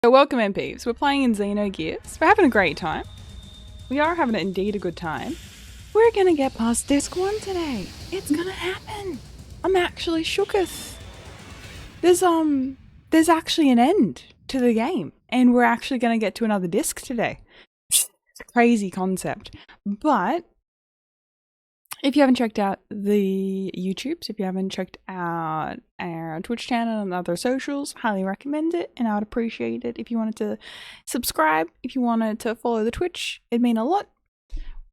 So welcome in peeps, we're playing in Xenogears, we're having a great time. We are having indeed a good time. We're gonna get past disc 1 today. It's gonna happen. I'm actually shooketh. There's actually an end to the game and we're actually gonna get to another disc today. It's a crazy concept. But if you haven't checked out the YouTubes, if you haven't checked out our Twitch channel and other socials, highly recommend it, and I would appreciate it if you wanted to subscribe, if you wanted to follow the Twitch. It'd mean a lot.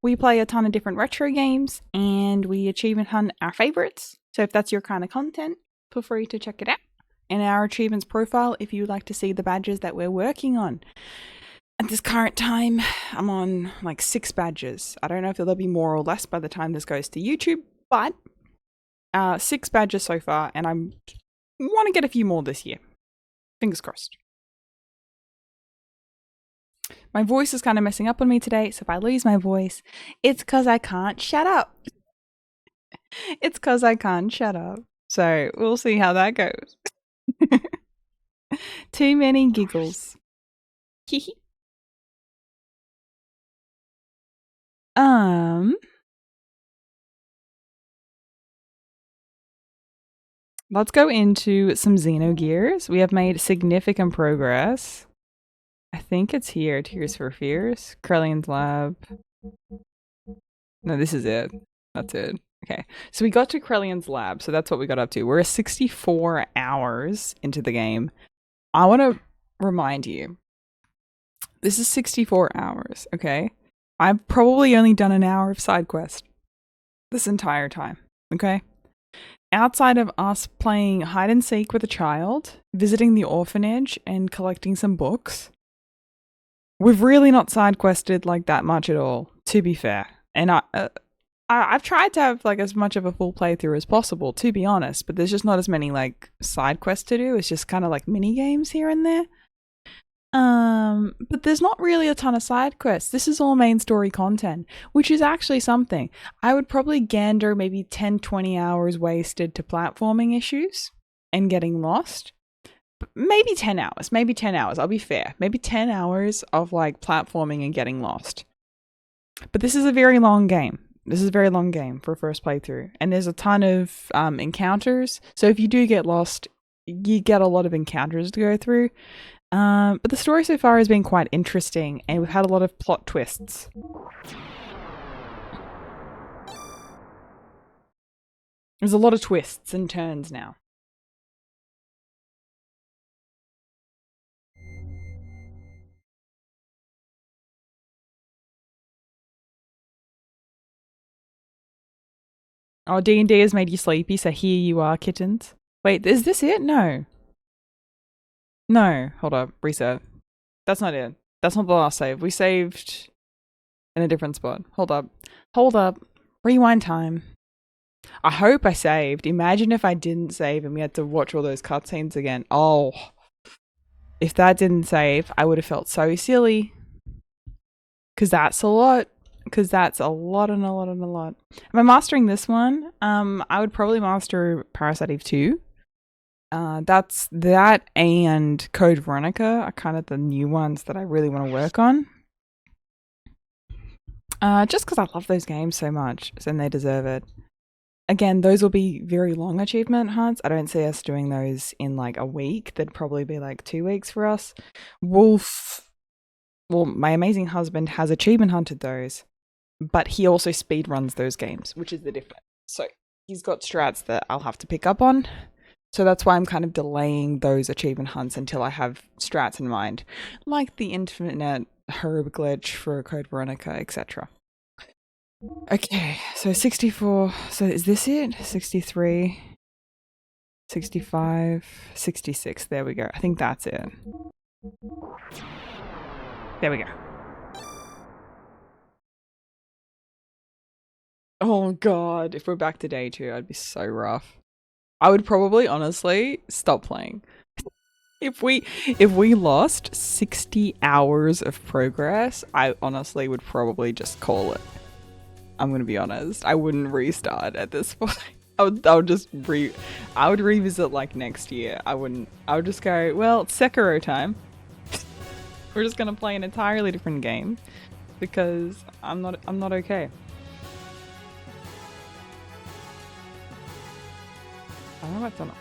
We play a ton of different retro games, and we achievement hunt our favorites. So if that's your kind of content, feel free to check it out. And our achievements profile if you'd like to see the badges that we're working on. At this current time, I'm on like 6 badges. I don't know if there'll be more or less by the time this goes to YouTube, but 6 badges so far, and I want to get a few more this year. Fingers crossed. My voice is kind of messing up on me today, so if I lose my voice, it's because I can't shut up. It's because I can't shut up. So we'll see how that goes. Too many giggles. Let's go into some Xenogears. We have made significant progress. I think it's here. Tears for Fears. Krellian's Lab. No, this is it. That's it. Okay. So we got to Krellian's Lab. So that's what we got up to. We're 64 hours into the game. I want to remind you. This is 64 hours, okay? I've probably only done an hour of side quest this entire time, okay? Outside of us playing hide and seek with a child, visiting the orphanage, and collecting some books, we've really not side quested like that much at all, to be fair. And I've tried to have like as much of a full playthrough as possible, to be honest, but there's just not as many like side quests to do. It's just kind of like mini games here and there. But there's not really a ton of side quests. This is all main story content, which is actually something. I would probably gander maybe 10-20 hours wasted to platforming issues and getting lost. Maybe 10 hours. Maybe 10 hours. I'll be fair. Maybe 10 hours of like platforming and getting lost. But this is a very long game. This is a very long game for a first playthrough. And there's a ton of encounters. So if you do get lost, you get a lot of encounters to go through. But the story so far has been quite interesting, and we've had a lot of plot twists. There's a lot of twists and turns now. Oh, D&D has made you sleepy, so here you are, kittens. Wait, is this it? No. No, hold up, reset. That's not it. That's not the last save. We saved in a different spot. Hold up. Hold up. Rewind time. I hope I saved. Imagine if I didn't save and we had to watch all those cutscenes again. Oh. If that didn't save, I would have felt so silly. Because that's a lot. Because that's a lot and a lot and a lot. Am I mastering this one? I would probably master Parasite Eve 2. That's that and Code Veronica are kind of the new ones that I really want to work on. Just because I love those games so much, and they deserve it. Again, those will be very long achievement hunts. I don't see us doing those in like a week. They'd probably be like 2 weeks for us. Well, my amazing husband has achievement hunted those, but he also speed runs those games, which is the difference. So he's got strats that I'll have to pick up on. So that's why I'm kind of delaying those achievement hunts until I have strats in mind, like the infinite herb glitch for Code Veronica, etc. Okay, so 64. So is this it? 63, 65, 66. There we go. I think that's it. There we go. Oh god, if we're back to day 2, I'd be so rough. I would probably honestly stop playing. If we lost 60 hours of progress, I honestly would probably just call it. I'm gonna be honest. I wouldn't restart at this point. I would revisit like next year. I would just go, well, it's Sekiro time. We're just gonna play an entirely different game because I'm not okay. I don't know what's on it.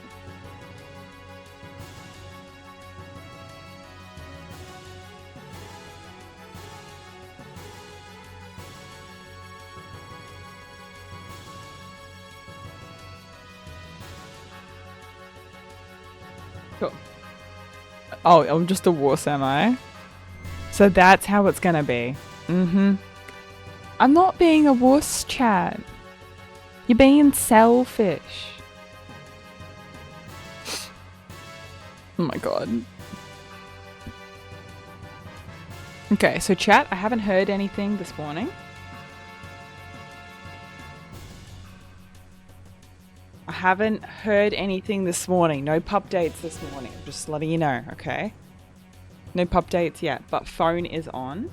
Cool. Oh, I'm just a wuss, am I? So that's how it's gonna be. I'm not being a wuss, chat. You're being selfish. Oh my god. Okay, so chat, I haven't heard anything this morning. I haven't heard anything this morning. No pup dates this morning. I'm just letting you know, okay? No pup dates yet, but phone is on.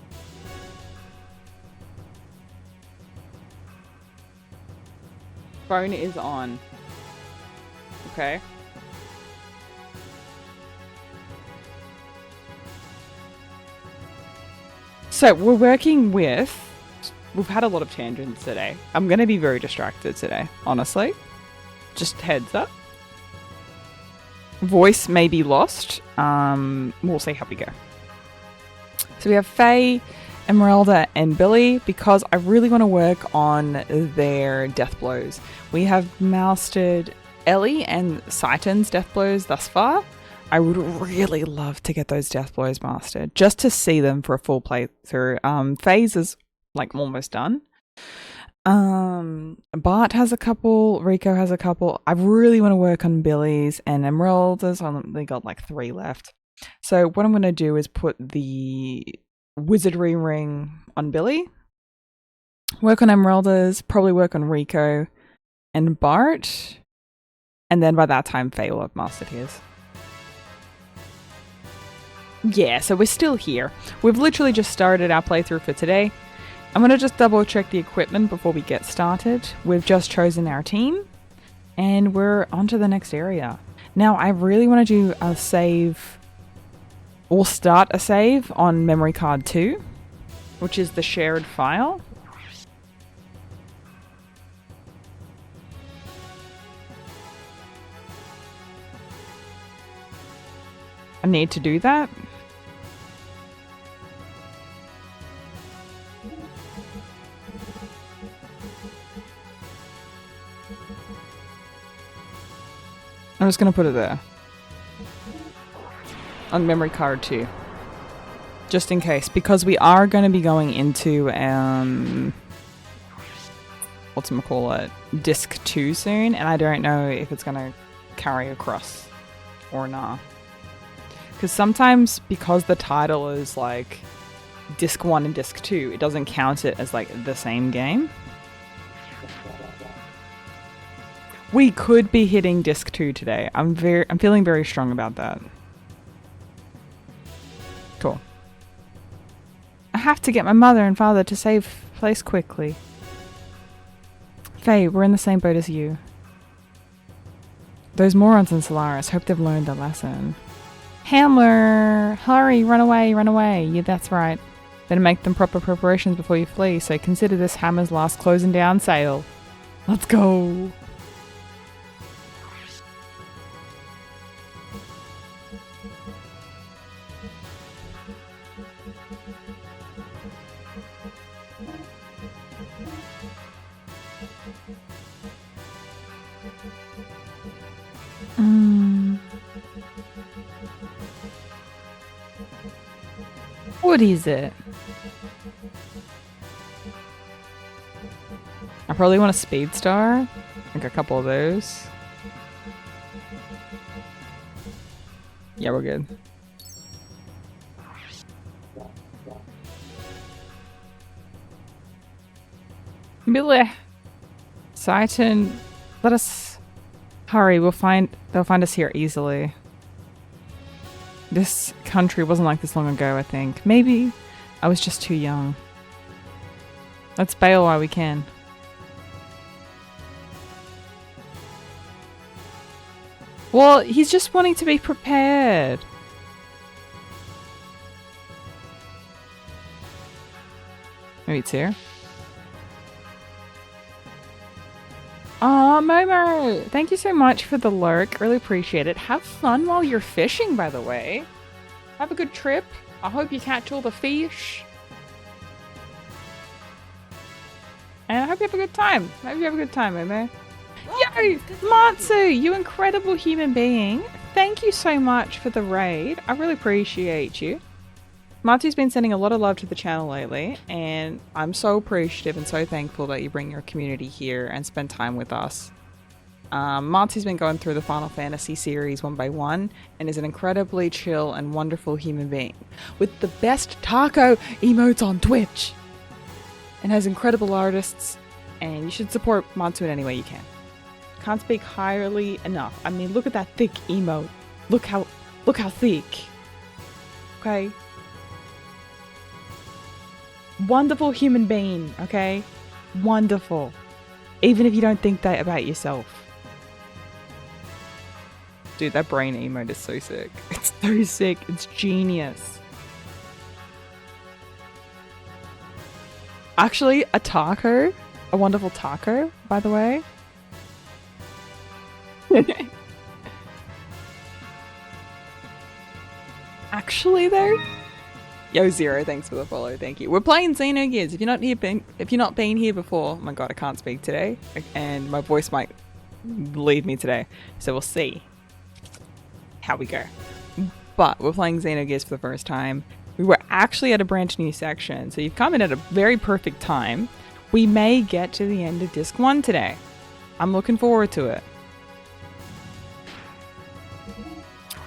Phone is on. Okay? So we're working with... We've had a lot of tangents today. I'm going to be very distracted today, honestly. Just heads up. Voice may be lost. We'll see how we go. So we have Faye, Emeralda, and Billy because I really want to work on their death blows. We have mastered Ellie and Saiton's death blows thus far. I would really love to get those death blows mastered just to see them for a full playthrough. Faye's is like almost done. Bart has a couple, Rico has a couple. I really want to work on Billy's and Emeralda's. They got like 3 left. So what I'm going to do is put the wizardry ring on Billy, work on Emeralda's, probably work on Rico and Bart, and then by that time Faye will have mastered his. Yeah, so we're still here. We've literally just started our playthrough for today. I'm going to just double check the equipment before we get started. We've just chosen our team and we're on to the next area. Now, I really want to do a save or start a save on memory card 2, which is the shared file. I need to do that. I'm just going to put it there. On memory card 2. Just in case. Because we are going to be going into, whatchamacallit, disc 2 soon. And I don't know if it's going to carry across or not. Because sometimes, because the title is like disc 1 and disc 2, it doesn't count it as like the same game. We could be hitting disc 2 today. I'm feeling very strong about that. Cool. I have to get my mother and father to save place quickly. Faye, we're in the same boat as you. Those morons in Solaris hope they've learned their lesson. Handler! Hurry, run away, run away. Yeah, that's right. Better make them proper preparations before you flee, so consider this Hammer's last closing down sale. Let's go! What is it? I probably want a speed star. Like a couple of those. Yeah, we're good. Billy. Saiton, let us hurry. They'll find us here easily. This country wasn't like this long ago, I think. Maybe I was just too young. Let's bail while we can. Well, he's just wanting to be prepared. Maybe it's here. Oh, Momo! Thank you so much for the lurk. Really appreciate it. Have fun while you're fishing, by the way. Have a good trip. I hope you catch all the fish. And I hope you have a good time. I hope you have a good time, Momo. Yo! Matsu, you incredible human being. Thank you so much for the raid. I really appreciate you. Matsu's been sending a lot of love to the channel lately, and I'm so appreciative and so thankful that you bring your community here and spend time with us. Matsu's been going through the Final Fantasy series one by one and is an incredibly chill and wonderful human being with the best taco emotes on Twitch and has incredible artists, and you should support Matsu in any way you can. Can't speak highly enough. I mean, look at that thick emote. Look how thick. Okay? Wonderful human being, okay? Wonderful. Even if you don't think that about yourself. Dude, that brain emote is so sick. It's so sick. It's genius. Actually, a taco. A wonderful taco, by the way. Actually, though. Yo, Zero, thanks for the follow. Thank you. We're playing Xenogears. If you're not been here before, oh my god, I can't speak today, and my voice might leave me today. So we'll see how we go. But we're playing Xenogears for the first time. We were actually at a brand new section, so you've come in at a very perfect time. We may get to the end of Disc 1 today. I'm looking forward to it.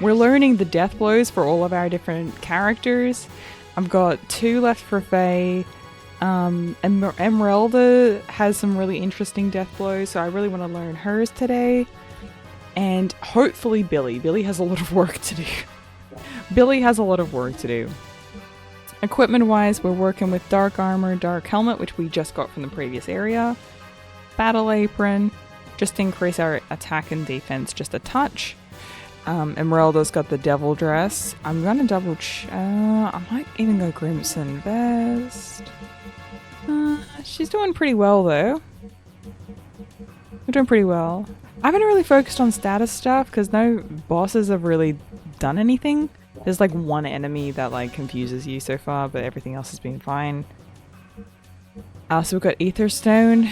We're learning the death blows for all of our different characters. I've got 2 left for Faye. Emeralda has some really interesting death blows, so I really want to learn hers today. And hopefully Billy. Billy has a lot of work to do. Billy has a lot of work to do. Equipment-wise, we're working with Dark Armor, Dark Helmet, which we just got from the previous area. Battle Apron, just to increase our attack and defense just a touch. Emeralda's got the Devil Dress. I'm gonna double check. I might even go Crimson Vest. She's doing pretty well though. We're doing pretty well. I haven't really focused on status stuff because no bosses have really done anything. There's like one enemy that like confuses you so far, but everything else has been fine. So we've got Ether Stone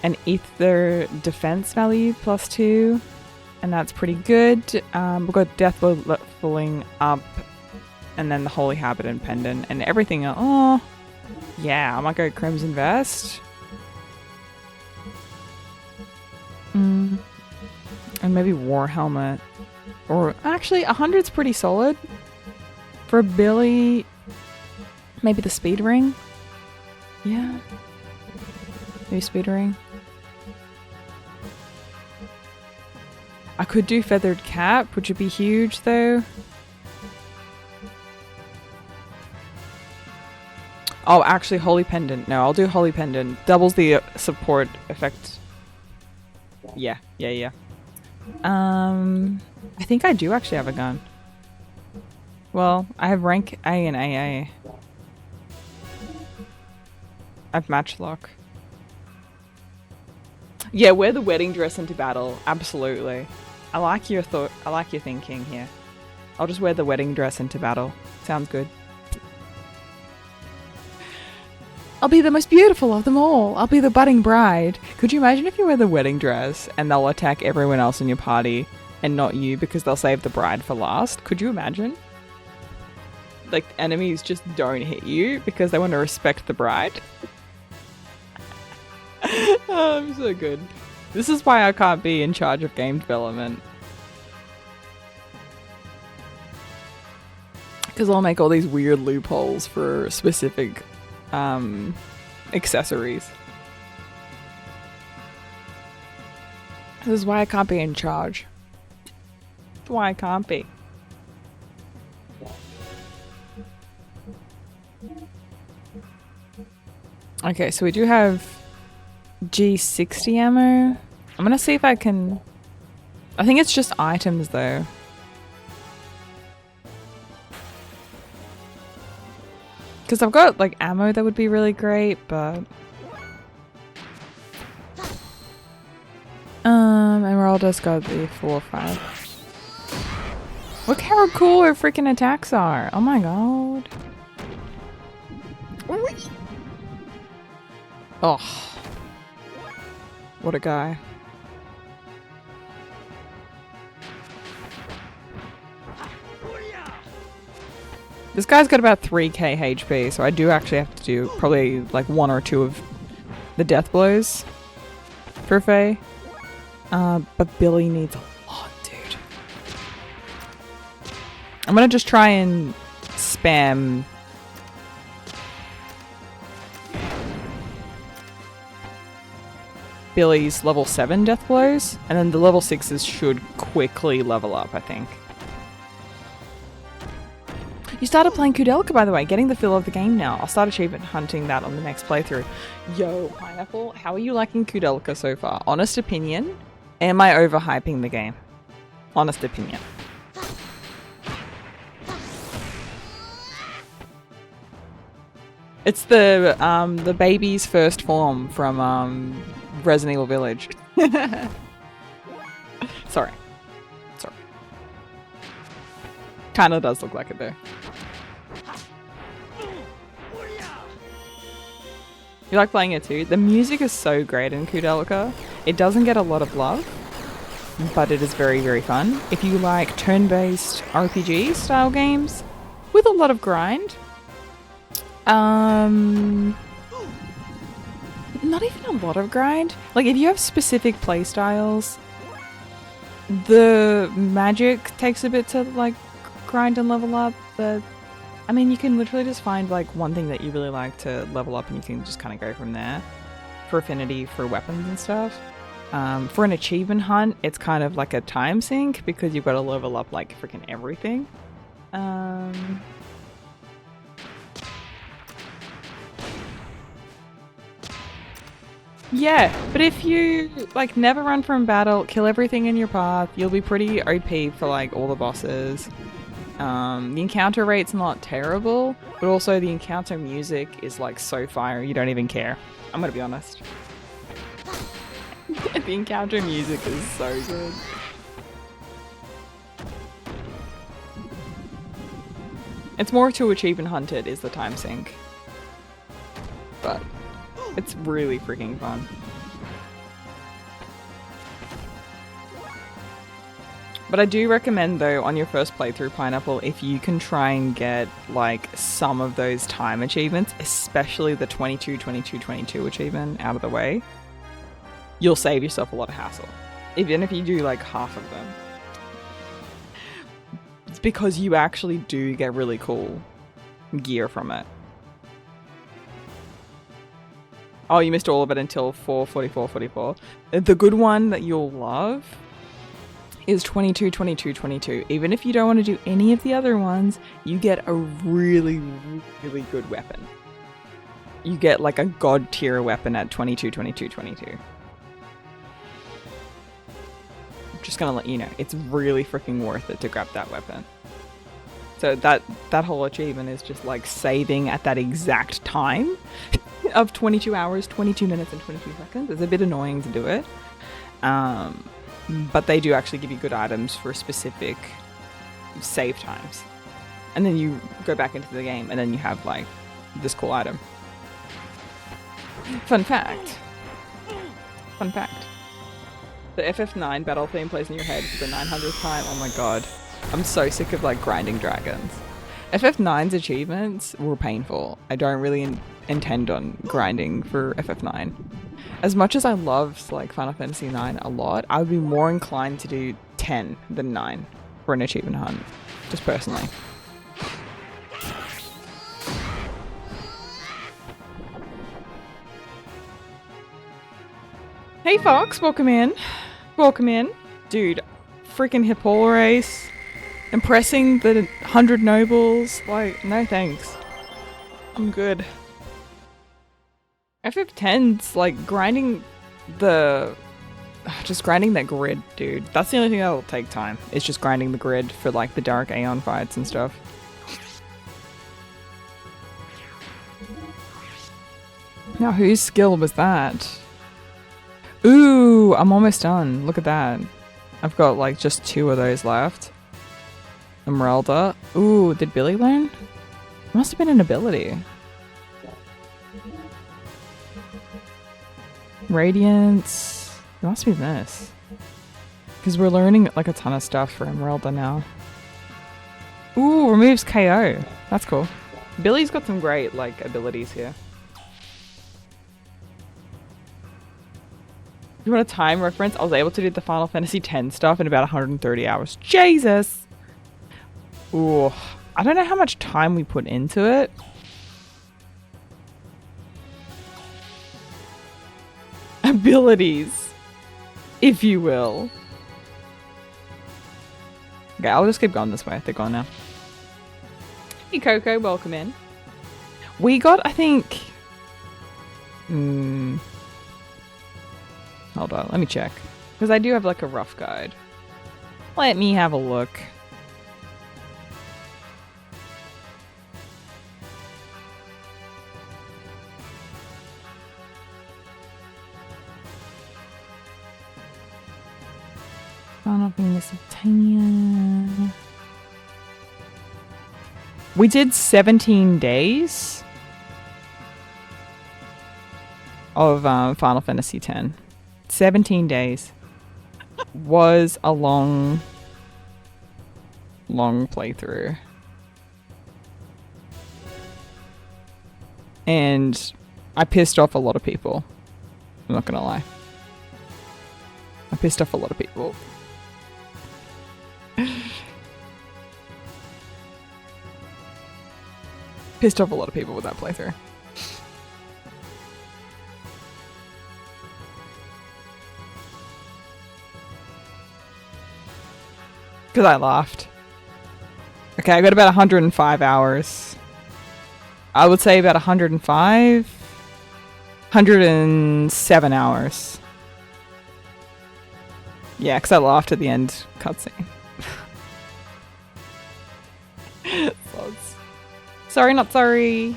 and Ether Defense value +2. And that's pretty good. We've got Death leveling up, and then the Holy Habit and Pendant, and everything else. Oh, yeah, I might go Crimson Vest. And maybe War Helmet. Or actually, 100's pretty solid. For Billy, maybe the Speed Ring. Yeah. Maybe Speed Ring. I could do Feathered Cap, which would be huge though. Oh, actually Holy Pendant. No, I'll do Holy Pendant. Doubles the support effect. Yeah. I think I do actually have a gun. Well, I have rank A and AA. I have Matchlock. Yeah, wear the wedding dress into battle. Absolutely. I like your thinking here. I'll just wear the wedding dress into battle. Sounds good. I'll be the most beautiful of them all. I'll be the budding bride. Could you imagine if you wear the wedding dress and they'll attack everyone else in your party and not you because they'll save the bride for last? Could you imagine? Like, enemies just don't hit you because they want to respect the bride. Oh, I'm so good. This is why I can't be in charge of game development. Because I'll make all these weird loopholes for specific accessories. This is why I can't be in charge. That's why I can't be. Okay, so we do have G60 ammo. I'm gonna see if I can... I think it's just items though. Because I've got like ammo that would be really great, but Emeralda's got the 4 or 5. Look how cool her freaking attacks are. Oh my god. Oh. What a guy. This guy's got about 3k HP, so I do actually have to do probably like 1 or 2 of the death blows for Faye. But Billy needs a lot, dude. I'm gonna just try and spam Billy's level 7 death blows, and then the level 6s should quickly level up, I think. You started playing Koodelka, by the way, getting the feel of the game now. I'll start achievement hunting that on the next playthrough. Yo, Pineapple, how are you liking Koodelka so far? Honest opinion, am I overhyping the game? Honest opinion. It's the baby's first form from Resident Evil Village. Sorry. Kinda does look like it though. You like playing it too? The music is so great in Koodelka. It doesn't get a lot of love, but it is very, very fun. If you like turn-based RPG style games with a lot of grind, not even a lot of grind. Like if you have specific play styles, the magic takes a bit to like grind and level up, but I mean, you can literally just find like one thing that you really like to level up and you can just kind of go from there. For affinity for weapons and stuff. For an achievement hunt, it's kind of like a time sink because you've got to level up like freaking everything. Yeah, but if you like never run from battle, kill everything in your path, you'll be pretty OP for like all the bosses. The encounter rate's not terrible, but also the encounter music is like so fire, you don't even care. I'm gonna be honest. The encounter music is so good. It's more to achievement hunted is the time sink. But it's really freaking fun. But I do recommend though on your first playthrough, Pineapple, if you can try and get like some of those time achievements, especially the 22, 22, 22 achievement out of the way, you'll save yourself a lot of hassle. Even if you do like half of them. It's because you actually do get really cool gear from it. Oh, you missed all of it until 4:44:44. The good one that you'll love is 22, 22, 22. Even if you don't want to do any of the other ones, you get a really, really good weapon. You get like a god tier weapon at 22, 22, 22. I'm just gonna let you know, it's really freaking worth it to grab that weapon. So that whole achievement is just like saving at that exact time of 22 hours, 22 minutes and 22 seconds. It's a bit annoying to do it. But they do actually give you good items for specific save times. And then you go back into the game and then you have like this cool item. Fun fact. Fun fact. The FF9 battle theme plays in your head for the 900th time. Oh my god. I'm so sick of like grinding dragons. FF9's achievements were painful. I don't really intend on grinding for FF9. As much as I love like Final Fantasy IX a lot, I would be more inclined to do 10 than 9 for an achievement hunt, just personally. Hey Fox, welcome in. Welcome in. Dude, freaking Hippolyta race. Impressing the 100 nobles. Like, no thanks. I'm good. FF10's like grinding just grinding that grid, dude. That's the only thing that'll take time. It's just grinding the grid for like the Dark Aeon fights and stuff. Now, whose skill was that? Ooh, I'm almost done. Look at that. I've got like just 2 of those left. Emeralda. Ooh, did Billy learn? Must have been an ability. Radiance. It must be this. Because we're learning like a ton of stuff for Emeralda now. Ooh, removes KO. That's cool. Billy's got some great like abilities here. You want a time reference? I was able to do the Final Fantasy X stuff in about 130 hours. Jesus! Ooh, I don't know how much time we put into it. Abilities, if you will. Okay, I'll just keep going this way. They're gone now. Hey Coco, welcome in. We got, I think... Hold on, let me check. Because I do have like a rough guide. Let me have a look. Final Fantasy X. We did 17 days of Final Fantasy X. 17 days was a long playthrough. And I pissed off a lot of people. I'm not gonna lie. I pissed off a lot of people. Pissed off a lot of people with that playthrough. Because I laughed. Okay, I got about 105 hours. I would say about 105, 107 hours. Yeah, because I laughed at the end cutscene. Sorry, not sorry.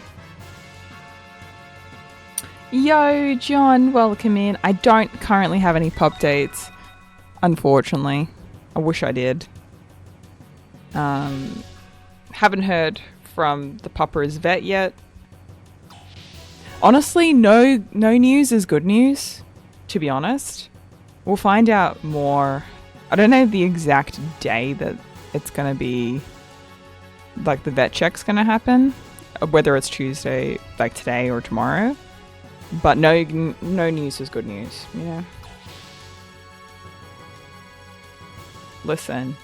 Yo, John, welcome in. I don't currently have any pup dates, unfortunately. I wish I did. Haven't heard from the pupper's vet yet. Honestly, no news is good news, to be honest. We'll find out more. I don't know the exact day that it's going to be, like the vet check's going to happen, whether it's Tuesday, like today or tomorrow. But no news is good news, you know? Listen.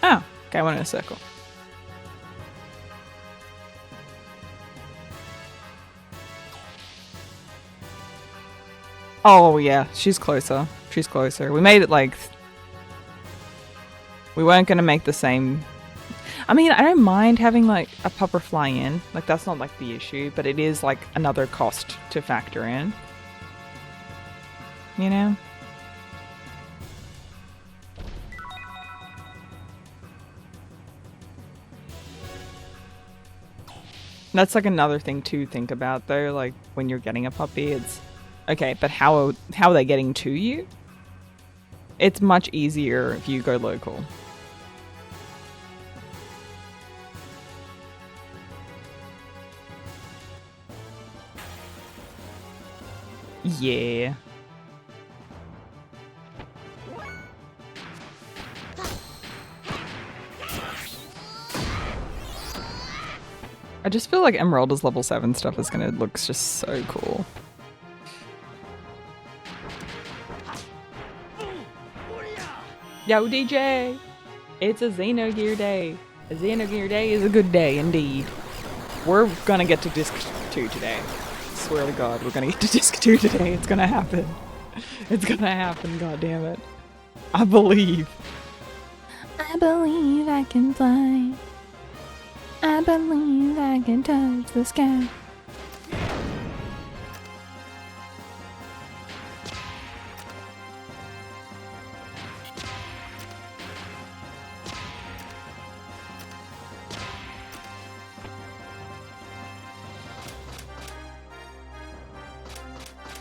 Oh, okay, I went in a circle. Oh, yeah, she's closer. She's closer. We made it like... We weren't going to make the same... I mean, I don't mind having like a pupper fly in. Like, that's not like the issue, but it is like another cost to factor in. You know? That's like another thing to think about though, like when you're getting a puppy, it's okay, but how are they getting to you? It's much easier if you go local. Yeah. I just feel like Emeralda's level 7 stuff is gonna look just so cool. Yo, DJ! It's a Xenogear day. A Xenogear day is a good day, indeed. We're gonna get to Disc 2 today. Swear to God, we're gonna get to Disc 2 today. It's gonna happen. It's gonna happen, God damn it. I believe. I believe I can fly. I believe I can touch the sky.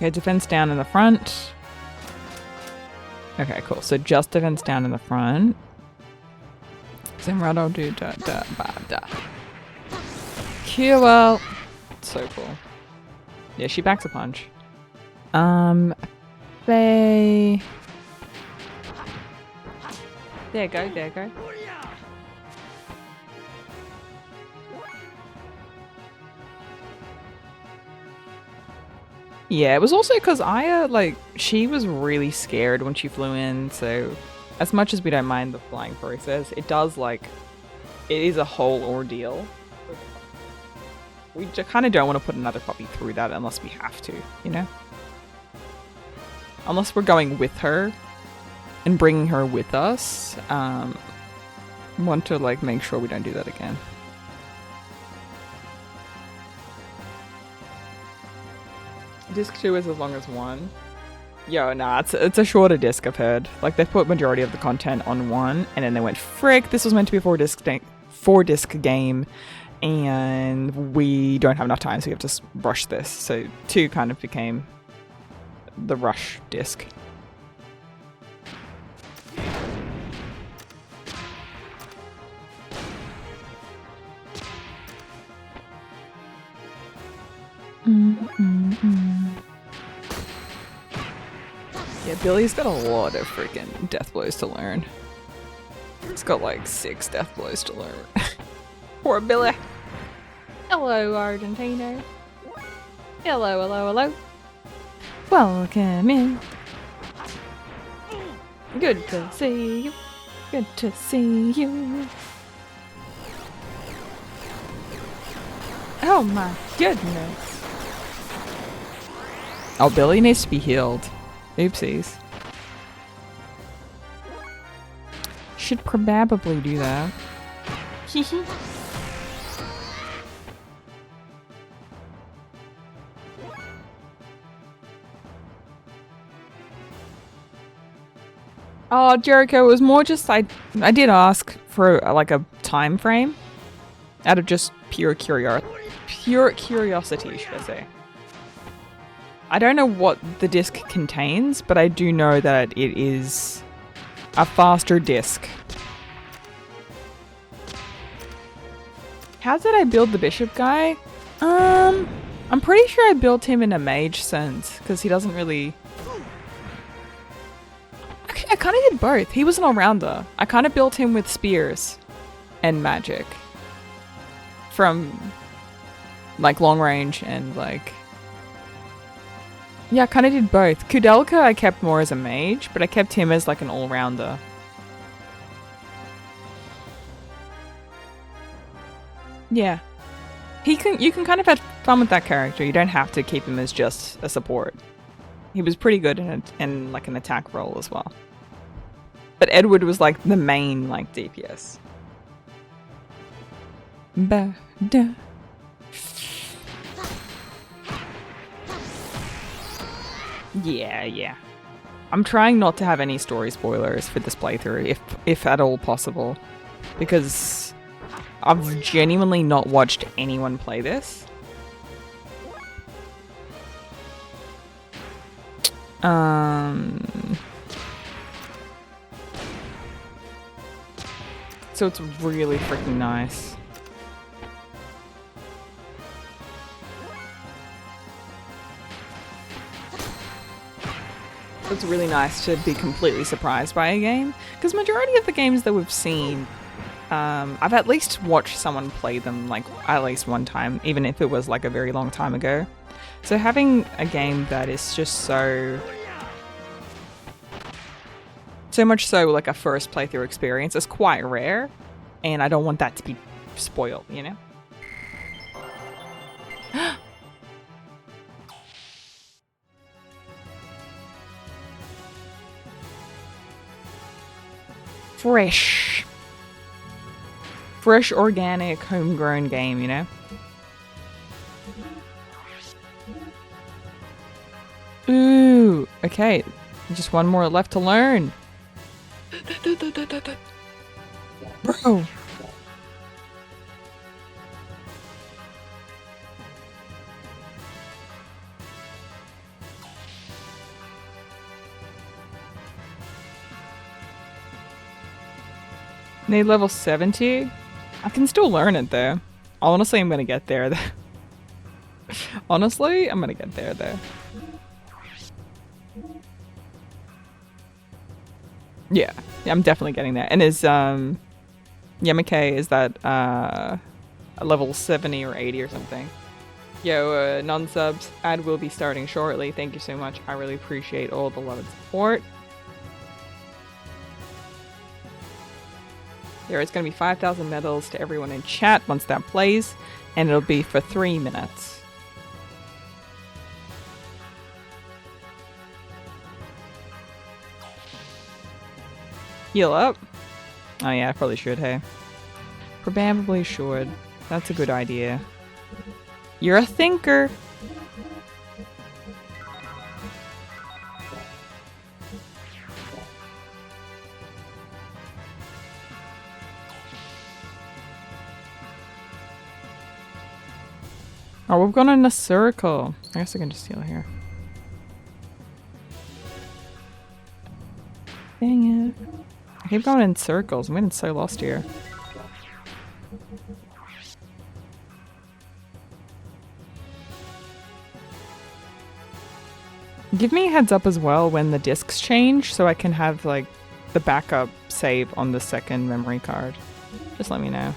Okay, defense down in the front. Okay, cool. So just defense down in the front. Zimrado do da da ba da. Well. So cool. Yeah, she backs a punch. They. There you go, there you go. Yeah, it was also because Aya, like, she was really scared when she flew in, so as much as we don't mind the flying process, it does, like, it is a whole ordeal. We kind of don't want to put another puppy through that unless we have to, you know? Unless we're going with her and bringing her with us, want to, like, make sure we don't do that again. Disc 2 is as long as 1. Yo, nah, it's a shorter disc, I've heard. Like, they've put majority of the content on 1, and then they went, frick, this was meant to be a 4-disc game, and we don't have enough time, so we have to rush this. So 2 kind of became the rush disc. Yeah, Billy's got a lot of freaking death blows to learn. He's got like 6 death blows to learn. Poor Billy. Hello, Argentino. Hello, hello, hello. Welcome in. Good to see you. Good to see you. Oh my goodness. Oh, Billy needs to be healed. Oopsies. Should probably do that. Hehe. Oh, Jericho, it was more just I did ask for like a time frame out of just pure curiosity, should I say. I don't know what the disc contains, but I do know that it is a faster disc. How did I build the bishop guy? I'm pretty sure I built him in a mage sense, because he doesn't really... Actually, I kind of did both. He was an all-rounder. I kind of built him with spears and magic. From, like, long range and, like... Yeah, I kind of did both. Kudelka I kept more as a mage, but I kept him as like an all-rounder. Yeah. You can kind of have fun with that character. You don't have to keep him as just a support. He was pretty good in like an attack role as well. But Edward was like the main like DPS. Ba-da. Yeah. I'm trying not to have any story spoilers for this playthrough, if at all possible, because I've genuinely not watched anyone play this. So it's really freaking nice. It's really nice to be completely surprised by a game, because majority of the games that we've seen, I've at least watched someone play them like at least one time, even if it was like a very long time ago. So having a game that is just so much so like a first playthrough experience is quite rare, and I don't want that to be spoiled, you know? Fresh, organic, homegrown game, you know? Ooh, okay. Just one more left to learn. Bro. Need level 70? I can still learn it though. Honestly, I'm gonna get there though. Honestly, I'm gonna get there though. Yeah, I'm definitely getting there. And is Yamake, is that a level 70 or 80 or something? Yo, non-subs, ad will be starting shortly. Thank you so much. I really appreciate all the love and support. There is going to be 5,000 medals to everyone in chat once that plays, and it'll be for 3 minutes. Heal up? Oh yeah, I probably should, hey. Probably should. That's a good idea. You're a thinker! Oh, we've gone in a circle. I guess I can just heal here. Dang it. I keep going in circles. I'm getting so lost here. Give me a heads up as well when the discs change so I can have like the backup save on the second memory card. Just let me know.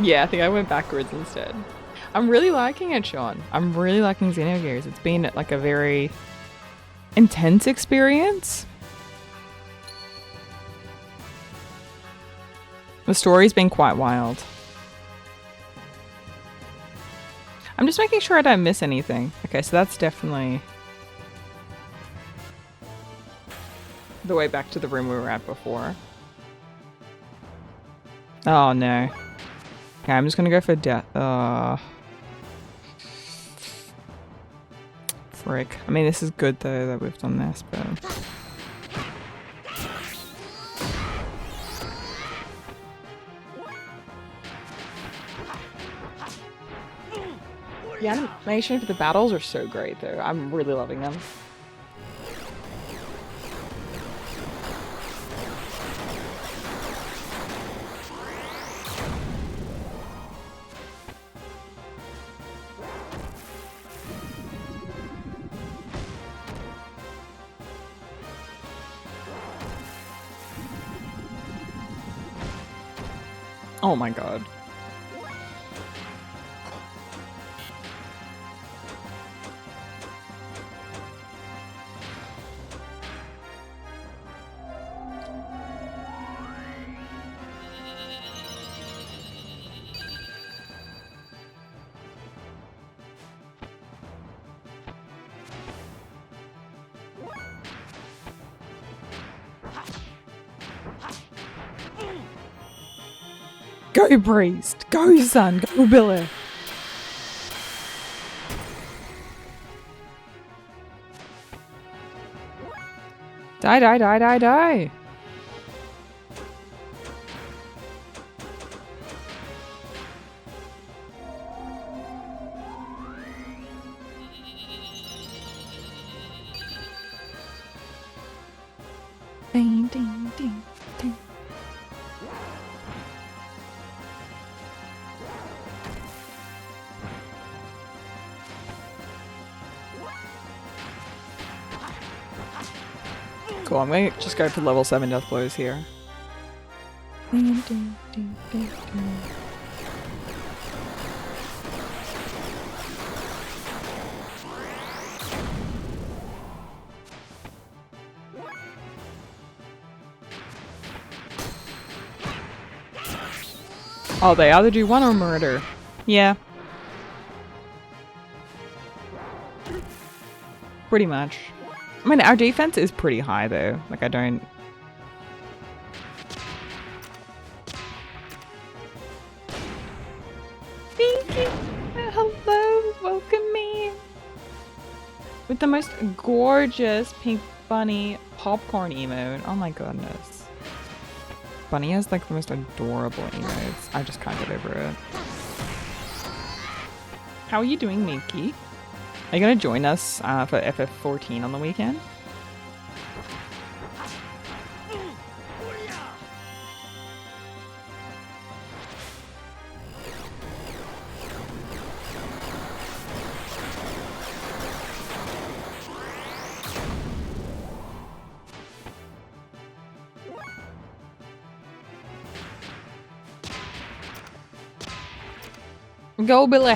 Yeah, I think I went backwards instead. I'm really liking it, Sean. I'm really liking Xenogears. It's been like a very intense experience. The story's been quite wild. I'm just making sure I don't miss anything. Okay, so that's definitely the way back to the room we were at before. Oh no. Okay, I'm just gonna go for death. Frick. I mean, this is good though that we've done this, but... The animation for the battles are so great though. I'm really loving them. Oh my god. Go priest! Go son! Go Billy! Die, die, die, die, die! Ding, ding, ding, ding. Cool, I'm gonna just go for level 7 death blows here. Ding, ding, ding, ding, ding. Oh, they either do one or murder. Yeah. Pretty much. I mean, our defense is pretty high though. Like, I don't... Thank you! Hello! Welcome me! With the most gorgeous pink bunny popcorn emote. Oh my goodness. Bunny has like the most adorable emotes. I just can't get over it. How are you doing, Minky? Are you going to join us for FF14 on the weekend? Go, Billy!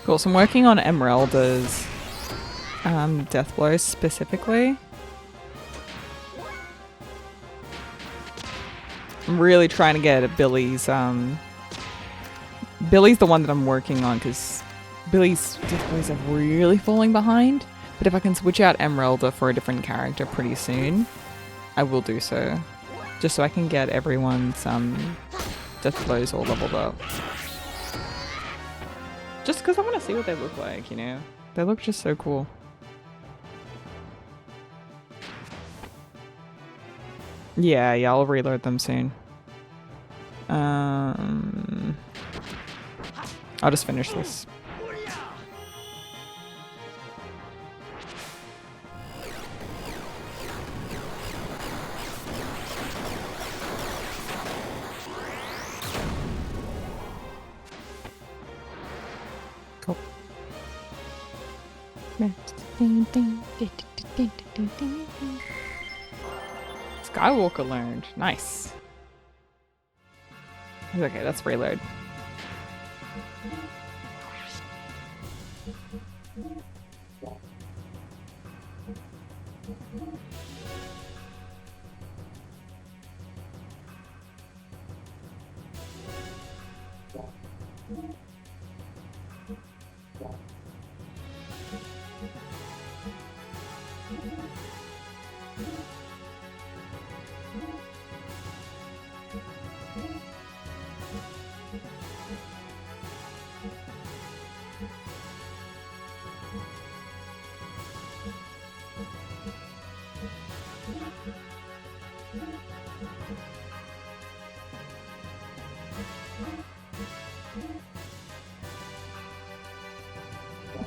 Cool, so I'm working on Emeralda's death blows specifically. I'm really trying to get at Billy's, Billy's the one that I'm working on because Billy's death blows are really falling behind. But if I can switch out Emeralda for a different character pretty soon, I will do so. Just so I can get everyone's death blows all leveled up. Just because I want to see what they look like, you know? They look just so cool. Yeah, I'll reload them soon. I'll just finish this. Cool. Skywalker learned. Nice. Okay, let's reload.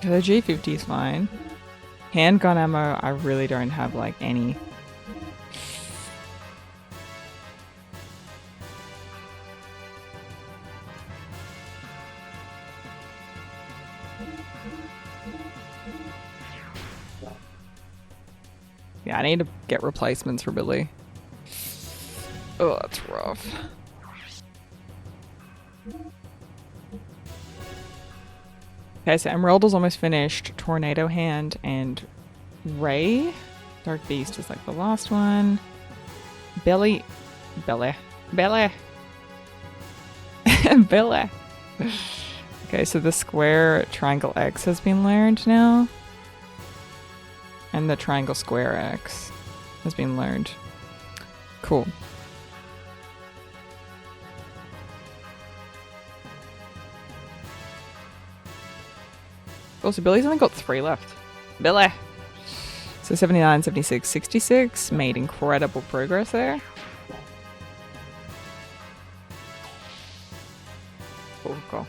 The G50 is fine. Handgun ammo, I really don't have like any. Yeah, I need to get replacements for Billy. Oh, that's rough. Okay, so Emeralda's almost finished. Tornado Hand and Ray. Dark Beast is like the last one. Billy. Billy. Okay, so the square triangle X has been learned now. And the triangle square X has been learned. Cool. Also, Billy's only got 3 left. Billy! So 79, 76, 66. Made incredible progress there. Cool.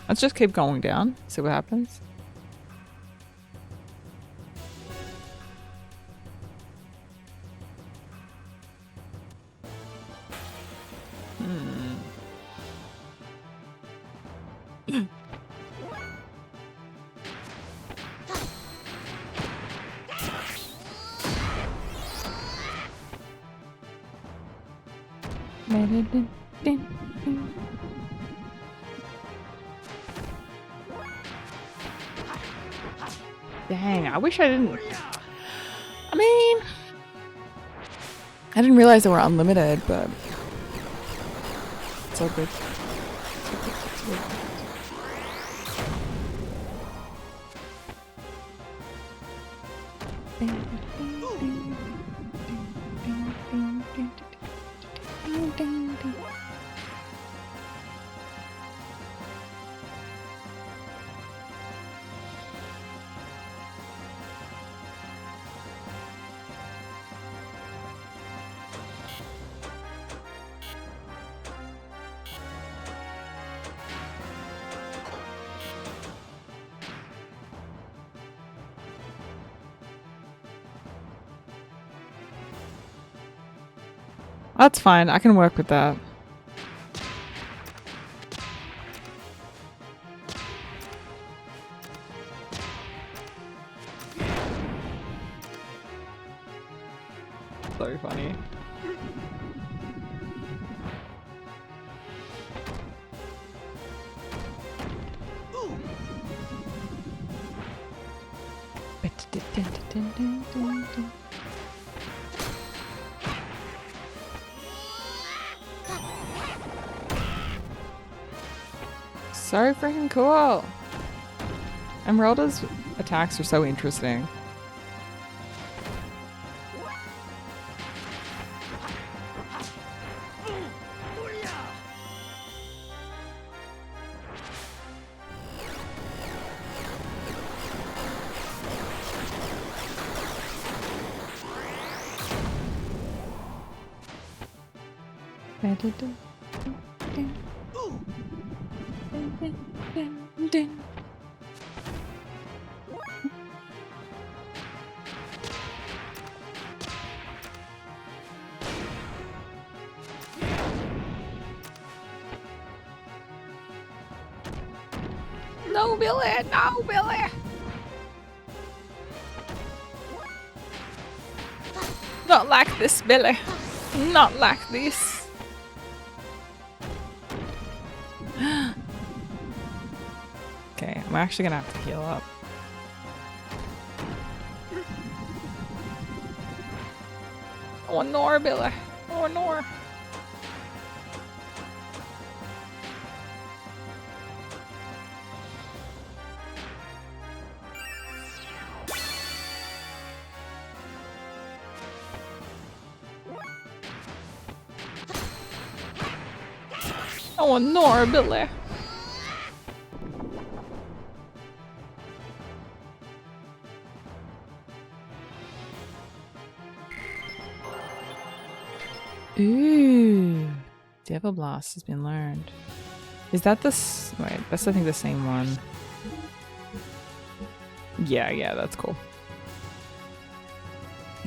Let's just keep going down, see what happens. Dang, I wish I didn't. I mean, I didn't realize they were unlimited, but it's all good. That's fine. I can work with that. So funny. So freaking cool. Emeralda's attacks are so interesting. No, Billy! No, Billy! Not like this, Billy. Not like this. Okay, I'm actually gonna have to heal up. Oh, no, Billy. Oh, no. Oh, no, Billy. Ooh. Devil Blast has been learned. Is that the wait, that's I think the same one. Yeah, that's cool.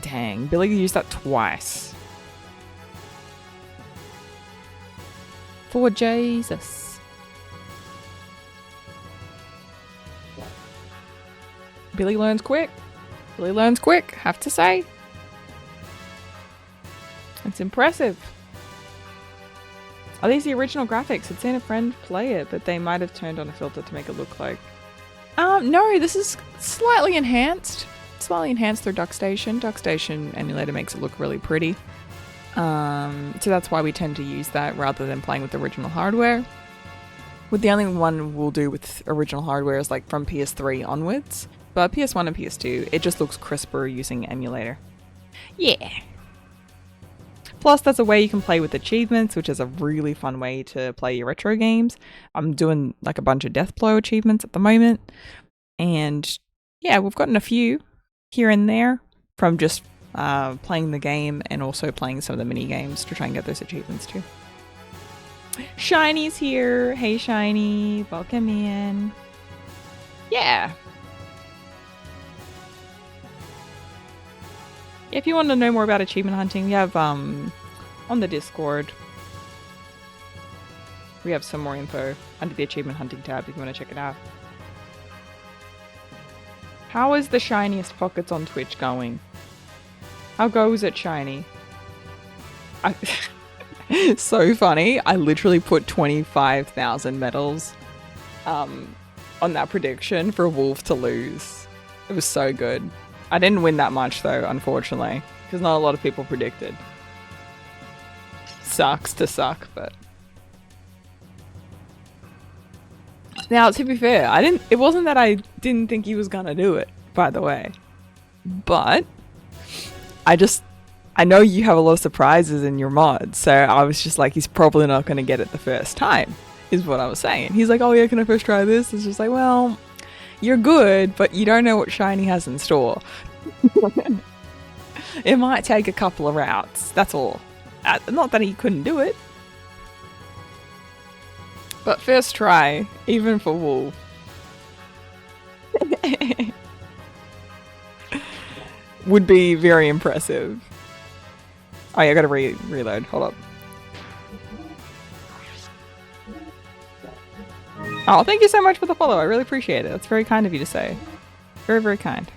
Dang, Billy used that twice. For Jesus. Billy learns quick. Billy learns quick, have to say. It's impressive. Are these the original graphics? I'd seen a friend play it, but they might have turned on a filter to make it look like... no, this is slightly enhanced. Slightly enhanced through DuckStation. DuckStation emulator makes it look really pretty. So that's why we tend to use that rather than playing with the original hardware. With the only one we'll do with original hardware is like from PS3 onwards. But PS1 and PS2, it just looks crisper using emulator. Yeah. Plus, that's a way you can play with achievements, which is a really fun way to play your retro games. I'm doing like a bunch of Deathblow achievements at the moment. And yeah, we've gotten a few here and there from just playing the game and also playing some of the mini games to try and get those achievements too. Shiny's here. Hey Shiny, welcome in. Yeah. If you want to know more about achievement hunting, we have on the Discord, we have some more info under the achievement hunting tab if you want to check it out. How is the shiniest pockets on Twitch going? How goes it, Shiny? So funny. I literally put 25,000 medals on that prediction for Wolf to lose. It was so good. I didn't win that much though, unfortunately, because not a lot of people predicted. Sucks to suck, but... Now, to be fair, it wasn't that I didn't think he was gonna do it, by the way. But I know you have a lot of surprises in your mod, so I was just like, he's probably not going to get it the first time, is what I was saying. He's like, oh yeah, can I first try this? It's just like, well, you're good, but you don't know what Shiny has in store. It might take a couple of routes, that's all. Not that he couldn't do it. But first try, even for Wool. Would be very impressive. Oh yeah, I gotta reload. Hold up. Oh, thank you so much for the follow. I really appreciate it. That's very kind of you to say. Very, very kind.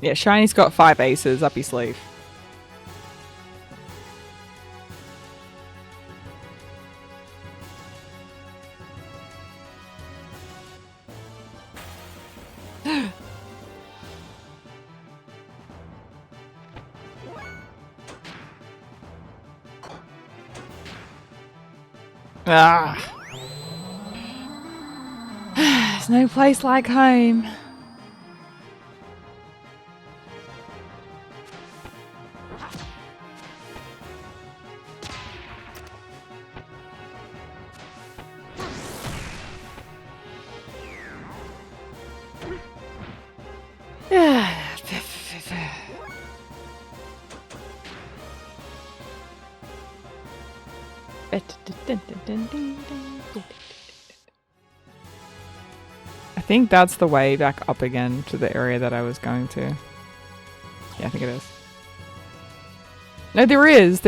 Yeah, Shiny's got 5 aces up his sleeve. Ah. There's no place like home. I think that's the way back up again to the area that I was going to. Yeah, I think it is. No, there is,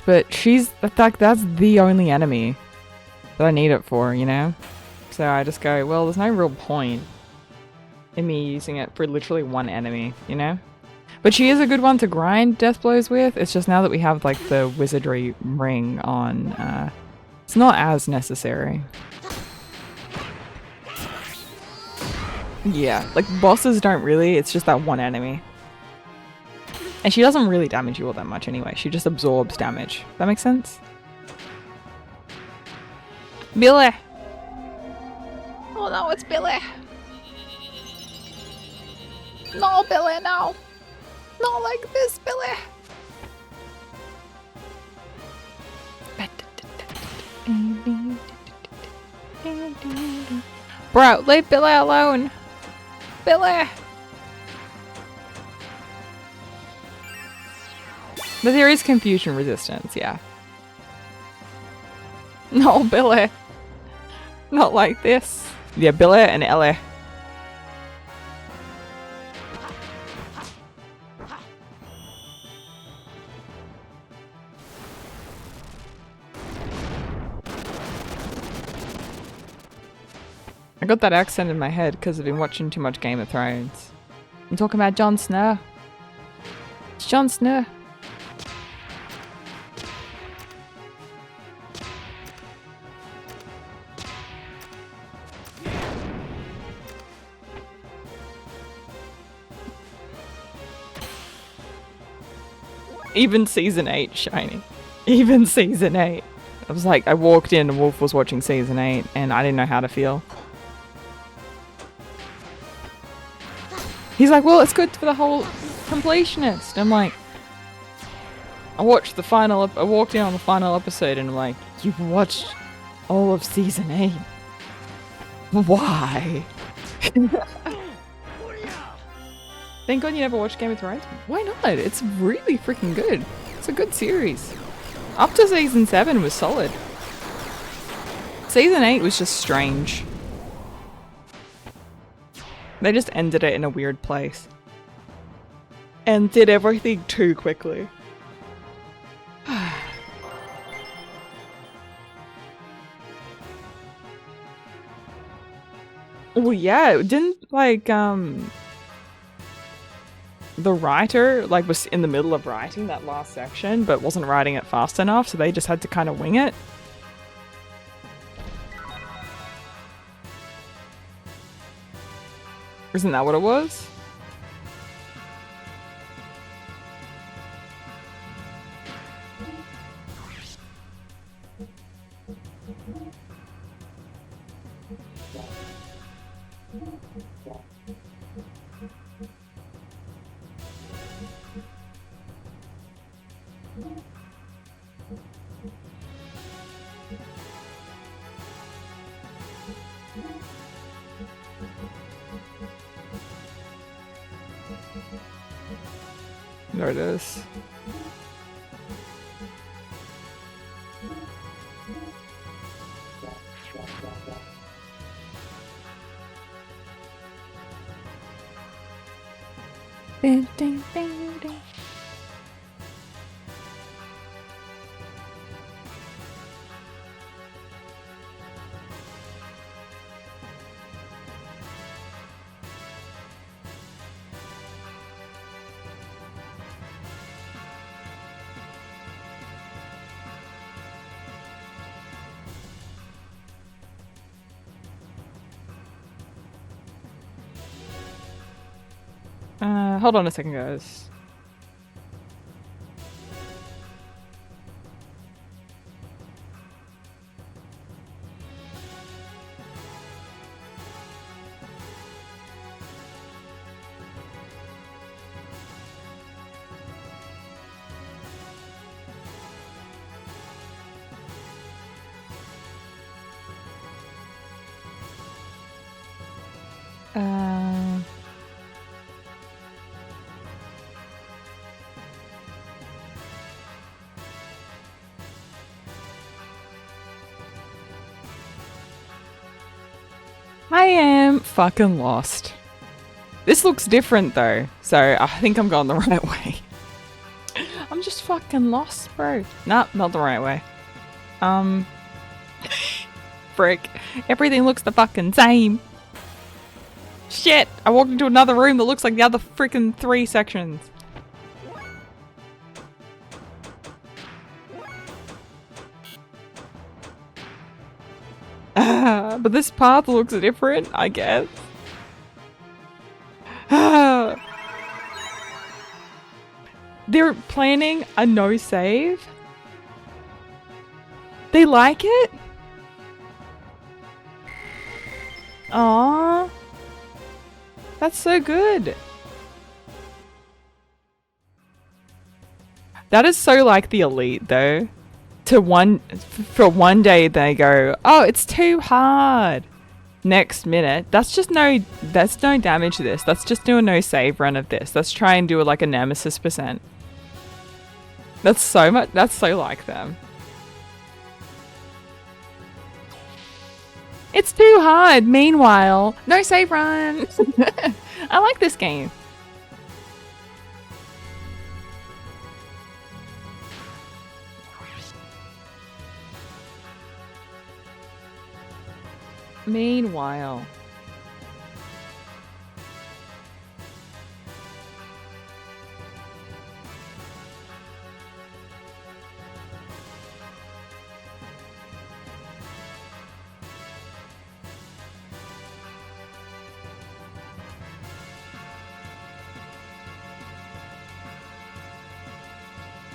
but that's the only enemy that I need it for, you know? So I just go, well, there's no real point in me using it for literally one enemy, you know? But she is a good one to grind death blows with. It's just now that we have like the wizardry ring on, it's not as necessary. Yeah, like bosses don't really, it's just that one enemy. And she doesn't really damage you all that much anyway, she just absorbs damage. That makes sense? Billy! Oh no, it's Billy! No, Billy, no! Not like this, Billy! Bro, leave Billy alone! Billy! But there is confusion resistance, yeah. No, Billy! Not like this. Yeah, Billy and Ellie. I got that accent in my head because I've been watching too much Game of Thrones. I'm talking about Jon Snow. It's Jon Snow. Even season 8, Shiny. Even season 8. I was like, I walked in and Wolf was watching season 8 and I didn't know how to feel. He's like, well, it's good for the whole completionist. I'm like, I walked in on the final episode and I'm like, you've watched all of season 8. Why? Thank God you never watched Game of Thrones. Why not? It's really freaking good. It's a good series. Up to season 7 was solid. Season 8 was just strange. They just ended it in a weird place. And did everything too quickly. Well, yeah, didn't like, the writer, like, was in the middle of writing that last section, but wasn't writing it fast enough, so they just had to kind of wing it. Isn't that what it was? There it is. Ding, ding, ding, ding. Hold on a second, guys. I am fucking lost. This looks different though, so I think I'm going the right way. I'm just fucking lost, bro. Nah, not the right way. Frick. Everything looks the fucking same. Shit! I walked into another room that looks like the other freaking 3 sections. But this path looks different, I guess. They're planning a no save? They like it? Aww. That's so good. That is so like the Elite though. For one day they go, oh, it's too hard. Next minute, that's no damage to this. Let's just do a no save run of this. Let's try and do like a nemesis %. That's so like them. It's too hard. Meanwhile, no save run. I like this game. Meanwhile.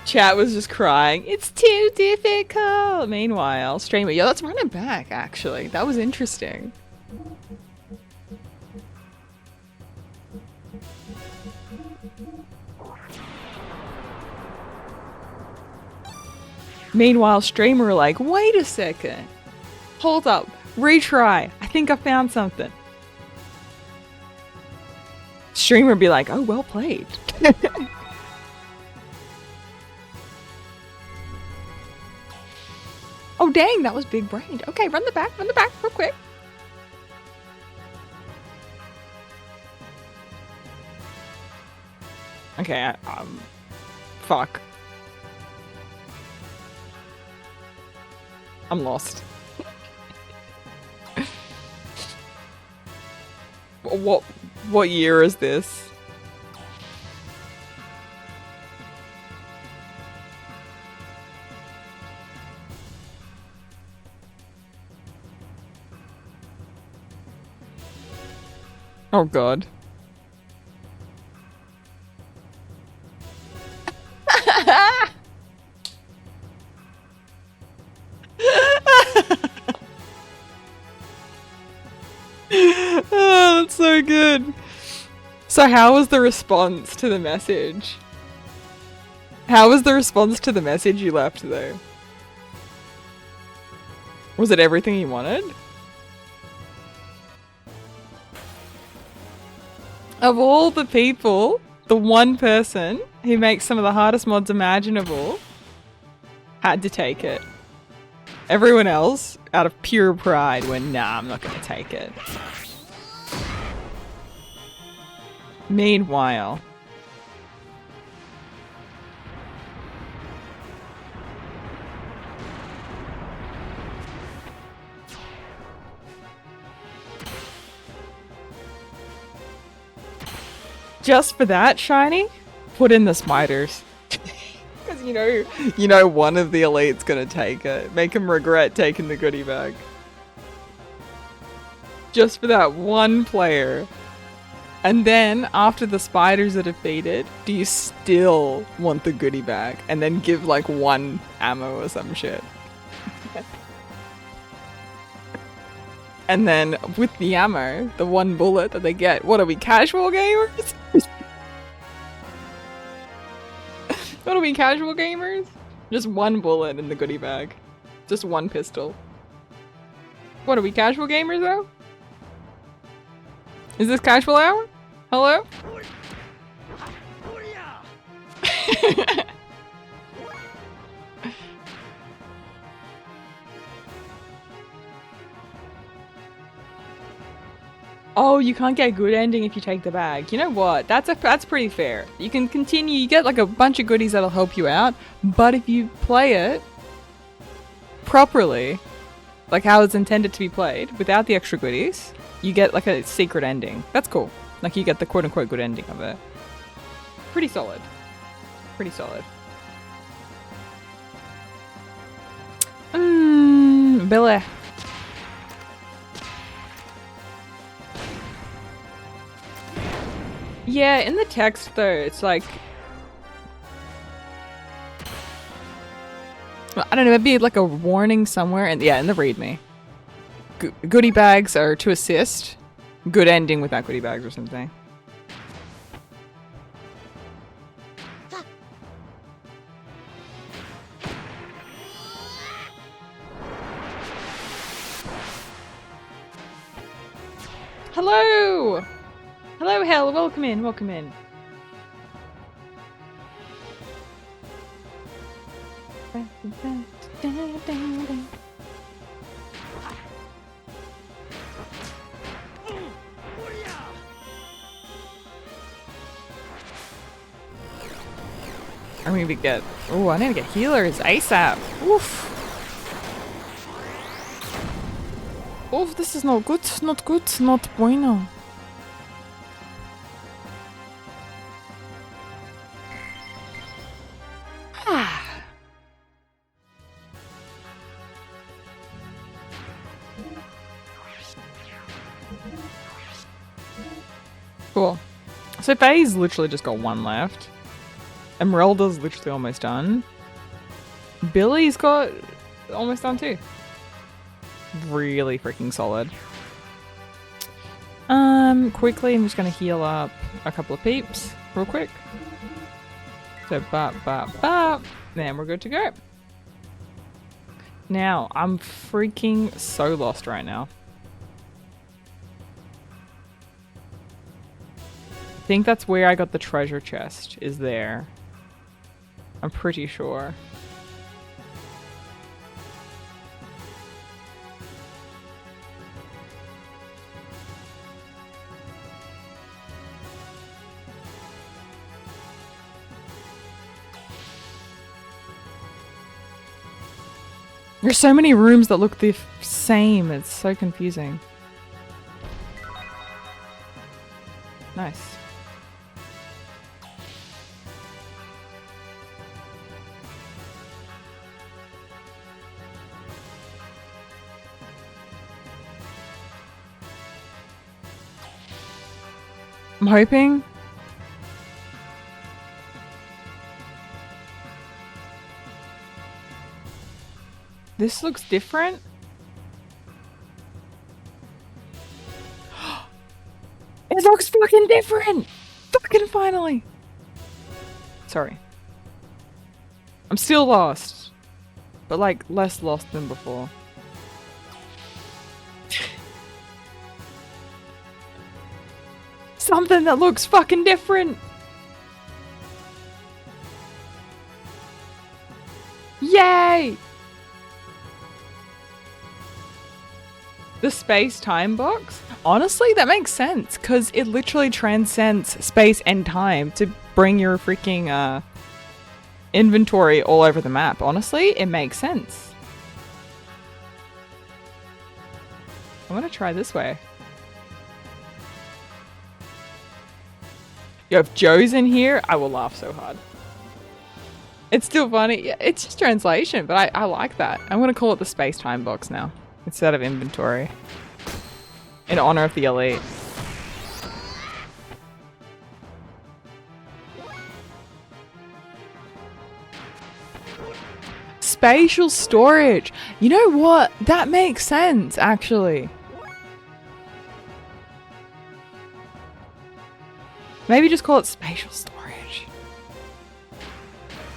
Chat was just crying. It's too difficult. Meanwhile, streamer, yo, let's run it back, actually. That was interesting. Meanwhile, streamer were like, wait a second. Hold up. Retry. I think I found something. Streamer be like, oh, well played. Oh dang, that was big brained. Okay, run the back real quick. Okay, fuck. I'm lost. What year is this? Oh god. Oh, that's so good. So how was the response to the message? How was the response to the message you left though? Was it everything you wanted? Of all the people, the one person who makes some of the hardest mods imaginable had to take it. Everyone else, out of pure pride, went, nah, I'm not gonna take it. Meanwhile, just for that, Shiny, put in the spiders. Because you know one of the elite's gonna take it. Make him regret taking the goodie bag. Just for that one player. And then, after the spiders are defeated, do you still want the goodie bag? And then give like one ammo or some shit. And then, with the ammo, the one bullet that they get, what are we, casual gamers? What are we, casual gamers? Just one bullet in the goodie bag. Just one pistol. What are we, casual gamers though? Is this casual hour? Hello? Oh, you can't get good ending if you take the bag. You know what? That's pretty fair. You can continue, you get like a bunch of goodies that'll help you out, but if you play it properly, like how it's intended to be played, without the extra goodies, you get like a secret ending. That's cool. Like you get the quote-unquote good ending of it. Pretty solid. Pretty solid. Billy. Yeah, in the text though, it's like... I don't know, maybe like a warning somewhere, and yeah, in the readme. Goodie bags are to assist. Good ending without goodie bags or something. Hello! Hello, Hell. Welcome in. Welcome in. I need to get... Oh, I need to get healers ASAP. Oof. Oof, this is not good. Not good. Not bueno. Cool. So Faye's literally just got one left. Emeralda's literally almost done. Billy's got almost done too. Really freaking solid. Quickly, I'm just gonna heal up a couple of peeps real quick. So bop, bop, bop. Then we're good to go. Now, I'm freaking so lost right now. I think that's where I got the treasure chest, is there. I'm pretty sure. There's so many rooms that look the same, it's so confusing. Nice. I'm hoping. This looks different. It looks fucking different! Fucking finally! Sorry. I'm still lost. But like, less lost than before. Something that looks fucking different! Yay! The space-time box? Honestly, that makes sense, because it literally transcends space and time to bring your freaking, inventory all over the map. Honestly, it makes sense. I'm gonna try this way. Yo, if Joe's in here, I will laugh so hard. It's still funny. Yeah, it's just translation, but I like that. I'm gonna call it the space-time box now, instead of inventory. In honor of the elite. Spatial storage! You know what? That makes sense, actually. Maybe just call it spatial storage.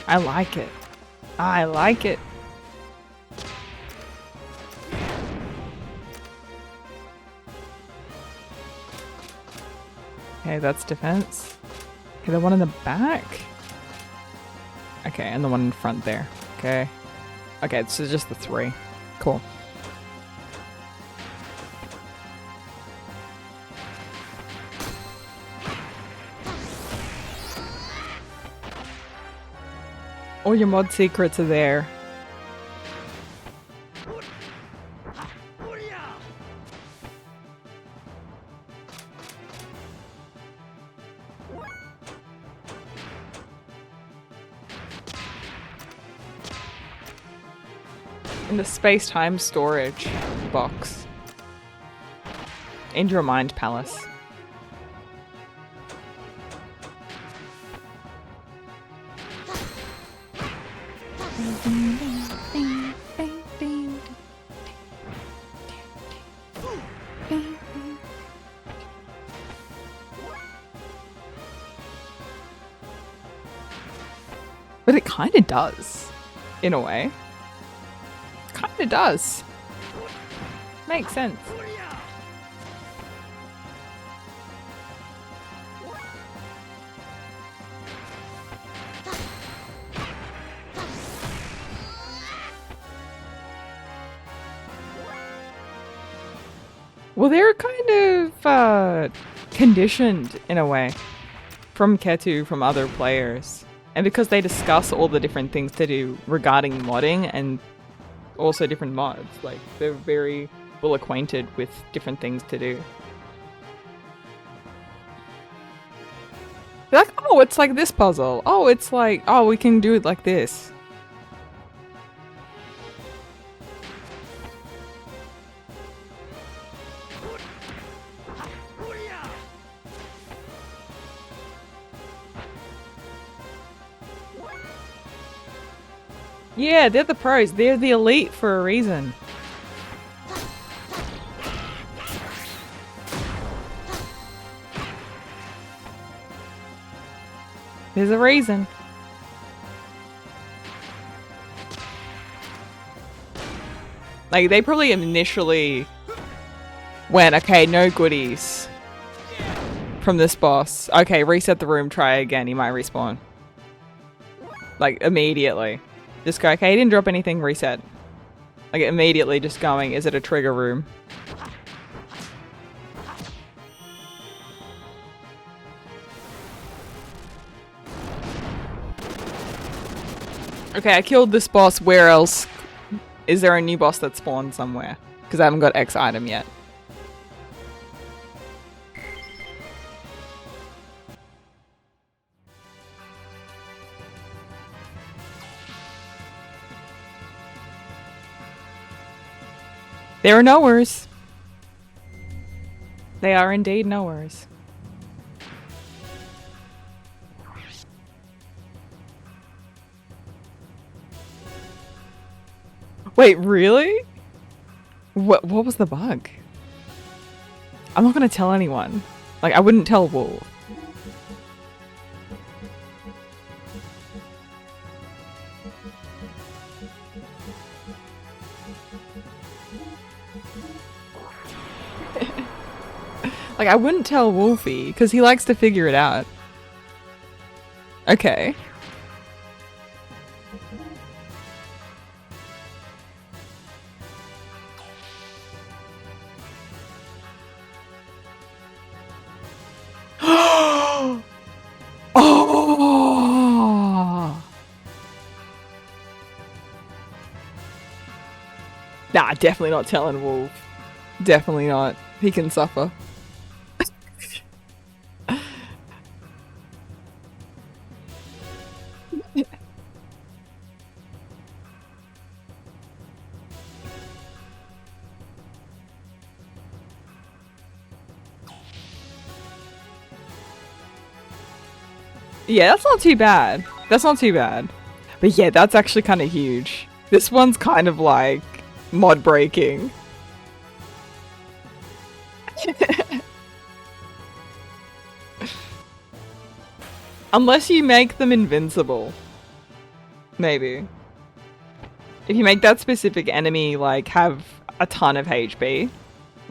I like it. I like it. Okay, that's defense. Okay, the one in the back? Okay, and the one in front there. Okay. Okay, so just the 3. Cool. All your mod secrets are there. In the space-time storage box. In your mind palace. But it kind of does, in a way. Kind of does. Makes sense. Well, they're kind of conditioned in a way from Ketu, from other players. And because they discuss all the different things to do regarding modding and also different mods, like they're very well acquainted with different things to do. They're like, oh, it's like this puzzle. Oh, it's like, oh, we can do it like this. Yeah, they're the pros. They're the elite for a reason. There's a reason. Like, they probably initially went, okay, no goodies from this boss. Okay, reset the room, try again, he might respawn. Like, immediately. Just go, okay, he didn't drop anything, reset. Like, immediately just going, is it a trigger room? Okay, I killed this boss, where else? Is there a new boss that spawned somewhere? Because I haven't got X item yet. There are nowheres. They are indeed nowheres. Wait, really? What was the bug? I'm not gonna tell anyone. Like, I wouldn't tell Wolf. Like, I wouldn't tell Wolfie, because he likes to figure it out. Okay. Oh! Nah, definitely not telling Wolf. Definitely not. He can suffer. Yeah, that's not too bad. That's not too bad. But yeah, that's actually kind of huge. This one's kind of like mod breaking. Unless you make them invincible. Maybe. If you make that specific enemy like have a ton of HP,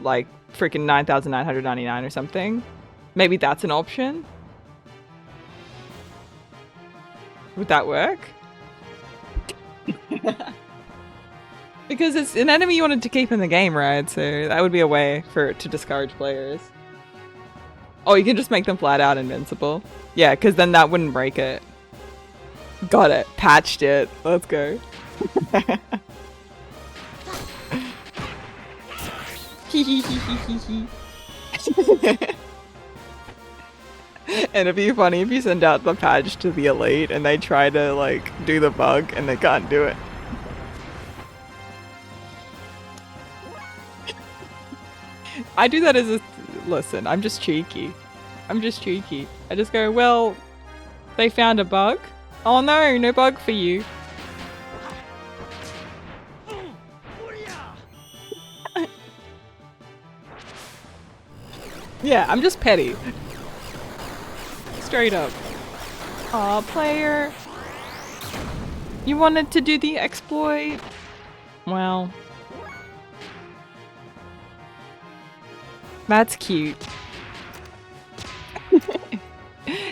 like freaking 9,999 or something, maybe that's an option. Would that work? Because it's an enemy you wanted to keep in the game, right? So that would be a way for it to discourage players. Oh, you can just make them flat out invincible. Yeah, because then that wouldn't break it. Got it. Patched it. Let's go. And it'd be funny if you send out the patch to the elite and they try to like do the bug and they can't do it. I do that as a... Listen, I'm just cheeky. I'm just cheeky. I just go, well, they found a bug. Oh no, no bug for you. Yeah, I'm just petty. Straight up. Aw, player. You wanted to do the exploit? Well. That's cute.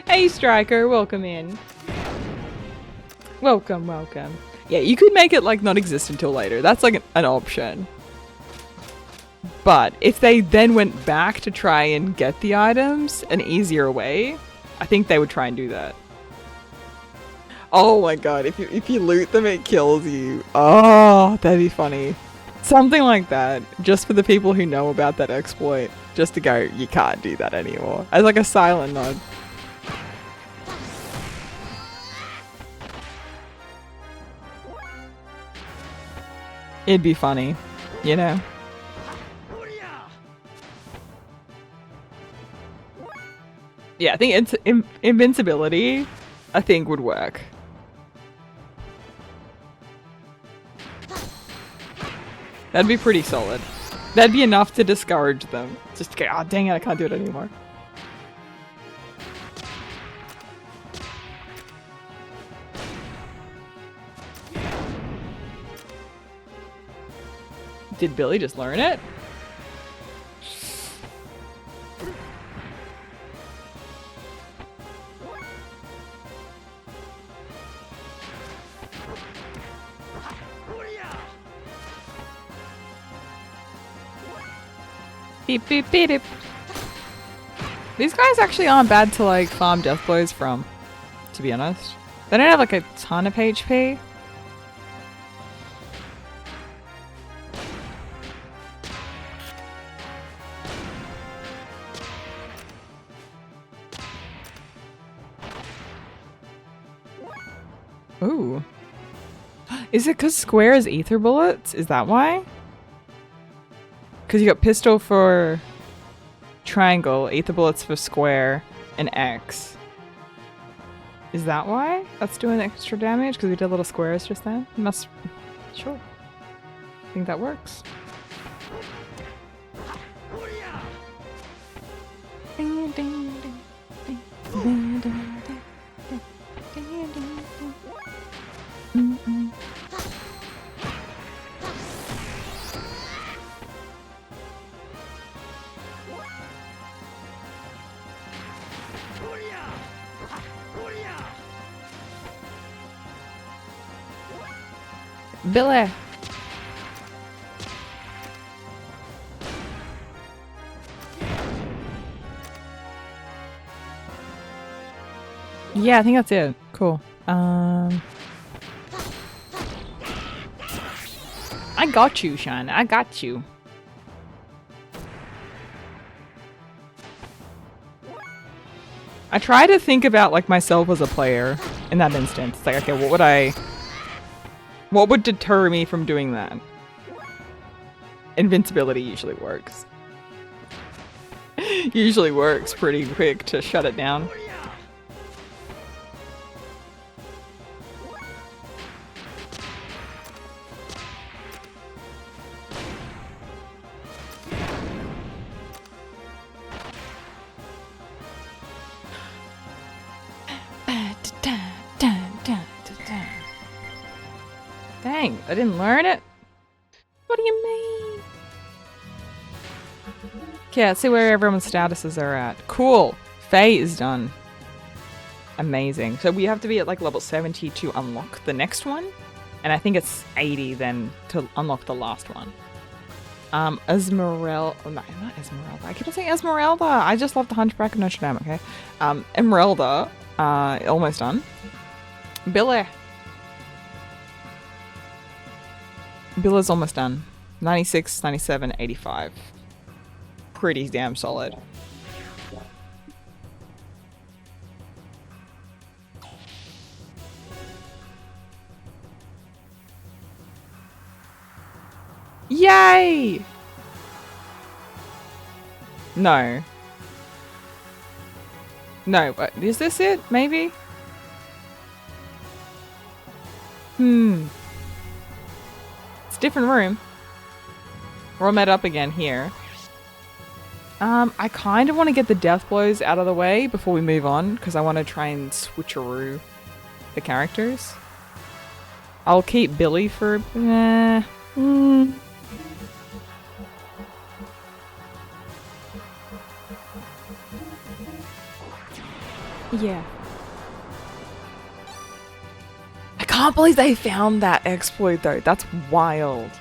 Hey Striker, welcome in. Welcome, welcome. Yeah, you could make it like not exist until later. That's like an option. But if they then went back to try and get the items an easier way, I think they would try and do that. Oh my god, if you loot them it kills you. Oh, that'd be funny. Something like that, just for the people who know about that exploit. Just to go, you can't do that anymore. As like a silent nod. It'd be funny, you know? Yeah, I think it's invincibility, I think would work. That'd be pretty solid. That'd be enough to discourage them. Just to go, oh dang it, I can't do it anymore. Did Billy just learn it? Beep beep beep beep. These guys actually aren't bad to like farm death blows from, to be honest. They don't have like a ton of HP. Ooh. Is it because square is ether bullets? Is that why? Because you got pistol for triangle, ether bullets for square, and X. Is that why? That's doing extra damage? Because we did little squares just then? Must... Sure. think that works. Billy. Yeah, I think that's it. Cool. I got you, Sean. I got you. I try to think about like myself as a player in that instance. It's like, okay, what would deter me from doing that? Invincibility usually works. Usually works pretty quick to shut it down. Dang, I didn't learn it? What do you mean? Okay, let's see where everyone's statuses are at. Cool. Faye is done. Amazing. So we have to be at like level 70 to unlock the next one. And I think it's 80 then to unlock the last one. Esmeralda. Oh, no, not Esmeralda. I keep on saying Esmeralda. I just love the Hunchback of Notre Dame, okay? Emeralda. Almost done. Billy. Billa's almost done. 96, 97, 85. Pretty damn solid. Yay! No. No, but is this it? Maybe? It's a different room. We're all met up again here. I kind of want to get the death blows out of the way before we move on, because I want to try and switcheroo the characters. I'll keep Billy for... Yeah. I can't believe they found that exploit though. That's wild.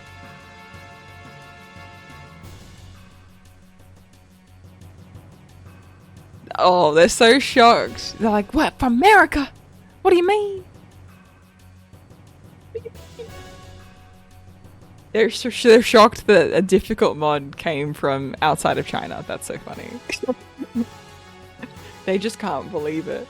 Oh, they're so shocked. They're like, what? From America? What do you mean? They're shocked that a difficult mod came from outside of China. That's so funny. They just can't believe it.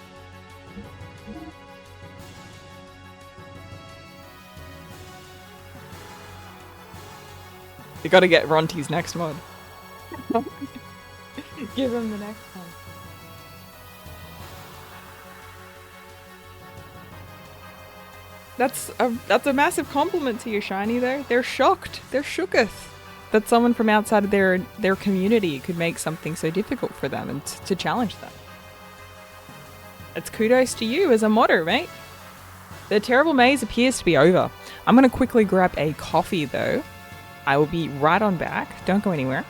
You gotta get Ronti's next mod. Give him the next one. That's a massive compliment to you, Shiny, though. They're shocked. They're shooketh that someone from outside of their community could make something so difficult for them and to challenge them. It's kudos to you as a modder, mate. The terrible maze appears to be over. I'm gonna quickly grab a coffee, though. I will be right on back. Don't go anywhere.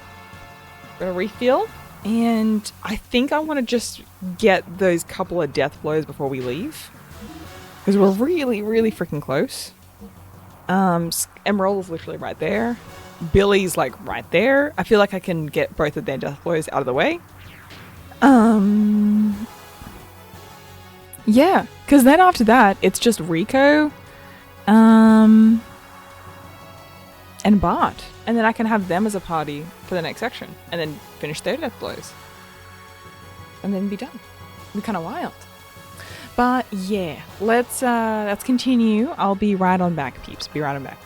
Gonna refill. And I think I want to just get those couple of death blows before we leave. Because we're really, really freaking close. Emerald's literally right there. Billy's like right there. I feel like I can get both of their death blows out of the way. Yeah, because then after that, it's just Rico, and Bart. And then I can have them as a party for the next section. And then finish their death blows. And then be done. It'd be kind of wild. But yeah, let's continue. I'll be right on back, peeps. Be right on back.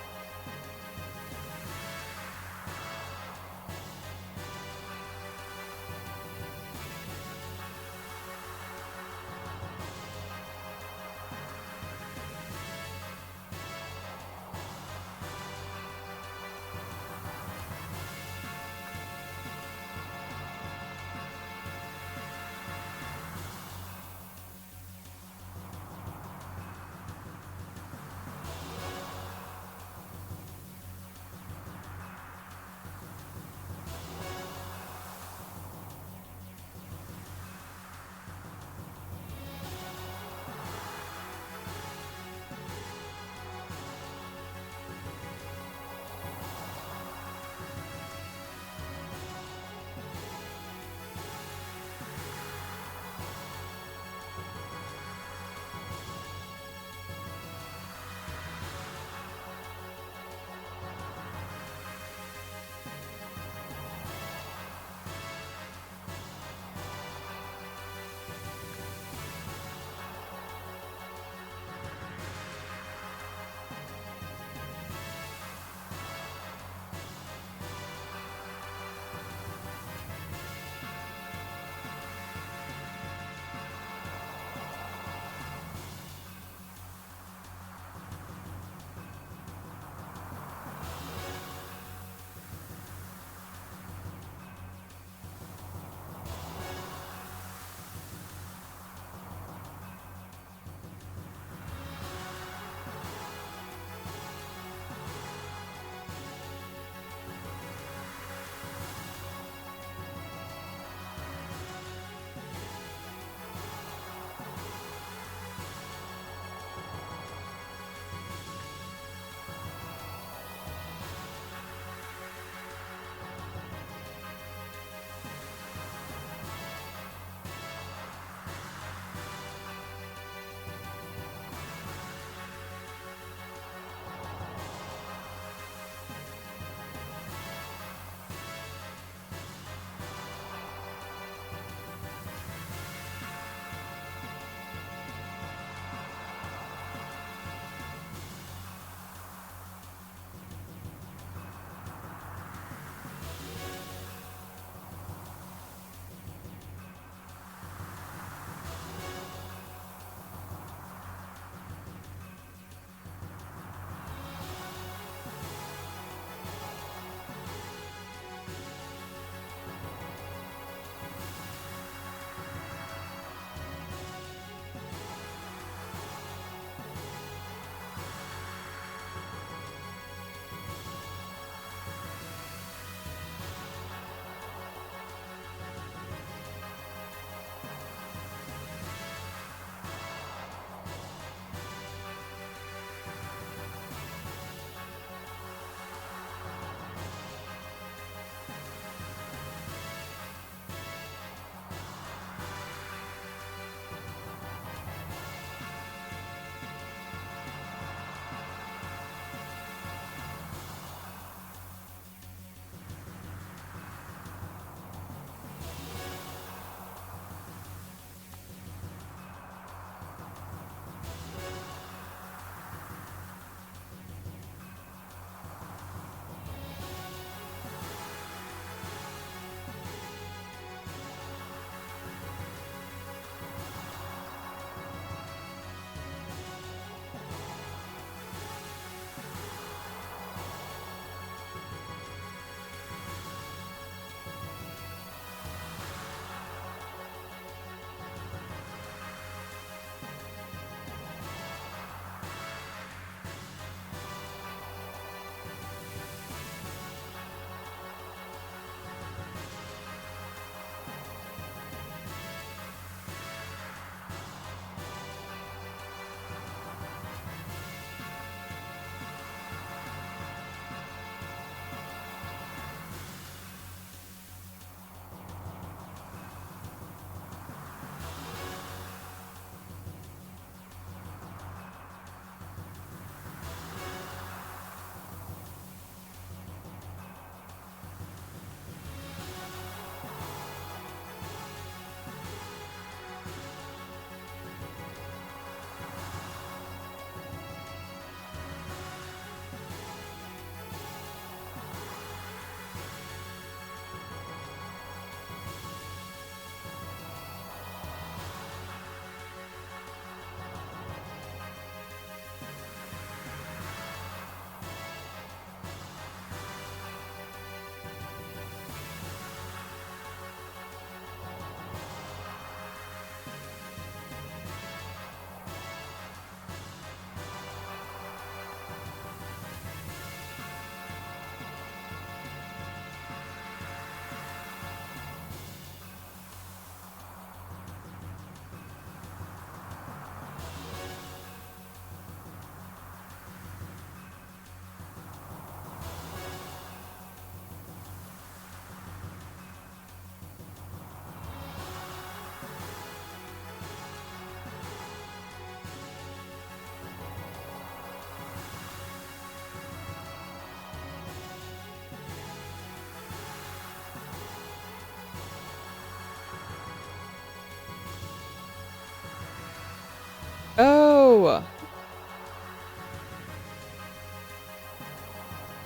you?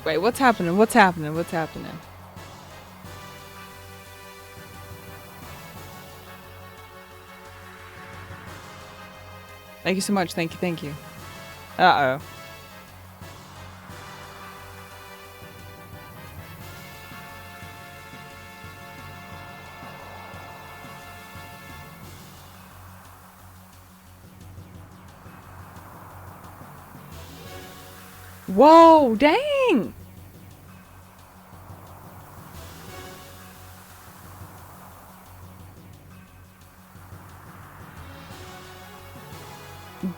Wait, what's happening? What's happening? What's happening? Thank you so much. Thank you. Thank you. Uh-oh. Whoa, dang!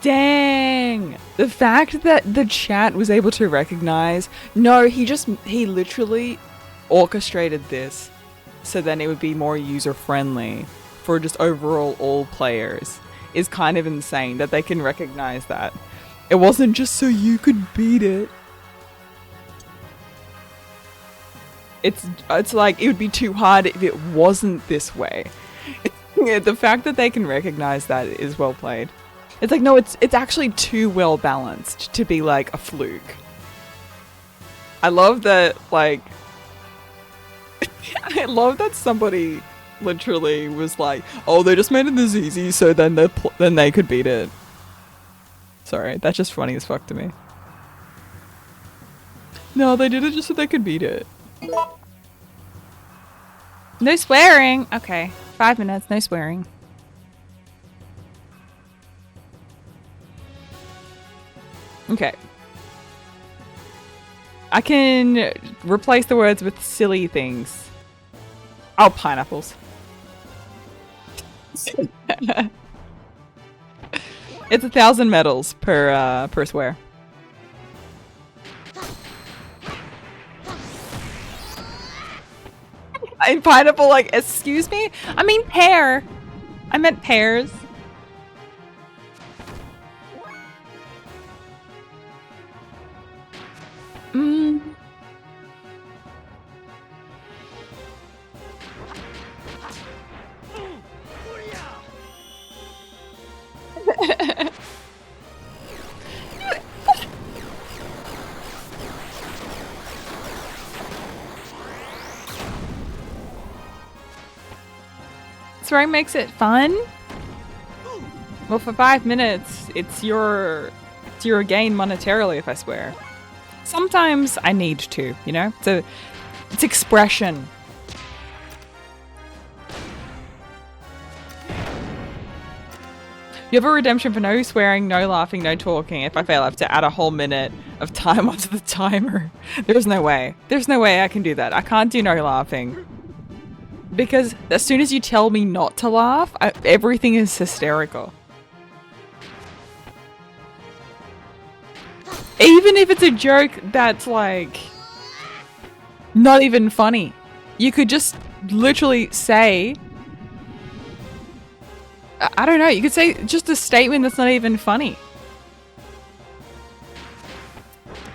Dang! The fact that the chat was able to recognize... No, he literally orchestrated this so then it would be more user-friendly for just overall all players is kind of insane that they can recognize that. It wasn't just so you could beat it. It's like it would be too hard if it wasn't this way. The fact that they can recognize that is well played. It's like, no, it's actually too well balanced to be like a fluke. I love that, like, I love that somebody literally was like, oh, they just made it this easy so then they could beat it. Sorry, that's just funny as fuck to me. No, they did it just so they could beat it. No swearing! Okay, 5 minutes, no swearing. Okay. I can replace the words with silly things. Oh, pineapples. It's 1,000 medals per swear. And pineapple, like, excuse me? I mean pear. I meant pears. Swearing makes it fun? Well, for 5 minutes, it's your gain monetarily if I swear. Sometimes I need to, you know? It's expression. You have a redemption for no swearing, no laughing, no talking. If I fail, I have to add a whole minute of time onto the timer. There's no way. There's no way I can do that. I can't do no laughing. Because as soon as you tell me not to laugh, everything is hysterical. Even if it's a joke that's like not even funny. You could just literally say, I don't know, you could say just a statement that's not even funny.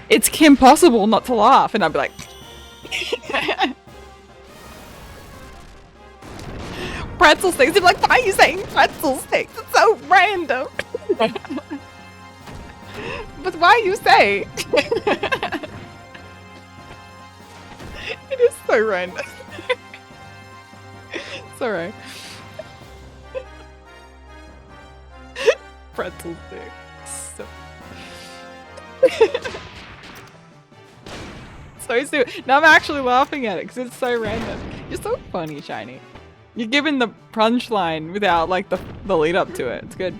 It's Kim possible not to laugh, and I'd be like pretzel sticks. They're like, why are you saying pretzel sticks? It's so random. But why you say? It is so random. It's alright. Pretzel sticks. So stupid. Now I'm actually laughing at it because it's so random. You're so funny, Shiny. You're giving the punchline without like the lead up to it. It's good.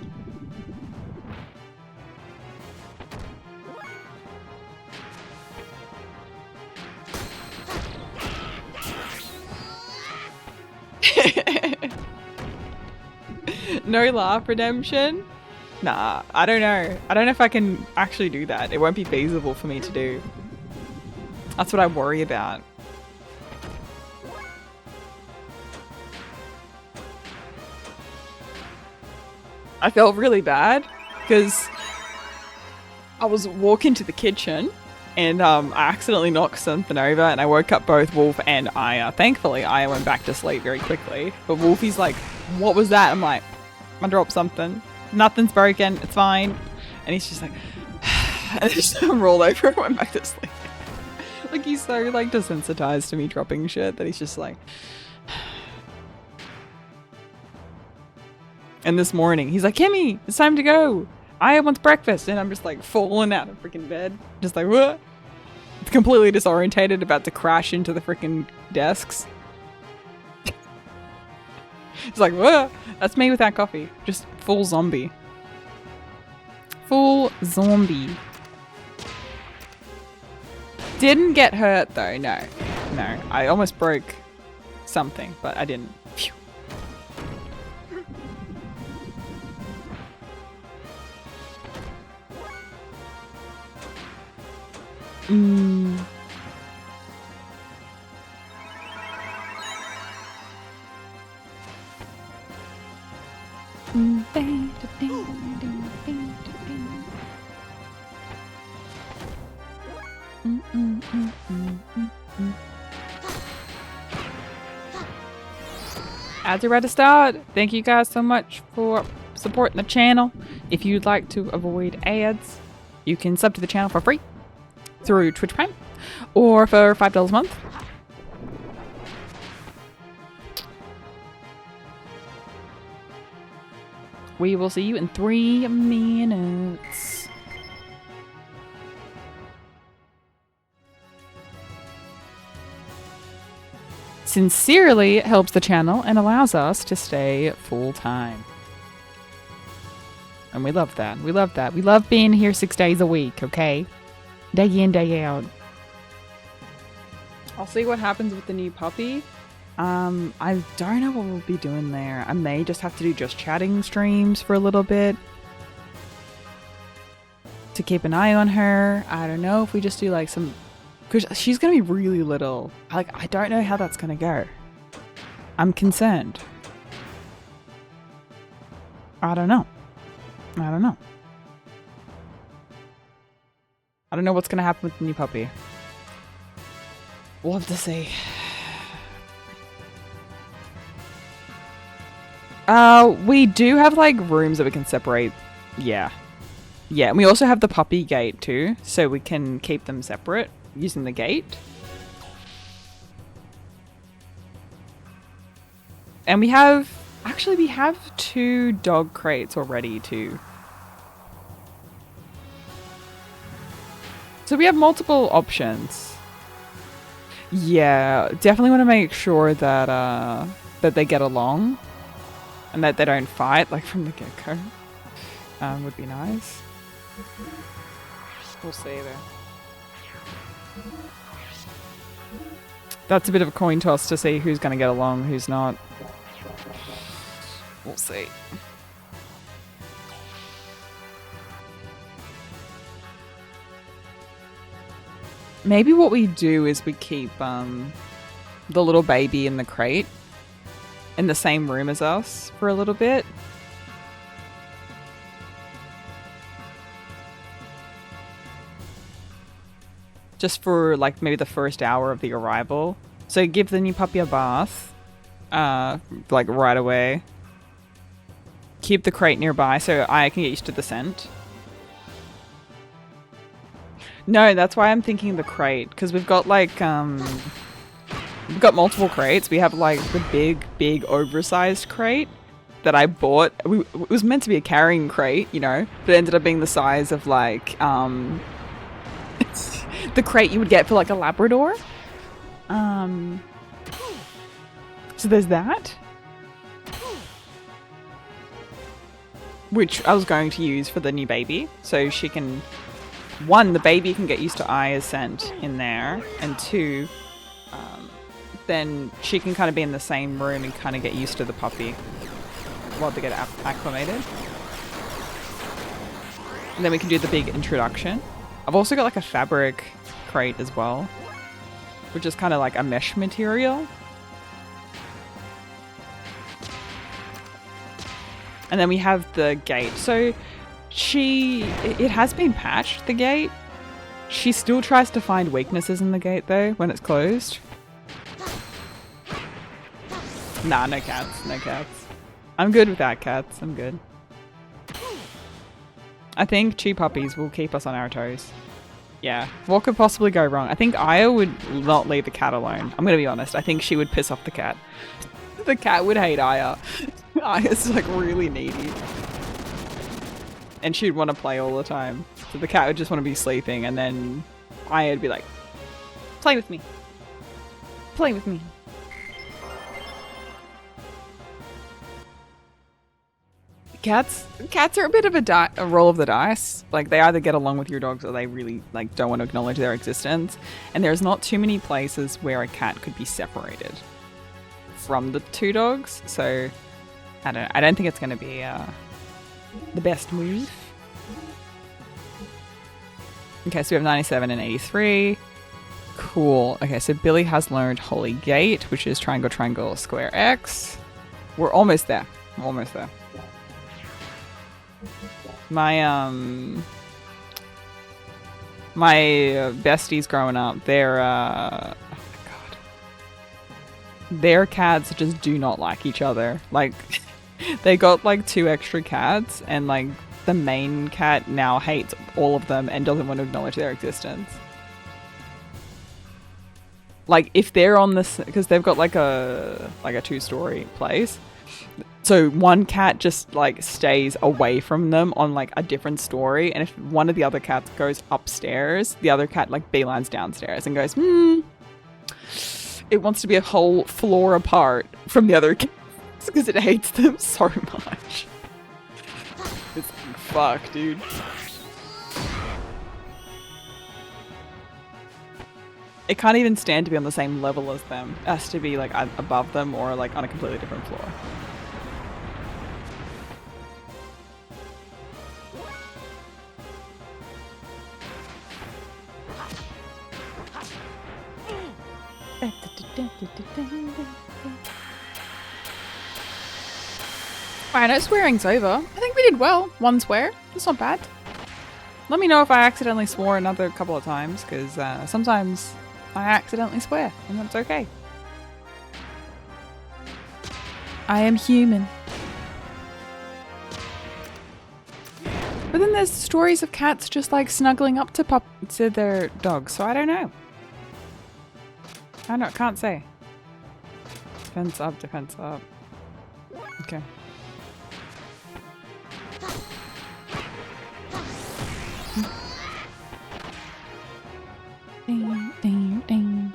No laugh redemption? Nah, I don't know. I don't know if I can actually do that. It won't be feasible for me to do. That's what I worry about. I felt really bad because I was walking to the kitchen and I accidentally knocked something over and I woke up both Wolf and Aya. Thankfully, Aya went back to sleep very quickly. But Wolfie's like, what was that? I'm like, I dropped something. Nothing's broken. It's fine. And he's just like, and then just rolled over and went back to sleep. Like, he's so, like, desensitized to me dropping shit that he's just like... And this morning, he's like, Kimmy, it's time to go. I want breakfast. And I'm just, like, falling out of freaking bed. Just like, what? Completely disorientated, about to crash into the freaking desks. He's like, what? That's me without coffee. Just full zombie. Full zombie. Didn't get hurt though, no. No, I almost broke something, but I didn't. Phew. Ads are ready to start. Thank you guys so much for supporting the channel. If you'd like to avoid ads, you can sub to the channel for free through Twitch Prime or for $5 a month. We will see you in 3 minutes. Sincerely, it helps the channel and allows us to stay full time. And we love that. We love that. We love being here 6 days a week, okay? Day in, day out. I'll see what happens with the new puppy. I don't know what we'll be doing there. I may just have to do just chatting streams for a little bit to keep an eye on her. I don't know if we just do like some, because she's gonna be really little. Like, I don't know how that's gonna go. I'm concerned. I don't know. I don't know. I don't know what's gonna happen with the new puppy. We'll have to see. We do have like rooms that we can separate. Yeah. Yeah, and we also have the puppy gate too, so we can keep them separate using the gate. And we have, actually we have 2 dog crates already too. So we have multiple options. Yeah, definitely want to make sure that that they get along and that they don't fight like from the get-go. Would be nice. We'll see though. That's a bit of a coin toss to see who's going to get along, who's not. We'll see. Maybe what we do is we keep the little baby in the crate in the same room as us for a little bit. Just for like maybe the first hour of the arrival. So give the new puppy a bath, like right away. Keep the crate nearby so I can get used to the scent. No, that's why I'm thinking the crate, because we've got like we've got multiple crates. We have like the big oversized crate that I bought. It was meant to be a carrying crate, you know, but it ended up being the size of like the crate you would get for like a Labrador. So there's that, which I was going to use for the new baby, so she can, 1, the baby can get used to Aya's scent in there, and 2, then she can kind of be in the same room and kind of get used to the puppy while they get acclimated. And then we can do the big introduction. I've also got like a fabric crate as well, which is kind of like a mesh material. And then we have the gate. So it has been patched, the gate. She still tries to find weaknesses in the gate though when it's closed. Nah, no cats, no cats. I'm good without cats, I'm good. I think 2 puppies will keep us on our toes. Yeah. What could possibly go wrong? I think Aya would not leave the cat alone. I'm gonna be honest. I think she would piss off the cat. The cat would hate Aya. Aya's like really needy. And she'd want to play all the time. So the cat would just want to be sleeping, and then Aya would be like, play with me. Play with me. Cats are a bit of a roll of the dice. Like, they either get along with your dogs or they really like don't want to acknowledge their existence. And there's not too many places where a cat could be separated from the 2 dogs. So I don't think it's going to be the best move. Okay, so we have 97 and 83. Cool. Okay, so Billy has learned Holy Gate, which is triangle, triangle, square, X. We're almost there. We're almost there. My besties growing up, their oh my god, their cats just do not like each other. Like, they got like 2 extra cats, and like the main cat now hates all of them and doesn't want to acknowledge their existence. Like, if they're on this, because they've got like a 2-story place. So one cat just like stays away from them on like a different story, and if one of the other cats goes upstairs, the other cat like beelines downstairs and goes, it wants to be a whole floor apart from the other cats because it hates them so much. It's like, fuck, dude. It can't even stand to be on the same level as them. It has to be like above them or like on a completely different floor. Alright, no swearing's over. I think we did well. 1 swear. That's not bad. Let me know if I accidentally swore another couple of times, because sometimes I accidentally swear, and that's okay. I am human. But then there's stories of cats just like snuggling up to their dogs, so I don't know. I can't say. Defense up, defense up. Okay. Ding, ding, ding.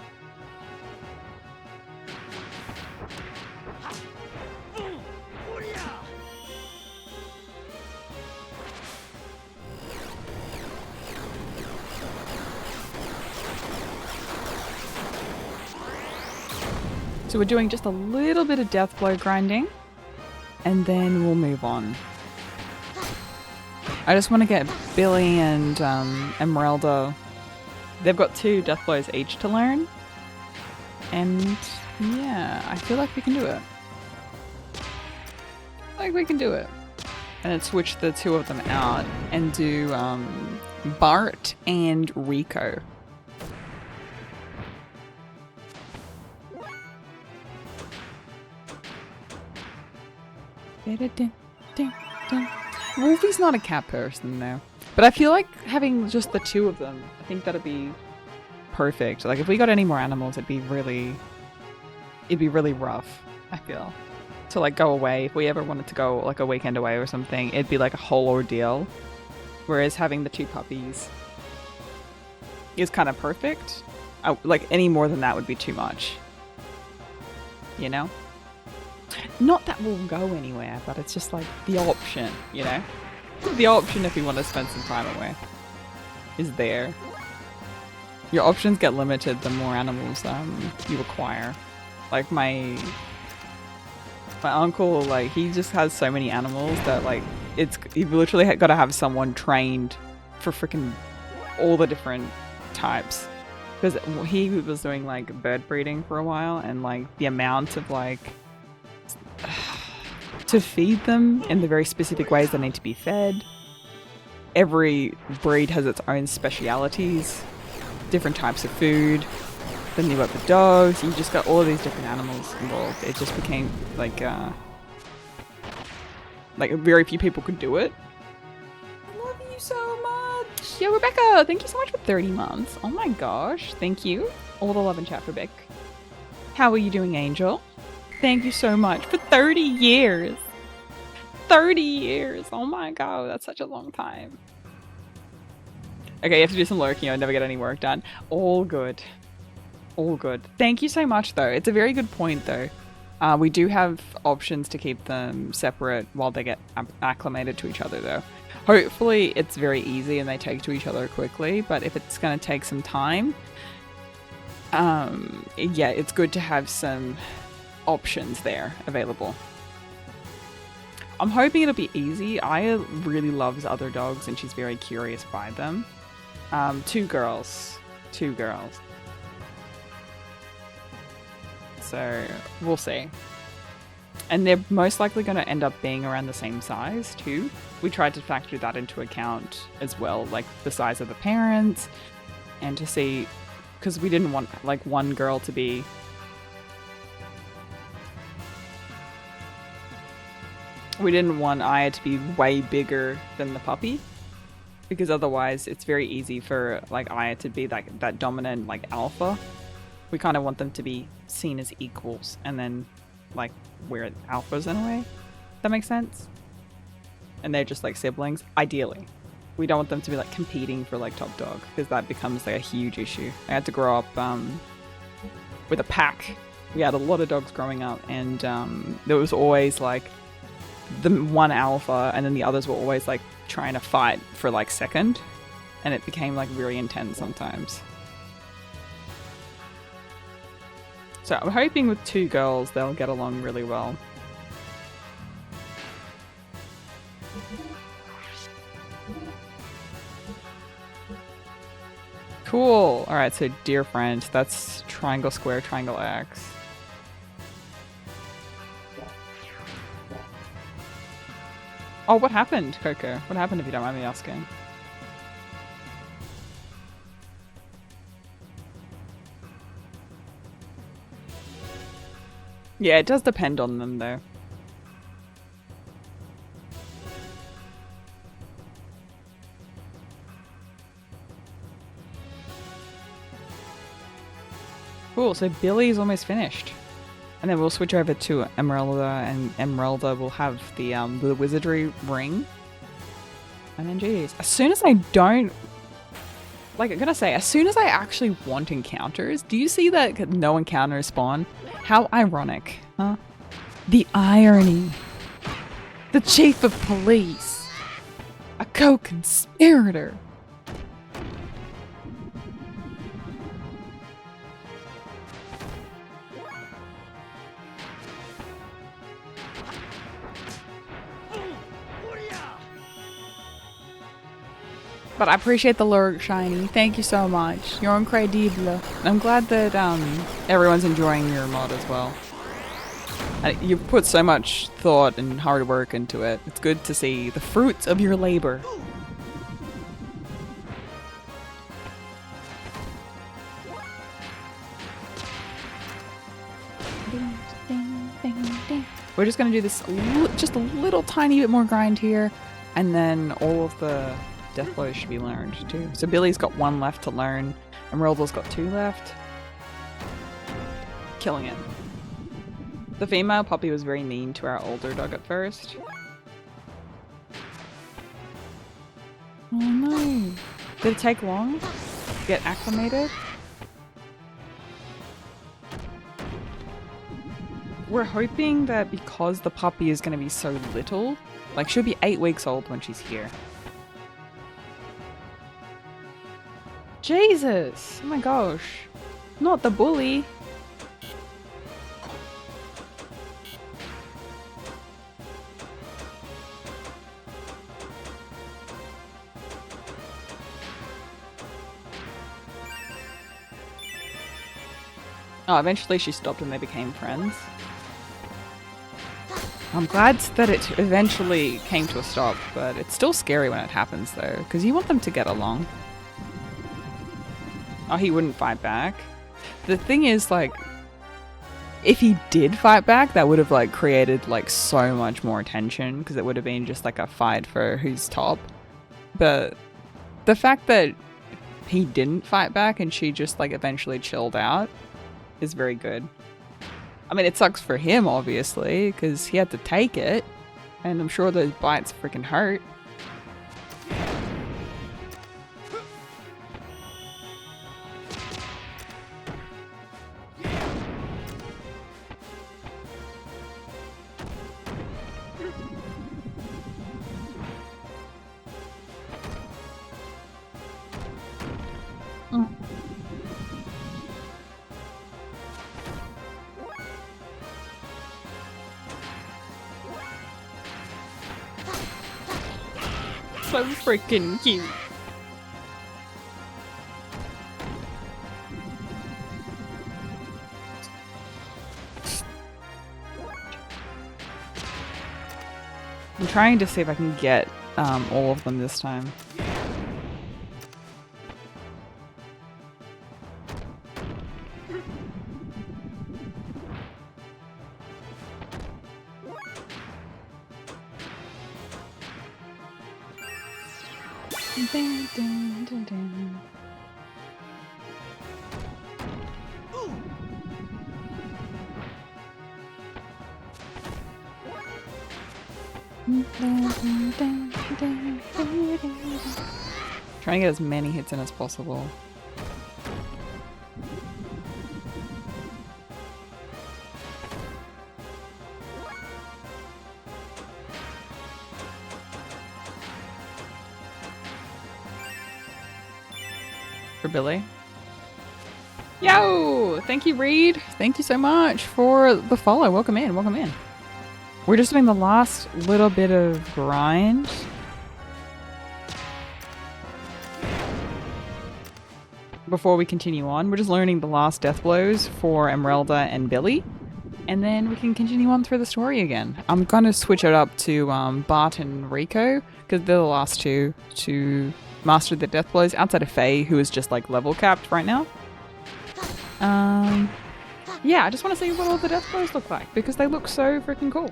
So we're doing just a little bit of death blow grinding, and then we'll move on. I just want to get Billy and Esmeralda. They've got 2 death blows each to learn. And yeah, I feel like we can do it. Like we can do it. And then switch the 2 of them out and do Bart and Rico. Wolfie's not a cat person though. But I feel like having just the 2 of them, I think that'd be perfect. Like if we got any more animals, it'd be really rough, I feel. To like go away, if we ever wanted to go like a weekend away or something, it'd be like a whole ordeal. Whereas having the 2 puppies is kind of perfect. Like any more than that would be too much. You know? Not that we'll go anywhere, but it's just like the option, you know? The option if we want to spend some time away is there. Your options get limited the more animals you acquire. Like my uncle, like he just has so many animals that like you've literally got to have someone trained for freaking all the different types. Because he was doing like bird breeding for a while, and like the amount of like to feed them in the very specific ways they need to be fed. Every breed has its own specialities, different types of food. Then you've got the dogs, you just got all of these different animals involved. It just became like very few people could do it. I love you so much. Yo, Rebecca, thank you so much for 30 months. Oh my gosh, thank you. All the love in chat for Beck. How are you doing, Angel? Thank you so much for 30 years. 30 years. Oh my god, that's such a long time. Okay, you have to do some lurking. I never get any work done. All good. All good. Thank you so much, though. It's a very good point, though. We do have options to keep them separate while they get acclimated to each other, though. Hopefully, it's very easy and they take to each other quickly, but if it's going to take some time, yeah, it's good to have some options there available. I'm hoping it'll be easy. Aya really loves other dogs and she's very curious by them. 2 girls. 2 girls. So we'll see. And they're most likely going to end up being around the same size too. We tried to factor that into account as well, like the size of the parents, and to see, because we didn't want like one girl to be we didn't want Aya to be way bigger than the puppy, because otherwise it's very easy for like Aya to be like that dominant like alpha. We kind of want them to be seen as equals, and then like we're alphas in a way. That makes sense? And they're just like siblings, ideally. We don't want them to be like competing for like top dog, because that becomes like a huge issue. I had to grow up with a pack. We had a lot of dogs growing up, and there was always like the one alpha, and then the others were always like trying to fight for like second, and it became like very intense sometimes. So I'm hoping with 2 girls they'll get along really well. Cool. Alright, so dear friend, that's triangle square, triangle X. Oh, what happened, Coco? What happened, if you don't mind me asking? Yeah, it does depend on them, though. Cool, so Billy's almost finished. And then we'll switch over to Emeralda, and Emeralda will have the wizardry ring. And then geez, as soon as I don't... Like, I'm gonna say, as soon as I actually want encounters, do you see that no encounters spawn? How ironic, huh? The irony. The chief of police. A co-conspirator. But I appreciate the lurk, Shiny. Thank you so much. You're incredible. I'm glad that everyone's enjoying your mod as well. You put so much thought and hard work into it. It's good to see the fruits of your labor. We're just gonna do this just a little tiny bit more grind here, and then all of the death blows should be learned too. So Billy's got 1 left to learn, and Emeralda's got 2 left. Killing it. The female puppy was very mean to our older dog at first. Oh no. Did it take long to get acclimated? We're hoping that because the puppy is going to be so little, like she'll be 8 weeks old when she's here. Jesus! Oh my gosh. Not the bully. Oh, eventually she stopped and they became friends. I'm glad that it eventually came to a stop, but it's still scary when it happens though, because you want them to get along. Oh, he wouldn't fight back. The thing is, like, if he did fight back, that would have like created like so much more tension, because it would have been just like a fight for who's top. but the fact that he didn't fight back and she just like eventually chilled out is very good. I mean, it sucks for him, obviously, because he had to take it, and I'm sure those bites freaking hurt. So freaking cute. I'm trying to see if I can get all of them this time. Dun, dun, dun, dun. Trying to get as many hits in as possible. For Billy. Yo! Thank you, Reed. Thank you so much for the follow. Welcome in, welcome in. We're just doing the last little bit of grind. Before we continue on, we're just learning the last death blows for Emeralda and Billy. And then we can continue on through the story again. I'm going to switch it up to Bart and Rico, because they're the last two to master the death blows, outside of Faye, who is just like level capped right now. Yeah, I just want to see what all the death blows look like, because they look so freaking cool.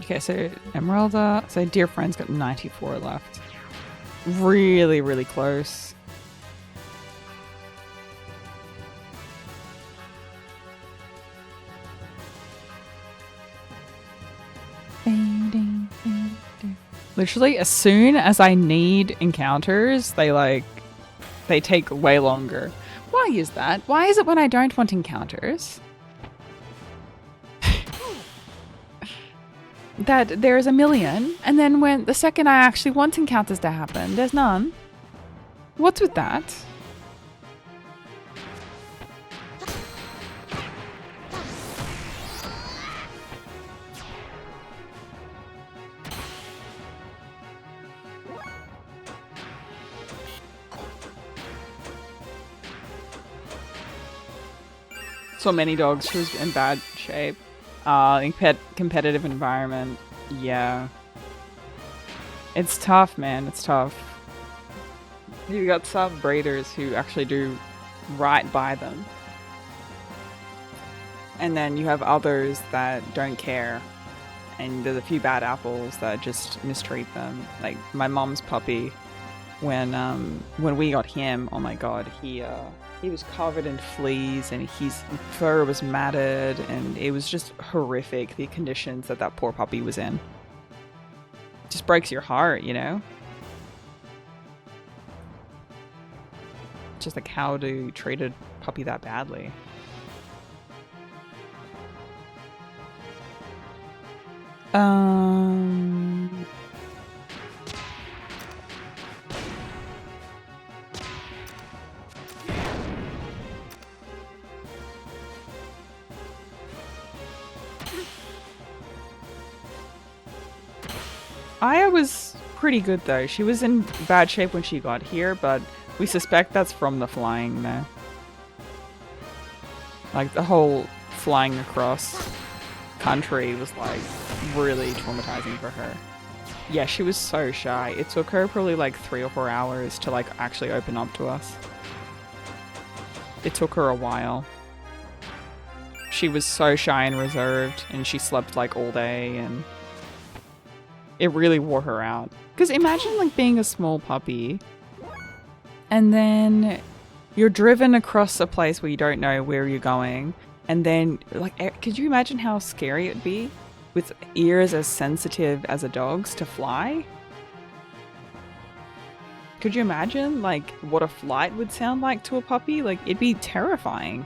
Okay, so Emeralda, so Dear Friend's got 94 left. Really, really close. Literally, as soon as I need encounters, they take way longer. Why is that? Why is it when I don't want encounters that there's a million, and then when the second I actually want encounters to happen, there's none? What's with that? So many dogs who's in bad shape. Competitive environment. Yeah. It's tough, man. It's tough. You got some breeders who actually do right by them. And then you have others that don't care. And there's a few bad apples that just mistreat them. Like my mom's puppy, when we got him, oh my god, he was covered in fleas and his fur was matted, and it was just horrific, the conditions that that poor puppy was in. It just breaks your heart, you know? Just like, how do you treat a puppy that badly? Aya was pretty good though. She was in bad shape when she got here, but we suspect that's from the flying though. Like the whole flying across country was like really traumatizing for her. Yeah, she was so shy. It took her probably like 3 or 4 hours to like actually open up to us. It took her a while. She was so shy and reserved, and she slept like all day, and it really wore her out. Because imagine like being a small puppy and then you're driven across a place where you don't know where you're going, and then like, could you imagine how scary it'd be with ears as sensitive as a dog's to fly? Could you imagine like what a flight would sound like to a puppy? Like, it'd be terrifying.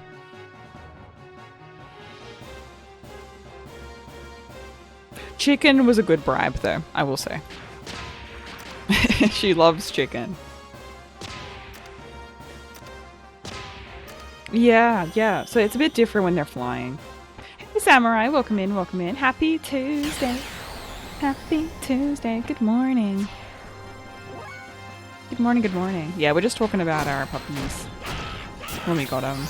Chicken was a good bribe though, I will say. She loves chicken. Yeah. So it's a bit different when they're flying. Hey Samurai, welcome in, welcome in. Happy Tuesday. Happy Tuesday. Good morning. Good morning, good morning. Yeah, we're just talking about our puppies when we got them.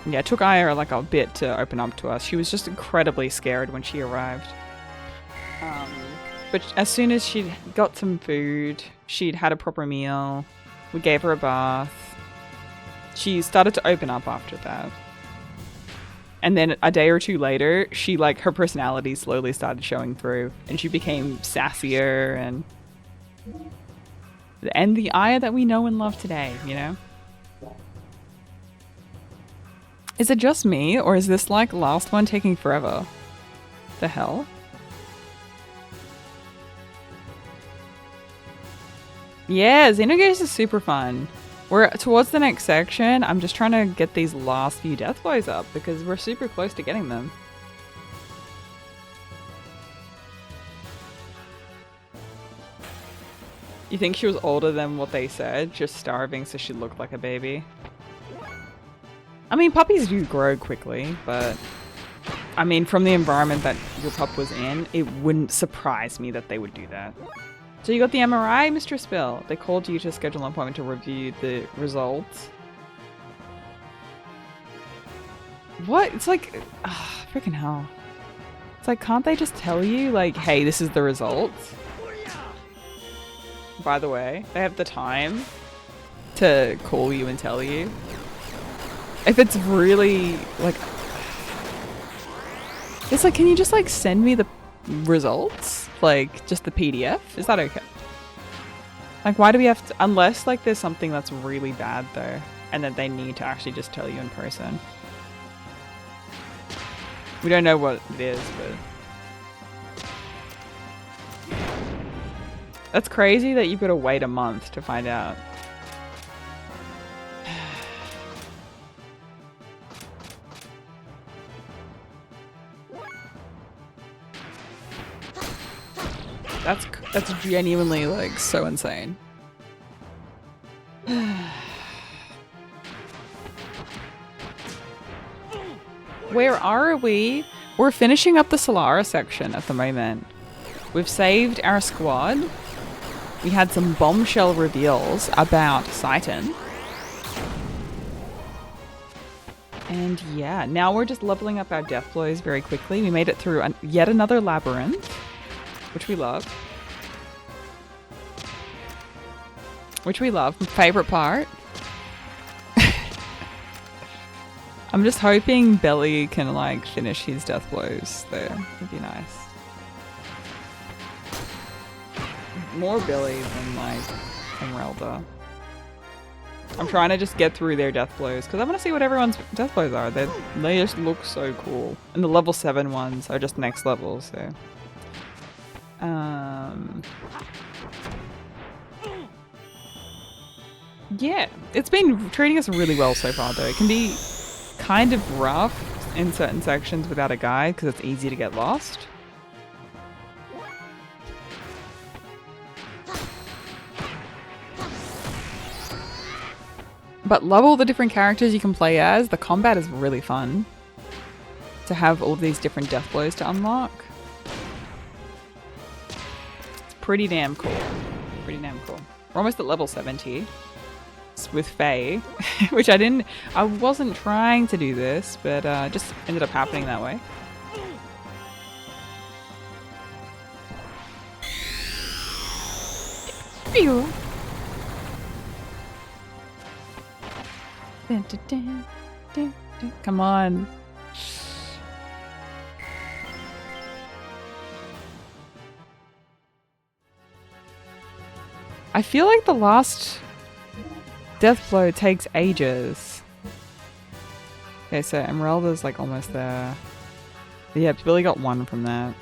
Yeah, it took Aya like a bit to open up to us. She was just incredibly scared when she arrived. But as soon as she got some food, she'd had a proper meal, we gave her a bath, she started to open up after that. And then a day or two later, she like, her personality slowly started showing through, and she became sassier and the Aya that we know and love today, you know? Is it just me, or is this like last one taking forever? The hell? Yeah, Xenogears is super fun. We're towards the next section. I'm just trying to get these last few death blows up because we're super close to getting them. You think she was older than what they said? Just starving so she looked like a baby? I mean, puppies do grow quickly, but I mean, from the environment that your pup was in, it wouldn't surprise me that they would do that. So you got the MRI, Mistress Bill. They called you to schedule an appointment to review the results. What? It's like, freaking hell. It's like, can't they just tell you, like, hey, this is the results? By the way, they have the time to call you and tell you. If it's really, like... It's like, can you just, like, send me the results? Like, just the PDF? Is that okay? Like, why do we have to... Unless, like, there's something that's really bad, though, and that they need to actually just tell you in person. We don't know what it is, but... That's crazy that you've got to wait a month to find out. That's genuinely, like, so insane. Where are we? We're finishing up the Solaris section at the moment. We've saved our squad. We had some bombshell reveals about Saitan. And yeah, now we're just leveling up our death blows very quickly. We made it through yet another labyrinth, which we love. Which we love. Favorite part. I'm just hoping Belly can like finish his death blows there. Would be nice. More Billy than like Emeralda. I'm trying to just get through their death blows because I want to see what everyone's death blows are. They just look so cool. And the level 7 ones are just next level, so. Yeah, it's been treating us really well so far though. It can be kind of rough in certain sections without a guide because it's easy to get lost. But love all the different characters you can play as. The combat is really fun. To have all these different death blows to unlock. It's pretty damn cool. Pretty damn cool. We're almost at level 70. With Faye, which I wasn't trying to do this, but just ended up happening that way. Phew. Dun, dun, dun, dun, dun. Come on. I feel like the last death blow takes ages. Okay, so Emeralda's like almost there. Yeah, Billy got 1 from that.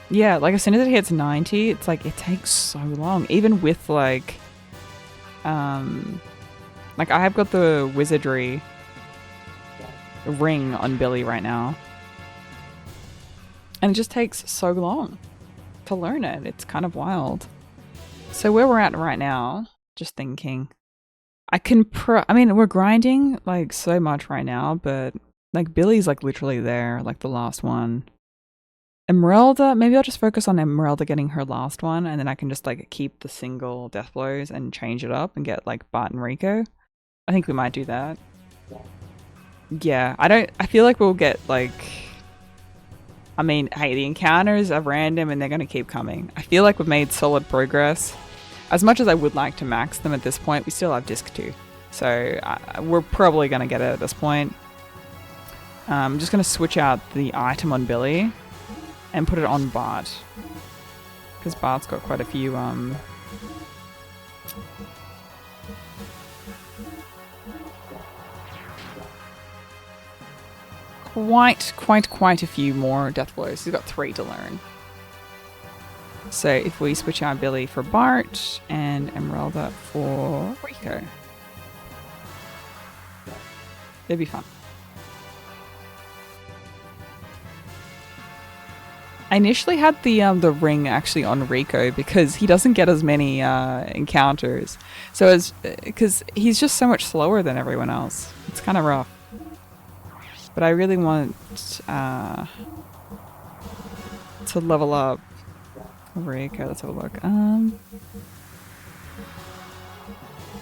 Yeah, like as soon as it hits 90, it's like it takes so long. Even with like I have got the wizardry ring on Billy right now. And it just takes so long to learn it. It's kind of wild. So where we're at right now, just thinking. I mean, we're grinding like so much right now, but like Billy's like literally there, like the last one. Emeralda, maybe I'll just focus on Emeralda getting her last one, and then I can just like keep the single death blows and change it up and get like Bart and Rico. I think we might do that. Yeah, I feel like we'll get like, I mean, hey, the encounters are random and they're going to keep coming. I feel like we've made solid progress. As much as I would like to max them at this point, we still have Disc 2. So we're probably going to get it at this point. I'm just going to switch out the item on Billy and put it on Bart. Because Bart's got quite a few... quite a few more death blows. He's got 3 to learn. So if we switch out Billy for Bart and Emeralda for Rico, it'd be fun. I initially had the ring actually on Rico because he doesn't get as many encounters. So because he's just so much slower than everyone else. It's kind of rough. But I really want to level up Rico. Let's have a look.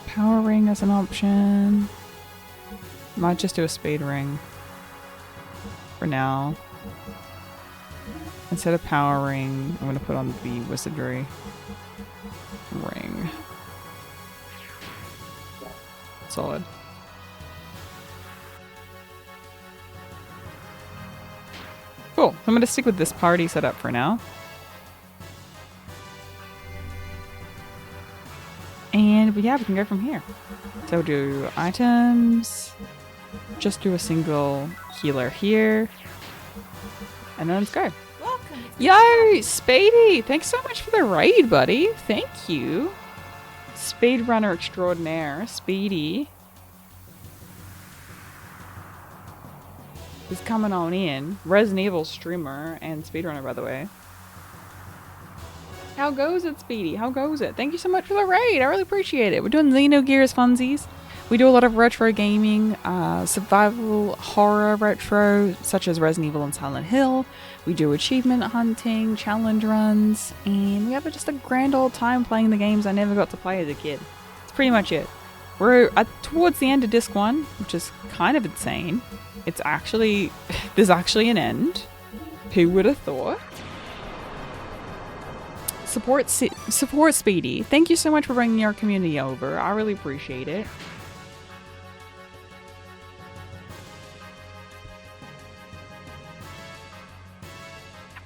Power ring as an option. Might just do a speed ring for now. Instead of power ring, I'm going to put on the wizardry ring. Solid. Cool. So I'm going to stick with this party setup for now. And yeah, we can go from here. So we'll do items. Just do a single healer here. And then let's go. Welcome. Yo, Speedy! Thanks so much for the raid, buddy. Thank you. Speedrunner extraordinaire, Speedy. Is coming on in. Resident Evil streamer and speedrunner, by the way. How goes it, Speedy? How goes it? Thank you so much for the raid. I really appreciate it. We're doing Xenogears funsies. We do a lot of retro gaming, survival horror retro, such as Resident Evil and Silent Hill. We do achievement hunting, challenge runs, and we have just a grand old time playing the games I never got to play as a kid. That's pretty much it. We're towards the end of Disc 1, which is kind of insane. It's actually, there's actually an end. Who would have thought? Support Speedy. Thank you so much for bringing your community over. I really appreciate it.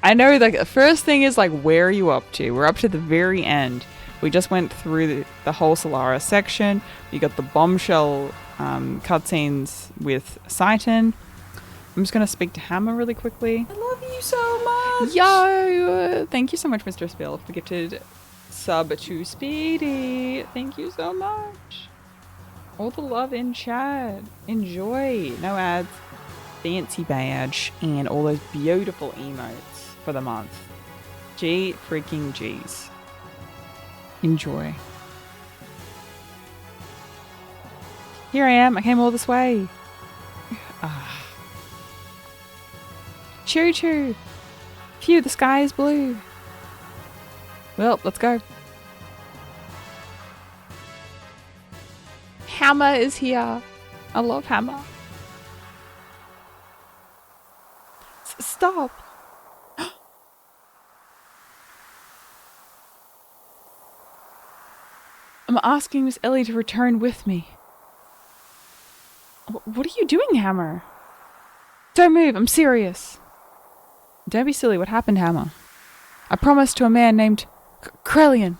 I know, like, the first thing is, like, where are you up to? We're up to the very end. We just went through the whole Solaris section. We got the bombshell cutscenes with Satan. I'm just going to speak to Hammer really quickly. I love you so much. Yo! Thank you so much, Mr. Spill, for the gifted sub to Speedy. Thank you so much. All the love in chat. Enjoy. No ads. Fancy badge. And all those beautiful emotes for the month. G freaking G's. Enjoy. Here I am. I came all this way. Choo choo. Phew, the sky is blue. Well, let's go. Hammer is here. I love Hammer. Stop. I'm asking Miss Ellie to return with me. What are you doing, Hammer? Don't move, I'm serious. Don't be silly, what happened, Hammer? I promised to a man named Krellian.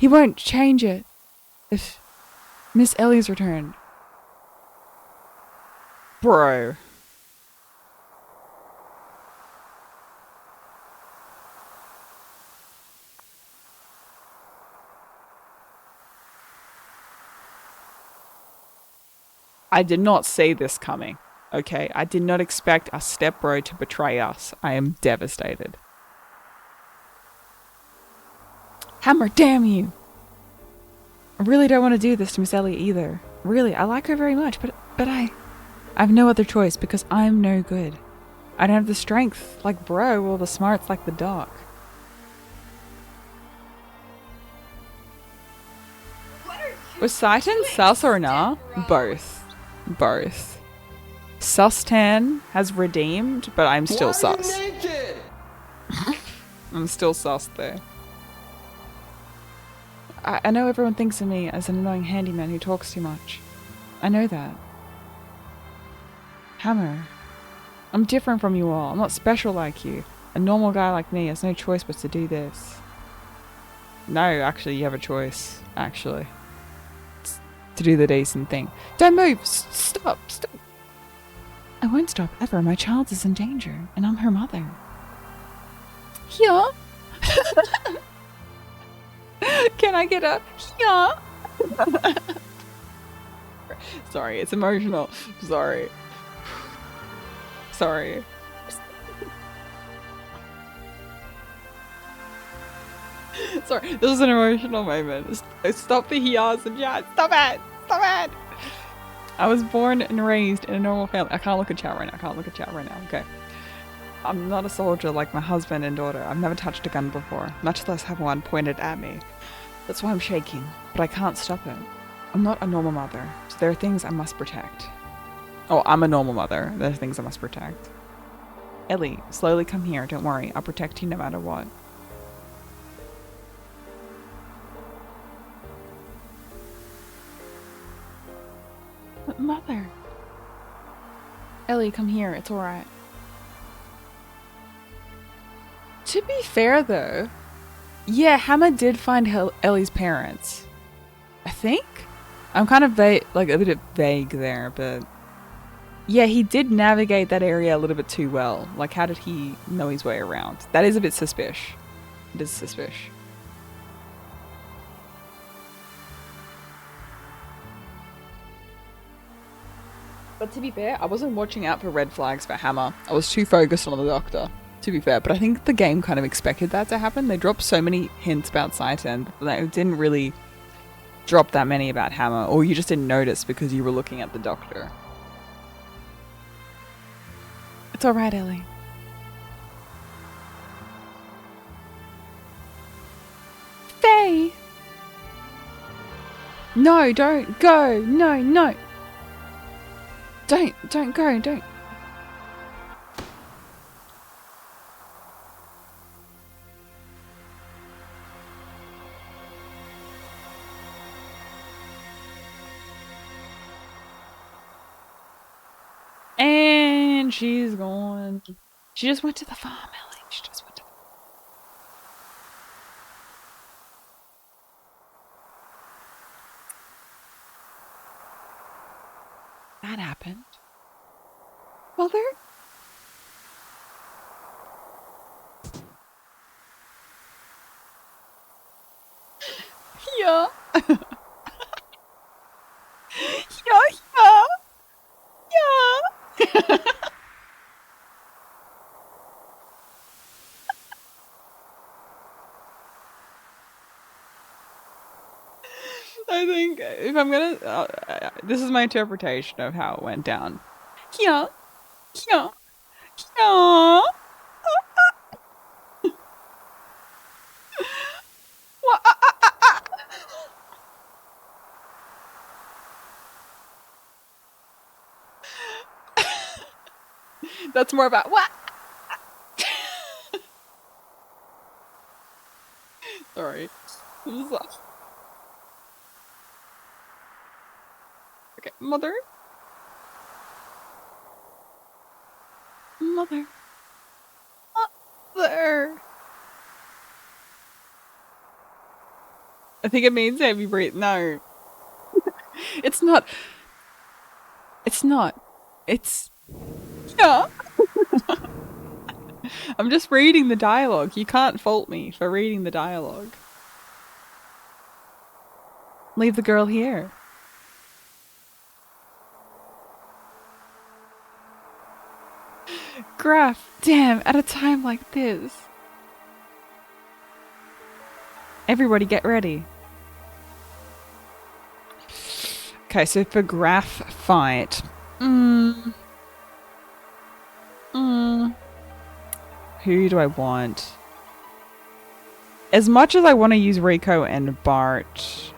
He won't change it if Miss Ellie's returned. Bro. I did not see this coming, okay? I did not expect our stepbro to betray us. I am devastated. Hammer, damn you! I really don't want to do this to Miss Ellie either. Really, I like her very much, but I have no other choice because I'm no good. I don't have the strength like bro or the smarts like the doc. Was Saitan sus or nah? Both. Both. Sustan has redeemed, but I'm still sus. I'm still sus there. I know everyone thinks of me as an annoying handyman who talks too much. I know that. Hammer. I'm different from you all. I'm not special like you. A normal guy like me has no choice but to do this. No, actually, you have a choice. Actually. It's to do the decent thing. Don't move! Stop! Stop! I won't stop ever. My child is in danger, and I'm her mother. Yeah? Can I get up? Yeah? Sorry, it's emotional. Sorry. Sorry. Sorry, this is an emotional moment. Stop the yas and yeah, stop it! Stop it! I was born and raised in a normal family. I can't look at chat right now. I can't look at chat right now. Okay. I'm not a soldier like my husband and daughter. I've never touched a gun before, much less have one pointed at me. That's why I'm shaking, but I can't stop it. I'm not a normal mother, so there are things I must protect. Oh, I'm a normal mother. There are things I must protect. Ellie, slowly come here. Don't worry. I'll protect you no matter what. But mother. Ellie, come here. It's alright. To be fair, though, yeah, Hammer did find Ellie's parents. I think? I'm kind of a bit vague there, but yeah, he did navigate that area a little bit too well. Like, how did he know his way around? That is a bit suspicious. It is suspicious. But to be fair, I wasn't watching out for red flags for Hammer. I was too focused on the Doctor, to be fair. But I think the game kind of expected that to happen. They dropped so many hints about Saitan, but they didn't really drop that many about Hammer. Or you just didn't notice because you were looking at the Doctor. It's alright, Ellie. Faye! No, don't go! No, no! Don't go, don't. And she's gone. She just went to the farm, Ellie. She just went to the... That happened. Mother? Yeah. Yeah. I think if I'm gonna, this is my interpretation of how it went down. Yeah. Yeah. Yeah. That's more about what? Sorry. Okay, mother. Mother. Mother. I think it means heavy breathe. No. It's not. It's not. It's. Yeah. I'm just reading the dialogue. You can't fault me for reading the dialogue. Leave the girl here. Graph, damn, at a time like this. Everybody get ready. Okay, so for graph fight. Who do I want? As much as I want to use Rico and Bart,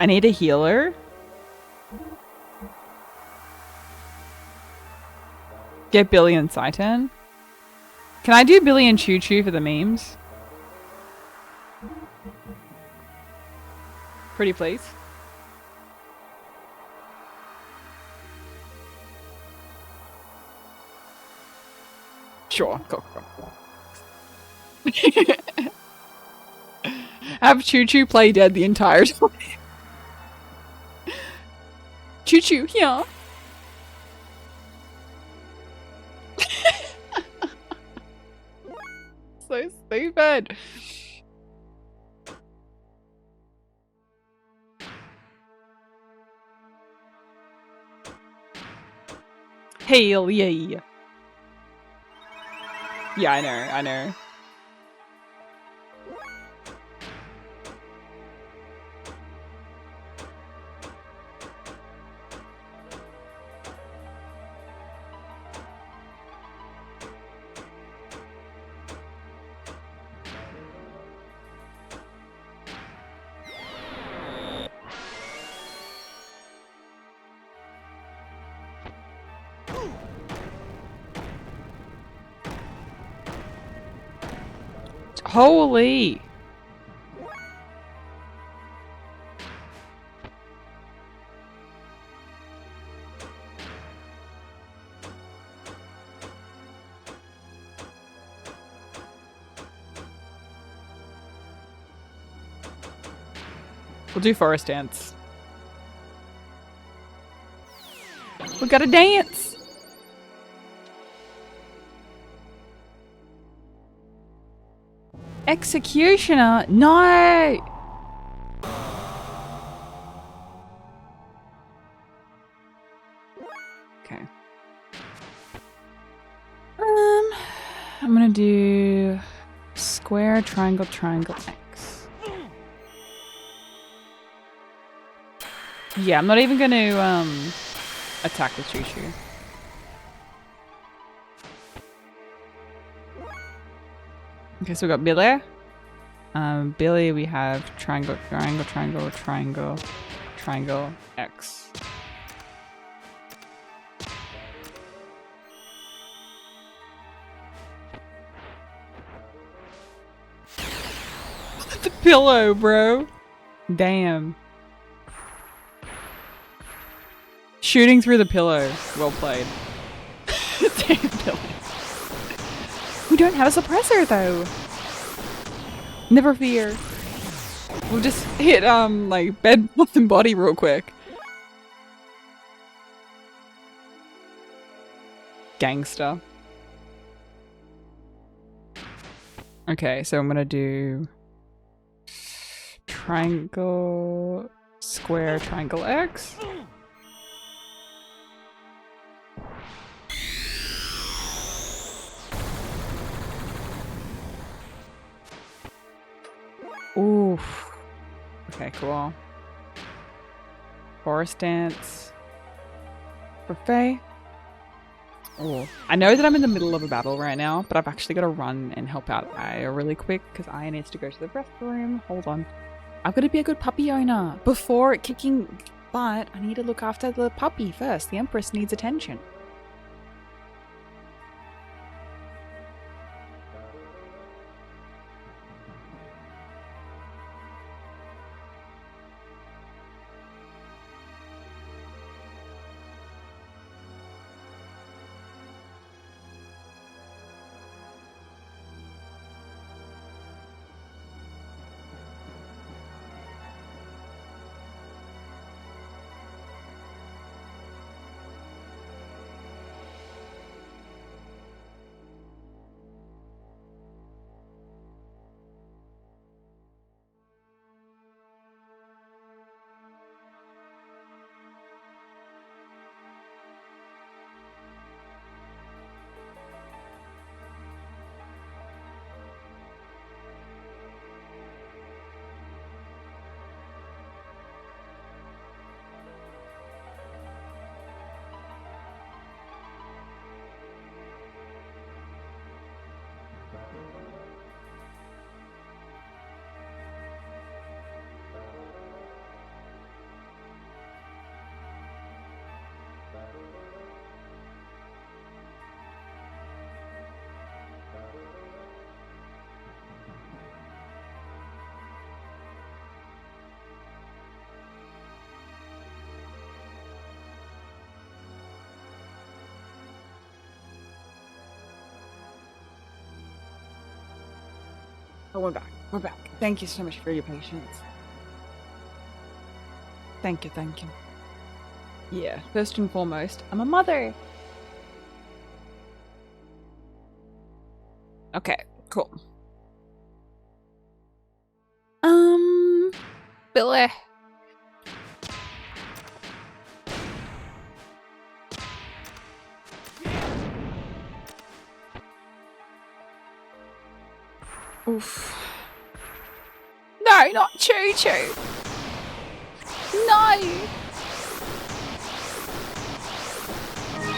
I need a healer. Get Billy and Saitan. Can I do Billy and Choo Choo for the memes? Pretty please. Sure, go. Have Choo Choo play dead the entire time. Choo Choo, yeah. So stupid. Hell yeah. Yeah, I know. Holy. We'll do forest dance. We gotta dance. Executioner? No! Okay. I'm gonna do square, triangle, triangle, X. Yeah, I'm not even gonna attack with Choo Choo. Okay, so we got Billy. Billy, we have triangle, triangle, triangle, triangle, triangle, X. The pillow, bro. Damn. Shooting through the pillow. Well played. Damn, Billy. We don't have a suppressor, though. Never fear. We'll just hit, like, bed, bath, and body real quick. Gangster. Okay, so I'm gonna do triangle, square, triangle, X. Oof. Okay, cool. Forest dance. Buffet. Oh, I know that I'm in the middle of a battle right now, but I've actually got to run and help out Aya really quick because Aya needs to go to the restroom. Hold on. I've got to be a good puppy owner before kicking butt. I need to look after the puppy first. The Empress needs attention. Oh, we're back. We're back. Thank you so much for your patience. Thank you, thank you. Yeah, first and foremost, I'm a mother. Okay, cool. Billy. Oof. No, not Choo Choo. No.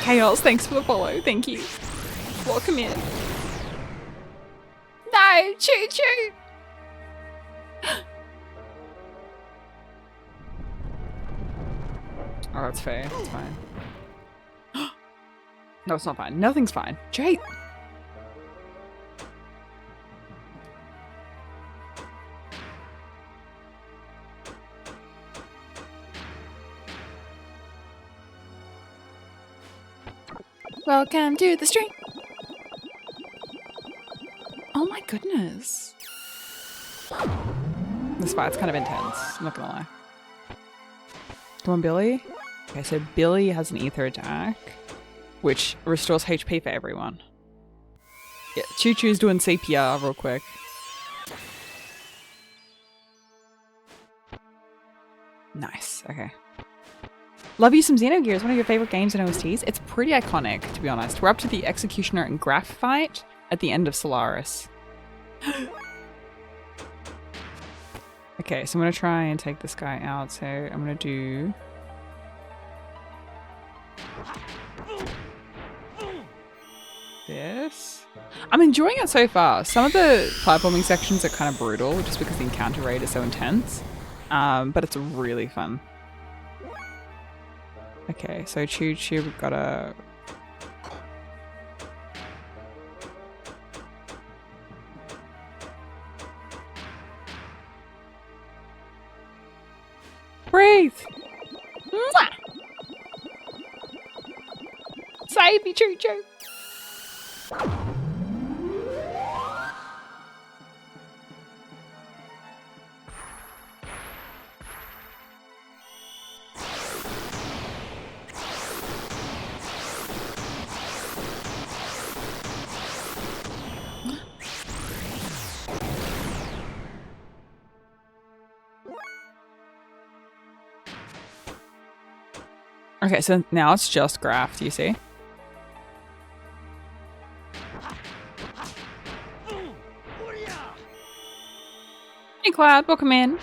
Chaos, thanks for the follow. Thank you. Welcome in. No, Choo Choo. Oh, that's fair. That's fine. No, it's not fine. Nothing's fine. Jake. Welcome to the stream. Oh my goodness. This fight's kind of intense. I'm not gonna lie. Come on, Billy. Okay, so Billy has an ether attack, which restores HP for everyone. Yeah, Choo Choo's doing CPR real quick. Nice, okay. Love you some Xenogears, one of your favorite games and OSTs. It's pretty iconic, to be honest. We're up to the Executioner and Graph fight at the end of Solaris. Okay, so I'm gonna try and take this guy out, so I'm gonna do... this. I'm enjoying it so far. Some of the platforming sections are kind of brutal just because the encounter rate is so intense, but it's really fun. Okay, so Choo Choo, we've got a... breathe! Mwah! Save me, Choo Choo! Okay, so now it's just Graph, do you see? Hey Cloud, welcome in.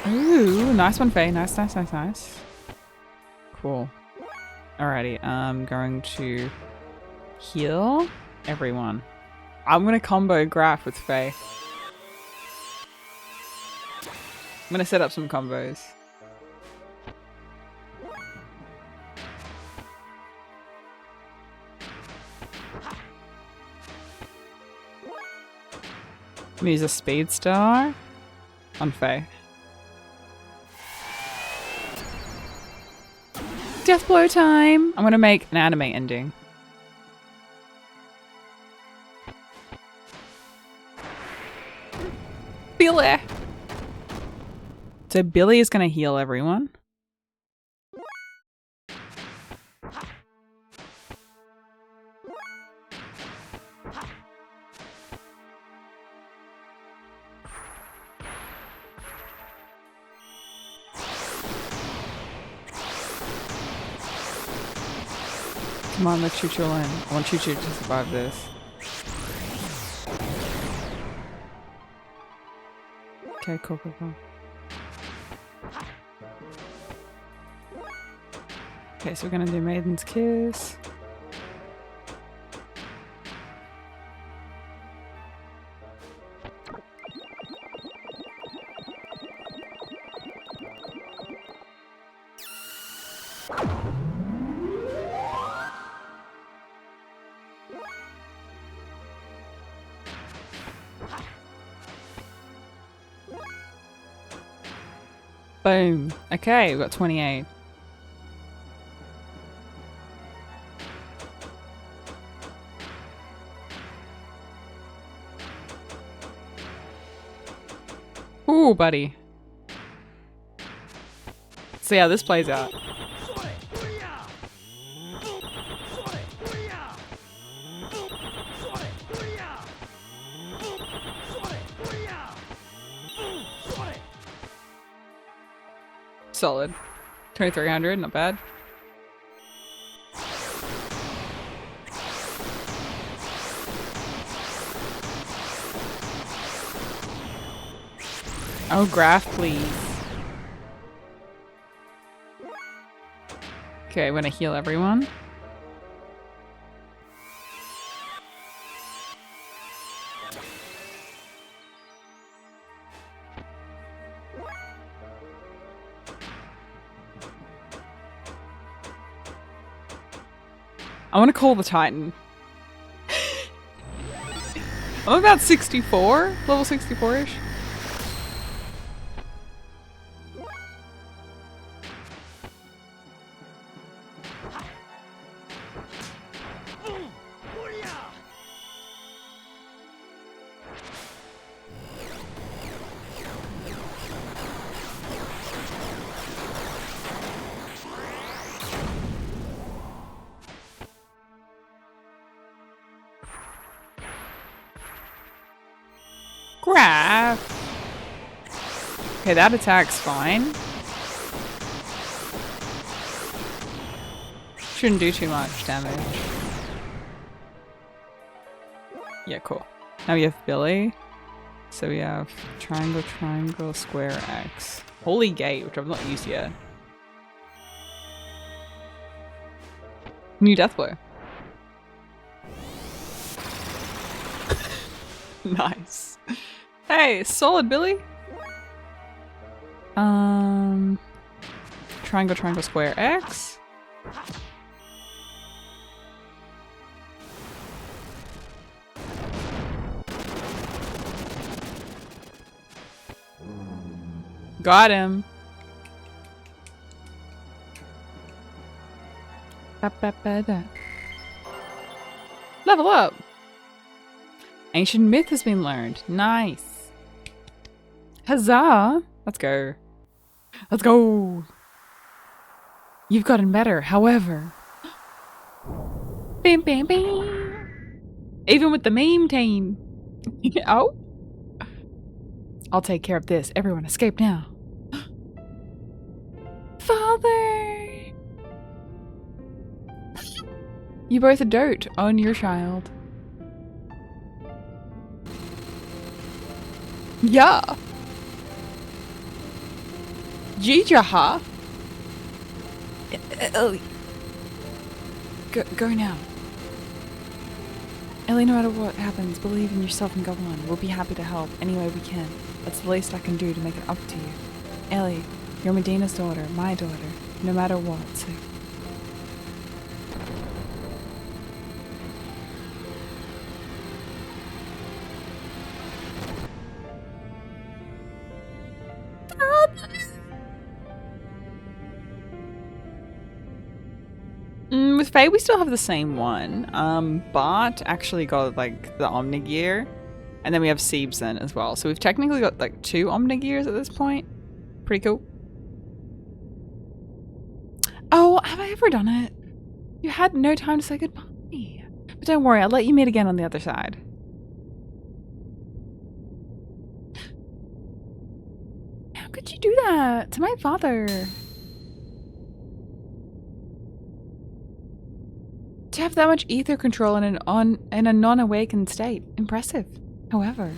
Ooh, nice one, Faye. Nice, nice, nice, nice. Cool. Alrighty, I'm going to heal everyone. I'm gonna combo Graph with Faye. I'm gonna set up some combos. I'm gonna use a Speed Star on Faye. Death blow time! I'm gonna make an anime ending. Billy! So Billy is gonna heal everyone. Come on, let Choo Choo in. I want Choo Choo to survive this. Okay, cool, cool, cool. Okay, so we're gonna do Maiden's Kiss. Boom. Okay, we've got 28. Ooh, buddy. Let's see how this plays out. Solid. 2300, not bad. Oh, graph, please. Okay, I'm gonna heal everyone. I want to call the Titan. I'm about 64, level 64-ish. Graph. Okay, that attack's fine. Shouldn't do too much damage. Yeah, cool. Now we have Billy. So we have triangle, triangle, square, X. Holy Gate, which I've not used yet. New death blow. Nice. Hey, solid, Billy. Triangle, triangle, square, X. Got him. Level up. Ancient myth has been learned. Nice. Huzzah. Let's go. Let's go. You've gotten better, however. Bam, bam, bam. Even with the meme team. Oh. I'll take care of this. Everyone escape now. Father. You both dote on your child. Yeah. Jijaha. Ellie. Go now. Ellie, no matter what happens, believe in yourself and go on. We'll be happy to help any way we can. That's the least I can do to make it up to you. Ellie, you're Medina's daughter, my daughter, no matter what, so... With Faye, we still have the same one. Bart actually got like the Omnigear, and then we have Seebsen as well. So we've technically got like 2 Omnigears at this point. Pretty cool. Oh, have I ever done it? You had no time to say goodbye. But don't worry, I'll let you meet again on the other side. How could you do that to my father? To have that much ether control in a non-awakened state. Impressive. However.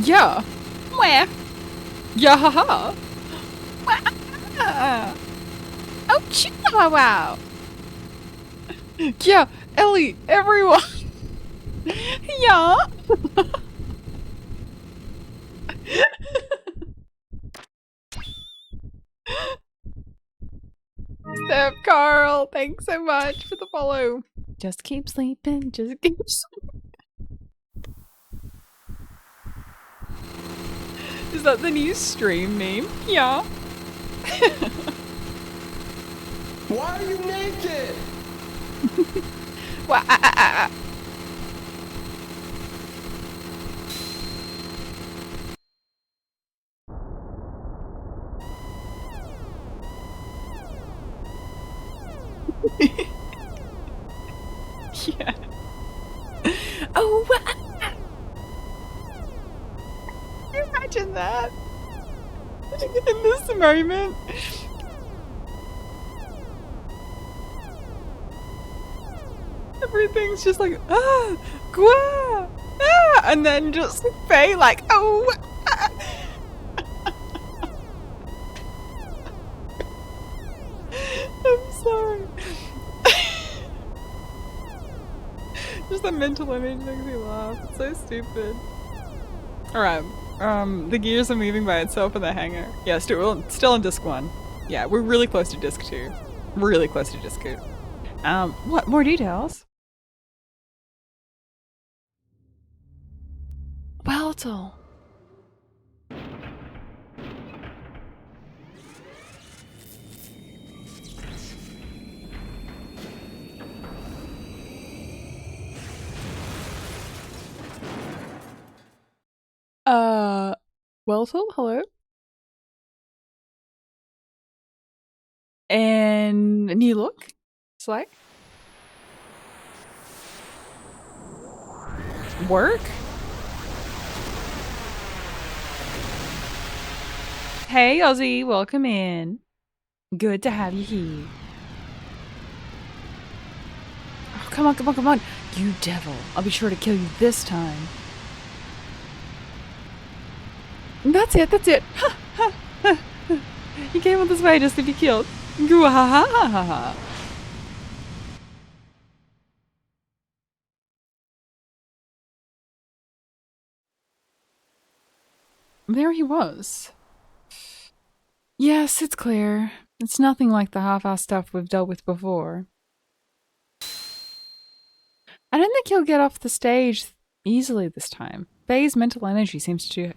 Yeah. Where? Yeah, haha. Oh, chihuahua. Yeah, Ellie, everyone. Yeah. Steph, Carl, thanks so much for the follow. Just keep sleeping, just keep sleeping. Is that the new stream name? Yeah. Why are you naked? Well, Yeah. Oh, can you imagine that? In this moment. Everything's just like, ah, Gua, ah, and then just Faye like, oh. Ah. I'm sorry. Just the mental image makes me laugh. It's so stupid. Alright, the gears are moving by itself in the hangar. Yeah, still on disc 1. Yeah, we're really close to disc 2. Really close to disc 2. What? More details? Weltel. Weltel, hello? And new look? Slay? Work? Hey Ozzy, welcome in. Good to have you here. Oh, come on, come on, come on. You devil. I'll be sure to kill you this time. That's it, that's it. Ha, ha, ha, ha. You came all this way just to be killed. Goo ha ha ha ha ha. There he was. Yes, it's clear. It's nothing like the half-assed stuff we've dealt with before. I don't think he'll get off the stage easily this time. Faye's mental energy seems to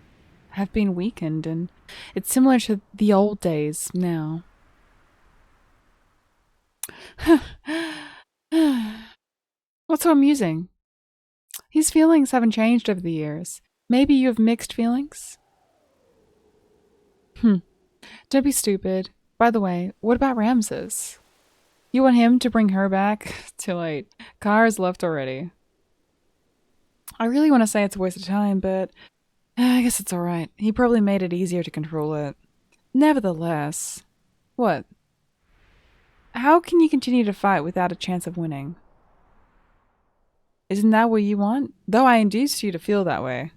have been weakened, and it's similar to the old days now. What's so amusing? His feelings haven't changed over the years. Maybe you have mixed feelings? Don't be stupid. By the way, what about Ramses? You want him to bring her back? Too late. Kara's left already. I really want to say it's a waste of time, but I guess it's alright. He probably made it easier to control it. Nevertheless. What? How can you continue to fight without a chance of winning? Isn't that what you want? Though I induced you to feel that way.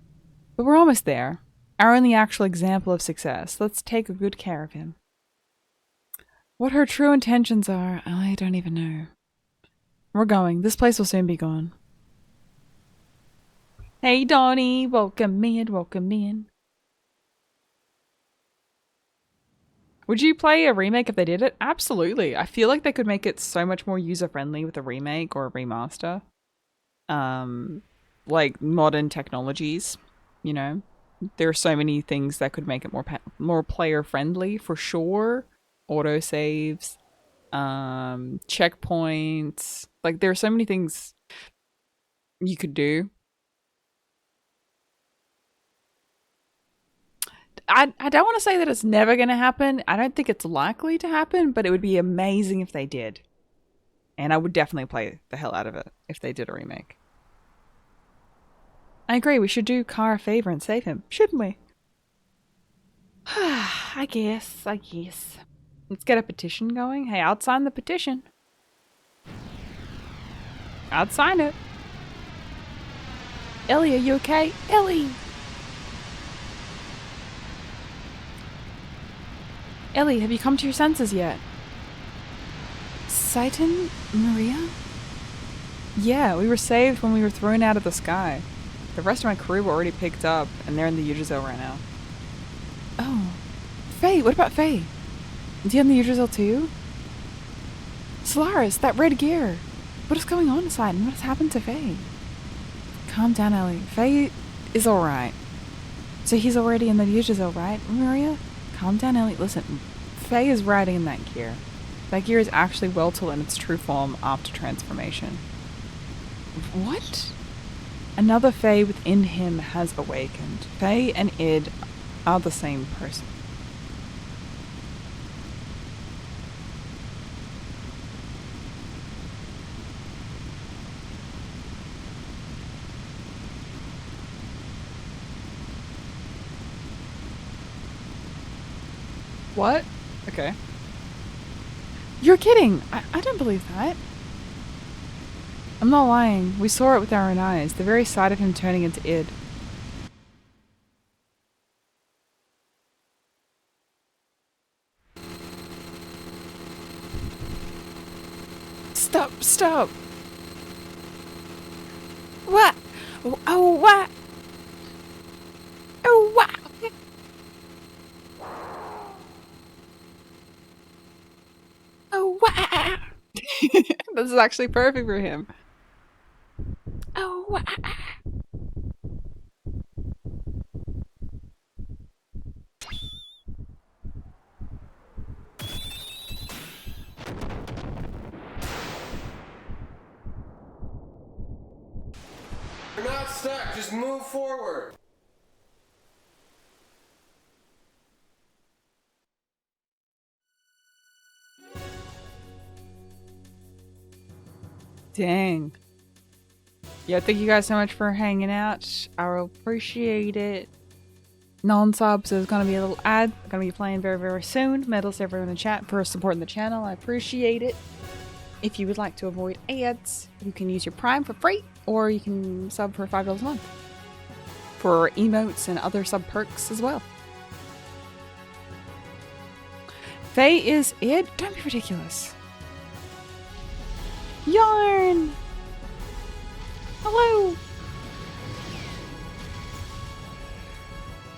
But we're almost there. Our only actual example of success. Let's take good care of him. What her true intentions are, I don't even know. We're going. This place will soon be gone. Hey Donnie, welcome in, welcome in. Would you play a remake if they did it? Absolutely. I feel like they could make it so much more user-friendly with a remake or a remaster. Like modern technologies, you know? There are so many things that could make it more player-friendly, for sure. Autosaves, checkpoints. Like, there are so many things you could do. I don't want to say that it's never going to happen. I don't think it's likely to happen, but it would be amazing if they did. And I would definitely play the hell out of it if they did a remake. I agree, we should do Kara a favor and save him, shouldn't we? I guess. Let's get a petition going. Hey, I'll sign the petition. I'd sign it. Ellie, are you okay? Ellie! Ellie, have you come to your senses yet? Satan? Maria? Yeah, we were saved when we were thrown out of the sky. The rest of my crew were already picked up, and they're in the Yggdrasil right now. Oh. Faye, what about Faye? Is he on the Yggdrasil too? Solaris, that red gear! What is going on inside, and what has happened to Faye? Calm down, Ellie. Faye is alright. So he's already in the Yggdrasil, right, Maria? Calm down, Ellie. Listen, Faye is riding in that gear. That gear is actually Weltel in its true form after transformation. What? Another Faye within him has awakened. Faye and Id are the same person. What? Okay. You're kidding. I don't believe that. I'm not lying. We saw it with our own eyes. The very sight of him turning into id. Stop, stop. What? Oh, what? Oh, what? Oh, what? This is actually perfect for him. Oh, what? You're not stuck, just move forward. Dang. Yeah, thank you guys so much for hanging out. I will appreciate it. Non-sub, so there's going to be a little ad. I'm going to be playing very, very soon. Medals to everyone in the chat for supporting the channel. I appreciate it. If you would like to avoid ads, you can use your Prime for free, or you can sub for $5 a month for emotes and other sub perks as well. Faye is id? Don't be ridiculous. Yarn! Hello!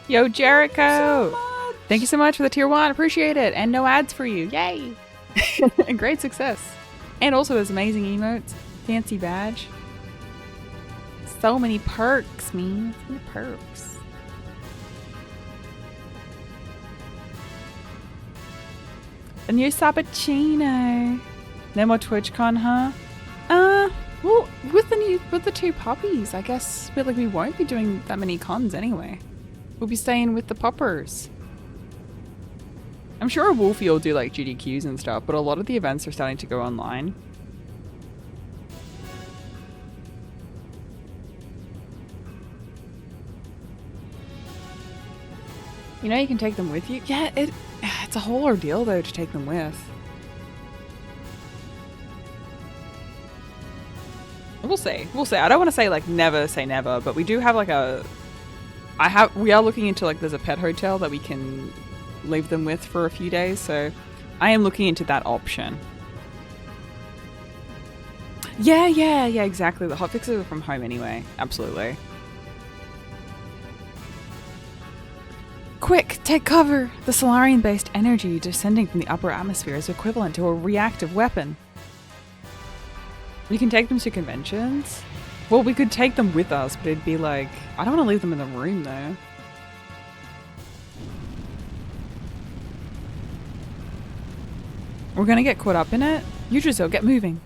Yo, Jericho! Thank you so much for the tier 1. Appreciate it. And no ads for you. Yay! Great success. And also those amazing emotes. Fancy badge. So many perks, man. So many perks. A new Sabatino. No more TwitchCon, huh? Well, with the two puppies, I guess we won't be doing that many cons anyway. We'll be staying with the puppers. I'm sure Wolfie will do like GDQs and stuff, but a lot of the events are starting to go online. You know, you can take them with you. Yeah, it's a whole ordeal though to take them with. We'll see. We'll see. I don't want to say like never say never, but we do have like we are looking into like there's a pet hotel that we can leave them with for a few days, so I am looking into that option. Yeah, exactly. The hotfixes are from home anyway. Absolutely. Quick, take cover! The Solarian-based energy descending from the upper atmosphere is equivalent to a reactive weapon. We can take them to conventions? Well, we could take them with us, but it'd be like... I don't want to leave them in the room, though. We're gonna get caught up in it? Yggdrasil, get moving.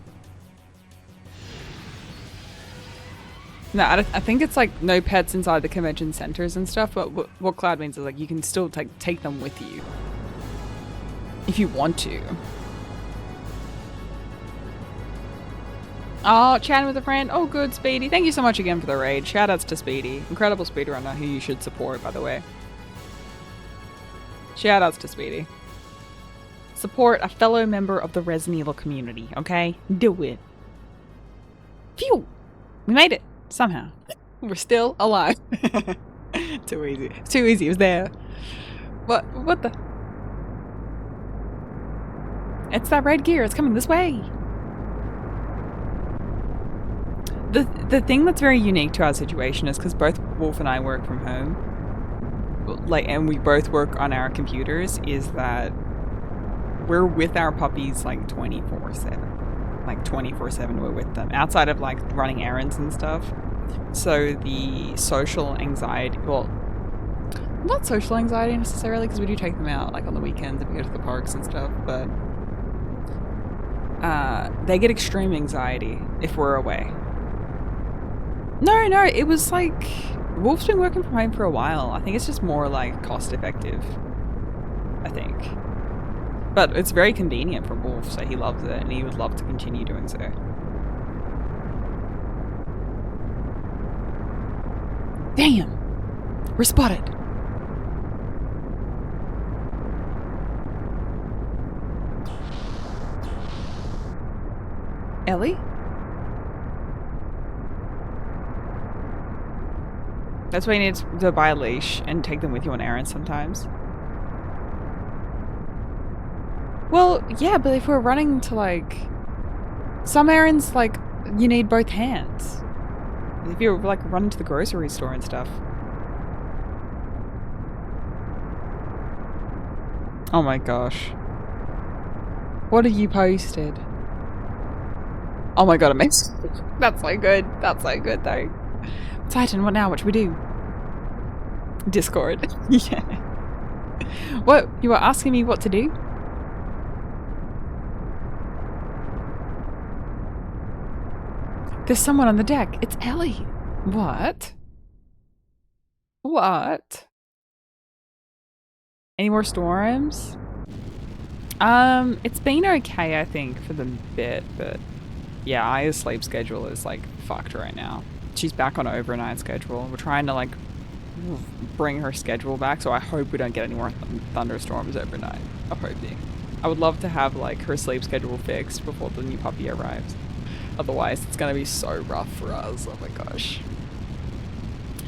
No, I think it's like no pets inside the convention centers and stuff, but what Cloud means is like you can still take them with you. If you want to. Oh, chatting with a friend. Oh, good, Speedy. Thank you so much again for the raid. Shoutouts to Speedy. Incredible speedrunner who you should support, by the way. Shoutouts to Speedy. Support a fellow member of the Resident Evil community, okay? Do it. Phew! We made it. Somehow. We're still alive. Too easy. Too easy. It was there. What the? It's that red gear. It's coming this way. The thing that's very unique to our situation is because both Wolf and I work from home, and we both work on our computers, is that we're with our puppies like 24/7. Like 24/7 we're with them, outside of like running errands and stuff. So the social anxiety, well, not social anxiety necessarily, because we do take them out like on the weekends if we go to the parks and stuff, but they get extreme anxiety if we're away. No, it was like, Wolf's been working from home for a while. I think it's just more like cost effective, I think. But it's very convenient for Wolf, so he loves it, and he would love to continue doing so. Damn! We're spotted! Ellie? That's why you need to buy a leash and take them with you on errands sometimes. Well, yeah, but if we're running to like some errands, like you need both hands. If you're like running to the grocery store and stuff. Oh my gosh. What have you posted? Oh my god, amazing. That's so good. That's so good though. Titan, what now? What should we do? Discord. Yeah. What? You were asking me what to do? There's someone on the deck. It's Ellie. What? What? Any more storms? It's been okay, I think, for the bit, but yeah, Aya's sleep schedule is like fucked right now. She's back on overnight schedule. We're trying to like bring her schedule back, so I hope we don't get any more thunderstorms overnight. I'm hoping. I would love to have like her sleep schedule fixed before the new puppy arrives. Otherwise, it's gonna be so rough for us. Oh my gosh.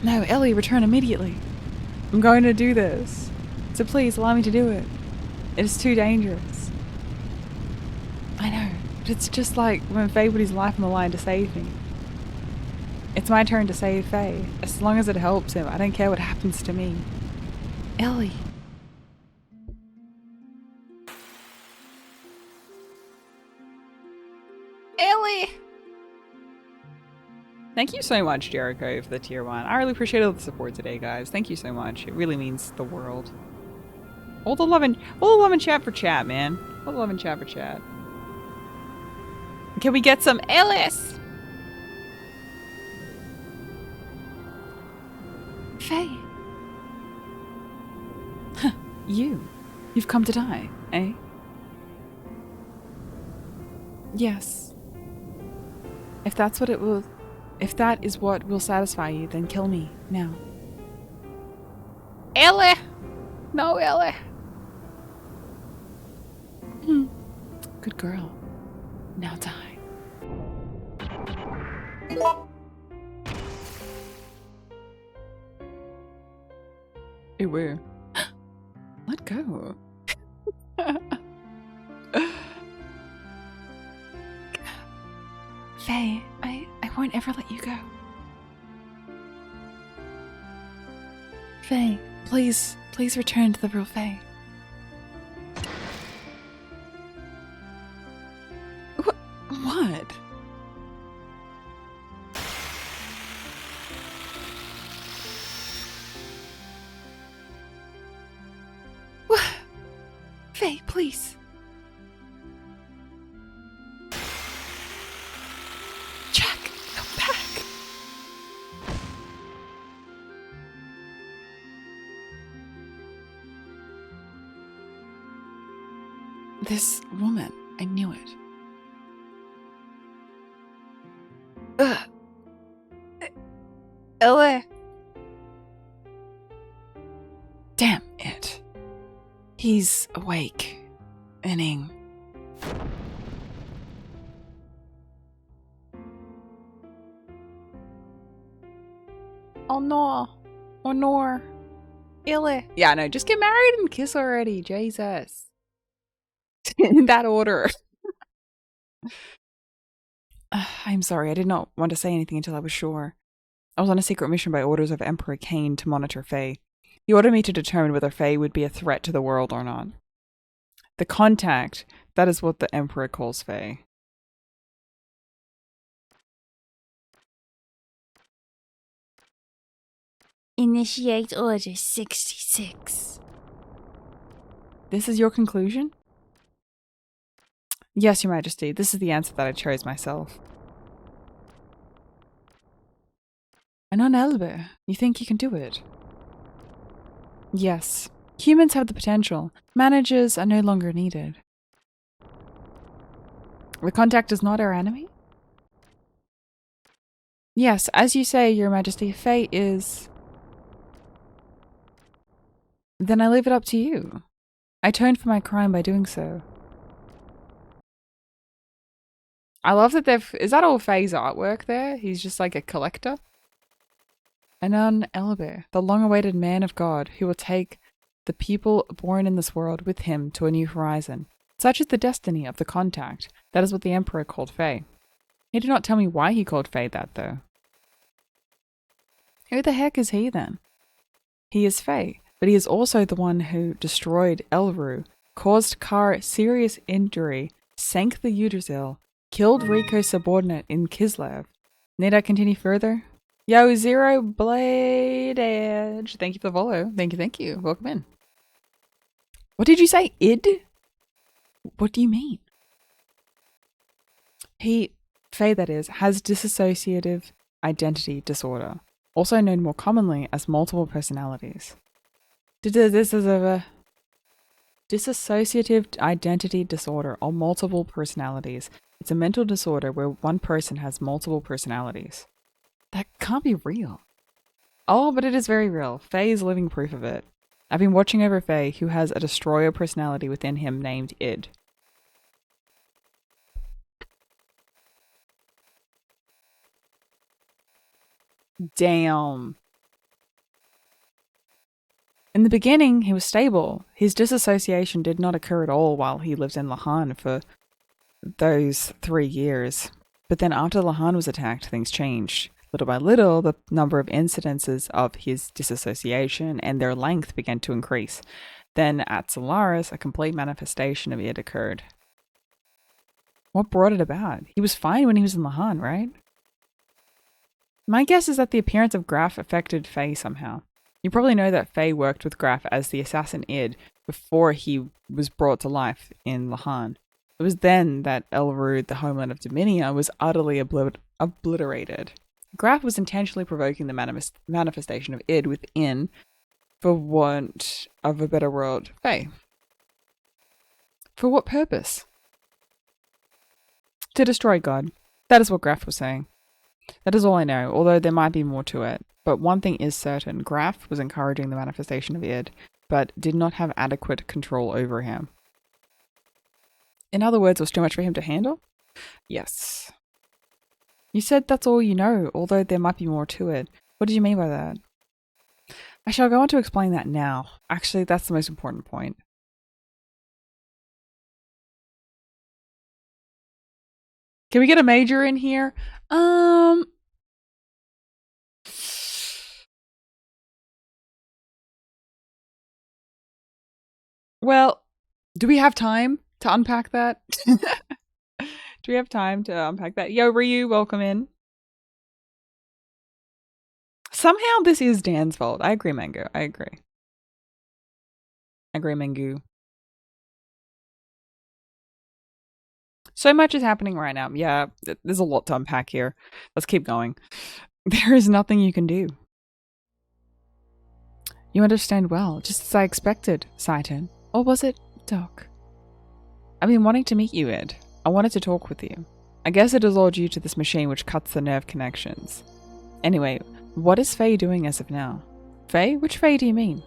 No, Ellie, return immediately. I'm going to do this. So please allow me to do it. It is too dangerous. I know, but it's just like when Faye put his life on the line to save me. It's my turn to save Faye. As long as it helps him, I don't care what happens to me. Ellie. Ellie! Thank you so much, Jericho, for the tier 1. I really appreciate all the support today, guys. Thank you so much. It really means the world. All the love and chat for chat, man. All the love and chat for chat. Can we get some Ellis? Faye. Huh, you've come to die, eh? Yes. If that is what will satisfy you, then kill me now. Ellie! No, Ellie. Good girl. Now die. Ew. Let go. Faye, I won't ever let you go. Faye, please return to the real Faye. What? What? Faye, please. Jack, come back. This woman, I knew it. Ellie. Damn it. He's awake. Inning. Oh no. Oh no. Ellie. Yeah, no, just get married and kiss already. Jesus. In that order. I'm sorry, I did not want to say anything until I was sure. I was on a secret mission by orders of Emperor Cain to monitor Faye. He ordered me to determine whether Faye would be a threat to the world or not. The contact, that is what the Emperor calls Faye. Initiate Order 66. This is your conclusion? Yes, Your Majesty, this is the answer that I chose myself. Anon Elbe, you think you can do it? Yes. Humans have the potential. Managers are no longer needed. The contact is not our enemy? Yes, as you say, Your Majesty, Faye is... Then I leave it up to you. I atoned for my crime by doing so. I love that they've... Is that all Faye's artwork there? He's just like a collector? Anon Elber, the long-awaited man of God, who will take the people born in this world with him to a new horizon. Such is the destiny of the contact. That is what the Emperor called Faye. He did not tell me why he called Faye that, though. Who the heck is he, then? He is Faye, but he is also the one who destroyed Elru, caused Kar serious injury, sank the Yggdrasil, killed Rico's subordinate in Kislev. Need I continue further? Yo, Zero Blade Edge. Thank you for the follow. Thank you. Welcome in. What did you say? Id? What do you mean? Faye that is, has dissociative identity disorder, also known more commonly as multiple personalities. This is a dissociative identity disorder or multiple personalities. It's a mental disorder where one person has multiple personalities. That can't be real. Oh, but it is very real. Faye is living proof of it. I've been watching over Faye, who has a destroyer personality within him named Id. Damn. In the beginning, he was stable. His disassociation did not occur at all while he lived in Lahan for those 3 years. But then after Lahan was attacked, things changed. Little by little, the number of incidences of his disassociation and their length began to increase. Then at Solaris, a complete manifestation of it occurred. What brought it about? He was fine when he was in Lahan, right? My guess is that the appearance of Graf affected Faye somehow. You probably know that Faye worked with Graf as the assassin Id before he was brought to life in Lahan. It was then that Elrud, the homeland of Dominia, was utterly obliterated. Graf was intentionally provoking the manifestation of Id within, for want of a better word, Faye. For what purpose? To destroy God. That is what Graf was saying. That is all I know, although there might be more to it. But one thing is certain, Graf was encouraging the manifestation of Id, but did not have adequate control over him. In other words, it was too much for him to handle? Yes. You said that's all you know, although there might be more to it. What did you mean by that? I shall go on to explain that now. Actually, that's the most important point. Can we get a major in here? Well, do we have time to unpack that? Do we have time to unpack that? Yo, Ryu, welcome in. Somehow this is Dan's fault. I agree, Mango. I agree. Mango. So much is happening right now. Yeah, there's a lot to unpack here. Let's keep going. There is nothing you can do. You understand well, just as I expected, Saiton. Or was it, Doc? I've been wanting to meet you, Ed. I wanted to talk with you. I guess it is all due to this machine which cuts the nerve connections. Anyway, what is Faye doing as of now? Faye? Which Faye do you mean?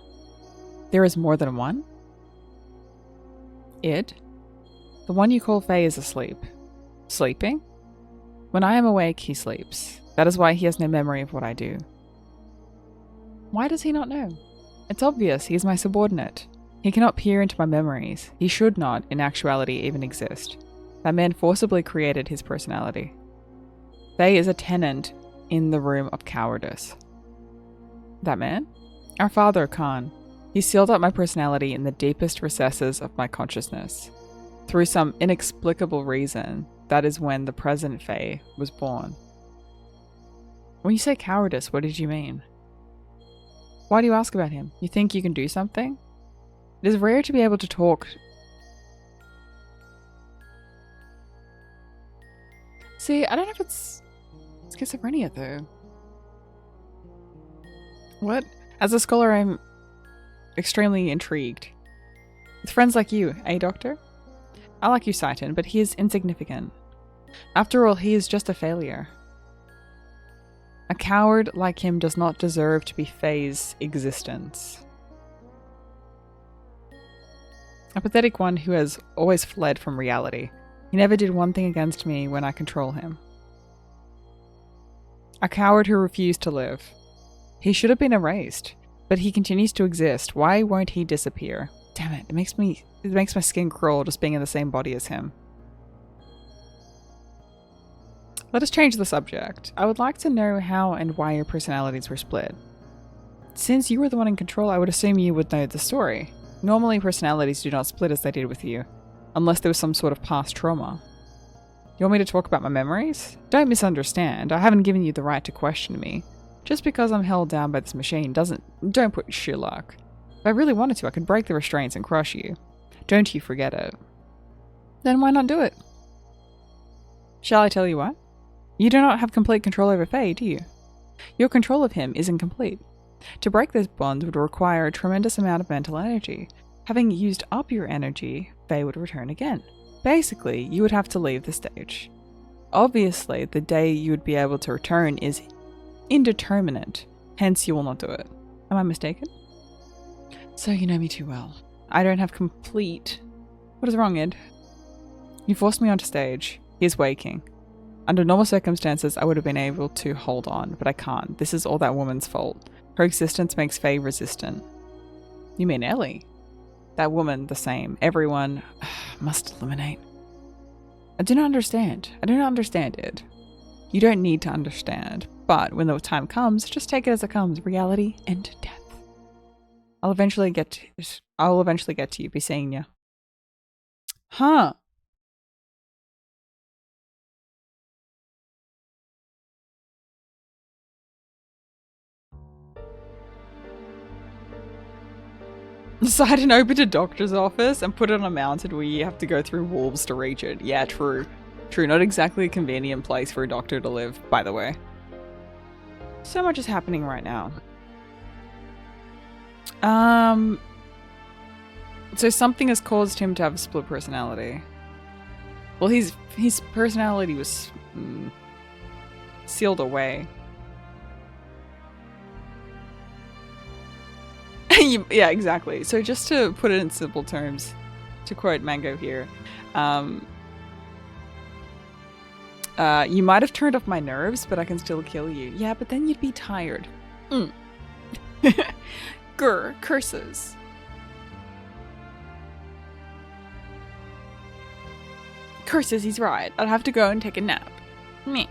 There is more than one? Id? The one you call Faye is asleep. Sleeping? When I am awake, he sleeps. That is why he has no memory of what I do. Why does he not know? It's obvious, he is my subordinate. He cannot peer into my memories. He should not, in actuality, even exist. That man forcibly created his personality. Faye is a tenant in the room of cowardice. That man? Our father, Khan. He sealed up my personality in the deepest recesses of my consciousness. Through some inexplicable reason, that is when the present Faye was born. When you say cowardice, what did you mean? Why do you ask about him? You think you can do something? It is rare to be able to talk. See, I don't know if it's schizophrenia though. What? As a scholar, I'm extremely intrigued. With friends like you, eh, Doctor? I like you, Saiton, but he is insignificant. After all, he is just a failure. A coward like him does not deserve to be Faye's existence. A pathetic one who has always fled from reality. He never did one thing against me when I control him. A coward who refused to live. He should have been erased, but he continues to exist. Why won't he disappear? Damn it, it makes my skin crawl just being in the same body as him. Let us change the subject. I would like to know how and why your personalities were split. Since you were the one in control, I would assume you would know the story. Normally, personalities do not split as they did with you, unless there was some sort of past trauma. You want me to talk about my memories? Don't misunderstand. I haven't given you the right to question me. Just because I'm held down by this machine don't put sheer luck. If I really wanted to, I could break the restraints and crush you. Don't you forget it. Then why not do it? Shall I tell you what? You do not have complete control over Faye, do you? Your control of him is incomplete. To break this bond would require a tremendous amount of mental energy. Having used up your energy, Faye would return again. Basically, you would have to leave the stage. Obviously, the day you would be able to return is indeterminate, hence you will not do it. Am I mistaken? So you know me too well. I don't have complete... What is wrong, Ed? You forced me onto stage. He is waking. Under normal circumstances, I would have been able to hold on, but I can't. This is all that woman's fault. Her existence makes Faye resistant. You mean Ellie? That woman, the same. Everyone must eliminate. I do not understand. I do not understand it. You don't need to understand, but when the time comes, just take it as it comes. Reality and death. I'll eventually get to you. Be seeing you. Huh. Decided to open a doctor's office and put it on a mountain where you have to go through wolves to reach it. Yeah, true. True, not exactly a convenient place for a doctor to live, by the way. So much is happening right now. So something has caused him to have a split personality. Well, his personality was sealed away. Yeah, exactly. So just to put it in simple terms, to quote Mango here, you might have turned off my nerves, but I can still kill you. Yeah, but then you'd be tired. Grr, curses. Curses, he's right. I'd have to go and take a nap. Meh.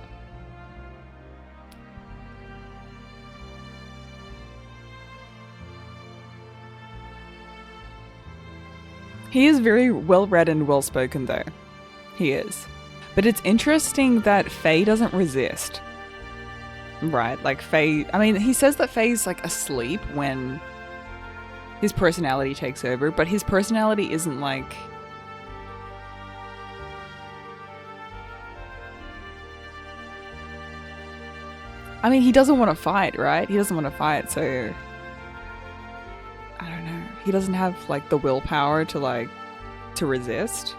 He is very well read and well spoken though. He is. But it's interesting that Faye doesn't resist. Right, like Faye, I mean, he says that Faye's like asleep when his personality takes over, but his personality isn't like... I mean, he doesn't want to fight, right? He doesn't want to fight, so... I don't know. He doesn't have like the willpower to resist.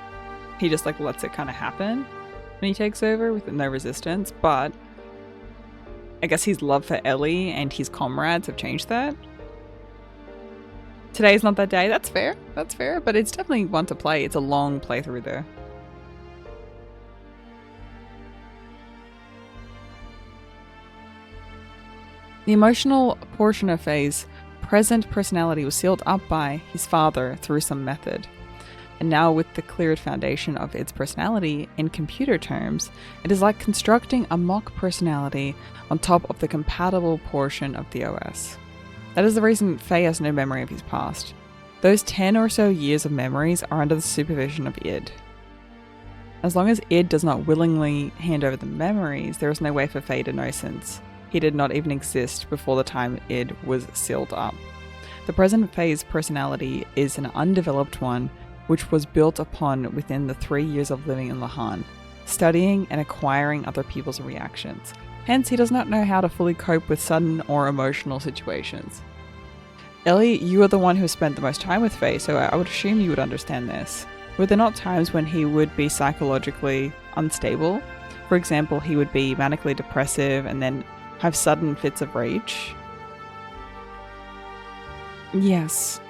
He just like lets it kind of happen when he takes over with no resistance. But I guess his love for Ellie and his comrades have changed that. Today's not that day. That's fair. That's fair. But it's definitely one to play. It's a long playthrough though. The emotional portion of Faye's present personality was sealed up by his father through some method. And now with the cleared foundation of its personality in computer terms, it is like constructing a mock personality on top of the compatible portion of the OS. That is the reason Faye has no memory of his past. Those 10 or so years of memories are under the supervision of id. As long as id does not willingly hand over the memories, there is no way for Faye to know since he did not even exist before the time id was sealed up. The present Faye's personality is an undeveloped one which was built upon within the 3 years of living in Lahan, studying and acquiring other people's reactions. Hence, he does not know how to fully cope with sudden or emotional situations. Ellie, you are the one who spent the most time with Faye, so I would assume you would understand this. Were there not times when he would be psychologically unstable? For example, he would be manically depressive and then have sudden fits of rage? Yes.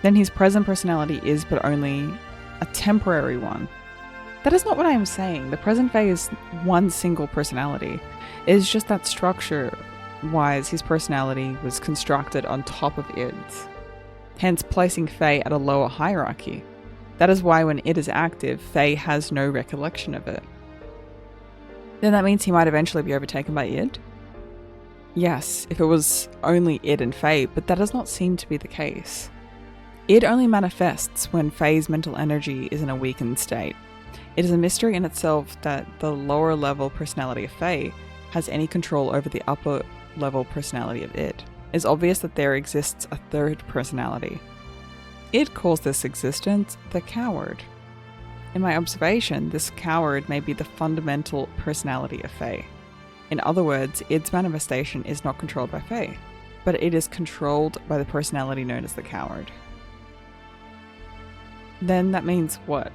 Then his present personality is but only a temporary one. That is not what I am saying. The present Fae is one single personality. It is just that structure-wise, his personality was constructed on top of id's, hence placing Fae at a lower hierarchy. That is why when id is active, Fae has no recollection of it. Then that means he might eventually be overtaken by id? Yes, if it was only id and Fae, but that does not seem to be the case. Id only manifests when Fae's mental energy is in a weakened state. It is a mystery in itself that the lower level personality of Fae has any control over the upper level personality of id. It is obvious that there exists a third personality. Id calls this existence the coward. In my observation, this coward may be the fundamental personality of Fae. In other words, id's manifestation is not controlled by Fae, but it is controlled by the personality known as the coward. Then that means what?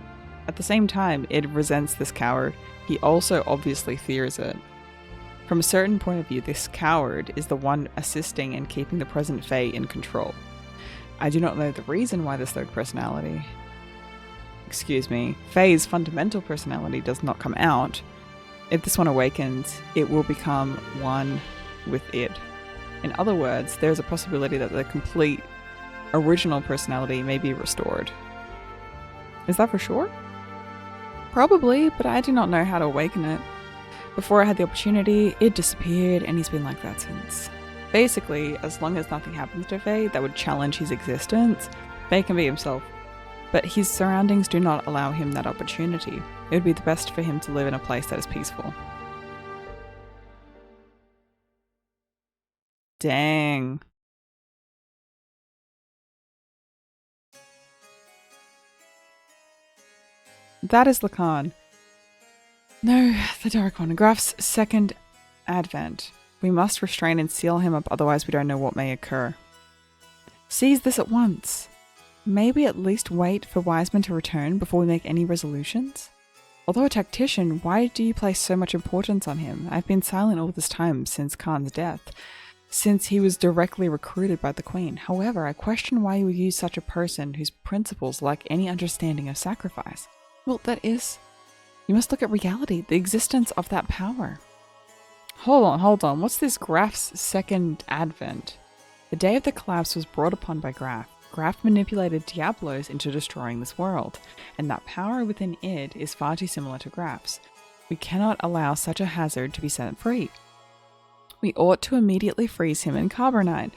At the same time id resents this coward, he also obviously fears it. From a certain point of view, this coward is the one assisting in keeping the present Fae in control. I do not know the reason why this third personality, Fae's fundamental personality does not come out. If this one awakens, it will become one with id. In other words, there is a possibility that the complete original personality may be restored. Is that for sure? Probably, but I do not know how to awaken it. Before I had the opportunity, it disappeared and he's been like that since. Basically, as long as nothing happens to Fae that would challenge his existence, Fae can be himself. But his surroundings do not allow him that opportunity. It would be the best for him to live in a place that is peaceful. Dang. That is Lacan. No, the Dark One. Graf's second advent. We must restrain and seal him up, otherwise we don't know what may occur. Seize this at once. May we at least wait for Wiseman to return before we make any resolutions? Although a tactician, why do you place so much importance on him? I've been silent all this time since Khan's death, since he was directly recruited by the Queen. However, I question why you would use such a person whose principles lack any understanding of sacrifice. Well, that is... You must look at reality, the existence of that power. Hold on. What's this Graf's second advent? The day of the collapse was brought upon by Graf. Graf manipulated Diablos into destroying this world, and that power within id is far too similar to Graf's. We cannot allow such a hazard to be set free. We ought to immediately freeze him in carbonite.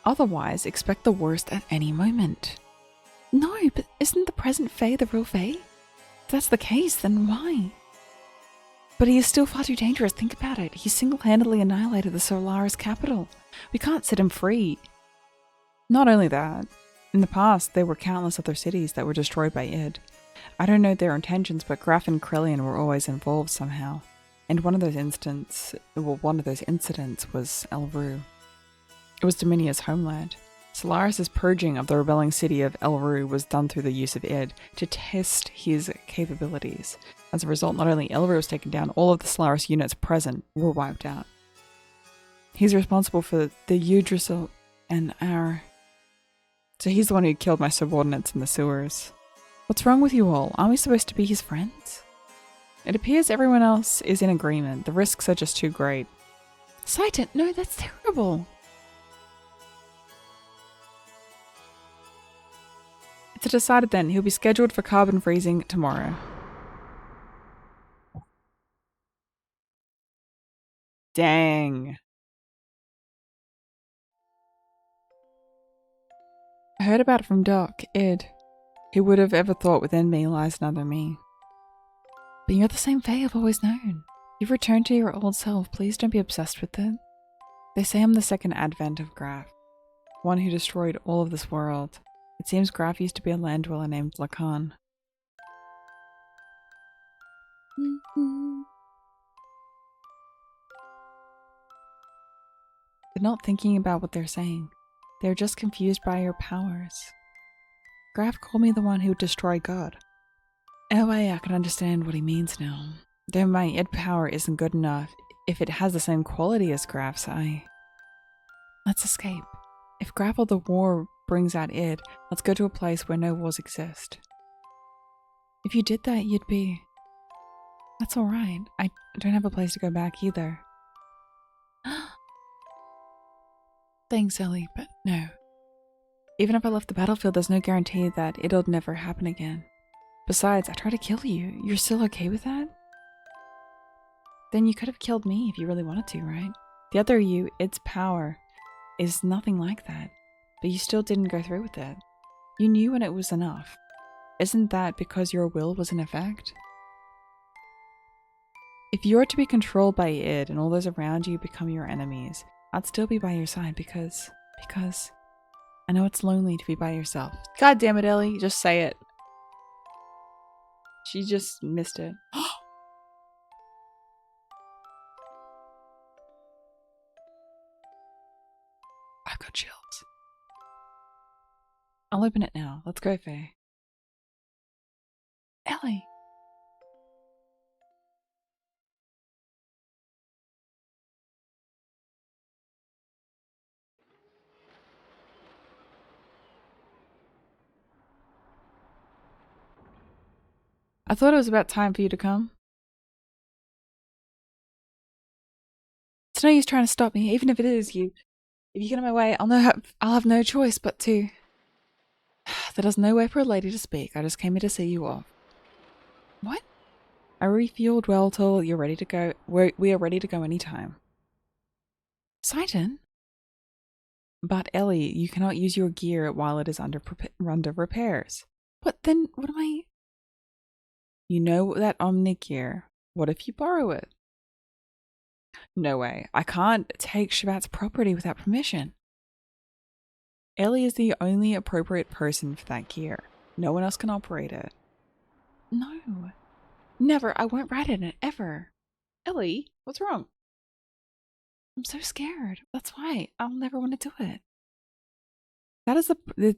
Otherwise, expect the worst at any moment. No, but isn't the present Fae the real Fae? If that's the case, then why? But he is still far too dangerous, think about it. He single-handedly annihilated the Solaris capital. We can't set him free. Not only that, in the past there were countless other cities that were destroyed by id. I don't know their intentions, but Graf and Krellian were always involved somehow. And one of those incidents was Elru. It was Dominia's homeland. Solaris' purging of the rebelling city of Elru was done through the use of id to test his capabilities. As a result, not only Elru was taken down, all of the Solaris units present were wiped out. He's responsible for the Yggdrasil and our... So he's the one who killed my subordinates in the sewers. What's wrong with you all? Aren't we supposed to be his friends? It appears everyone else is in agreement. The risks are just too great. Citan, no, that's terrible. It's decided then. He'll be scheduled for carbon freezing tomorrow. Dang. I heard about it from Doc, id. Who would have ever thought within me lies another me? But you're the same Fae I've always known. You've returned to your old self. Please don't be obsessed with it. They say I'm the second advent of Graf, one who destroyed all of this world. It seems Graf used to be a land dweller named Lacan. They're not thinking about what they're saying. They're just confused by your powers. Graf called me the one who would destroy God. In a way, I can understand what he means now. Though my id power isn't good enough, if it has the same quality as Graf's, Let's escape. If Graf or the war brings out id, let's go to a place where no wars exist. If you did that, you'd be... That's alright. I don't have a place to go back either. Thanks, Ellie, but no. Even if I left the battlefield, there's no guarantee that it'll never happen again. Besides, I tried to kill you. You're still okay with that? Then you could have killed me if you really wanted to, right? The other you, its power, is nothing like that. But you still didn't go through with it. You knew when it was enough. Isn't that because your will was in effect? If you are to be controlled by it and all those around you become your enemies, I'd still be by your side because I know it's lonely to be by yourself. God damn it, Ellie, just say it. She just missed it. I've got chills. I'll open it now. Let's go, Faye. Ellie. I thought it was about time for you to come. It's no use trying to stop me, even if it is you. If you get in my way, I'll have no choice but to. There's no way for a lady to speak. I just came here to see you off. What? I refueled well till you're ready to go. We are ready to go anytime. Satan? But Ellie, you cannot use your gear while it is under repairs. What then? What am I? You know that Omni gear. What if you borrow it? No way. I can't take Shabbat's property without permission. Ellie is the only appropriate person for that gear. No one else can operate it. No. Never. I won't ride in it, ever. Ellie, what's wrong? I'm so scared. That's why. I'll never want to do it.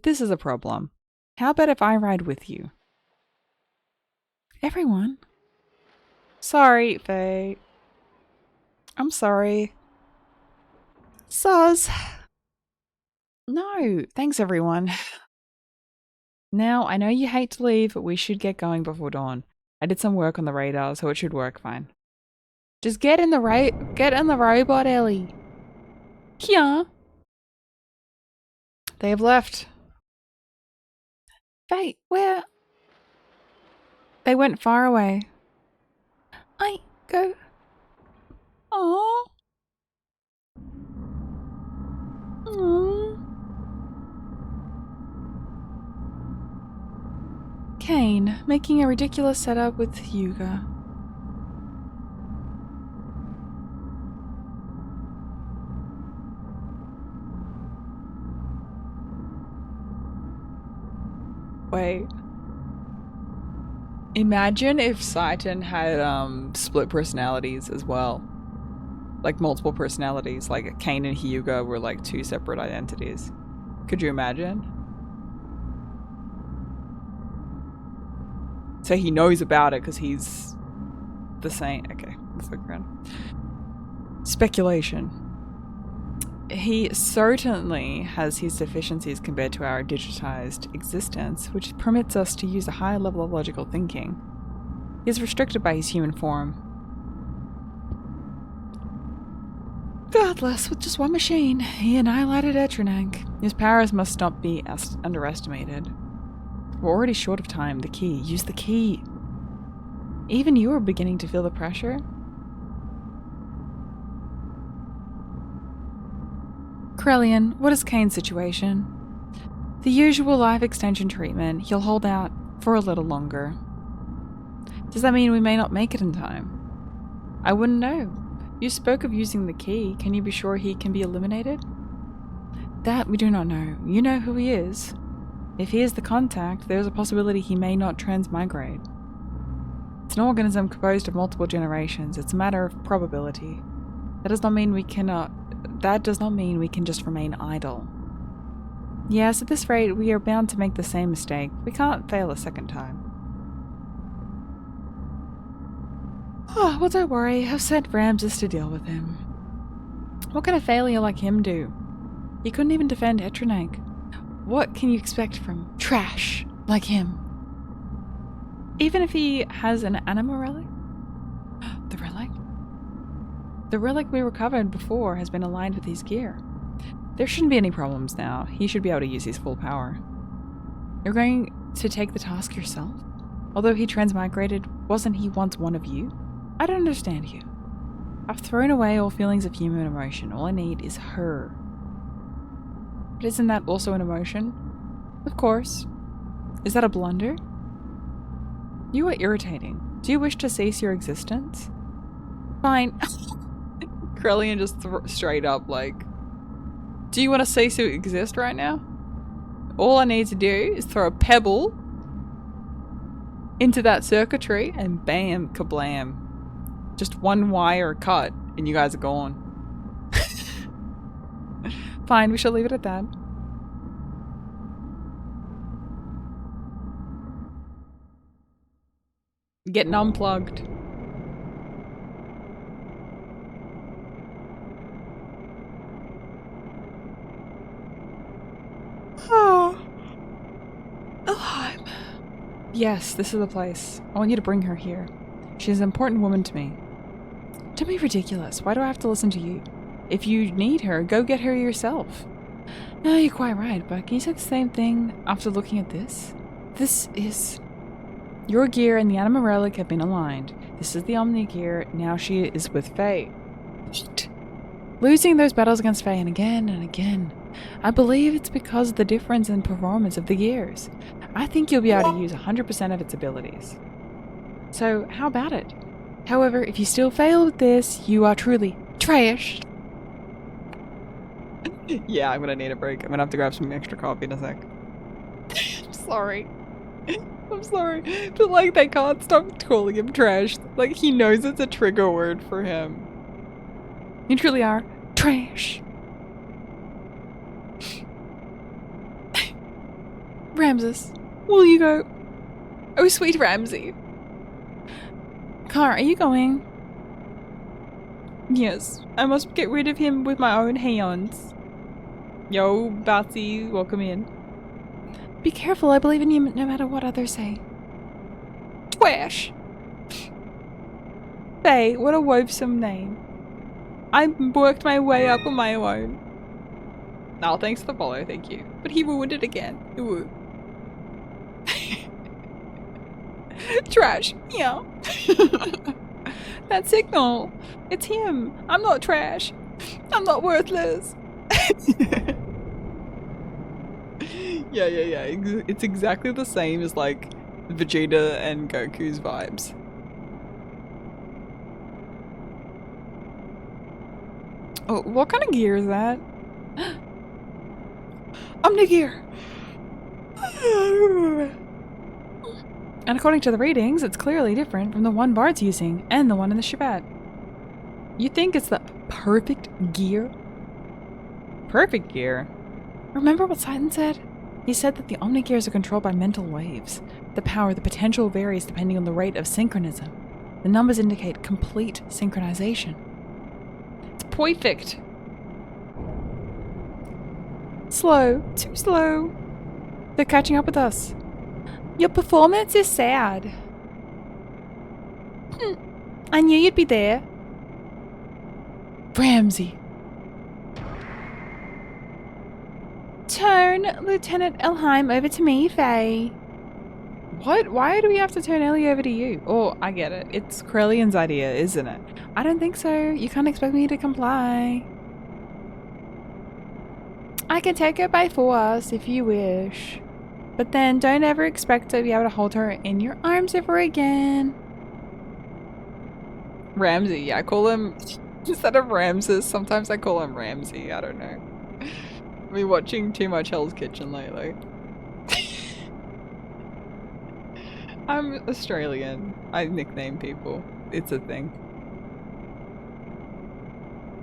This is a problem. How about if I ride with you? Everyone? Sorry, Faye. I'm sorry. Soz. No, thanks everyone. Now, I know you hate to leave, but we should get going before dawn. I did some work on the radar, so it should work fine. Just get in the robot, Ellie. Kia. They have left. Faye, where? They went far away. I go. Aww. Aww. Kane, making a ridiculous setup with Yuga. Wait. Imagine if Satan had split personalities as well. Like multiple personalities, like Kane and Hyuga were like two separate identities. Could you imagine? So he knows about it because he's the same. Okay, let's look around. Speculation. He certainly has his deficiencies compared to our digitized existence, which permits us to use a higher level of logical thinking. He is restricted by his human form. Regardless, with just one machine, he annihilated Etranank. His powers must not be underestimated. We're already short of time. The key. Use the key. Even you are beginning to feel the pressure. Krellian, what is Kane's situation? The usual life extension treatment. He'll hold out for a little longer. Does that mean we may not make it in time? I wouldn't know. You spoke of using the key. Can you be sure he can be eliminated? That we do not know. You know who he is. If he is the contact, there is a possibility he may not transmigrate. It's an organism composed of multiple generations. It's a matter of probability. That does not mean we can just remain idle. Yes, at this rate, we are bound to make the same mistake. We can't fail a second time. Oh, well, don't worry. I've sent Ramses to deal with him. What can a failure like him do? He couldn't even defend Etranank. What can you expect from trash like him? Even if he has an anima relic? The relic we recovered before has been aligned with his gear. There shouldn't be any problems now. He should be able to use his full power. You're going to take the task yourself? Although he transmigrated, wasn't he once one of you? I don't understand you. I've thrown away all feelings of human emotion. All I need is her. But isn't that also an emotion? Of course. Is that a blunder? You are irritating. Do you wish to cease your existence? Fine. Krellian just straight up like, do you want to cease to exist right now? All I need to do is throw a pebble into that circuitry and bam, kablam. Just one wire cut and you guys are gone. Fine, we shall leave it at that. Getting unplugged. Oh. Elheim. Yes, this is the place. I want you to bring her here. She's an important woman to me. Don't be ridiculous. Why do I have to listen to you? If you need her, go get her yourself. No, you're quite right, but can you say the same thing after looking at this? This is... Your gear and the Anima Relic have been aligned. This is the Omni gear. Now she is with Faye. Losing those battles against Faye and again. I believe it's because of the difference in performance of the gears. I think you'll be able to use 100% of its abilities. So, how about it? However, if you still fail with this, you are truly trash. Yeah, I'm gonna need a break. I'm gonna have to grab some extra coffee in a sec. I'm sorry. I'm sorry. But like, they can't stop calling him trash. Like, he knows it's a trigger word for him. You truly are trash. Ramses, will you go? Oh, sweet Ramsey. Car, are you going? Yes, I must get rid of him with my own hands. Yo, Batsy, welcome in. Be careful, I believe in you no matter what others say. Twash! Faye, what a woefsome name. I worked my way up on my own. Oh, thanks for the follow, thank you. But he ruined it again. Ooh. Trash. Yeah. That signal. It's him. I'm not trash. I'm not worthless. Yeah. It's exactly the same as like Vegeta and Goku's vibes. Oh, what kind of gear is that? Omni gear. And according to the readings, it's clearly different from the one Bard's using and the one in the Shabbat. You think it's the perfect gear? Perfect gear? Remember what Sidon said? He said that the Omni gears are controlled by mental waves. The potential varies depending on the rate of synchronism. The numbers indicate complete synchronization. It's perfect. Slow. Too slow. They're catching up with us. Your performance is sad. I knew you'd be there. Ramsey. Turn Lieutenant Elheim over to me, Faye. What? Why do we have to turn Ellie over to you? Oh, I get it. It's Krellian's idea, isn't it? I don't think so. You can't expect me to comply. I can take her by force if you wish. But then don't ever expect to be able to hold her in your arms ever again. Ramsey, yeah, I call him, instead of Ramses, sometimes I call him Ramsey, I don't know. I've been watching too much Hell's Kitchen lately. I'm Australian. I nickname people. It's a thing.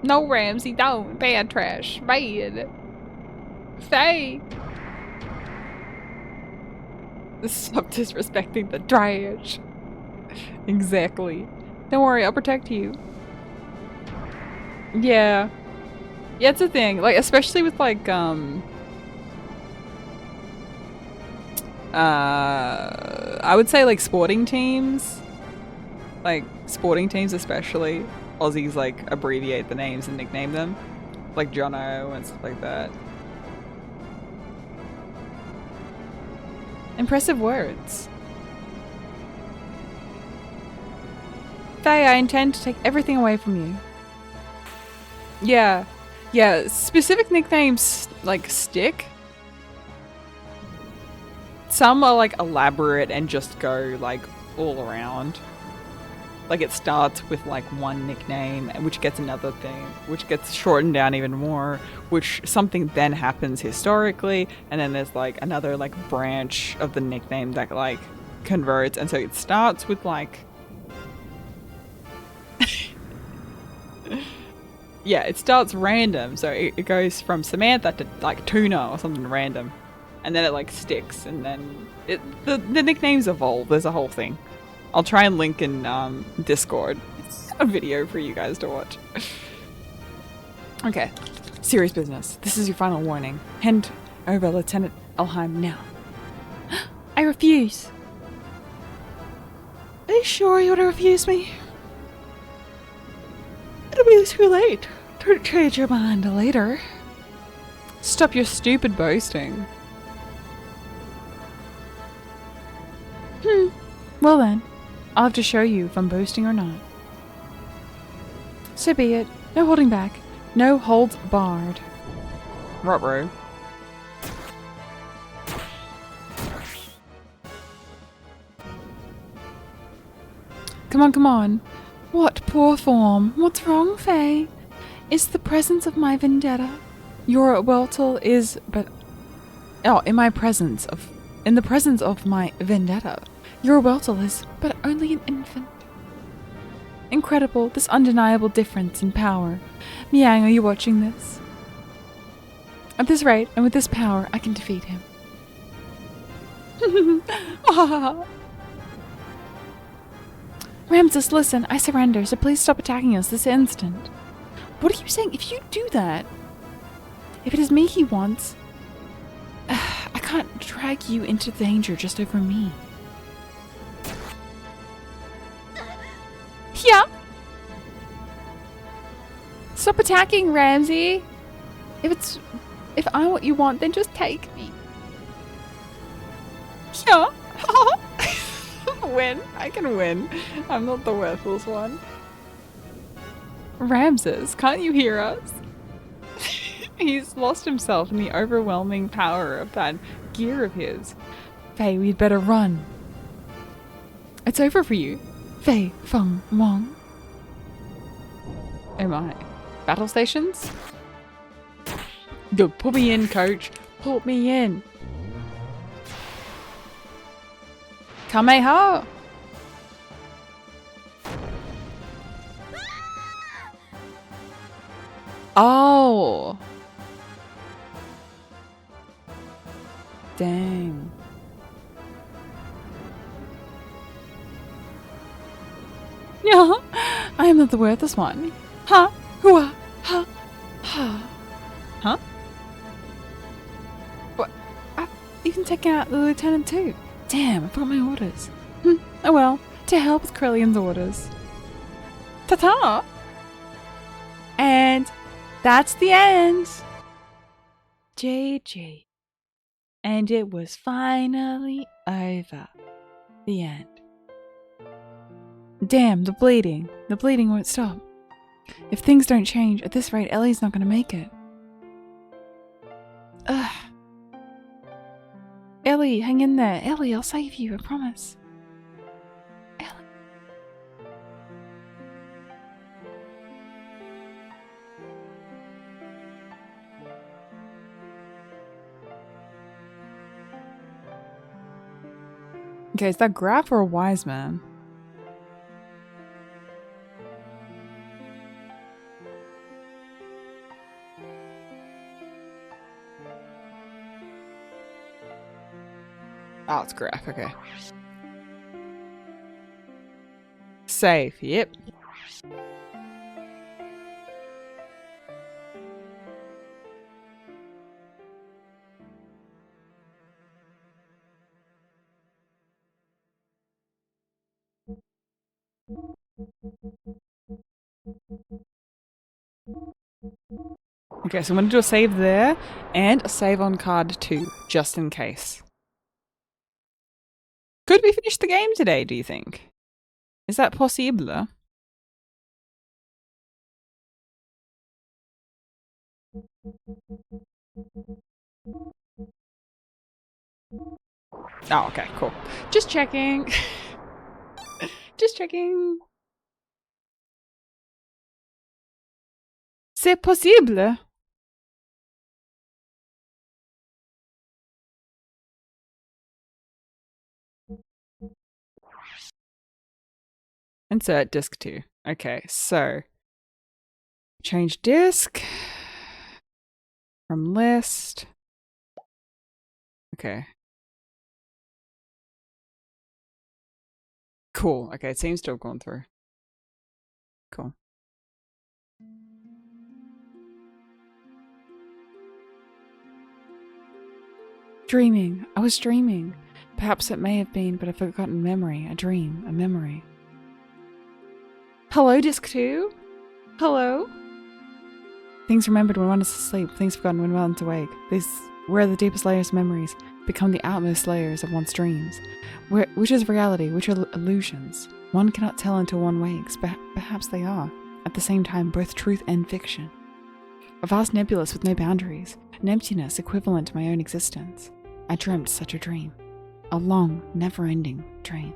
No, Ramsey, don't. Bad trash. Bad. Faye. Stop disrespecting the trash. Exactly. Don't worry, I'll protect you. Yeah. Yeah, it's a thing. Like, especially with like, I would say like sporting teams. Like, sporting teams especially. Aussies like abbreviate the names and nickname them, like Jono and stuff like that. Impressive words. Faye, I intend to take everything away from you. Yeah. Yeah, specific nicknames like stick. Some are like elaborate and just go like all around. Like it starts with like one nickname, which gets another thing, which gets shortened down even more, which something then happens historically, and then there's like another like branch of the nickname that like converts, and so it starts with like yeah, it starts random, so it goes from Samantha to like Tuna or something random, and then it like sticks, and then the nicknames evolve. There's a whole thing. I'll try and link in Discord a video for you guys to watch. Okay, serious business. This is your final warning. Hand over Lieutenant Elheim now. I refuse. Are you sure you want to refuse me? It'll be too late. Don't change your mind later. Stop your stupid boasting. Well then, I'll have to show you if I'm boasting or not. So be it. No holding back. No holds barred. Ruh-roh. Come on, come on. What poor form? What's wrong, Faye? Is the presence of my vendetta? Your weltle is but... Oh, in the presence of my vendetta, your weltle is but only an infant. Incredible, this undeniable difference in power. Miang, are you watching this? At this rate, and with this power, I can defeat him. Ramses, listen, I surrender, so please stop attacking us this instant. What are you saying? If you do that, if it is me he wants, I can't drag you into danger just over me. Yeah. Stop attacking, Ramsey. If I'm what you want, then just take me. Yeah. Win. I can win. I'm not the worthless one. Ramses, can't you hear us? He's lost himself in the overwhelming power of that gear of his. Faye, we'd better run. It's over for you. Faye Feng Wong. Oh my. Battle stations? Go, put me in, coach. Put me in. Kameha! Oh! Dang. Yeah, I am not the worthless one. Ha! Hua! Ha! Ha! Huh? What? I've even taken out the lieutenant too. Damn, I forgot my orders. Oh well, to help with Krillion's orders. Ta-ta! And that's the end. JJ. And it was finally over. The end. Damn, the bleeding. The bleeding won't stop. If things don't change, at this rate, Ellie's not gonna make it. Ugh. Ellie, hang in there. Ellie, I'll save you, I promise. Ellie. Okay, is that Graf or a wise man? Oh, it's Graf, okay. Safe, yep. Okay, so I'm going to do a save there and a save on card 2, just in case. Could we finish the game today, do you think? Is that possible? Oh, okay, cool. Just checking. Just checking. C'est possible. Insert disc 2. Okay, so change disc from list. Okay. Cool. Okay, it seems to have gone through. Cool. Dreaming. I was dreaming. Perhaps it may have been but a forgotten memory, a dream, a memory. Hello, disc 2? Hello? Things remembered when one is asleep, things forgotten when one's awake. These were the deepest layers of memories, become the outmost layers of one's dreams. Which is reality, which are illusions? One cannot tell until one wakes, but perhaps they are, at the same time, both truth and fiction. A vast nebulous with no boundaries, an emptiness equivalent to my own existence. I dreamt such a dream. A long, never-ending dream.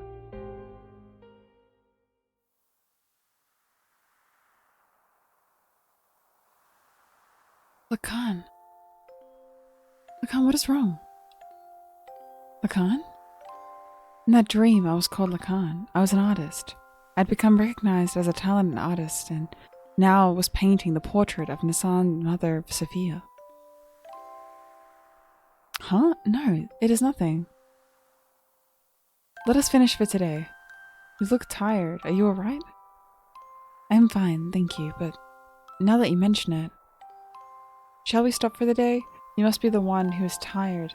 Lacan. Lacan, what is wrong? Lacan? In that dream, I was called Lacan. I was an artist. I'd become recognized as a talented artist, and now I was painting the portrait of Nissan's mother, Sophia. Huh? No, it is nothing. Let us finish for today. You look tired. Are you alright? I am fine, thank you, but now that you mention it, shall we stop for the day? You must be the one who is tired,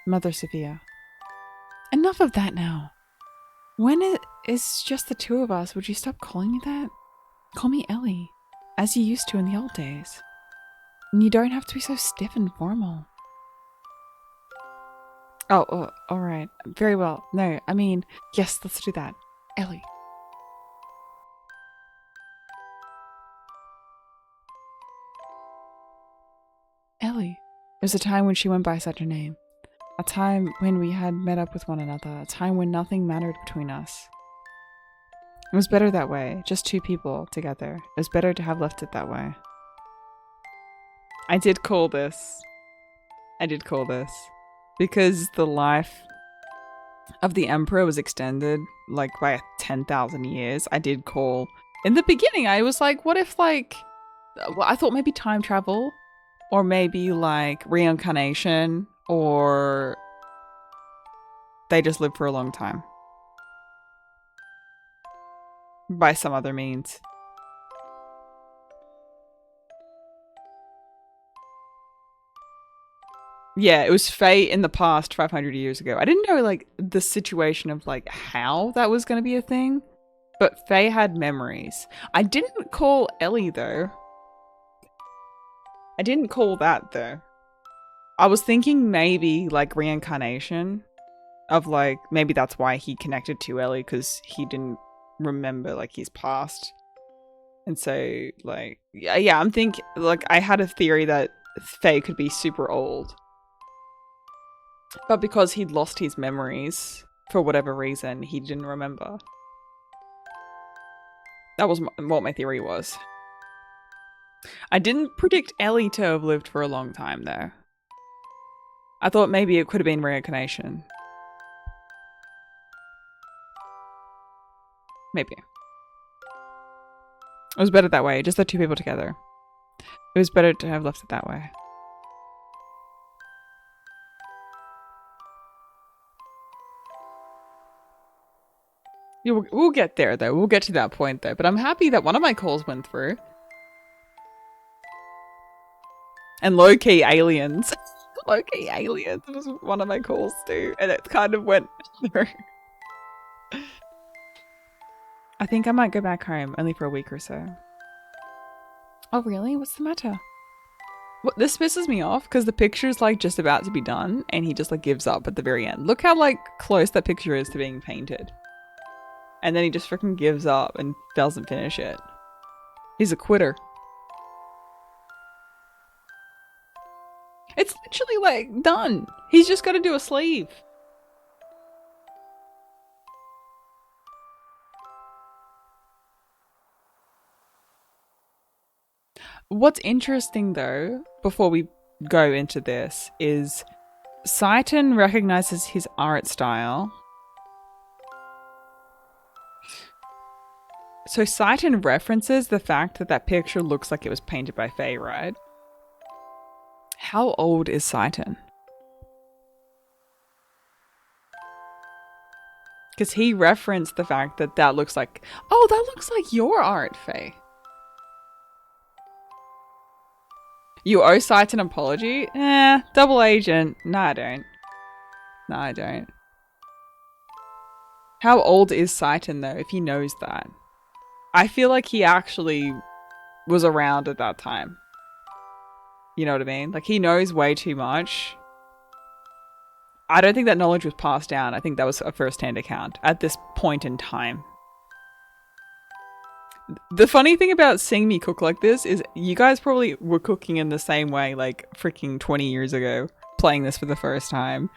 Mother Sophia. Enough of that now. When it is just the two of us, would you stop calling me that? Call me Ellie, as you used to in the old days. And you don't have to be so stiff and formal. Oh, alright. Very well. No, I mean, yes, let's do that. Ellie. Ellie. It was a time when she went by such a name. A time when we had met up with one another. A time when nothing mattered between us. It was better that way. Just two people together. It was better to have left it that way. I did call this. Because the life of the Emperor was extended, like, by 10,000 years. I did call. In the beginning, I was like, what if, like... Well, I thought maybe time travel. Or maybe, like, reincarnation. Or... they just live for a long time. By some other means. Yeah, it was fate in the past 500 years ago. I didn't know, like, the situation of, like, how that was going to be a thing. But Faye had memories. I didn't call Ellie, though. I didn't call that, though. I was thinking maybe, like, reincarnation. Of, like, maybe that's why he connected to Ellie, because he didn't remember, like, his past. And so, like, yeah, I'm thinking, like, I had a theory that Faye could be super old. But because he'd lost his memories, for whatever reason, he didn't remember. That was what my theory was. I didn't predict Ellie to have lived for a long time, though. I thought maybe it could have been reincarnation. Maybe. It was better that way, just the two people together. It was better to have left it that way. Yeah, we'll get there, though. We'll get to that point, though. But I'm happy that one of my calls went through. And low-key aliens. Low-key aliens was one of my calls, too. And it kind of went through. I think I might go back home, only for a week or so. Oh, really? What's the matter? What, this pisses me off because the picture's like just about to be done and he just like gives up at the very end. Look how like close that picture is to being painted. And then he just freaking gives up and doesn't finish it. He's a quitter. It's literally like done. He's just got to do a sleeve. What's interesting though, before we go into this, is Saiton recognizes his art style. So Saiton references the fact that that picture looks like it was painted by Faye, right? How old is Saiton? Because he referenced the fact that that looks like, oh, that looks like your art, Faye. You owe Saiton an apology? Double agent. No, I don't. No, I don't. How old is Saiton though, if he knows that? I feel like he actually was around at that time. You know what I mean? Like, he knows way too much. I don't think that knowledge was passed down. I think that was a first-hand account at this point in time. The funny thing about seeing me cook like this is you guys probably were cooking in the same way like freaking 20 years ago, playing this for the first time.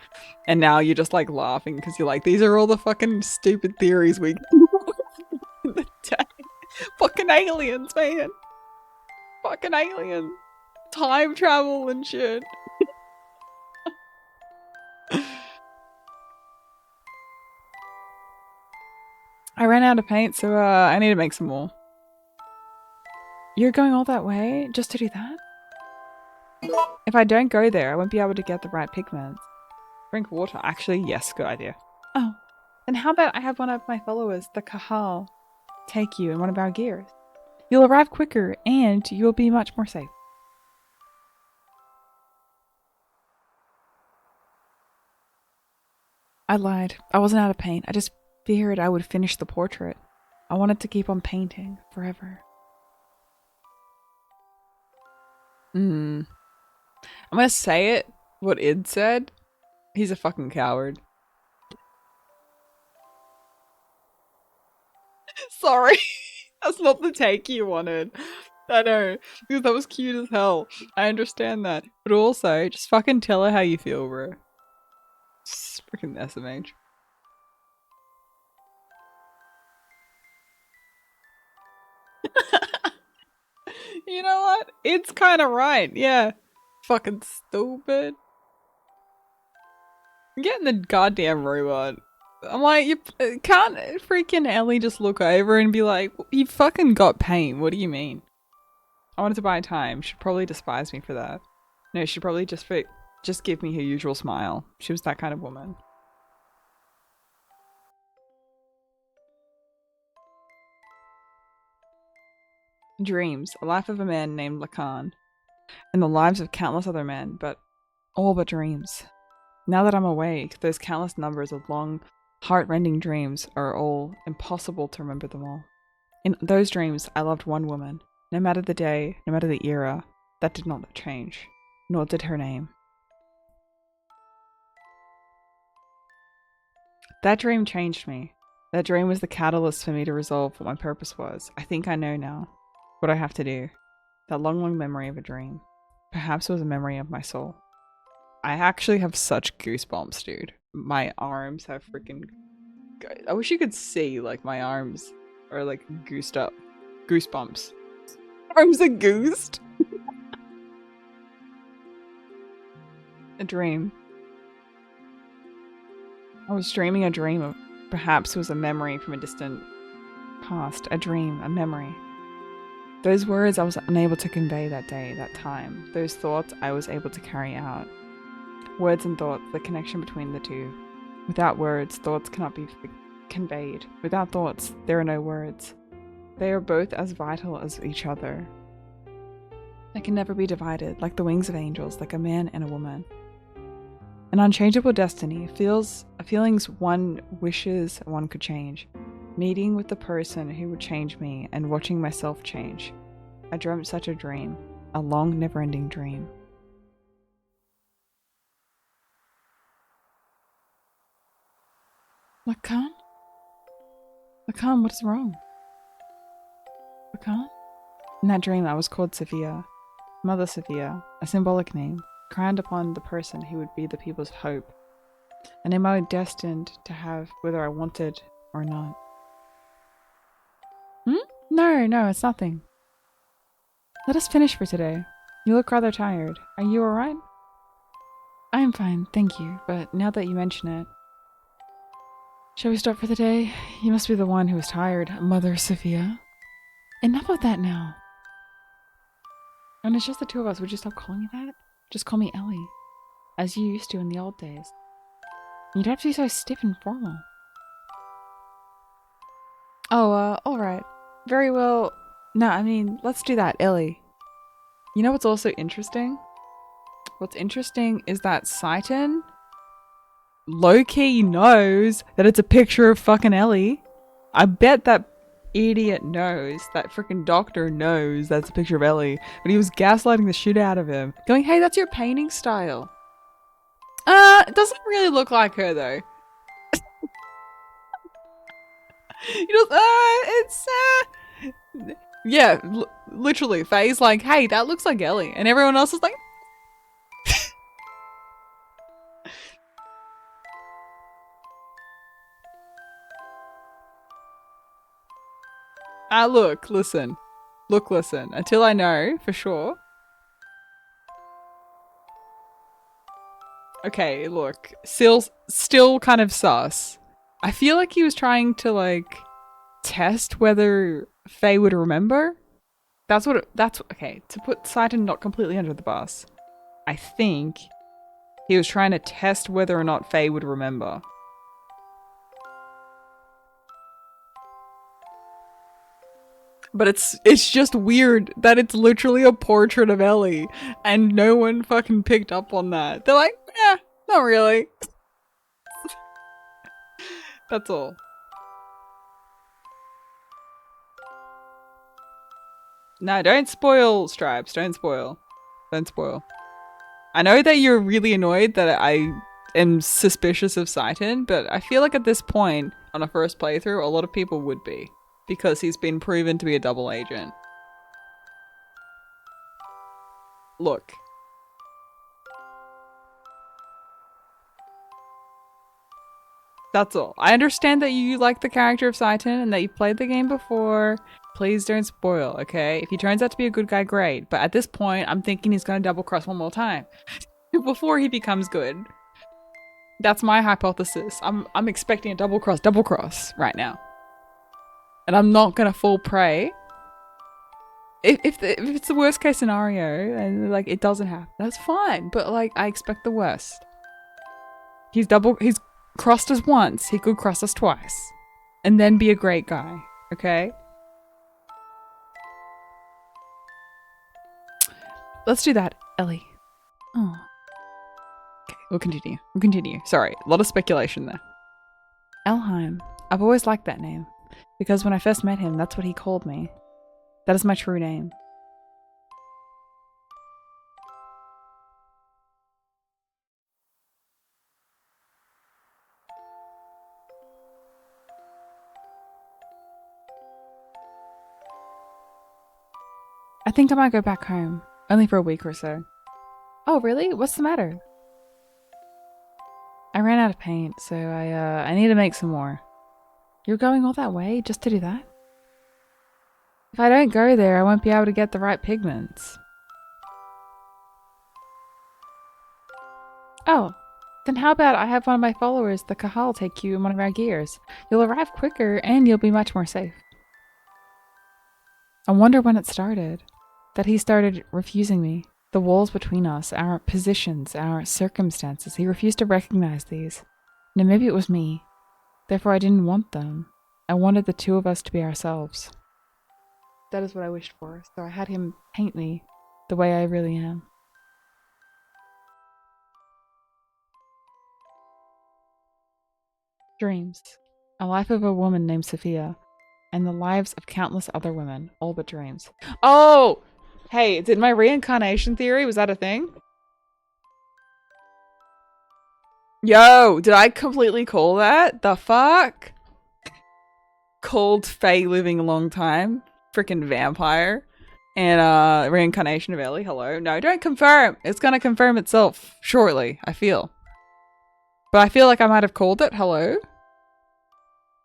And now you're just like laughing because you're like, these are all the fucking stupid theories we in the day. Fucking aliens, man. Fucking aliens. Time travel and shit. I ran out of paint, so I need to make some more. You're going all that way just to do that? If I don't go there, I won't be able to get the right pigments. Drink water. Actually, yes, good idea. Oh, then how about I have one of my followers, the Kahal, take you in one of our gears? You'll arrive quicker and you'll be much more safe. I lied. I wasn't out of paint. I just feared I would finish the portrait. I wanted to keep on painting forever. I'm gonna say it, what Id said. He's a fucking coward. Sorry. That's not the take you wanted. I know. Because that was cute as hell. I understand that. But also, just fucking tell her how you feel, bro. It's freaking SMH. You know what? It's kind of right. Yeah. Fucking stupid. I'm getting the goddamn robot. I'm like, you can't freaking Ellie just look over and be like, you fucking got paint. What do you mean? I wanted to buy time. She'd probably despise me for that. No, she'd probably just give me her usual smile. She was that kind of woman. Dreams, a life of a man named Lacan, and the lives of countless other men, but all but dreams. Now that I'm awake, those countless numbers of long, heart-rending dreams are all impossible to remember them all. In those dreams, I loved one woman, no matter the day, no matter the era. That did not change, nor did her name. That dream changed me. That dream was the catalyst for me to resolve what my purpose was. I think I know now what I have to do. That long, long memory of a dream. Perhaps it was a memory of my soul. I actually have such goosebumps, dude. My arms have freaking... I wish you could see, like, my arms are, like, goosed up. Goosebumps. Arms are goosed? A dream. I was dreaming a dream of... Perhaps it was a memory from a distant past. A dream, a memory. Those words I was unable to convey that day, that time. Those thoughts I was able to carry out. Words and thoughts, the connection between the two. Without words, thoughts cannot be conveyed. Without thoughts, there are no words. They are both as vital as each other. They can never be divided, like the wings of angels, like a man and a woman. An unchangeable destiny, feelings one wishes one could change. Meeting with the person who would change me and watching myself change. I dreamt such a dream, a long never-ending dream. Lacan? Lacan, what is wrong? Lacan? In that dream, I was called Sophia, Mother Sophia, a symbolic name, crowned upon the person who would be the people's hope, a name I was destined to have whether I wanted or not. No, it's nothing. Let us finish for today. You look rather tired. Are you alright? I am fine, thank you, but now that you mention it, shall we stop for the day? You must be the one who is tired, Mother Sophia. Enough of that now. And it's just the two of us. Would you stop calling me that? Just call me Ellie, as you used to in the old days. You don't have to be so stiff and formal. Oh, alright. Very well. No, I mean, let's do that, Ellie. You know what's also interesting? What's interesting is that Saiton low-key knows that it's a picture of fucking Ellie. I bet that idiot knows, that freaking doctor knows that's a picture of Ellie, but he was gaslighting the shit out of him, going, hey, that's your painting style. It doesn't really look like her though. He goes, yeah, literally, Faye's like, hey, that looks like Ellie, and everyone else is like, look, listen, until I know for sure. Okay, look, still kind of sus. I feel like he was trying to like test whether Faye would remember. That's okay, to put Saiton not completely under the bus. I think he was trying to test whether or not Faye would remember. But it's just weird that it's literally a portrait of Ellie and no one fucking picked up on that. They're like, yeah, not really. That's all. No, don't spoil, Stripes. Don't spoil. Don't spoil. I know that you're really annoyed that I am suspicious of Saiton, but I feel like at this point, on a first playthrough, a lot of people would be. Because he's been proven to be a double agent. Look. That's all. I understand that you like the character of Saiton and that you played the game before. Please don't spoil, okay? If he turns out to be a good guy, great. But at this point, I'm thinking he's going to double cross one more time. Before he becomes good. That's my hypothesis. I'm expecting a double cross right now. And I'm not gonna fall prey. If it's the worst case scenario and like it doesn't happen, that's fine. But like I expect the worst. He's crossed us once. He could cross us twice, and then be a great guy. Okay. Let's do that, Ellie. Oh. Okay, we'll continue. Sorry, a lot of speculation there. Elheim. I've always liked that name. Because when I first met him, that's what he called me. That is my true name. I think I might go back home. Only for a week or so. Oh, really? What's the matter? I ran out of paint, so I need to make some more. You're going all that way just to do that? If I don't go there, I won't be able to get the right pigments. Oh, then how about I have one of my followers, the Kahal, take you in one of our gears. You'll arrive quicker and you'll be much more safe. I wonder when it started. That he started refusing me. The walls between us, our positions, our circumstances. He refused to recognize these. Now maybe it was me. Therefore I didn't want them. I wanted the two of us to be ourselves. That is what I wished for, so I had him paint me the way I really am. Dreams. A life of a woman named Sophia, and the lives of countless other women, all but dreams. Oh! Hey, did my reincarnation theory, was that a thing? Yo, did I completely call that? The fuck? Called Faye living a long time. Freaking vampire. And reincarnation of Ellie. Hello. No, don't confirm. It's gonna confirm itself shortly, I feel. But I feel like I might have called it. Hello?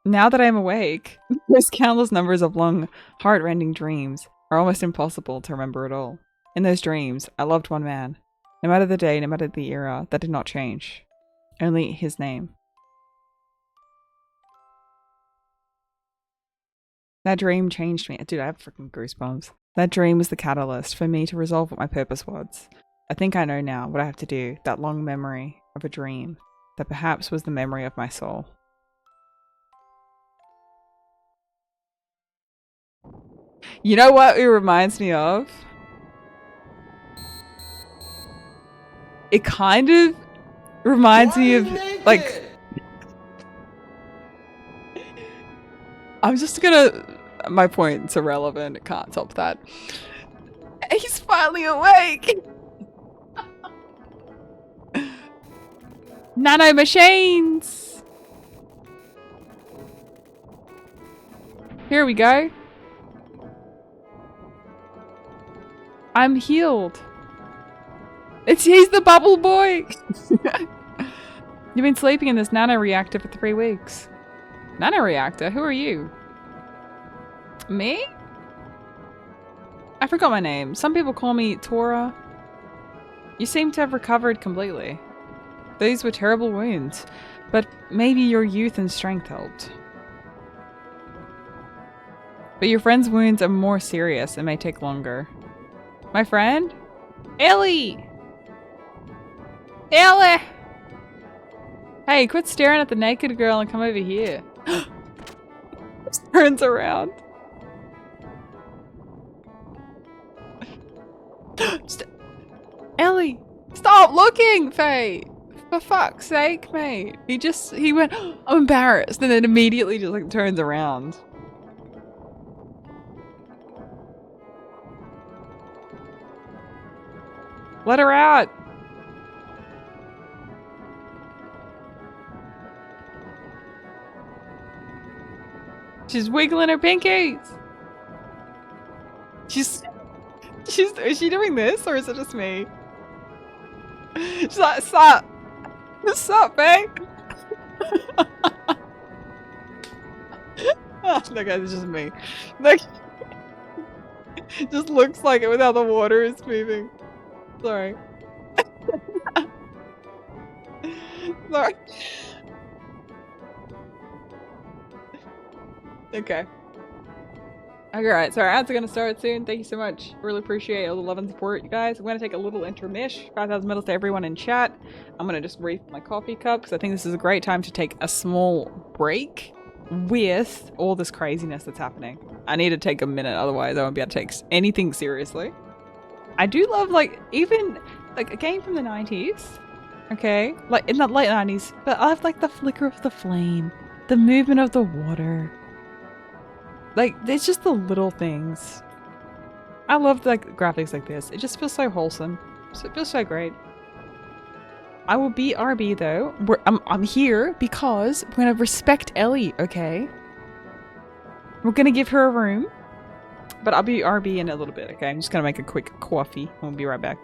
Now that I'm awake, there's countless numbers of long, heart-rending dreams are almost impossible to remember at all. In those dreams, I loved one man. No matter the day, no matter the era, that did not change. Only his name. That dream changed me. Dude, I have freaking goosebumps. That dream was the catalyst for me to resolve what my purpose was. I think I know now what I have to do. That long memory of a dream that perhaps was the memory of my soul. You know what it reminds me of? It kind of reminds me of, like... I'm just gonna... My point's irrelevant. It can't top that. He's finally awake! Nano machines! Here we go. I'm healed. He's the bubble boy! You've been sleeping in this nano reactor for 3 weeks. Nano reactor? Who are you? Me? I forgot my name. Some people call me Tora. You seem to have recovered completely. These were terrible wounds, but maybe your youth and strength helped. But your friend's wounds are more serious and may take longer. My friend? Ellie! Ellie! Hey, quit staring at the naked girl and come over here. Turns around. Ellie! Stop looking, Faye! For fuck's sake, mate. He went, I'm embarrassed, and then immediately just like turns around. Let her out! She's wiggling her pinkies! Is she doing this, or is it just me? She's like, stop! Stop, babe! No, guys, it's just me. Like, just looks like it without the water is moving. Sorry. Sorry. Okay. Alright, so our ads are gonna start soon. Thank you so much. Really appreciate all the love and support, you guys. I'm gonna take a little intermish. 5,000 medals to everyone in chat. I'm gonna just refill my coffee cup because I think this is a great time to take a small break with all this craziness that's happening. I need to take a minute, otherwise I won't be able to take anything seriously. I do love, like, even, like, a game from the 90s. Okay? Like, in the late 90s. But I love, like, the flicker of the flame. The movement of the water. Like, it's just the little things. I love like graphics like this. It just feels so wholesome. So it feels so great. I will be RB though. I'm here because we're gonna respect Ellie, okay? We're gonna give her a room. But I'll be RB in a little bit, okay? I'm just gonna make a quick coffee. We'll be right back.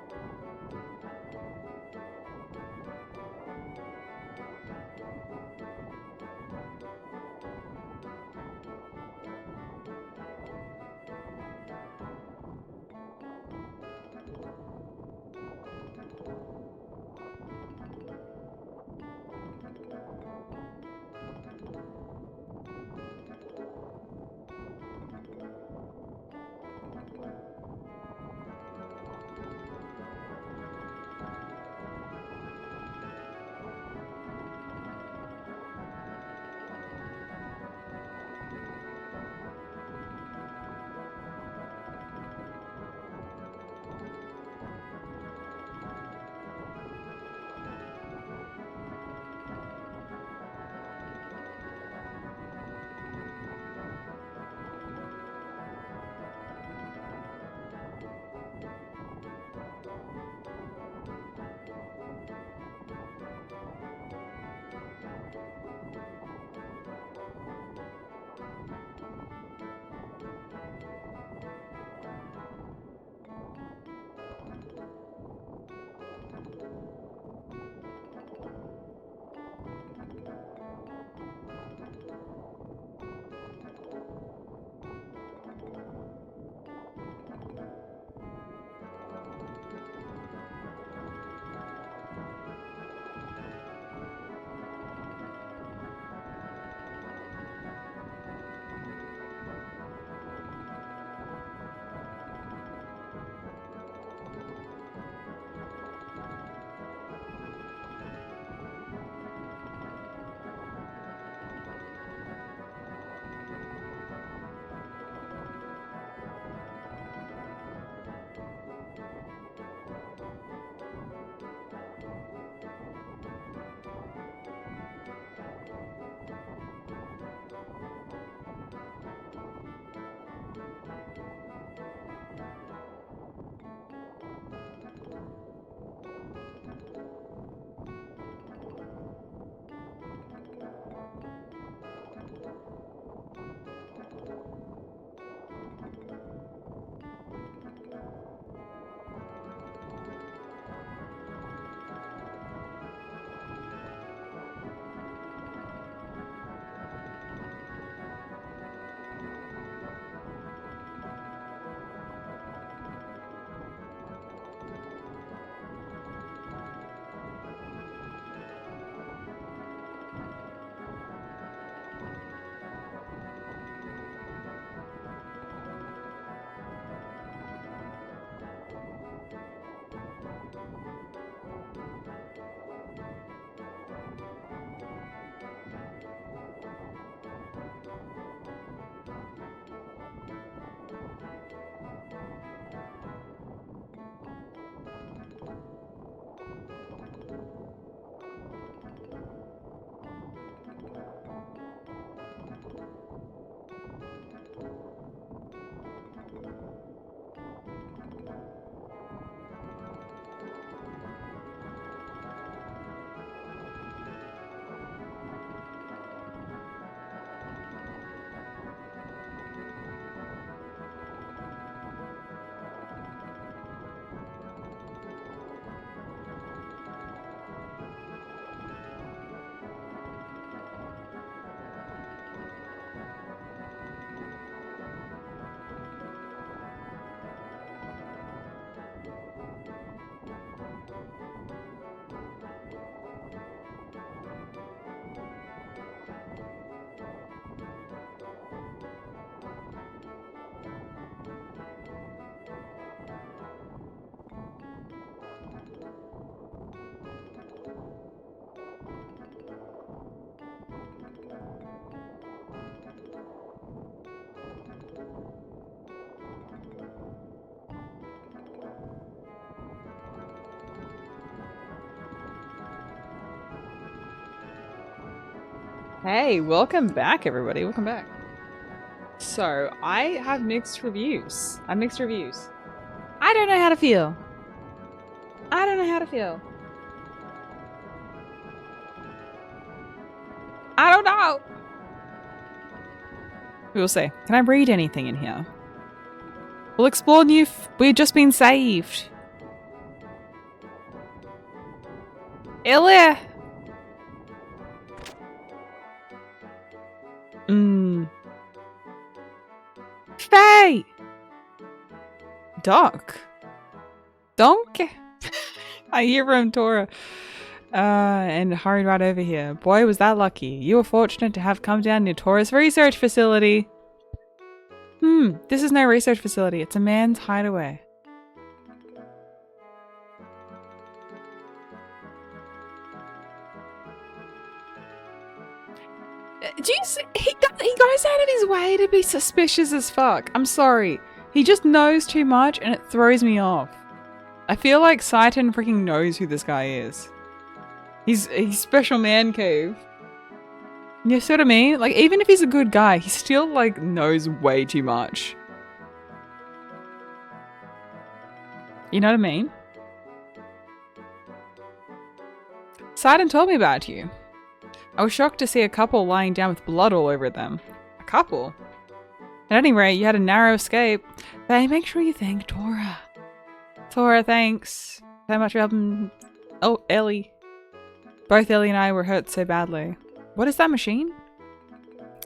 Hey, welcome back, everybody. Welcome back. So, I have mixed reviews. I don't know how to feel. I don't know how to feel. I don't know. We will see. Can I read anything in here? We'll explore new. We've just been saved. Ilya. Faye. Doc. Donkey. I hear from Tora. And hurried right over here. Boy, was that lucky. You were fortunate to have come down near Tora's research facility. This is no research facility. It's a man's hideaway. Do you see? He goes out of his way to be suspicious as fuck. I'm sorry. He just knows too much and it throws me off. I feel like Saiton freaking knows who this guy is. He's special man cave. You see what I mean? Like, even if he's a good guy, he still, like, knows way too much. You know what I mean? Saiton told me about you. I was shocked to see a couple lying down with blood all over them. A couple? At any rate, you had a narrow escape. But make sure you thank Tora. Tora, thanks so much for helping. Oh, Ellie. Both Ellie and I were hurt so badly. What is that machine?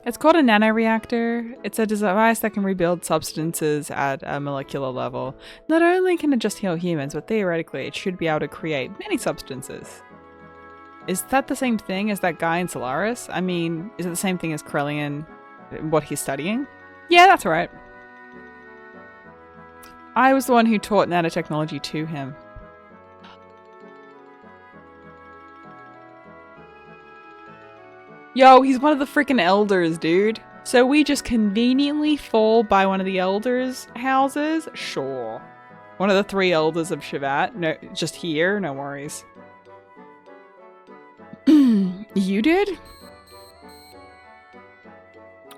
It's called a nanoreactor. It's a device that can rebuild substances at a molecular level. Not only can it just heal humans, but theoretically it should be able to create many substances. Is that the same thing as that guy in Solaris? I mean, is it the same thing as Krellian, what he's studying? Yeah, that's right. I was the one who taught nanotechnology to him. Yo, he's one of the freaking elders, dude. So we just conveniently fall by one of the elders' houses? Sure. One of the 3 elders of Shivat. No, just here, no worries. You did?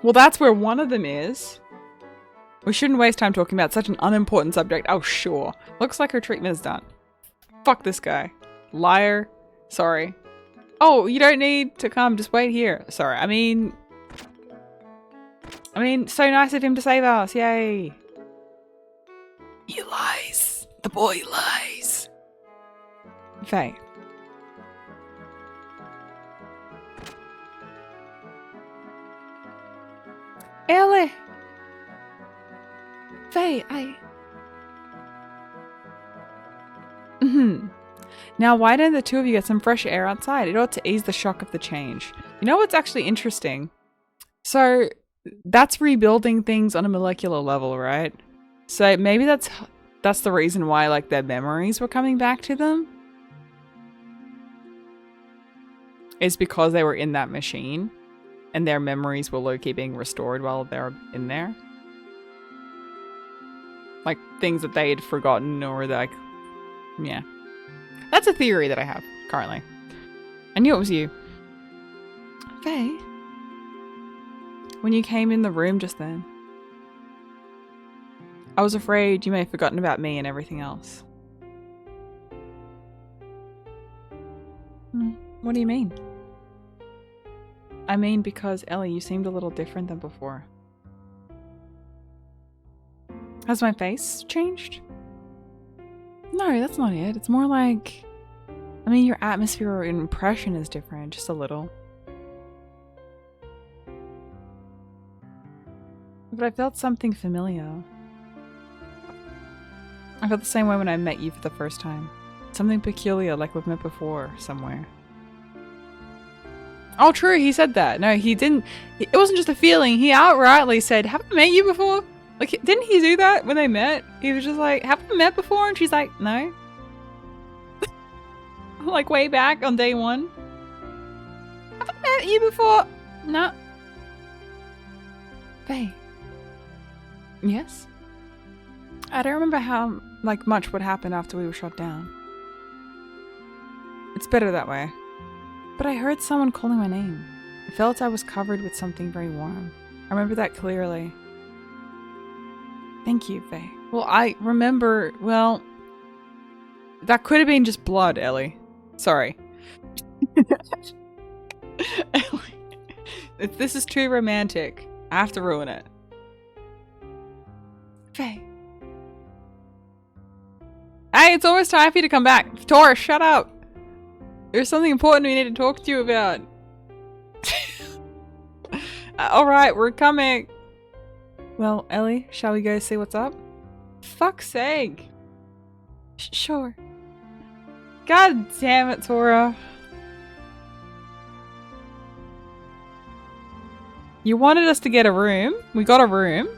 Well, that's where one of them is. We shouldn't waste time talking about such an unimportant subject. Oh, sure. Looks like her treatment is done. Fuck this guy. Liar. Sorry. Oh, you don't need to come. Just wait here. Sorry. I mean, so nice of him to save us. Yay. He lies. The boy lies. Faye. Ellie. Faye, Now, why don't the 2 of you get some fresh air outside? It ought to ease the shock of the change. You know what's actually interesting? So, that's rebuilding things on a molecular level, right? So maybe that's the reason why, like, their memories were coming back to them. It's because they were in that machine, and their memories were low-key being restored while they're in there. Like, things that they had forgotten or like, yeah. That's a theory that I have currently. I knew it was you. Faye? When you came in the room just then, I was afraid you may have forgotten about me and everything else. What do you mean? I mean, because Ellie, you seemed a little different than before. Has my face changed? No, that's not it. It's more like, I mean, your atmosphere or impression is different, just a little. But I felt something familiar. I felt the same way when I met you for the first time. Something peculiar, like we've met before, somewhere. Oh, true, he said that. No, he didn't. It wasn't just a feeling. He outrightly said, haven't I met you before? Like, didn't he do that when they met? He was just like, haven't we met before? And she's like, no. Like, way back on day 1. Haven't I met you before? No. Faye. Yes? I don't remember how, like, much would happen after we were shot down. It's better that way. But I heard someone calling my name. felt I was covered with something very warm. I remember that clearly. Thank you, Faye. Well, I remember, well, that could have been just blood, Ellie. Sorry. Ellie, if this is too romantic, I have to ruin it. Faye. Hey, it's almost time for you to come back. Taurus, shut up. There's something important we need to talk to you about. Alright, we're coming. Well, Ellie, shall we go see what's up? Fuck's sake. Sure. God damn it, Tora. You wanted us to get a room. We got a room.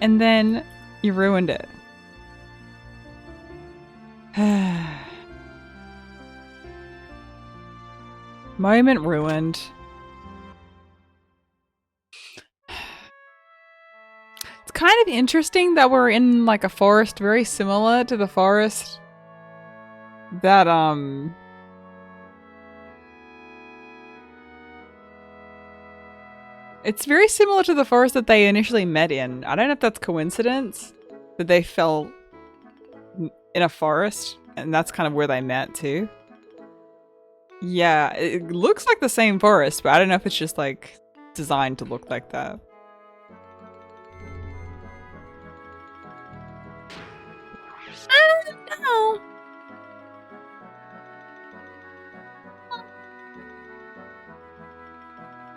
And then you ruined it. Moment ruined. It's kind of interesting that we're in like a forest very similar to the forest that it's very similar to the forest that they initially met in. I don't know if that's coincidence that they fell in a forest and that's kind of where they met too. Yeah, it looks like the same forest, but I don't know if it's just like designed to look like that. I don't know.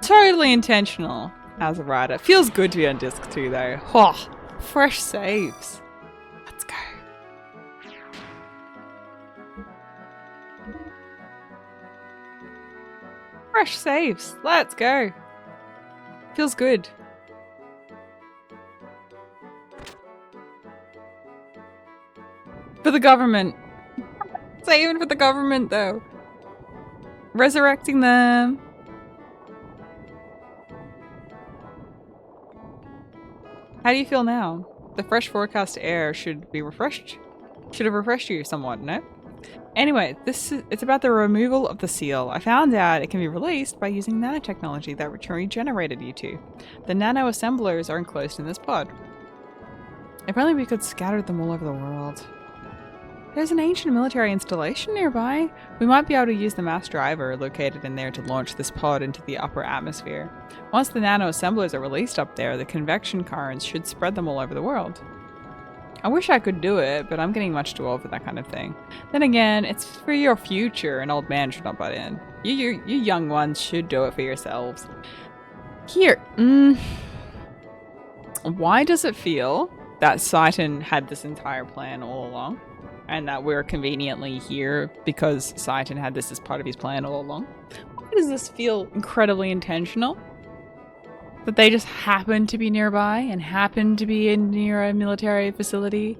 Totally intentional as a writer. Feels good to be on disc 2 though. Oh, fresh saves. Let's go. Fresh saves. Let's go. Feels good. For the government. Saving for the government though. Resurrecting them. How do you feel now? The fresh forecast air should be refreshed. Should have refreshed you somewhat, no? Anyway, it's about the removal of the seal. I found out it can be released by using nanotechnology that regenerated you two. The nano assemblers are enclosed in this pod. If only we could scatter them all over the world. There's an ancient military installation nearby. We might be able to use the mass driver located in there to launch this pod into the upper atmosphere. Once the nano assemblers are released up there, the convection currents should spread them all over the world. I wish I could do it, but I'm getting much too old for that kind of thing. Then again, it's for your future, an old man should not butt in. You young ones should do it for yourselves. Here, why does it feel that Satan had this entire plan all along? And that we're conveniently here because Satan had this as part of his plan all along? Why does this feel incredibly intentional? That they just happen to be nearby and happen to be near a military facility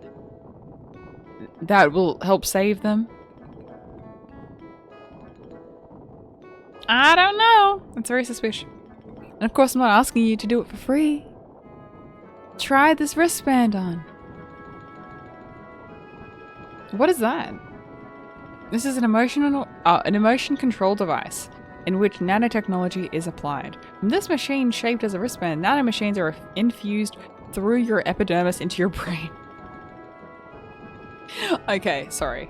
that will help save them? I don't know. It's very suspicious. And of course I'm not asking you to do it for free. Try this wristband on. What is that? This is an emotion control device in which nanotechnology is applied. From this machine shaped as a wristband, nanomachines are infused through your epidermis into your brain. Okay, sorry.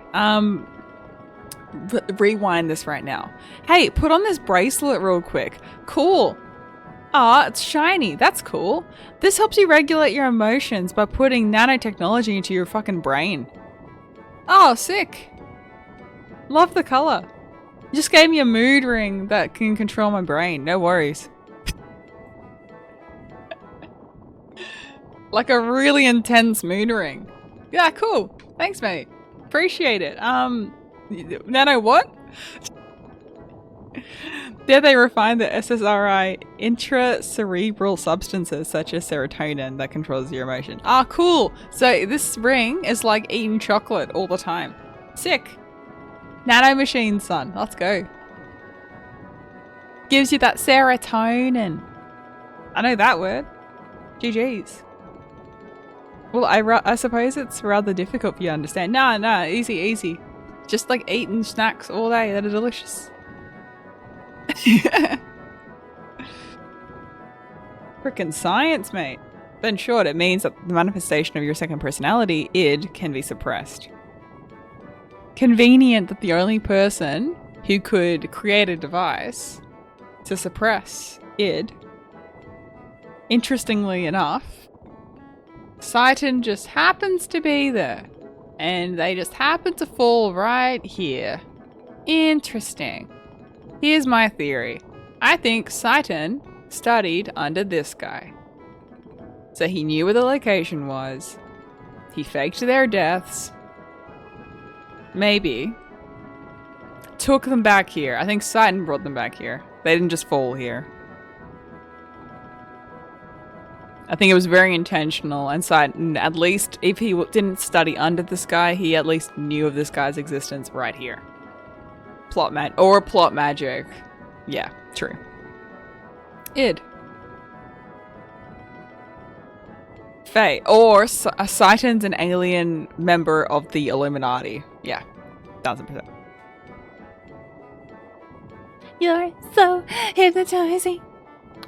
Rewind this right now. Hey, put on this bracelet real quick. Cool. Ah, it's shiny. That's cool. This helps you regulate your emotions by putting nanotechnology into your fucking brain. Oh, sick. Love the color. You just gave me a mood ring that can control my brain. No worries. Like a really intense mood ring. Yeah, cool. Thanks, mate. Appreciate it. Nano what? There they refine the SSRI intracerebral substances such as serotonin that controls your emotion. Ah, cool. So this ring is like eating chocolate all the time. Sick. Nano machine, son. Let's go. Gives you that serotonin. I know that word. GG's. Well, I suppose it's rather difficult for you to understand. Nah, easy, easy. Just like eating snacks all day that are delicious. Frickin' science, mate. But in short, it means that the manifestation of your second personality, id, can be suppressed. Convenient that the only person who could create a device to suppress id, interestingly enough, Satan just happens to be there. And they just happen to fall right here. Interesting. Here's my theory. I think Satan studied under this guy. So he knew where the location was. He faked their deaths. Maybe. Took them back here. I think Satan brought them back here. They didn't just fall here. I think it was very intentional, and Satan, at least if he didn't study under this guy, he at least knew of this guy's existence right here. Plot magic. Yeah, true. Id. Faye. Or Satan's an alien member of the Illuminati. Yeah, 1000%. You're so hypnotizing.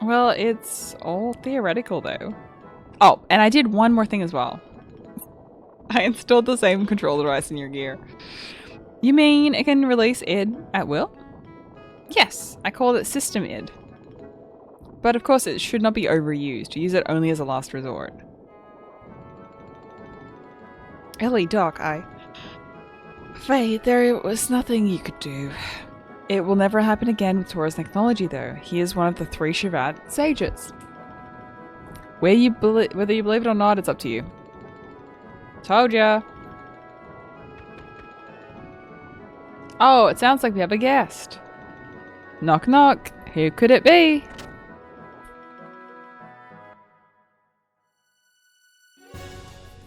Well, it's all theoretical though. Oh, and I did one more thing as well. I installed the same control device in your gear. You mean it can release id at will? Yes, I call it system id. But of course it should not be overused. Use it only as a last resort. Ellie, Doc, Faye, there was nothing you could do. It will never happen again with Tora's technology, though. He is one of the 3 Shivat sages. Whether you believe it or not, it's up to you. Told ya. Oh, it sounds like we have a guest. Knock knock. Who could it be?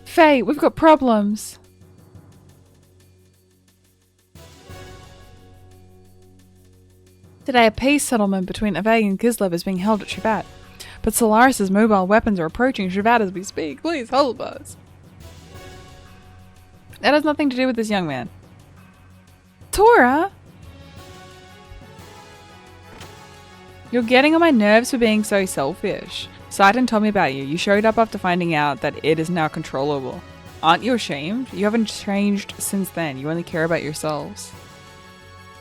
Faye, we've got problems. Today, a peace settlement between Avay and Kislev is being held at Shivat. But Solaris' mobile weapons are approaching Shivat as we speak. Please help us. That has nothing to do with this young man. Tora? You're getting on my nerves for being so selfish. Satan told me about you. You showed up after finding out that it is now controllable. Aren't you ashamed? You haven't changed since then. You only care about yourselves.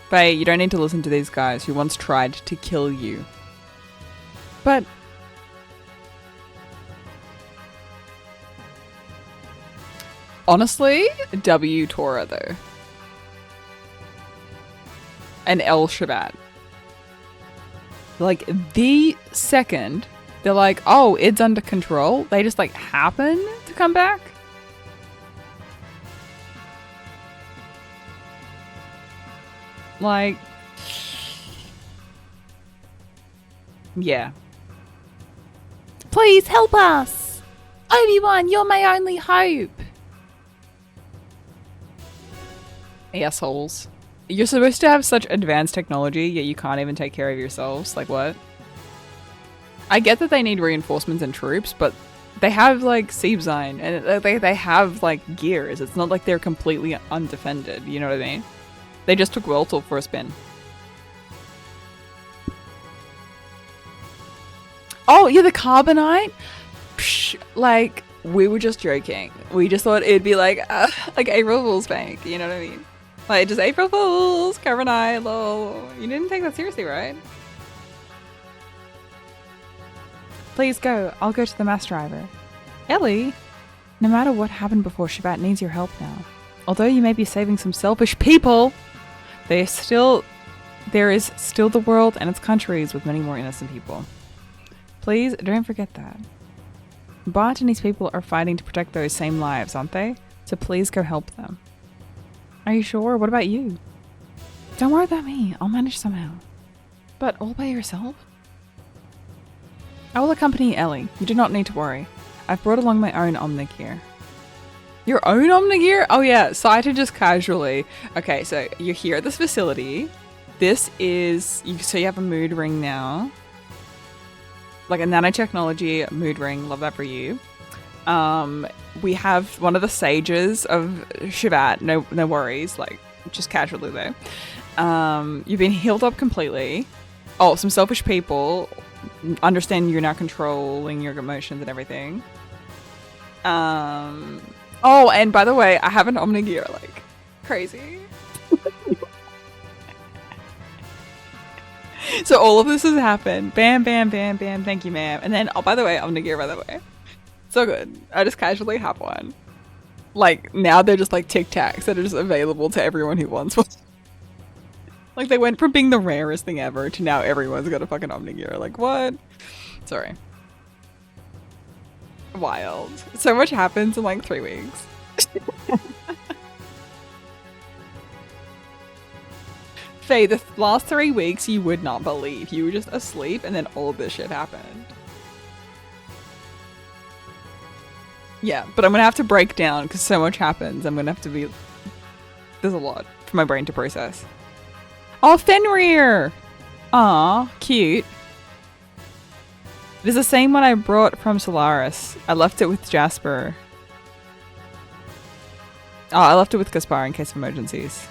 Faye, you don't need to listen to these guys who once tried to kill you. But... honestly, W Tora though. And L Shabbat. Like, the second they're like, oh, it's under control, they just like happen to come back. Like, yeah. Please help us! Obi-Wan, you're my only hope! Assholes. You're supposed to have such advanced technology, yet you can't even take care of yourselves. Like, what? I get that they need reinforcements and troops, but they have, like, Siebzine, and they have, like, gears. It's not like they're completely undefended, you know what I mean? They just took Weltel for a spin. Oh, you're the Carbonite? Psh, like, we were just joking. We just thought it'd be like April Fool's prank, you know what I mean? Like, just April Fool's, Carbonite, lol. You didn't take that seriously, right? Please go. I'll go to the mass driver. Ellie, no matter what happened before, Shabbat needs your help now. Although you may be saving some selfish people, there is still the world and its countries with many more innocent people. Please don't forget that. Bart and his people are fighting to protect those same lives, aren't they? So please go help them. Are you sure? What about you? Don't worry about me. I'll manage somehow. But all by yourself? I will accompany Ellie. You do not need to worry. I've brought along my own Omnigear. Your own Omnigear? Oh yeah, Saita just casually. Okay, so you're here at this facility. This is... so you have a mood ring now. Like a nanotechnology mood ring. Love that for you. We have one of the sages of Shivat. No worries. Like, just casually though. You've been healed up completely. Oh, some selfish people. understand you're now controlling your emotions and everything. Oh, and by the way, I have an Omnigear, like, crazy. So all of this has happened. Bam, bam, bam, bam. Thank you, ma'am. And then, oh, by the way, Omnigear, by the way. So good. I just casually have one. Like, now they're just like Tic Tacs that are just available to everyone who wants one. Like, they went from being the rarest thing ever to now everyone's got a fucking Omnigear. Like, what? Sorry. Wild. So much happens in like 3 weeks. Faye, the last 3 weeks you would not believe. You were just asleep and then all of this shit happened. Yeah, but I'm gonna have to break down because so much happens. I'm gonna have to be... There's a lot for my brain to process. Oh, Fenrir! Aw, cute. It is the same one I brought from Solaris. I left it with Jasper. Oh, I left it with Gaspar in case of emergencies.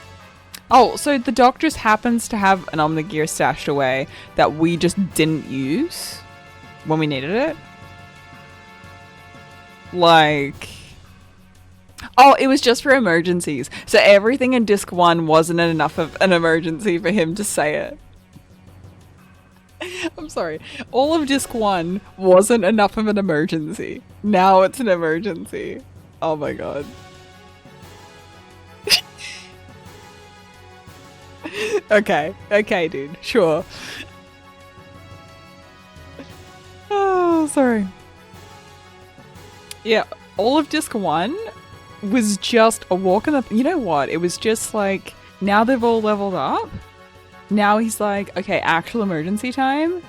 Oh, so the doc just happens to have an Omnigear stashed away that we just didn't use when we needed it. Like... Oh, it was just for emergencies. So everything in Disc 1 wasn't enough of an emergency for him to say it. I'm sorry. All of Disc 1 wasn't enough of an emergency. Now it's an emergency. Oh my god. Okay, dude. Sure. Oh, sorry. Yeah, all of Disc 1 was just a walk in the... You know what? It was just like, now they've all leveled up. Now he's like, okay, actual emergency time.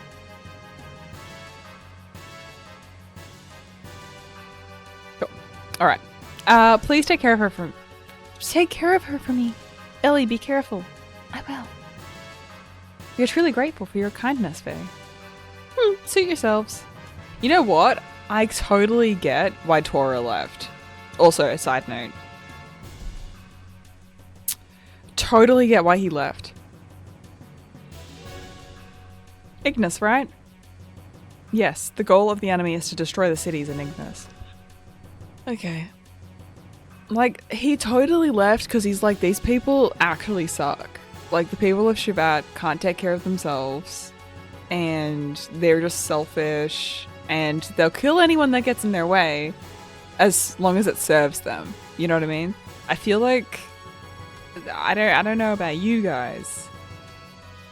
Cool. Alright. Please take care of her for... Take care of her for me. Ellie, be careful. I will. We are truly grateful for your kindness, Faye. Suit yourselves. You know what? I totally get why Tora left. Also, a side note. Totally get why he left. Ignis, right? Yes, the goal of the enemy is to destroy the cities in Ignis. Okay. Like, he totally left because he's like, these people actually suck. Like, the people of Shivat can't take care of themselves. And they're just selfish. And they'll kill anyone that gets in their way. As long as it serves them. You know what I mean? I feel like... I don't know about you guys.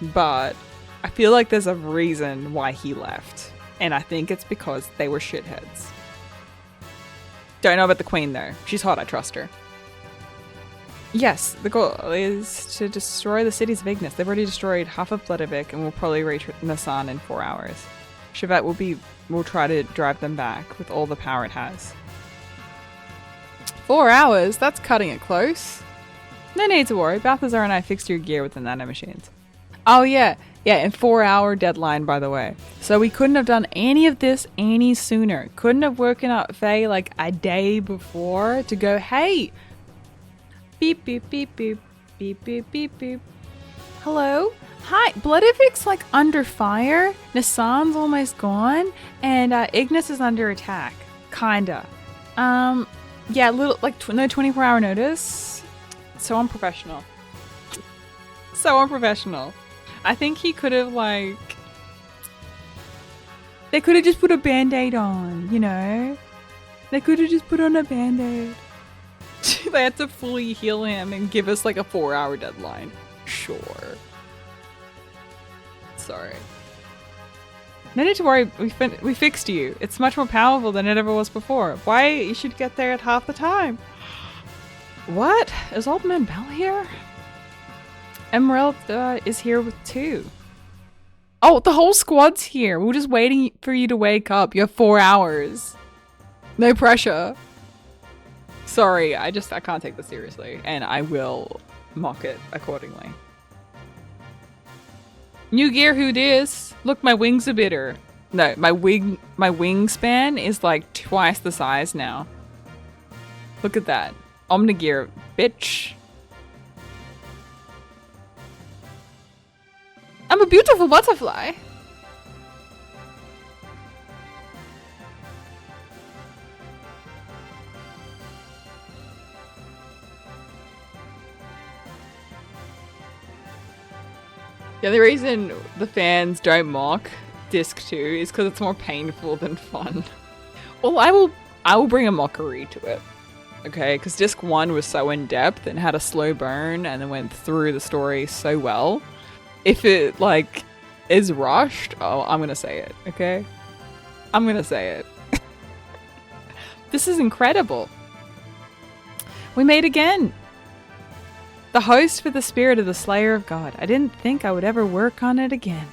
But... I feel like there's a reason why he left. And I think it's because they were shitheads. Don't know about the queen though. She's hot, I trust her. Yes, the goal is to destroy the cities of Ignis. They've already destroyed half of Bledavik and will probably reach Nasan in 4 hours. Shivat will try to drive them back with all the power it has. 4 hours? That's cutting it close. No need to worry. Balthazar and I fixed your gear with the nanomachines. Oh yeah. Yeah, and 4-hour deadline, by the way. So we couldn't have done any of this any sooner. Couldn't have woken up Faye like a day before to go, hey, beep, beep, beep, beep, beep, beep, beep, beep. Hello? Hi, Bloodavik's like under fire. Nasan's almost gone. And Ignis is under attack. Kinda. Yeah, little, like, no 24-hour notice. So unprofessional. So unprofessional. I think he could have, like... They could have just put a band-aid on, you know? They could have just put on a band-aid. They had to fully heal him and give us, like, a 4-hour deadline. Sure. Sorry. No need to worry, we fixed you. It's much more powerful than it ever was before. Why? You should get there at half the time. What? Is Old Man Bell here? Emerald is here with 2. Oh, the whole squad's here. We're just waiting for you to wake up. You have 4 hours. No pressure. Sorry, I can't take this seriously. And I will mock it accordingly. New gear, who dis? Look, my wings are bitter. No, my wingspan is like twice the size now. Look at that. Omnigear, bitch. I'm a beautiful butterfly. The only reason the fans don't mock Disc 2 is because it's more painful than fun. Well, I will bring a mockery to it. Okay, because Disc 1 was so in-depth and had a slow burn and then went through the story so well. If it, like, is rushed, oh, I'm gonna say it, okay? I'm gonna say it. This is incredible. We made again. The host for the spirit of the Slayer of God. I didn't think I would ever work on it again.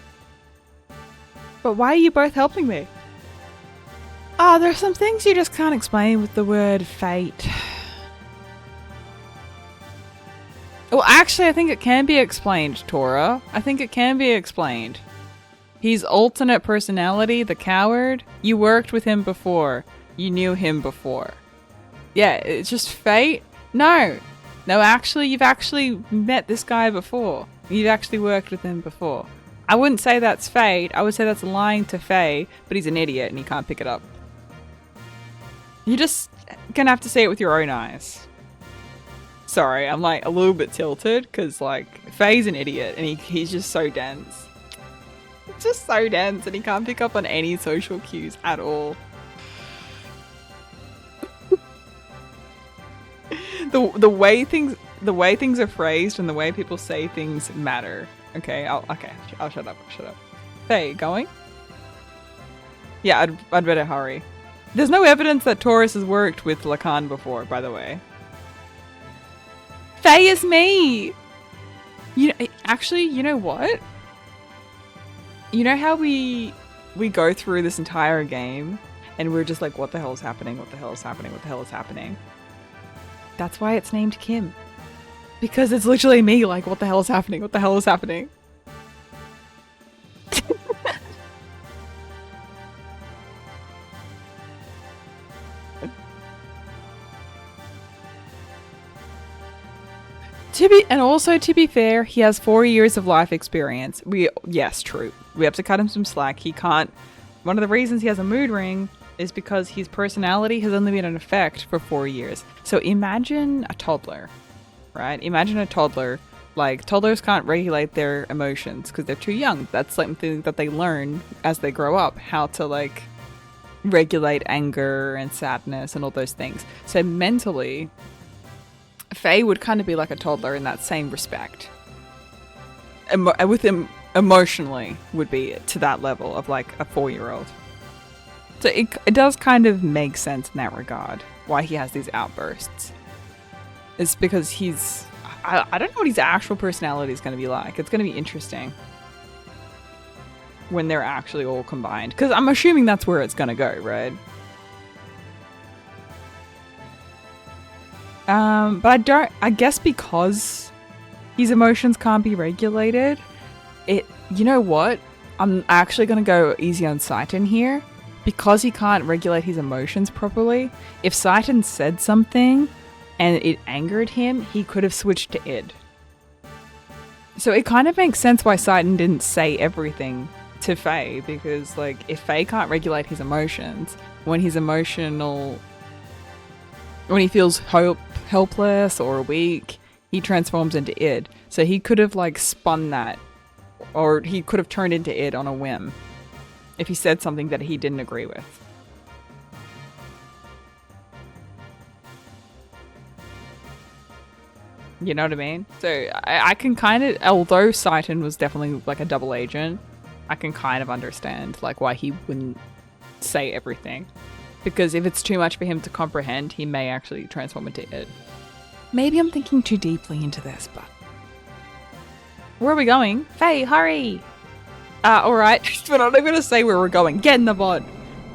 But why are you both helping me? Ah, there's some things you just can't explain with the word fate. Well, actually, I think it can be explained, Tora. I think it can be explained. He's alternate personality, the coward. You worked with him before. You knew him before. Yeah, it's just fate. No, actually, you've actually met this guy before. You've actually worked with him before. I wouldn't say that's fate. I would say that's lying to Faye, but he's an idiot and he can't pick it up. You're just gonna have to see it with your own eyes. Sorry, I'm like a little bit tilted because like Faye's an idiot and he's just so dense. Just so dense and he can't pick up on any social cues at all. The way things are phrased and the way people say things matter. Okay, I'll shut up. Faye, going? Yeah, I'd better hurry. There's no evidence that Taurus has worked with Lacan before, by the way. Faye is me! You know, actually, you know what? You know how we go through this entire game and we're just like, what the hell is happening? What the hell is happening? What the hell is happening? That's why it's named Kim. Because it's literally me, like, what the hell is happening? What the hell is happening? To be fair, he has 4 years of life experience. Yes, true. We have to cut him some slack. He can't. One of the reasons he has a mood ring is because his personality has only been in effect for 4 years. So imagine a toddler, right? Imagine a toddler. Like, toddlers can't regulate their emotions because they're too young. That's something that they learn as they grow up, how to, like, regulate anger and sadness and all those things. So mentally, Faye would kind of be like a toddler in that same respect. With him, emotionally, would be to that level of, like, a 4-year-old. So it does kind of make sense in that regard, why he has these outbursts. It's because he's... I don't know what his actual personality is going to be like. It's going to be interesting when they're actually all combined. Because I'm assuming that's where it's going to go, right? But I guess because his emotions can't be regulated, you know what? I'm actually going to go easy on Saiton here. Because he can't regulate his emotions properly, if Saiton said something and it angered him, he could have switched to id. So it kind of makes sense why Saiton didn't say everything to Faye, because like if Faye can't regulate his emotions, when he feels helpless or weak, he transforms into id. So he could have like spun that, or he could have turned into id on a whim if he said something that he didn't agree with. You know what I mean? So I can kind of, although Saiton was definitely like a double agent, I can kind of understand like why he wouldn't say everything. Because if it's too much for him to comprehend, he may actually transform into id. Maybe I'm thinking too deeply into this, but... Where are we going? Faye, hurry! Alright, but I'm not going to say where we're going. Get in the bot.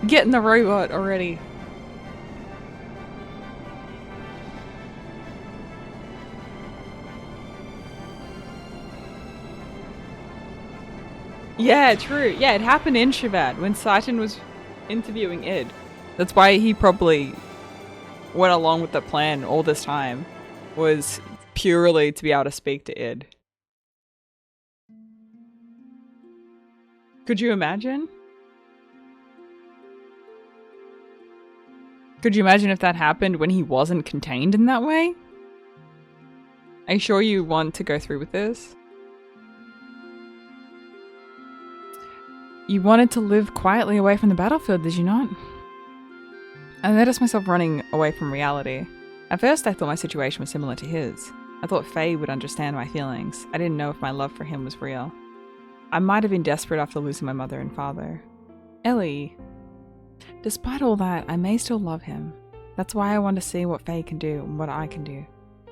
Get in the robot already. Yeah, true. Yeah, it happened in Shabbat when Saiton was interviewing id. That's why he probably went along with the plan all this time, was purely to be able to speak to id. Could you imagine? Could you imagine if that happened when he wasn't contained in that way? Are you sure you want to go through with this? You wanted to live quietly away from the battlefield, did you not? I noticed myself running away from reality. At first, I thought my situation was similar to his. I thought Faye would understand my feelings. I didn't know if my love for him was real. I might have been desperate after losing my mother and father. Ellie. Despite all that, I may still love him. That's why I want to see what Faye can do and what I can do.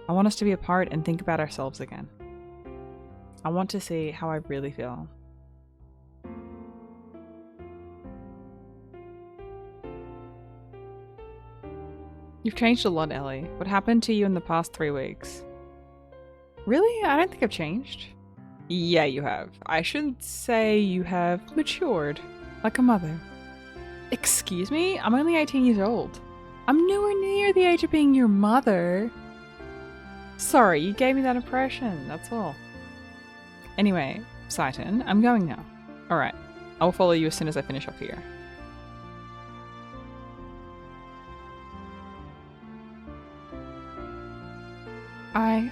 I want us to be apart and think about ourselves again. I want to see how I really feel. You've changed a lot, Ellie. What happened to you in the past 3 weeks? Really? I don't think I've changed. Yeah, you have. I should say you have matured. Like a mother. Excuse me? I'm only 18 years old. I'm nowhere near the age of being your mother. Sorry, you gave me that impression, that's all. Anyway, Saiton, I'm going now. Alright, I'll follow you as soon as I finish up here.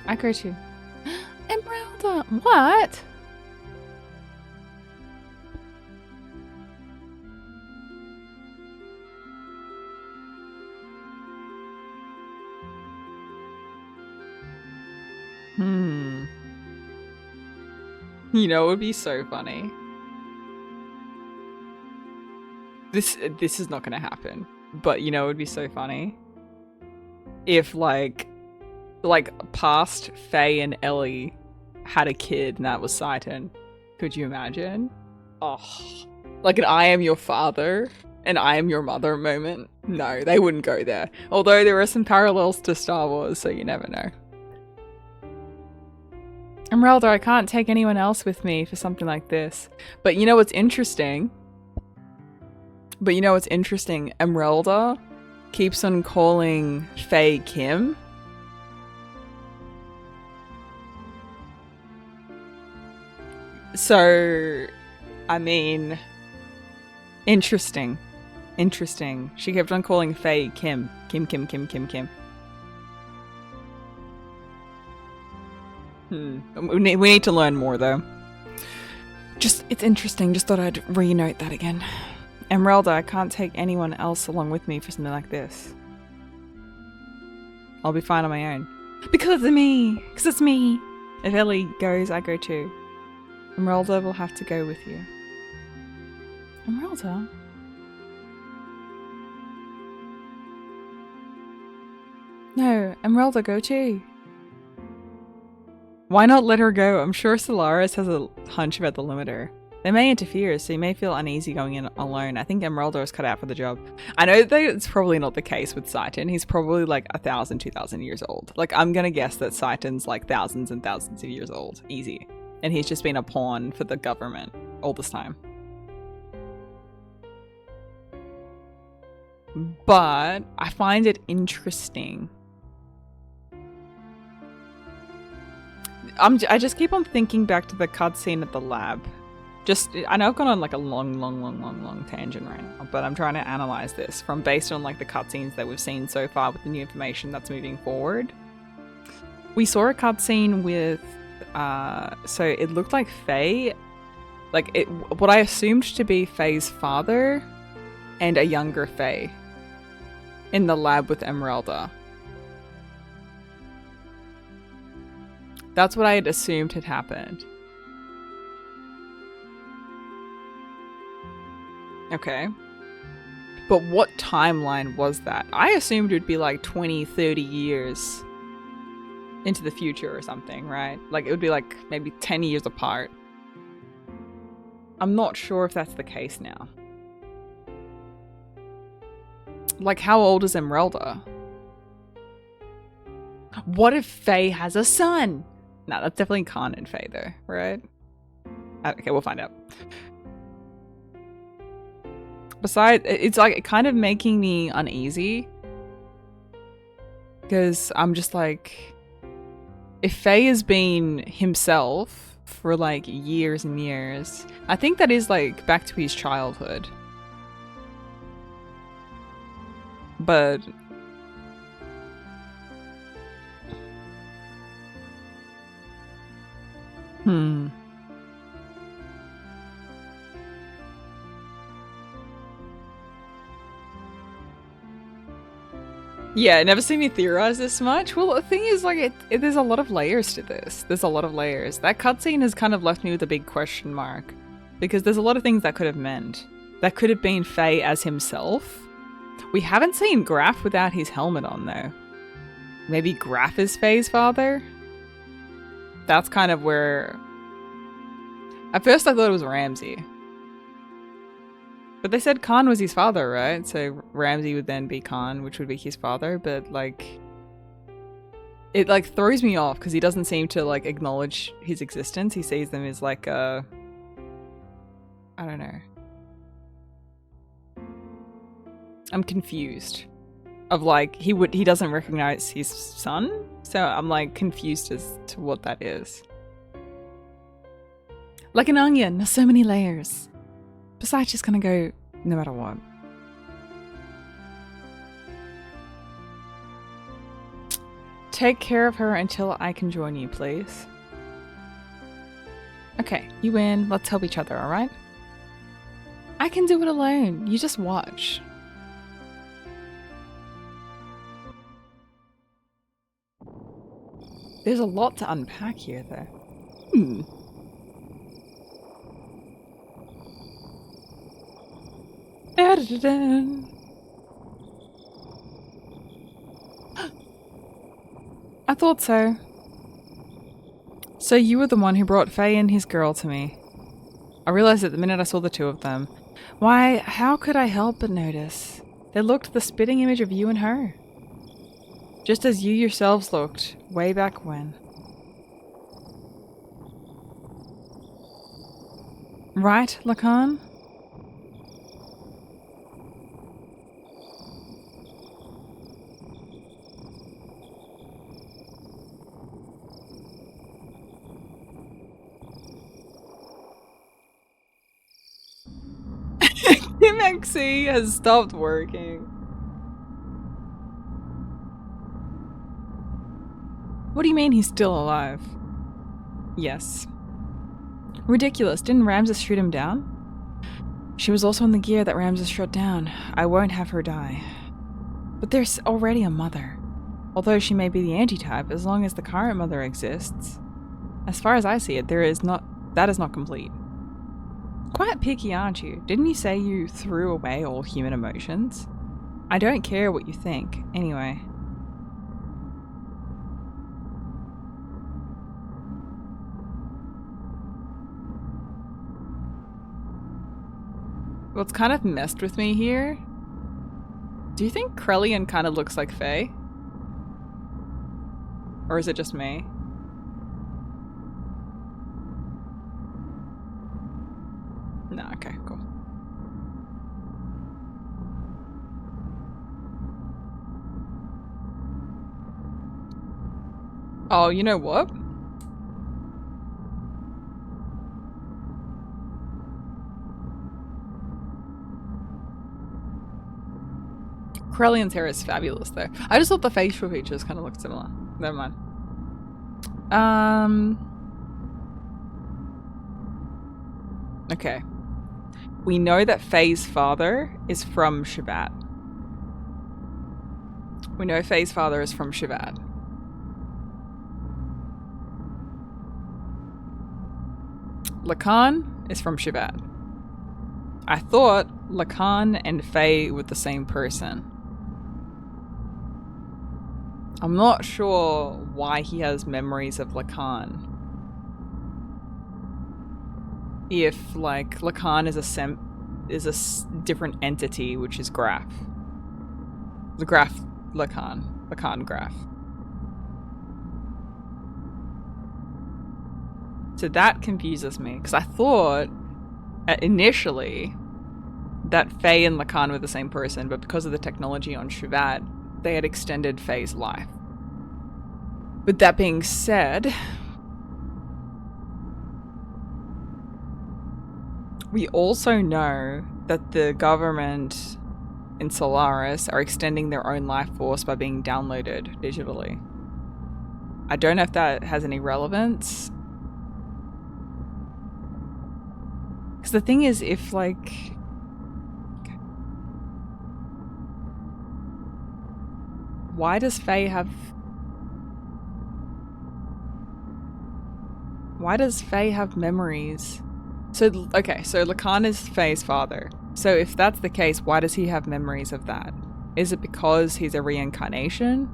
I go too. Emeralda, what? You know, it would be so funny. This is not gonna happen. But you know, it would be so funny if like past Faye and Ellie had a kid and that was Saiton. Could you imagine? Oh, like an I am your father and I am your mother moment. No, they wouldn't go there. Although there are some parallels to Star Wars, so you never know. Emeralda, I can't take anyone else with me for something like this. But you know what's interesting? Emeralda keeps on calling Faye Kim. So, I mean, interesting. She kept on calling Faye Kim. Kim. We need to learn more, though. It's interesting. Just thought I'd re-note that again. Emeralda, I can't take anyone else along with me for something like this. I'll be fine on my own. Because of me! Because it's me! If Ellie goes, I go too. Emeralda will have to go with you. Emeralda? No, Emeralda, go too. Why not let her go? I'm sure Solaris has a hunch about the limiter. They may interfere, so you may feel uneasy going in alone. I think Emeralda is cut out for the job. I know that it's probably not the case with Saiton. He's probably like 1,000, 2,000 years old. Like, I'm gonna guess that Saiton's like thousands and thousands of years old. Easy. And he's just been a pawn for the government all this time. But I find it interesting. I just keep on thinking back to the cutscene at the lab. I know I've gone on like a long tangent right now, but I'm trying to analyze this based on like the cutscenes that we've seen so far with the new information that's moving forward. We saw a cutscene with, so it looked like Faye, what I assumed to be Faye's father and a younger Faye in the lab with Emeralda. That's what I had assumed had happened. Okay. But what timeline was that? I assumed it would be like 20, 30 years into the future or something, right? Like it would be like maybe 10 years apart. I'm not sure if that's the case now. Like, how old is Emeralda? What if Faye has a son? No, that's definitely Khan and Faye though, right? Okay, we'll find out. Besides, it's like kind of making me uneasy. Because I'm just like, if Faye has been himself for like years and years, I think that is like back to his childhood. But Yeah, never seen me theorize this much. Well, the thing is, like, there's a lot of layers to this. There's a lot of layers. That cutscene has kind of left me with a big question mark. Because there's a lot of things that could have meant. That could have been Faye as himself. We haven't seen Graf without his helmet on, though. Maybe Graf is Faye's father? That's kind of where... At first I thought it was Ramsey. But they said Khan was his father, right? So Ramsey would then be Khan, which would be his father, but like... It like throws me off because he doesn't seem to like acknowledge his existence. He sees them as like a... I don't know. I'm confused. Of like, he doesn't recognize his son? So I'm like confused as to what that is. Like an onion, there's so many layers. Besides just gonna go no matter what. Take care of her until I can join you, please. Okay, you win. Let's help each other, alright? I can do it alone. You just watch. There's a lot to unpack here, though. I thought so. So you were the one who brought Faye and his girl to me. I realized it the minute I saw the two of them. Why, how could I help but notice? They looked the spitting image of you and her. Just as you yourselves looked, way back when. Right, Lacan? KIMMYDNC has stopped working. What do you mean he's still alive? Yes. Ridiculous. Didn't Ramses shoot him down? She was also in the gear that Ramses shot down. I won't have her die. But there's already a mother. Although she may be the anti-type, as long as the current mother exists. As far as I see it, that is not complete. Quite picky, aren't you? Didn't you say you threw away all human emotions? I don't care what you think, anyway. What's kind of messed with me here? Do you think Krellian kind of looks like Faye? Or is it just me? No, okay, cool. Oh, you know what? Krellian's hair is fabulous, though. I just thought the facial features kind of looked similar. Never mind. Okay. We know that Faye's father is from Shabbat. We know Faye's father is from Shabbat. Lacan is from Shabbat. I thought Lacan and Faye were the same person. I'm not sure why he has memories of Lacan. If, like, Lacan is a different entity, which is Graf. The Graf Lacan. Lacan Graf. So that confuses me, because I thought initially that Faye and Lacan were the same person, but because of the technology on Shabbat, they had extended Faye's life. With that being said, we also know that the government in Solaris are extending their own life force by being downloaded digitally. I don't know if that has any relevance. Because the thing is, if like... why does Faye have memories? So, okay, so Lacan is Faye's father. So if that's the case, why does he have memories of that? Is it because he's a reincarnation?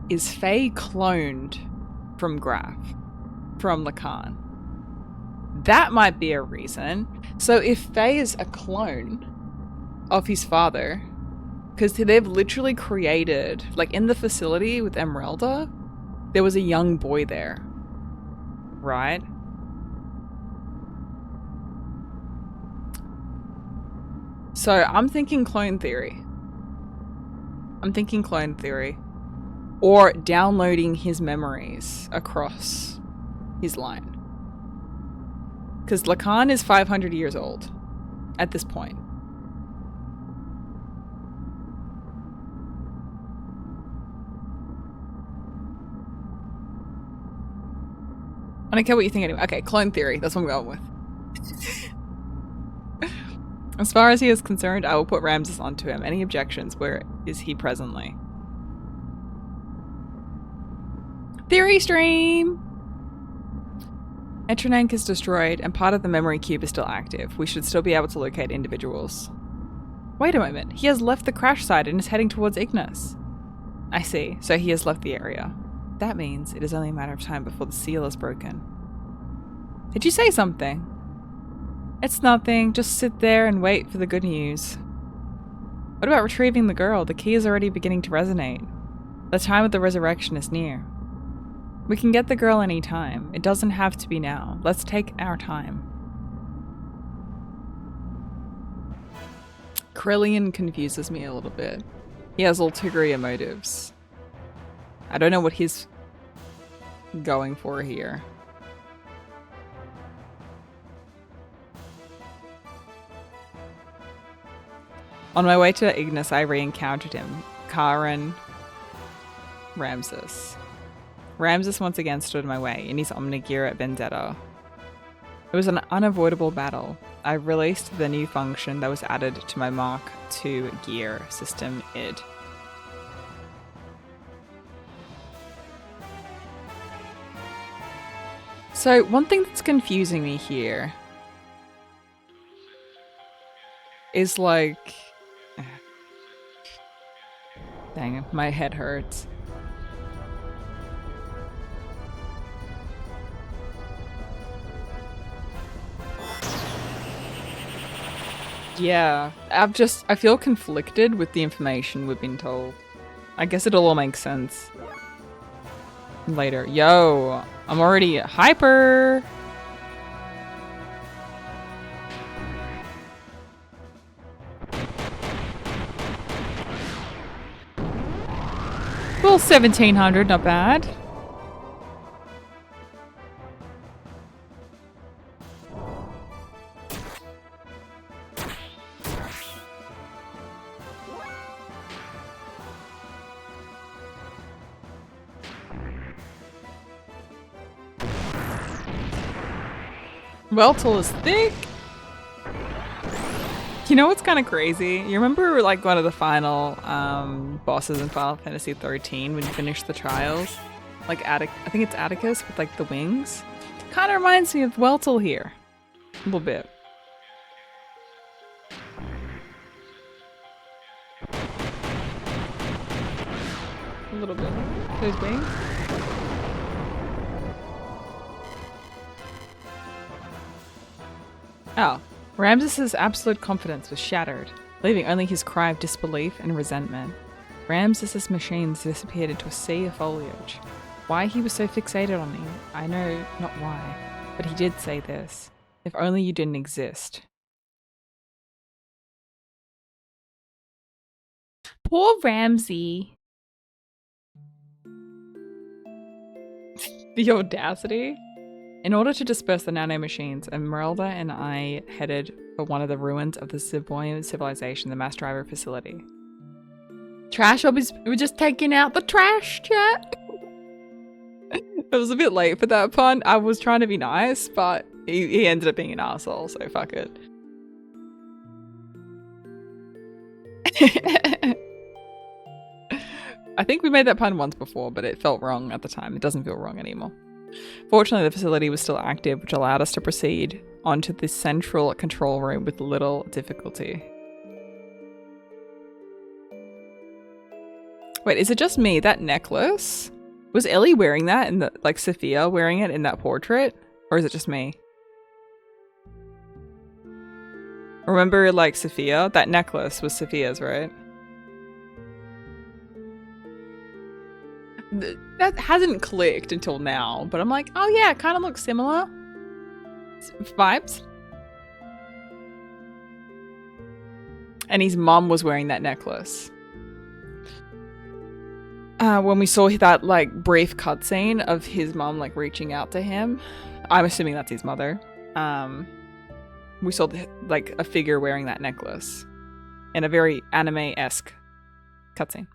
Is Faye cloned from Graf? From Lacan? That might be a reason. So if Faye is a clone of his father, because they've literally created, like in the facility with Emeralda, there was a young boy there, right? So I'm thinking clone theory. Or downloading his memories across his line. Because Lacan is 500 years old at this point. I don't care what you think anyway. Okay, clone theory. That's what I'm going with. As far as he is concerned, I will put Ramses onto him. Any objections? Where is he presently? Theory stream! Etranank is destroyed, and part of the memory cube is still active. We should still be able to locate individuals. Wait a moment. He has left the crash site and is heading towards Ignis. I see. So he has left the area. That means it is only a matter of time before the seal is broken. Did you say something? It's nothing. Just sit there and wait for the good news. What about retrieving the girl? The key is already beginning to resonate. The time of the resurrection is near. We can get the girl any time. It doesn't have to be now. Let's take our time. Krillian confuses me a little bit. He has ulterior motives. I don't know what he's going for here. On my way to Ignis, I re-encountered him. Karen Ramses. Ramses once again stood in my way in his Omnigear at Vendetta. It was an unavoidable battle. I released the new function that was added to my Mark II gear system id. So one thing that's confusing me here is like... Dang it, my head hurts. Yeah, I feel conflicted with the information we've been told. I guess it'll all make sense later. Yo, I'm already hyper! Well, 1700, not bad. Weltel is thick. You know what's kind of crazy? You remember like one of the final bosses in Final Fantasy 13 when you finish the trials? Like I think it's Atticus with like the wings. Kind of reminds me of Weltel here. A little bit. A little bit. Those wings. Oh, Ramses' absolute confidence was shattered, leaving only his cry of disbelief and resentment. Ramses' machines disappeared into a sea of foliage. Why he was so fixated on me, I know not why, but he did say this. If only you didn't exist. Poor Ramsey. The audacity. In order to disperse the nanomachines, Esmeralda and I headed for one of the ruins of the Savoyan civilization, the mass driver facility. Trash, we're just taking out the trash, chat. It was a bit late for that pun. I was trying to be nice, but he ended up being an asshole, so fuck it. I think we made that pun once before, but it felt wrong at the time. It doesn't feel wrong anymore. Fortunately, the facility was still active, which allowed us to proceed onto the central control room with little difficulty. Wait, is it just me? That necklace? Was Ellie wearing that in the, like Sophia wearing it in that portrait? Or is it just me? Remember, like, Sophia? That necklace was Sophia's, right? That hasn't clicked until now, but I'm like, oh yeah, it kind of looks similar. Vibes. And his mum was wearing that necklace. When we saw that, like, brief cutscene of his mum, like, reaching out to him, I'm assuming that's his mother. We saw, like, a figure wearing that necklace in a very anime-esque cutscene.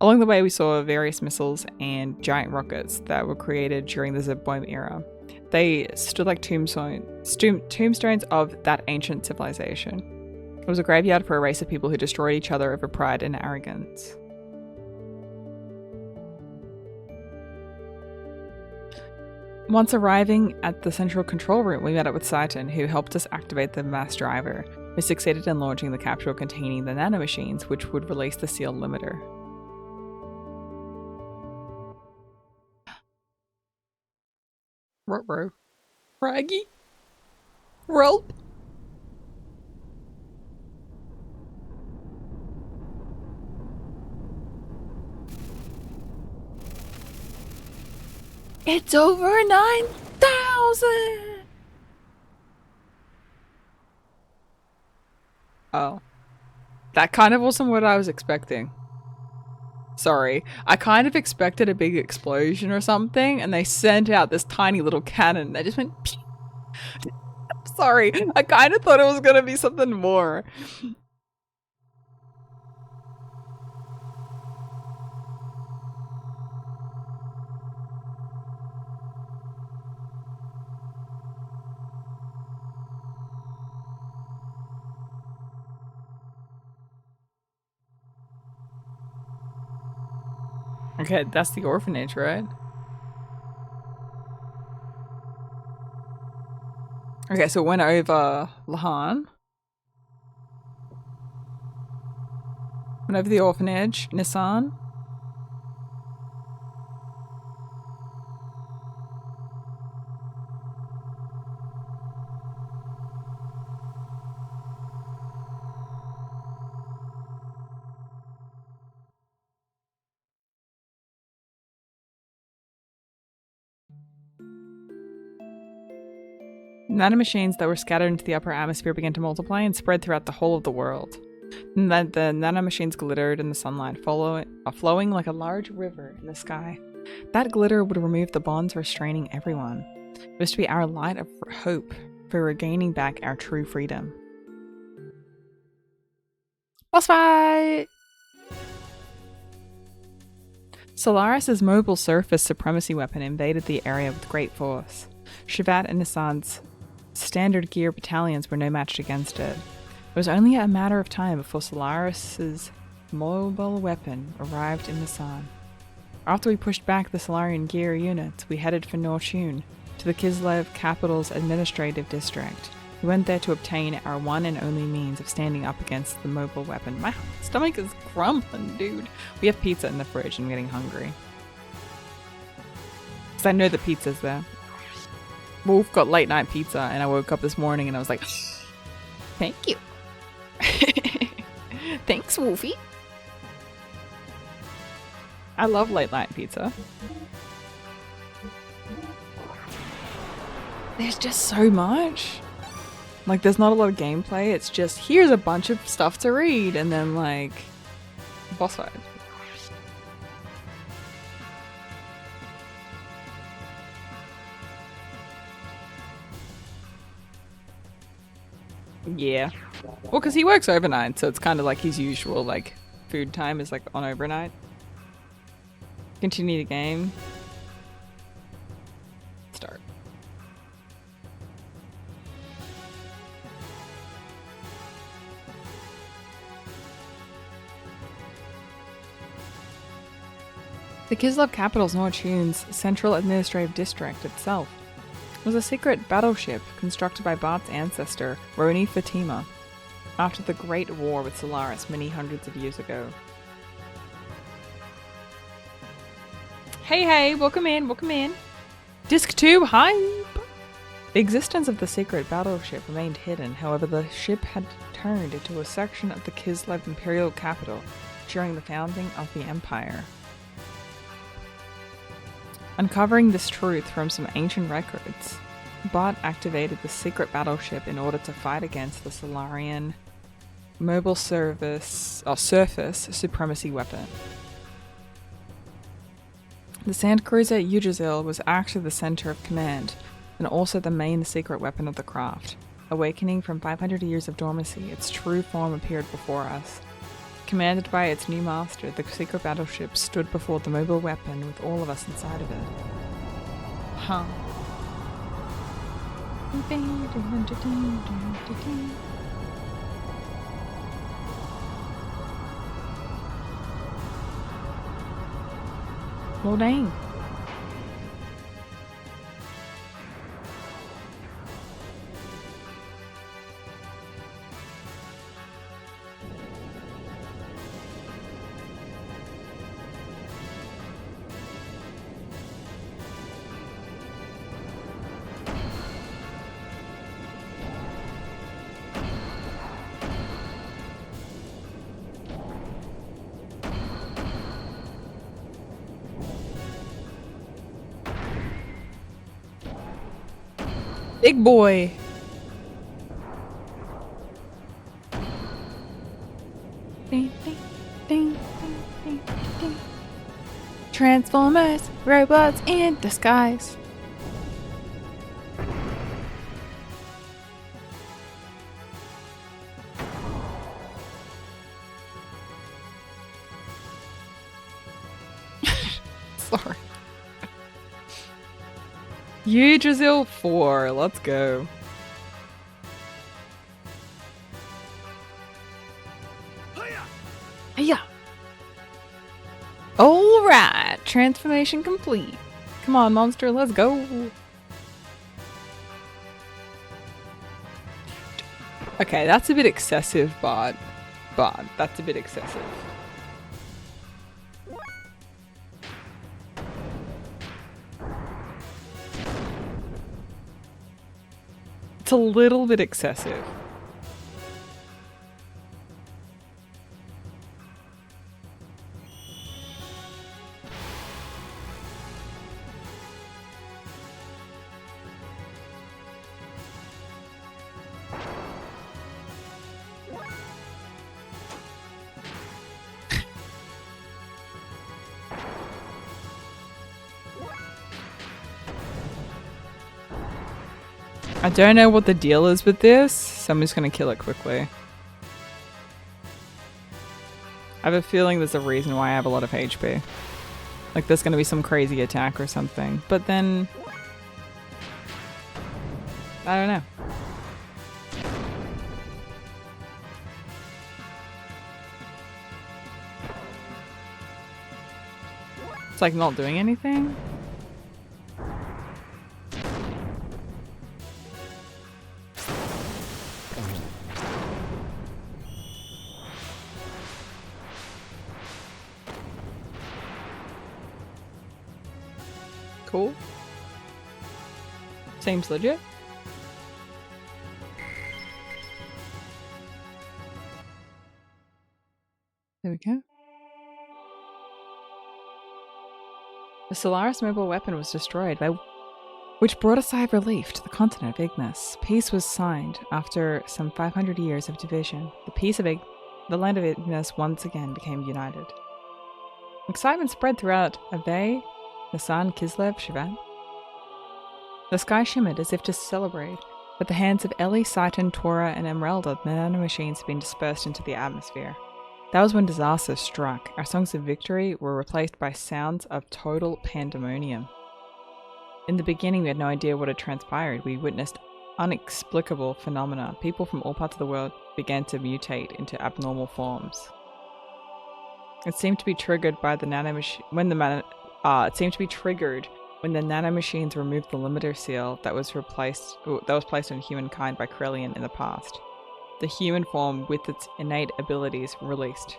Along the way, we saw various missiles and giant rockets that were created during the Zip-Bomb era. They stood like tombstones of that ancient civilization. It was a graveyard for a race of people who destroyed each other over pride and arrogance. Once arriving at the central control room, we met up with Saiton, who helped us activate the mass driver. We succeeded in launching the capsule containing the nanomachines, which would release the sealed limiter. Ruh-roh. Raggy. Rope. It's over 9,000! Oh. That kind of wasn't what I was expecting. Sorry. I kind of expected a big explosion or something, and they sent out this tiny little cannon that just went pew. Sorry. I kind of thought it was gonna be something more. Okay, that's the orphanage, right? Okay, so it went over Lahan. Went over the orphanage, Nissan. Nanomachines that were scattered into the upper atmosphere began to multiply and spread throughout the whole of the world. And then the nanomachines glittered in the sunlight, flowing like a large river in the sky. That glitter would remove the bonds restraining everyone. It was to be our light of hope for regaining back our true freedom. Boss fight! Solaris' mobile surface supremacy weapon invaded the area with great force. Shivat and Nissan's standard gear battalions were no match against it. It was only a matter of time before Solaris' mobile weapon arrived in Nissan. After we pushed back the Solarian gear units, we headed for Norchun, to the Kislev capital's administrative district. We went there to obtain our one and only means of standing up against the mobile weapon. My stomach is grumbling, dude. We have pizza in the fridge and I'm getting hungry. Because I know the pizza's there. Wolf got late night pizza and I woke up this morning and I was like, thank you. Thanks, Wolfie. I love late night pizza. There's just so much. Like, there's not a lot of gameplay. It's just, here's a bunch of stuff to read and then, like, boss fight. Yeah. Well, because he works overnight, so it's kind of like his usual, like, food time is, like, on overnight. Continue the game. Start. The Kislev capital's Nortun's central administrative district itself was a secret battleship constructed by Bart's ancestor, Roni Fatima, after the Great War with Solaris many hundreds of years ago. Hey, welcome in, welcome in. Disc 2, hype! The existence of the secret battleship remained hidden, however the ship had turned into a section of the Kislev imperial capital during the founding of the empire. Uncovering this truth from some ancient records, Bart activated the secret battleship in order to fight against the Solarian mobile surface supremacy weapon. The sand cruiser Yggdrasil was actually the center of command, and also the main secret weapon of the craft. Awakening from 500 years of dormancy, its true form appeared before us. Commanded by its new master, the secret battleship stood before the mobile weapon with all of us inside of it. Huh. Well, dang. Big boy. Transformers, robots in disguise. Sorry. Yggdrasil 4, let's go. Hiya! Alright, transformation complete. Come on, monster, let's go. Okay, that's a bit excessive, but that's a bit excessive. It's a little bit excessive. I don't know what the deal is with this, so I'm just gonna kill it quickly. I have a feeling there's a reason why I have a lot of HP. Like there's gonna be some crazy attack or something, but then... I don't know. It's like not doing anything. Cool. Seems legit. There we go. The Solaris mobile weapon was destroyed, which brought a sigh of relief to the continent of Ignis. Peace was signed after some 500 years of division. The land of Ignis once again became united. Excitement spread throughout Aveh, Nasan, Kislev, Shivan. The sky shimmered as if to celebrate. With the hands of Ellie, Saitan, Tora, and Emeralda, the nanomachines had been dispersed into the atmosphere. That was when disaster struck. Our songs of victory were replaced by sounds of total pandemonium. In the beginning, we had no idea what had transpired. We witnessed inexplicable phenomena. People from all parts of the world began to mutate into abnormal forms. It seemed to be triggered by the it seemed to be triggered when the nanomachines removed the limiter seal that was placed on humankind by Krellian in the past. The human form with its innate abilities released.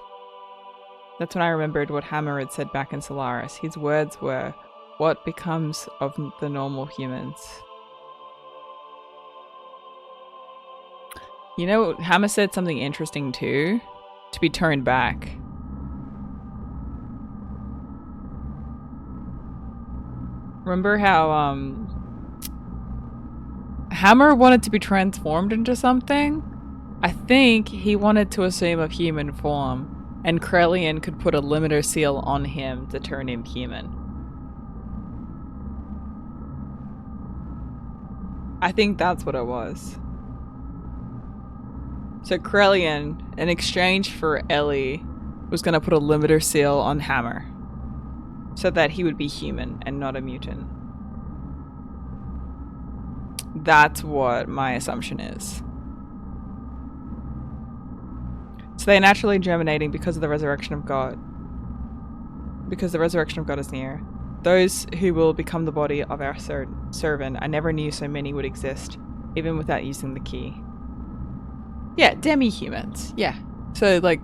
That's when I remembered what Hammer had said back in Solaris. His words were, "What becomes of the normal humans?" You know, Hammer said something interesting too. To be turned back. Remember how Hammer wanted to be transformed into something? I think he wanted to assume a human form, and Krellian could put a limiter seal on him to turn him human. I think that's what it was. So Krellian, in exchange for Ellie, was going to put a limiter seal on Hammer, so that he would be human and not a mutant. That's what my assumption is. So they are naturally germinating because of the resurrection of God. Because the resurrection of God is near. Those who will become the body of our servant, I never knew so many would exist, even without using the key. Yeah, demi-humans. Yeah. So like,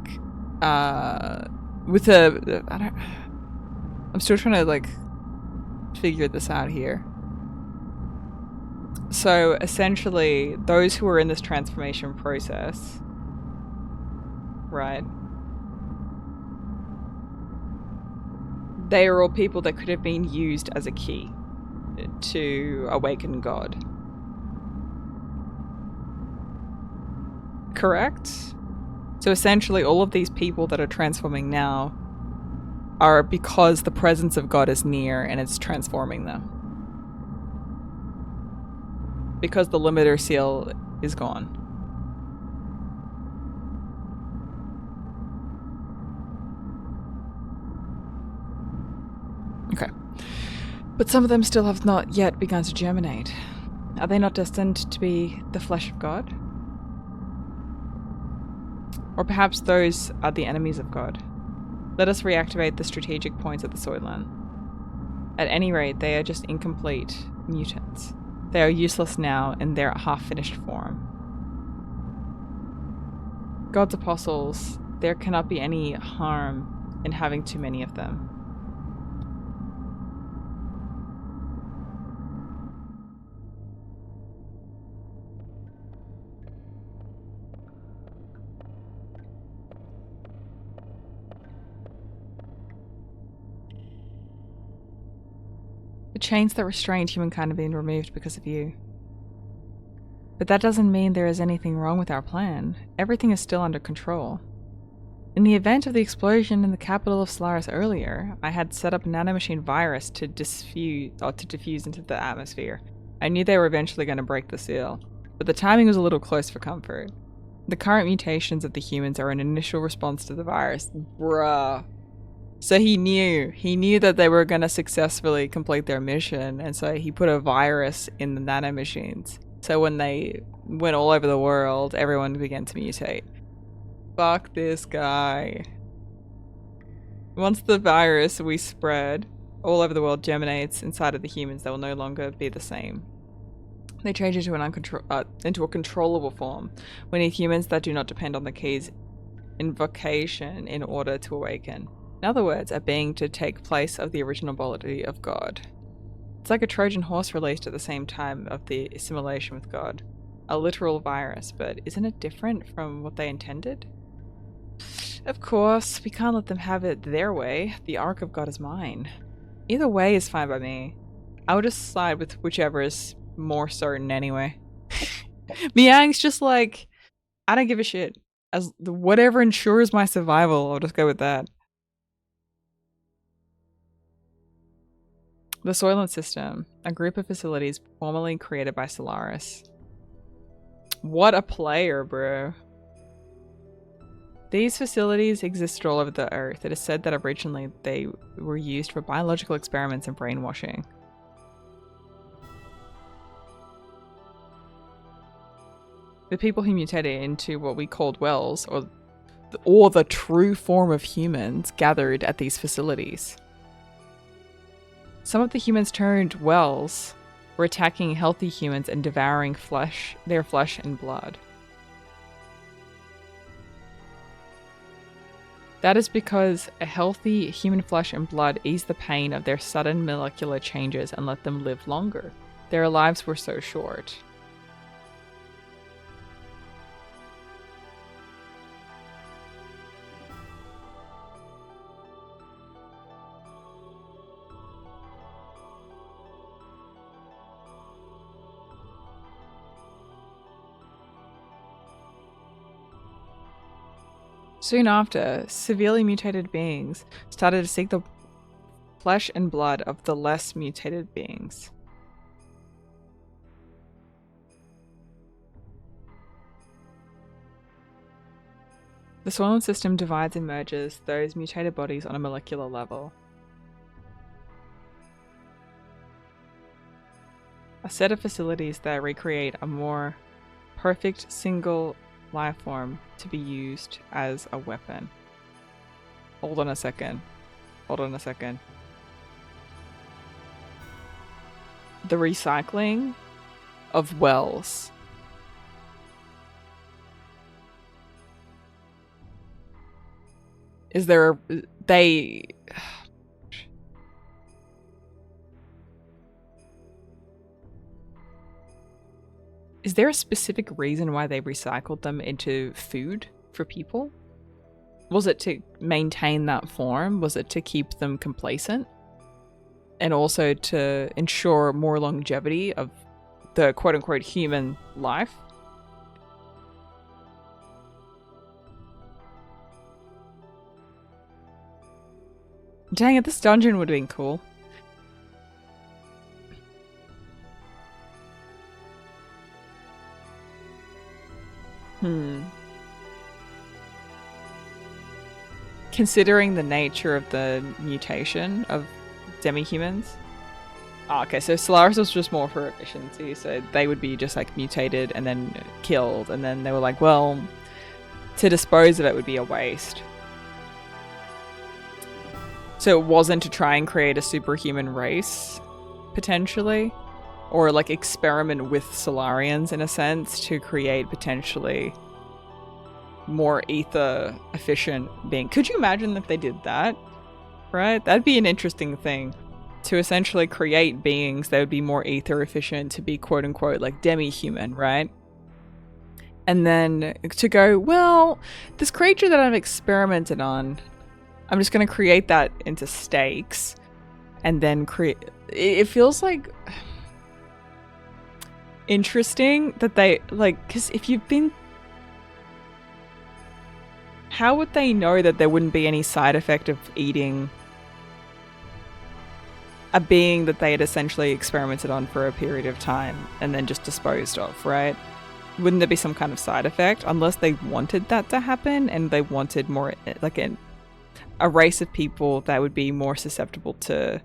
with I'm still trying to like figure this out here. So essentially, those who are in this transformation process, right? They are all people that could have been used as a key to awaken God. Correct? So essentially, all of these people that are transforming now are because the presence of God is near and it's transforming them. Because the limiter seal is gone. Okay. But some of them still have not yet begun to germinate. Are they not destined to be the flesh of God? Or perhaps those are the enemies of God. Let us reactivate the strategic points of the Soylent. At any rate, they are just incomplete mutants. They are useless now in their half-finished form. God's apostles, there cannot be any harm in having too many of them. The chains that restrained humankind have been removed because of you. But that doesn't mean there is anything wrong with our plan. Everything is still under control. In the event of the explosion in the capital of Solaris earlier, I had set up a nanomachine virus to diffuse into the atmosphere. I knew they were eventually going to break the seal, but the timing was a little close for comfort. The current mutations of the humans are an initial response to the virus. Bruh. So he knew that they were going to successfully complete their mission, and so he put a virus in the nanomachines. So when they went all over the world, everyone began to mutate. Fuck this guy. Once the virus we spread all over the world germinates inside of the humans, they will no longer be the same. They change into into a controllable form. We need humans that do not depend on the key's invocation in order to awaken. In other words, a being to take place of the original body of God. It's like a Trojan horse released at the same time of the assimilation with God. A literal virus, but isn't it different from what they intended? Of course, we can't let them have it their way. The Ark of God is mine. Either way is fine by me. I would just side with whichever is more certain anyway. Miang's just like, I don't give a shit. As whatever ensures my survival, I'll just go with that. The Soylent System, a group of facilities formerly created by Solaris. What a player, bro. These facilities existed all over the Earth. It is said that originally they were used for biological experiments and brainwashing. The people who mutated into what we called Wells, or the true form of humans, gathered at these facilities. Some of the humans turned wells were attacking healthy humans and devouring their flesh and blood. That is because a healthy human flesh and blood eased the pain of their sudden molecular changes and let them live longer. Their lives were so short. Soon after, severely mutated beings started to seek the flesh and blood of the less mutated beings. The soil system divides and merges those mutated bodies on a molecular level. A set of facilities that recreate a more perfect single life form to be used as a weapon. Hold on a second. Hold on a second. The recycling of wells. Is there a... They... Is there a specific reason why they recycled them into food for people? Was it to maintain that form? Was it to keep them complacent? And also to ensure more longevity of the quote-unquote human life? Dang it, this dungeon would have been cool. Considering the nature of the mutation of demi-humans. Oh, okay, so Solaris was just more for efficiency, so they would be just like mutated and then killed, and then they were like, well, to dispose of it would be a waste. So it wasn't to try and create a superhuman race, potentially? Or like experiment with Solarians in a sense to create potentially more ether efficient being. Could you imagine if they did that? Right? That'd be an interesting thing. To essentially create beings that would be more ether efficient to be quote unquote like demi-human, right? And then to go, well, this creature that I've experimented on, I'm just going to create that into steaks and then create... It feels like... interesting that they, like, because if you've been... How would they know that there wouldn't be any side effect of eating a being that they had essentially experimented on for a period of time and then just disposed of, right? Wouldn't there be some kind of side effect? Unless they wanted that to happen and they wanted more, like, a race of people that would be more susceptible to...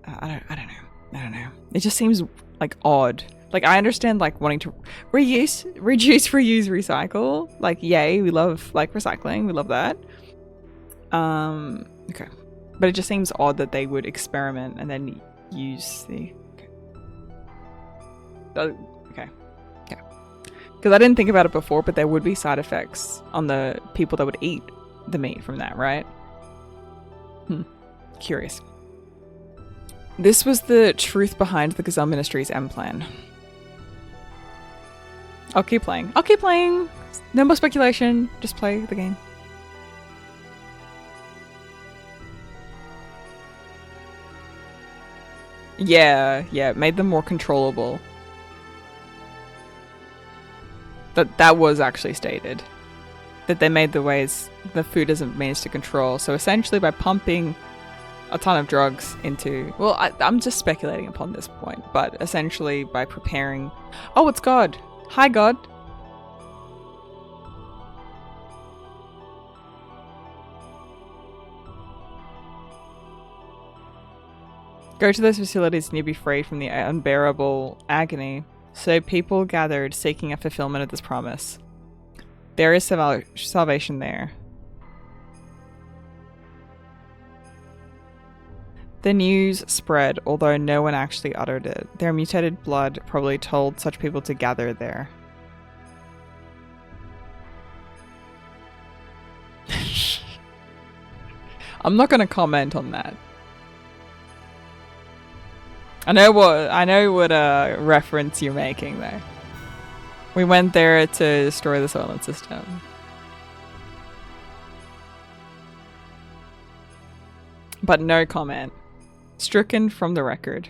I don't know. It just seems, like, odd. Like, I understand, like, wanting to reduce, reuse, recycle. Like, yay, we love, like, recycling. We love that. Okay. But it just seems odd that they would experiment and then use the... Okay. Yeah. Because I didn't think about it before, but there would be side effects on the people that would eat the meat from that, right? Curious. This was the truth behind the Gazelle Ministry's M plan. I'll keep playing. No more speculation. Just play the game. Yeah, made them more controllable. That was actually stated. That they made the food as a means to control. So essentially by pumping a ton of drugs into... Well, I'm just speculating upon this point. But essentially by preparing... Oh, it's God! Hi, God! Go to those facilities and you'll be free from the unbearable agony. So people gathered seeking a fulfillment of this promise. There is salvation there. The news spread, although no one actually uttered it. Their mutated blood probably told such people to gather there. I'm not going to comment on that. I know what reference you're making though. We went there to destroy the solar system. But no comment. Stricken from the record.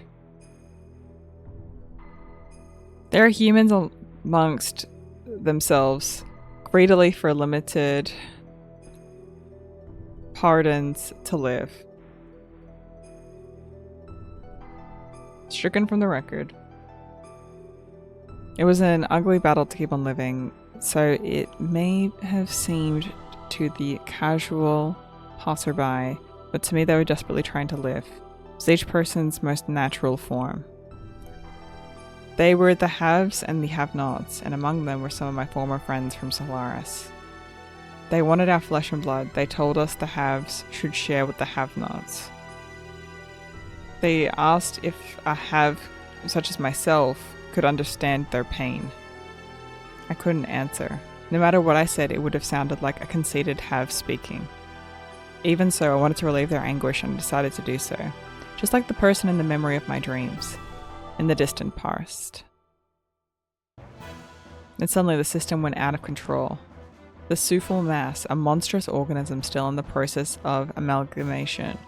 There are humans amongst themselves, greedily for limited pardons to live. Stricken from the record. It was an ugly battle to keep on living, so it may have seemed to the casual passerby, but to me they were desperately trying to live. It was each person's most natural form. They were the haves and the have-nots, and among them were some of my former friends from Solaris. They wanted our flesh and blood. They told us the haves should share with the have-nots. They asked if a have, such as myself, could understand their pain. I couldn't answer. No matter what I said, it would have sounded like a conceited have speaking. Even so, I wanted to relieve their anguish and decided to do so. Just like the person in the memory of my dreams, in the distant past. Then suddenly the system went out of control. The Sufal mass, a monstrous organism still in the process of amalgamation,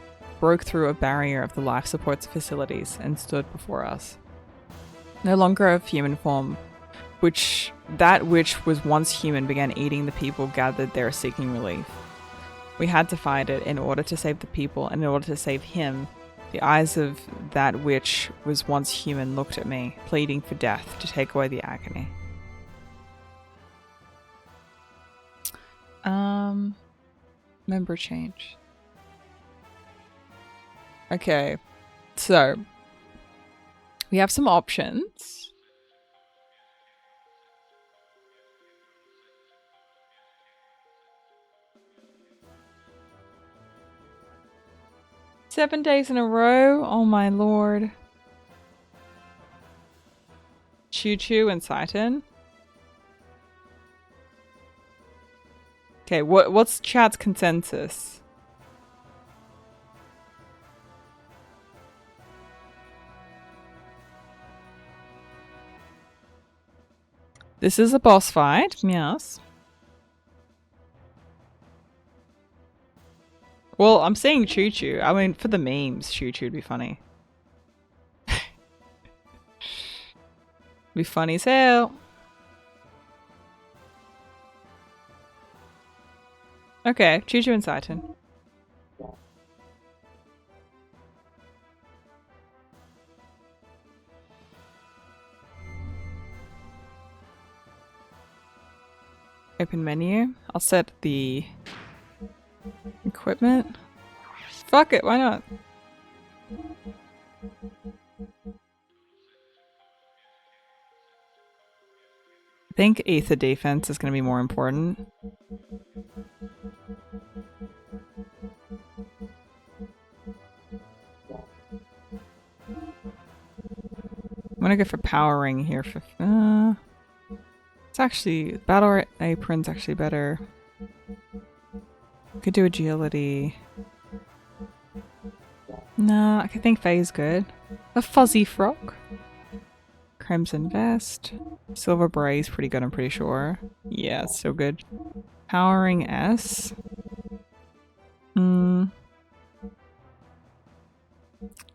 broke through a barrier of the life support facilities and stood before us. No longer of human form, that which was once human began eating the people gathered there seeking relief. We had to fight it in order to save the people, and in order to save him. The eyes of that which was once human looked at me, pleading for death to take away the agony. Member change. Okay, so we have some options. Seven days in a row? Oh my lord. Choo Choo and Saiton. Okay, what's chat's consensus? This is a boss fight, yes. Well, I'm saying Choo Choo. I mean, for the memes, Choo Choo would be funny. Be funny as hell. Okay, Choo Choo and Saiton. Open menu. I'll set the equipment. Fuck it, why not? I think Aether defense is going to be more important. I'm going to go for powering here for... it's actually... Battle Apron's actually better. Could do agility. Nah, I think Faye's good. A fuzzy frock. Crimson vest. Silver brace, pretty good, I'm pretty sure. Yeah, it's so good. Powering S.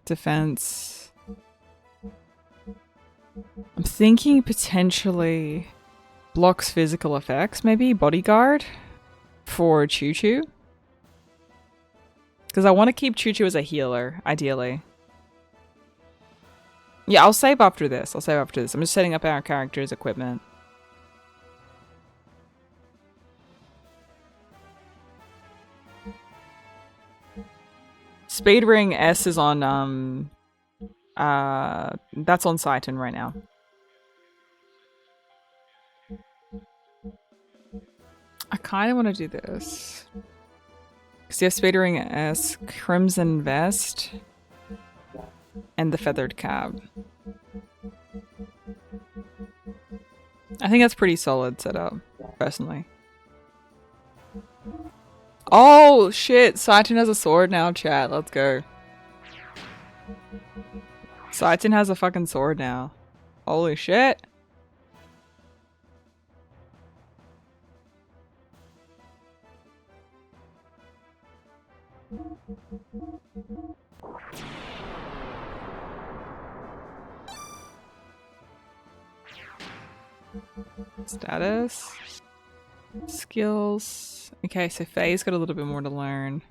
Defense. I'm thinking potentially blocks physical effects, maybe bodyguard for Choo Choo. Because I want to keep Choo Choo as a healer, ideally. Yeah, I'll save after this. I'm just setting up our character's equipment. Speed ring S is on, that's on Saiton right now. I kind of want to do this. Because you have Speed ring S, Crimson Vest. and the feathered cab. I think that's pretty solid setup, personally. Oh shit, Saiton has a sword now, chat. Let's go. Saiton has a fucking sword now. Holy shit. Status. Skills. Okay, so Faye's got a little bit more to learn.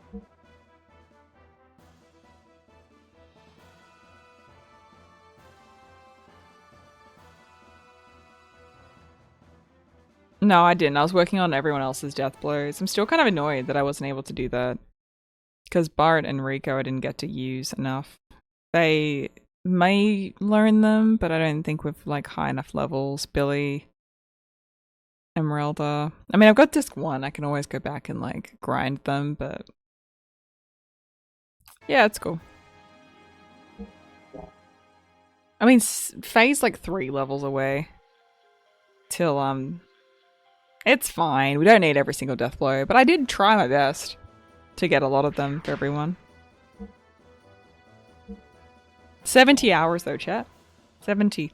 No, I didn't. I was working on everyone else's death blows. I'm still kind of annoyed that I wasn't able to do that. Because Bart and Rico I didn't get to use enough. They may learn them, but I don't think with like high enough levels. Billy, Emeralda. I mean, I've got disc 1. I can always go back and like grind them, but yeah, it's cool. I mean, Faye's like 3 levels away till it's fine. We don't need every single death blow, but I did try my best to get a lot of them for everyone. 70 hours though, chat. 70.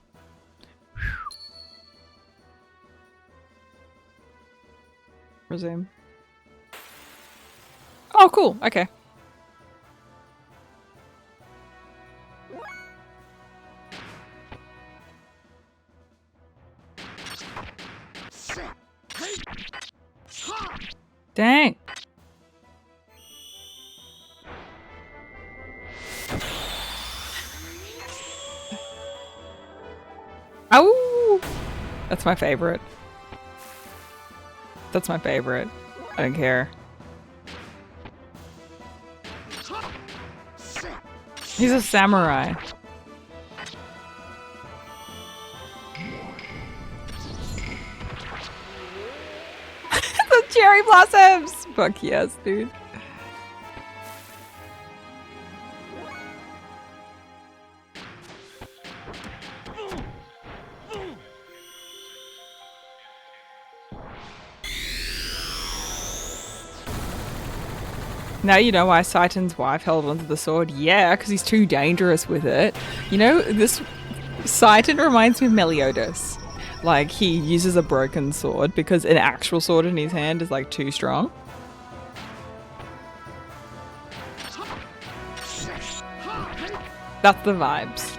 Resume. Oh, cool. Okay. Dang. Oh, that's my favorite. That's my favorite. I don't care. He's a samurai. The cherry blossoms! Fuck yes, dude. Now you know why Saiton's wife held onto the sword. Yeah, because he's too dangerous with it. You know, this Saiton reminds me of Meliodas. Like, he uses a broken sword because an actual sword in his hand is like too strong. That's the vibes.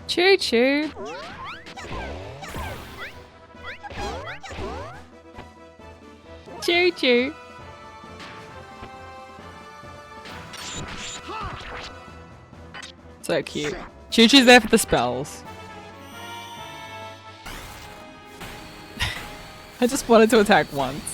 Choo choo. Choo choo. So cute. Choo choo's there for the spells. I just wanted to attack once.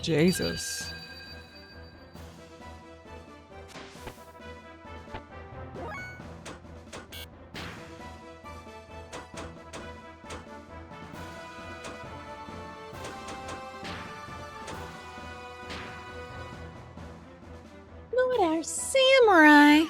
Jesus. Look at our samurai.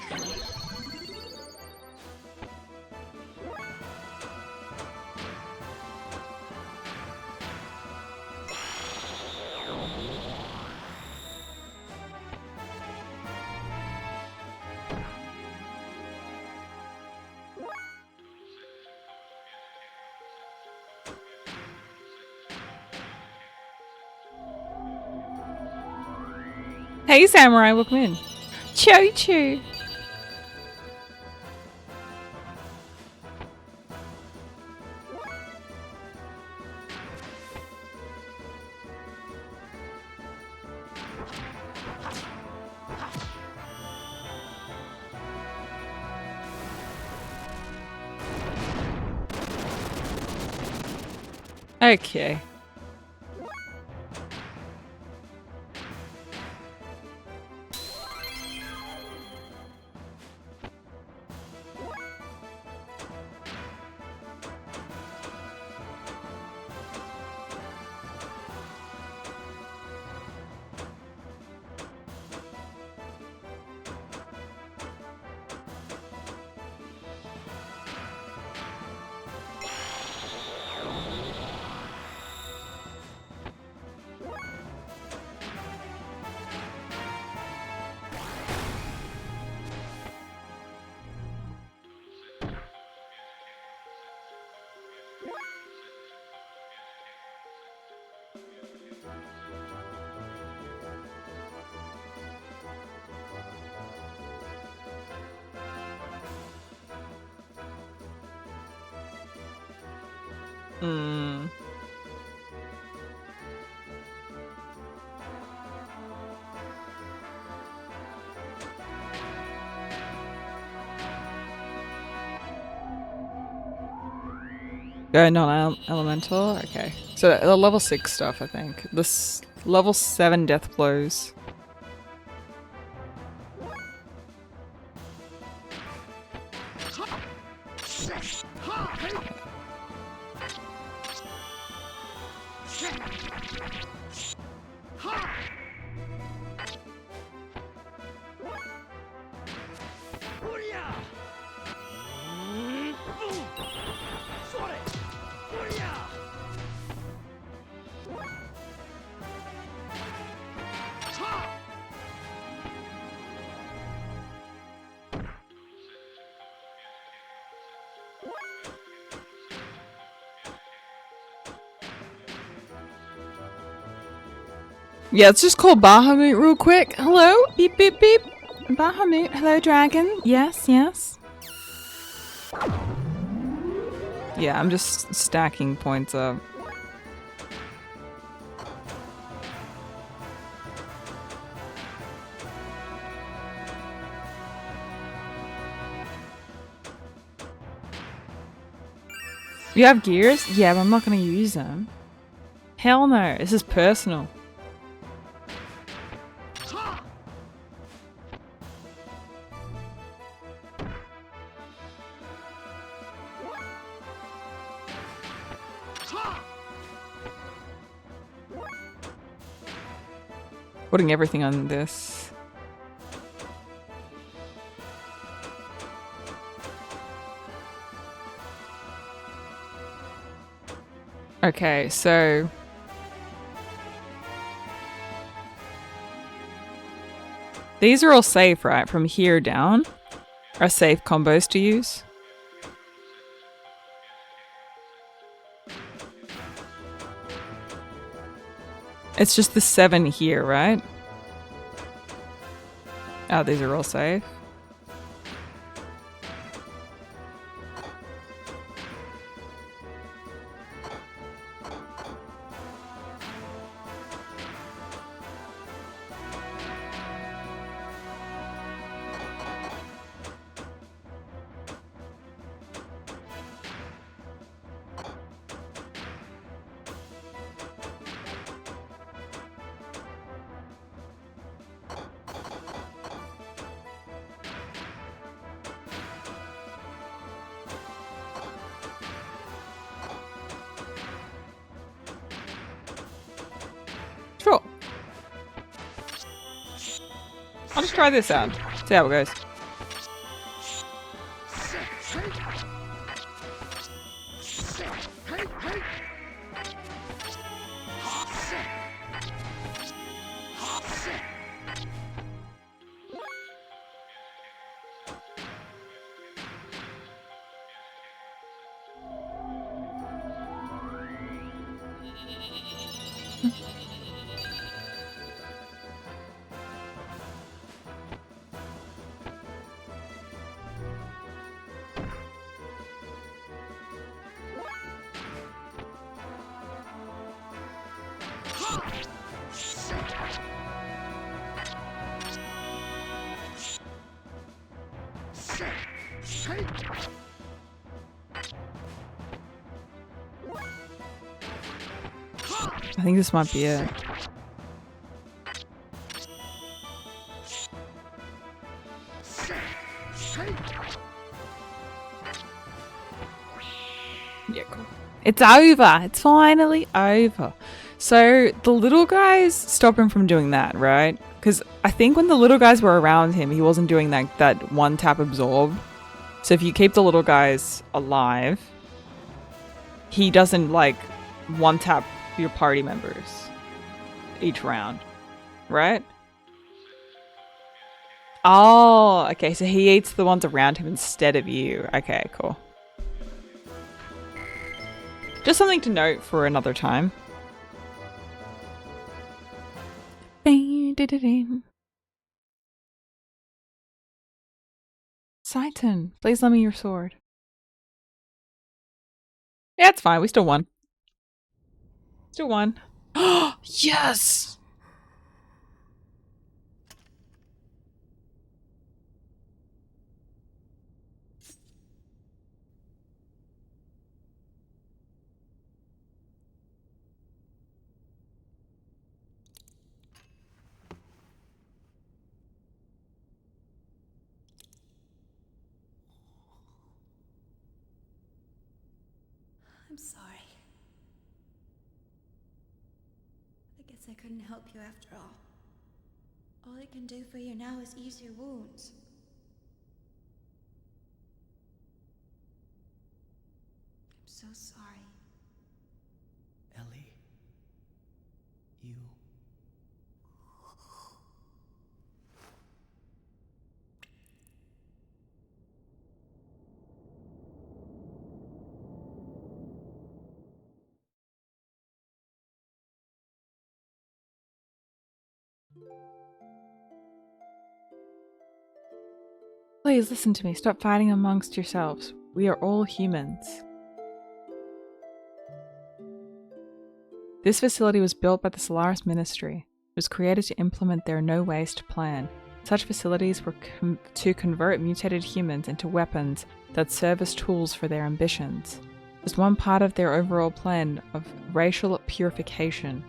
Hey, Samurai, welcome in. Cho-cho. Okay. Hmm. Go non-elemental. Okay. So the level 6 stuff, I think. This level 7 death blows. Yeah, let's just call Bahamut real quick. Hello? Beep, beep, beep. Bahamut. Hello, dragon. Yes, yes. Yeah, I'm just stacking points up. You have gears? Yeah, but I'm not going to use them. Hell no. This is personal. Putting everything on this. Okay, so these are all safe, right? From here down are safe combos to use. It's just the 7 here, right? Oh, these are all safe. Sure. I'll just try this out. See how it goes. I think this might be it. Yeah, cool. It's over. It's finally over. So the little guys stop him from doing that, right? Because I think when the little guys were around him, he wasn't doing that one tap absorb. So if you keep the little guys alive, he doesn't like one tap your party members each round, right? Oh, okay. So he eats the ones around him instead of you. Okay, cool. Just something to note for another time. Saiton, please lend me your sword. Yeah, it's fine. We still won. Still won. Yes! I'm sorry. I guess I couldn't help you after all. All I can do for you now is ease your wounds. I'm so sorry. Ellie. You. Please listen to me. Stop fighting amongst yourselves. We are all humans. This facility was built by the Solaris Ministry. It was created to implement their no waste plan. Such facilities were to convert mutated humans into weapons that serve as tools for their ambitions. As one part of their overall plan of racial purification.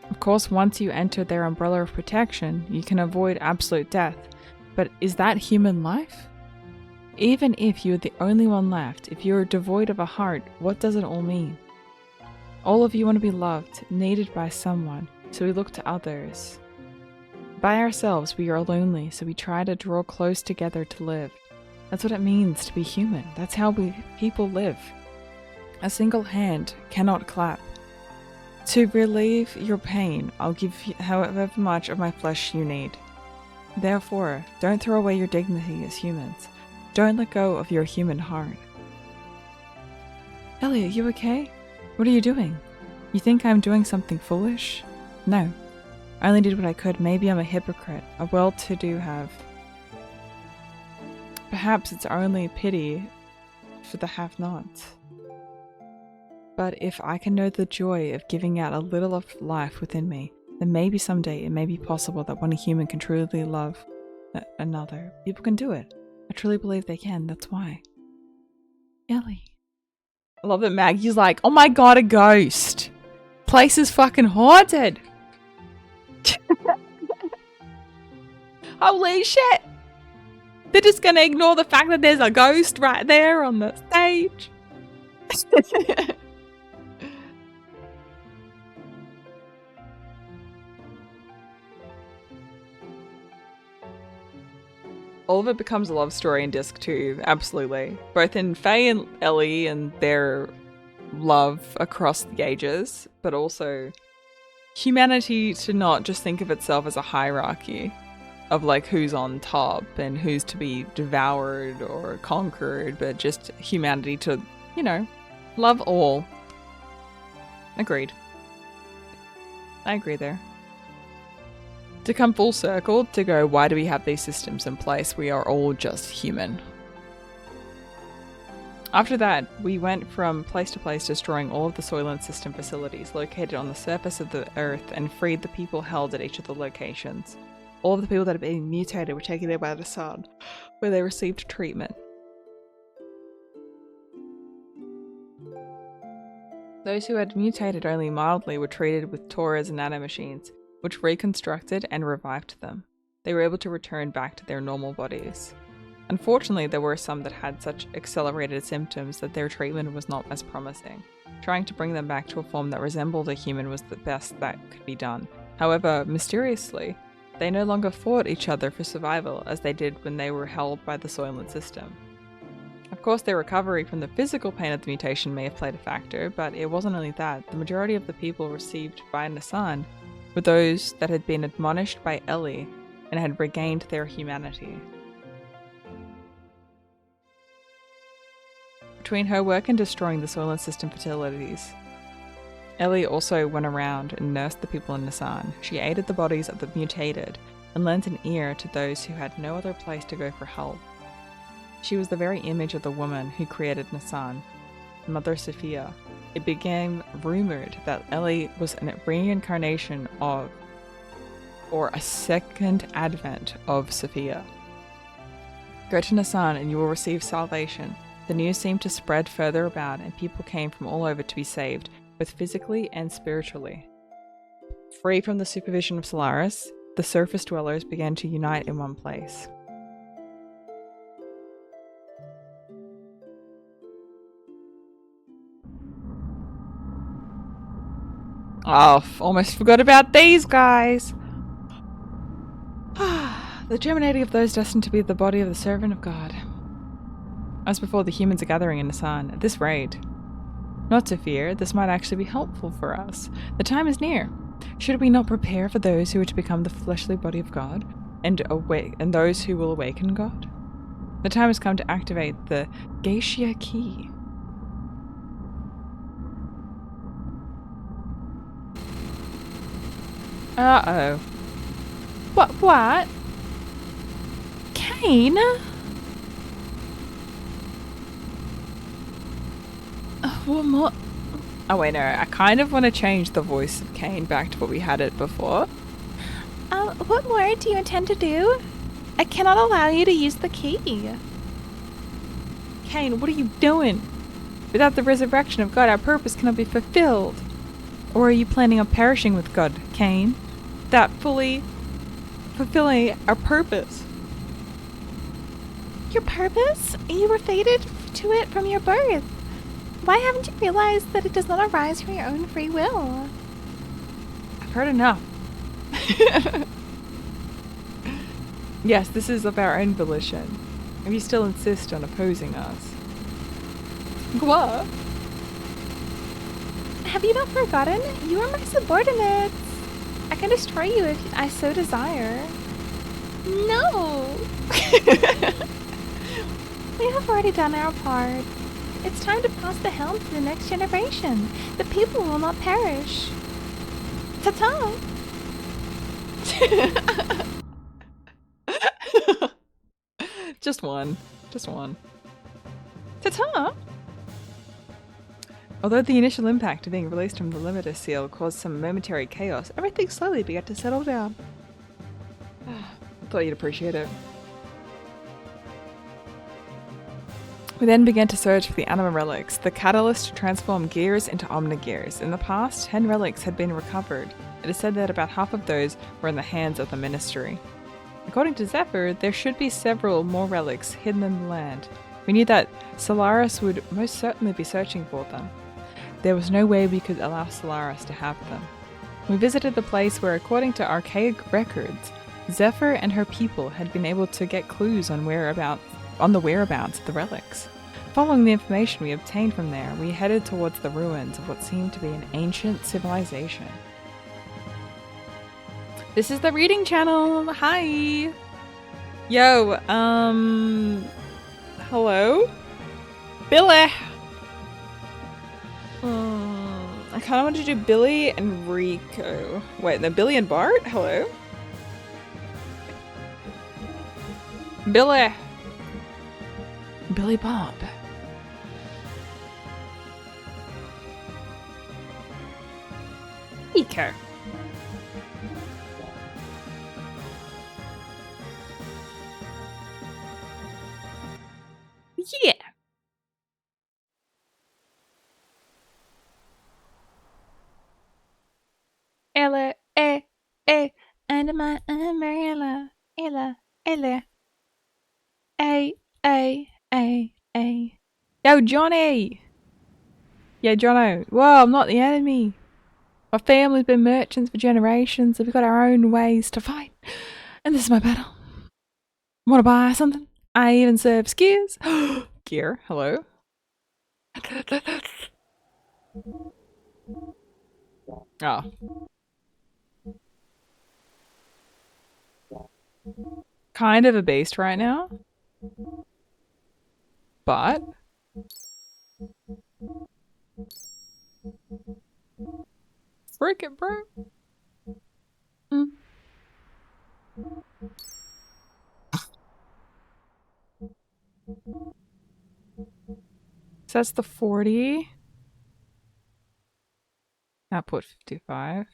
Of course, once you enter their umbrella of protection, you can avoid absolute death. But is that human life? Even if you're the only one left, if you're devoid of a heart, what does it all mean? All of you want to be loved, needed by someone, so we look to others. By ourselves, we are lonely, so we try to draw close together to live. That's what it means to be human. That's how people live. A single hand cannot clap. To relieve your pain, I'll give you however much of my flesh you need. Therefore, don't throw away your dignity as humans. Don't let go of your human heart. Ellie, are you okay? What are you doing? You think I'm doing something foolish? No. I only did what I could. Maybe I'm a hypocrite, a well-to-do have. Perhaps it's only pity for the have-nots. But if I can know the joy of giving out a little of life within me, then maybe someday it may be possible that one human can truly love another. People can do it. I truly believe they can. That's why. Ellie. I love that Maggie's like, oh my god, a ghost. Place is fucking haunted. Holy shit. They're just gonna ignore the fact that there's a ghost right there on the stage. All of it becomes a love story in Disc 2, absolutely. Both in Faye and Ellie and their love across the ages, but also humanity to not just think of itself as a hierarchy of like who's on top and who's to be devoured or conquered, but just humanity to, you know, love all. Agreed. I agree there. To come full circle, to go, why do we have these systems in place? We are all just human. After that, we went from place to place destroying all of the Soylent System facilities located on the surface of the Earth and freed the people held at each of the locations. All of the people that had been mutated were taken there by the sun, where they received treatment. Those who had mutated only mildly were treated with Torah's nanomachines, which reconstructed and revived them. They were able to return back to their normal bodies. Unfortunately, there were some that had such accelerated symptoms that their treatment was not as promising. Trying to bring them back to a form that resembled a human was the best that could be done. However, mysteriously, they no longer fought each other for survival as they did when they were held by the Soylent System. Of course, their recovery from the physical pain of the mutation may have played a factor, but it wasn't only that. The majority of the people received by Nassan were those that had been admonished by Ellie and had regained their humanity. Between her work in destroying the Soylent System facilities, Ellie also went around and nursed the people in Nassan. She aided the bodies of the mutated and lent an ear to those who had no other place to go for help. She was the very image of the woman who created Nassan, Mother Sophia. It became rumored that Ellie was a reincarnation of, or a second advent of, Sophia. Go to Nassan and you will receive salvation. The news seemed to spread further about and people came from all over to be saved, both physically and spiritually. Free from the supervision of Solaris, the surface dwellers began to unite in one place. Oh, almost forgot about these guys! The germinating of those destined to be the body of the servant of God. As before, the humans are gathering in Nassan at this rate. Not to fear, this might actually be helpful for us. The time is near. Should we not prepare for those who are to become the fleshly body of God, and those who will awaken God? The time has come to activate the Geisha Key. Uh-oh. What? Kane? What more? Oh wait, no, I kind of want to change the voice of Kane back to what we had it before. What more do you intend to do? I cannot allow you to use the key. Kane, what are you doing? Without the resurrection of God, our purpose cannot be fulfilled. Or are you planning on perishing with God, Kane? Without fully fulfilling our purpose. Your purpose? You were fated to it from your birth. Why haven't you realized that it does not arise from your own free will? I've heard enough. Yes, this is of our own volition. If you still insist on opposing us. What? Have you not forgotten? You are my subordinates. I can destroy you if I so desire. No! We have already done our part. It's time to pass the helm to the next generation. The people will not perish. Ta-ta! Just one. Ta-ta! Although the initial impact of being released from the limiter seal caused some momentary chaos, everything slowly began to settle down. I thought you'd appreciate it. We then began to search for the anima relics, the catalyst to transform gears into omnigears. In the past, 10 relics had been recovered. It is said that about half of those were in the hands of the ministry. According to Zephyr, there should be several more relics hidden in the land. We knew that Solaris would most certainly be searching for them. There was no way we could allow Solaris to have them. We visited the place where, according to archaic records, Zephyr and her people had been able to get clues on the whereabouts of the relics. Following the information we obtained from there, we headed towards the ruins of what seemed to be an ancient civilization. This is the reading channel. Hi. Yo, hello? Billy. I kind of want to do Billy and Rico. Wait, no, Billy and Bart? Hello? Billy. Billy Bob. Eco. Yeah. Ella, under my umbrella. Ella, A. Yo, Johnny! Yeah, Jono. Whoa, I'm not the enemy. My family's been merchants for generations, so we've got our own ways to fight. And this is my battle. Want to buy something? I even serve skiers. Gear, hello? Oh. Kind of a beast right now. But freak it, bro. Mm. So that's the 40. Output 55.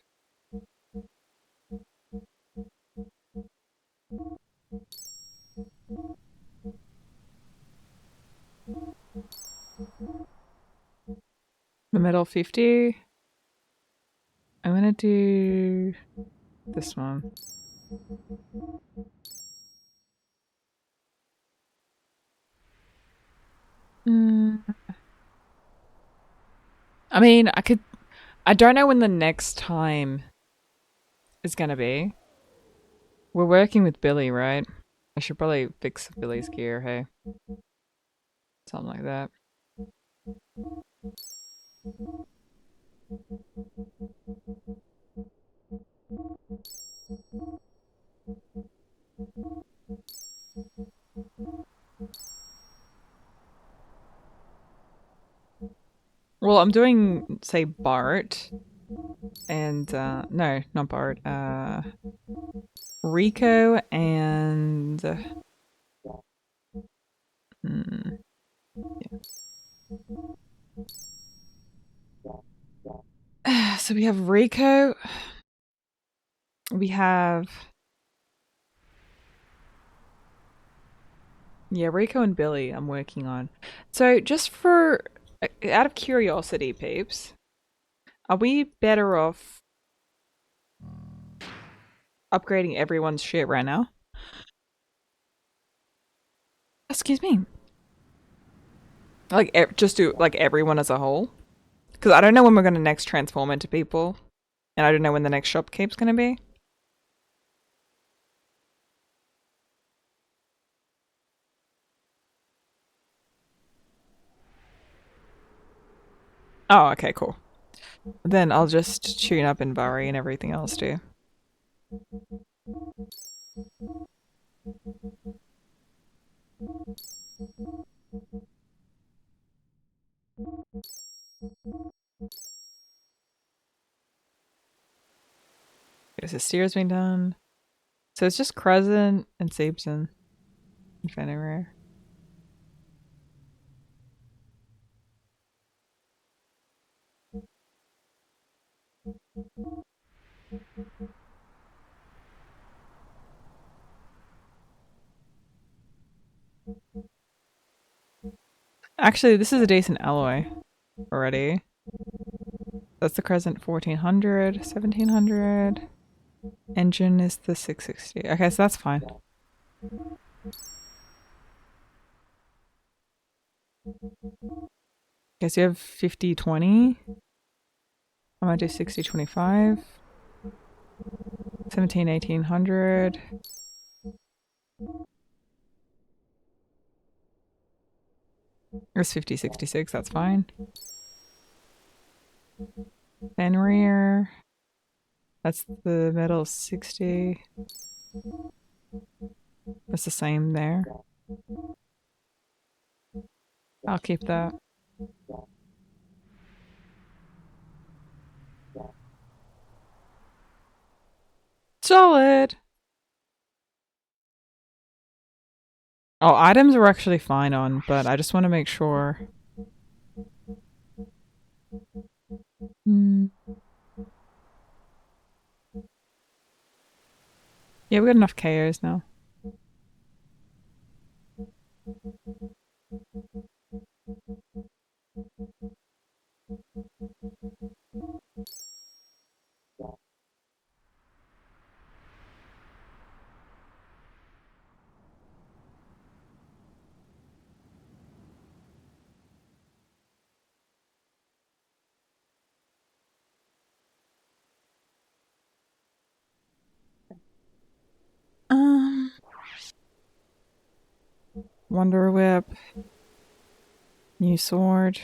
The middle 50. I'm gonna do this one. I mean, I don't know when the next time is gonna be. We're working with Billy, right? I should probably fix Billy's gear, hey? Something like that. Well, I'm doing, say, Bart. And, no, not Bart. Rico and... yeah. So we have Rico. We have... Yeah, Rico and Billy I'm working on. So just for... out of curiosity, peeps, are we better off upgrading everyone's shit right now? Excuse me. Like, just do, like, everyone as a whole? Because I don't know when we're going to next transform into people. And I don't know when the next shopkeep's going to be. Oh, okay, cool. Then I'll just tune up in Bari and everything else too. Okay, so Steer's been done. So it's just Crescent and Sabson and Fenrir. Actually, this is a decent alloy already. That's the Crescent 1400, 1700. Engine is the 660. Okay, so that's fine. Okay, so you have 50-20. I'm gonna do 60-25. 17-1800. There's 50-66, that's fine. Fenrir. That's the metal 60. That's the same there. I'll keep that. Solid! Oh, items are actually fine on, but I just want to make sure. Yeah, we got enough KOs now. Wonder Whip. New sword.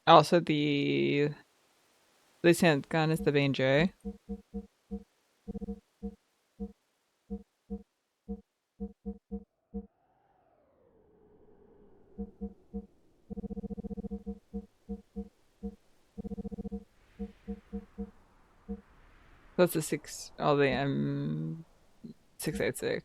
Also, the hand gun is the BJ. That's the 6. Oh, the M686.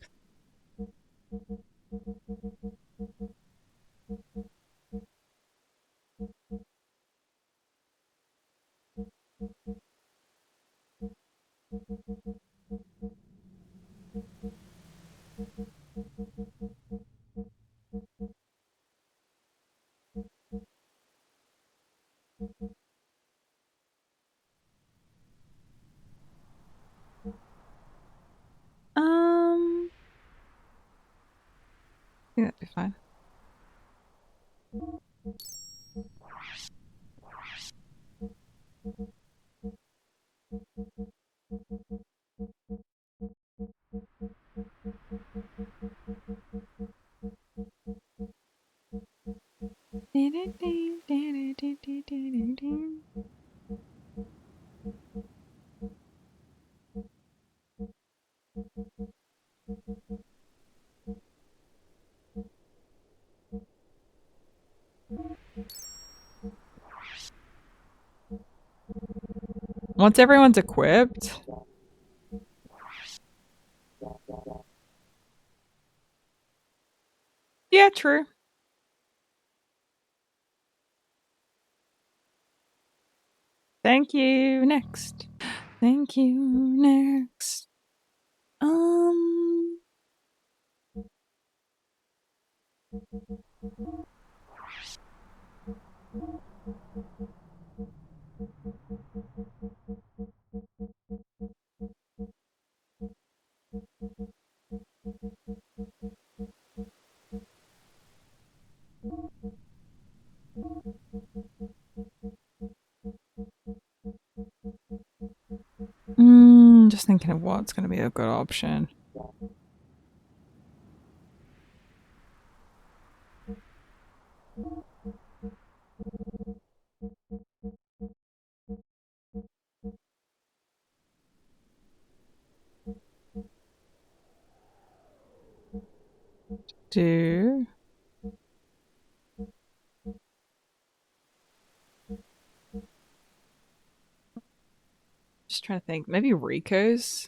Yeah, that'd be fine. Once everyone's equipped. Yeah, true. Thank you. Next. Thank you. Next. Just thinking of what's going to be a good option. Do just trying to think. Maybe Rico's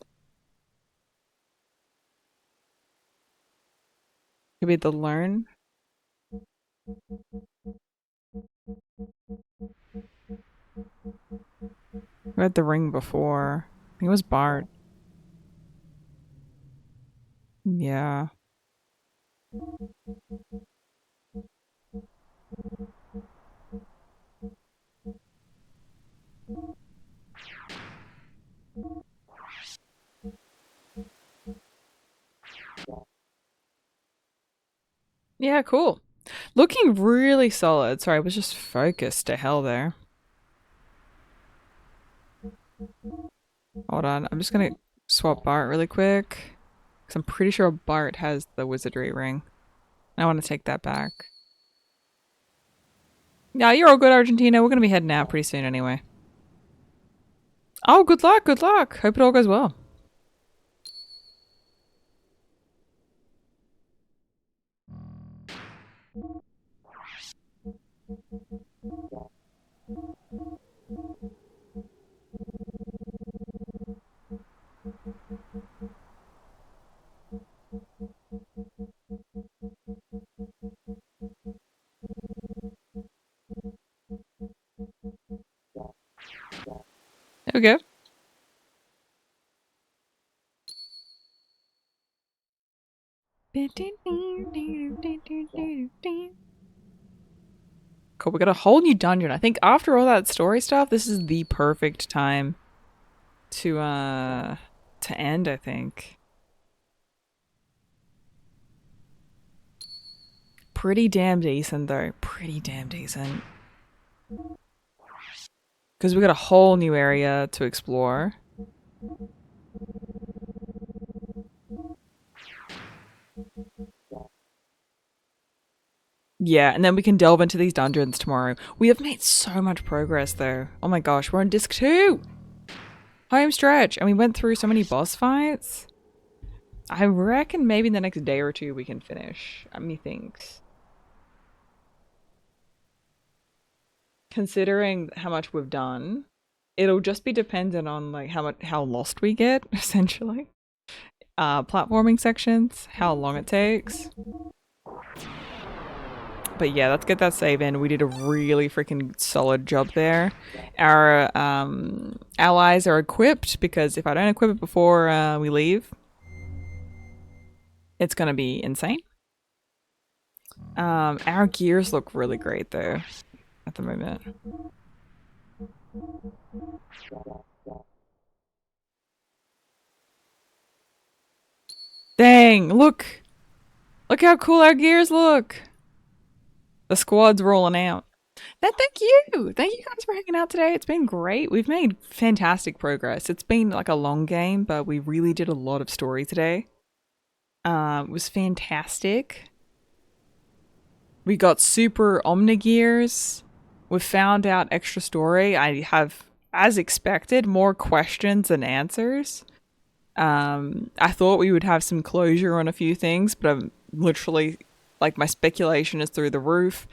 could be the learn. We had the ring before. I think it was Bart. Yeah. Yeah, cool. Looking really solid. Sorry, I was just focused to hell there. Hold on, I'm just gonna swap Bart really quick. Because I'm pretty sure Bart has the wizardry ring. I want to take that back. Yeah, you're all good, Argentina. We're gonna be heading out pretty soon anyway. Oh, good luck, good luck. Hope it all goes well. There we go. Cool, we got a whole new dungeon. I think after all that story stuff, this is the perfect time to end, I think. Pretty damn decent though. Pretty damn decent. Because we got a whole new area to explore. Yeah, and then we can delve into these dungeons tomorrow. We have made so much progress though. Oh my gosh, we're on disc 2! Home stretch! And we went through so many boss fights. I reckon maybe in the next day or two we can finish. Methinks. Considering how much we've done, it'll just be dependent on like how lost we get, essentially. Platforming sections, how long it takes. But yeah, let's get that save in. We did a really freaking solid job there. Our allies are equipped because if I don't equip it before we leave, it's gonna be insane. Our gears look really great though at the moment. Dang, look! Look how cool our gears look! The squad's rolling out. Thank you! Thank you guys for hanging out today. It's been great. We've made fantastic progress. It's been like a long game, but we really did a lot of story today. It was fantastic. We got super Omnigears. We found out extra story. I have, as expected, more questions than answers. I thought we would have some closure on a few things, but I'm literally, like, my speculation is through the roof.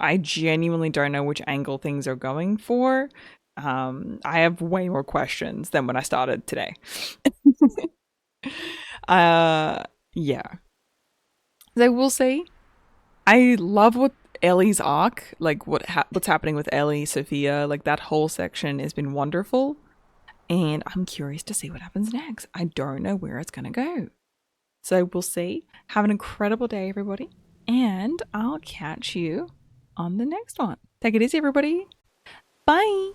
I genuinely don't know which angle things are going for. I have way more questions than when I started today. Yeah. So we'll see. I love what Ellie's arc, like what's happening with Ellie, Sophia, like that whole section has been wonderful. And I'm curious to see what happens next. I don't know where it's going to go. So we'll see. Have an incredible day, everybody. And I'll catch you on the next one. Take it easy, everybody. Bye.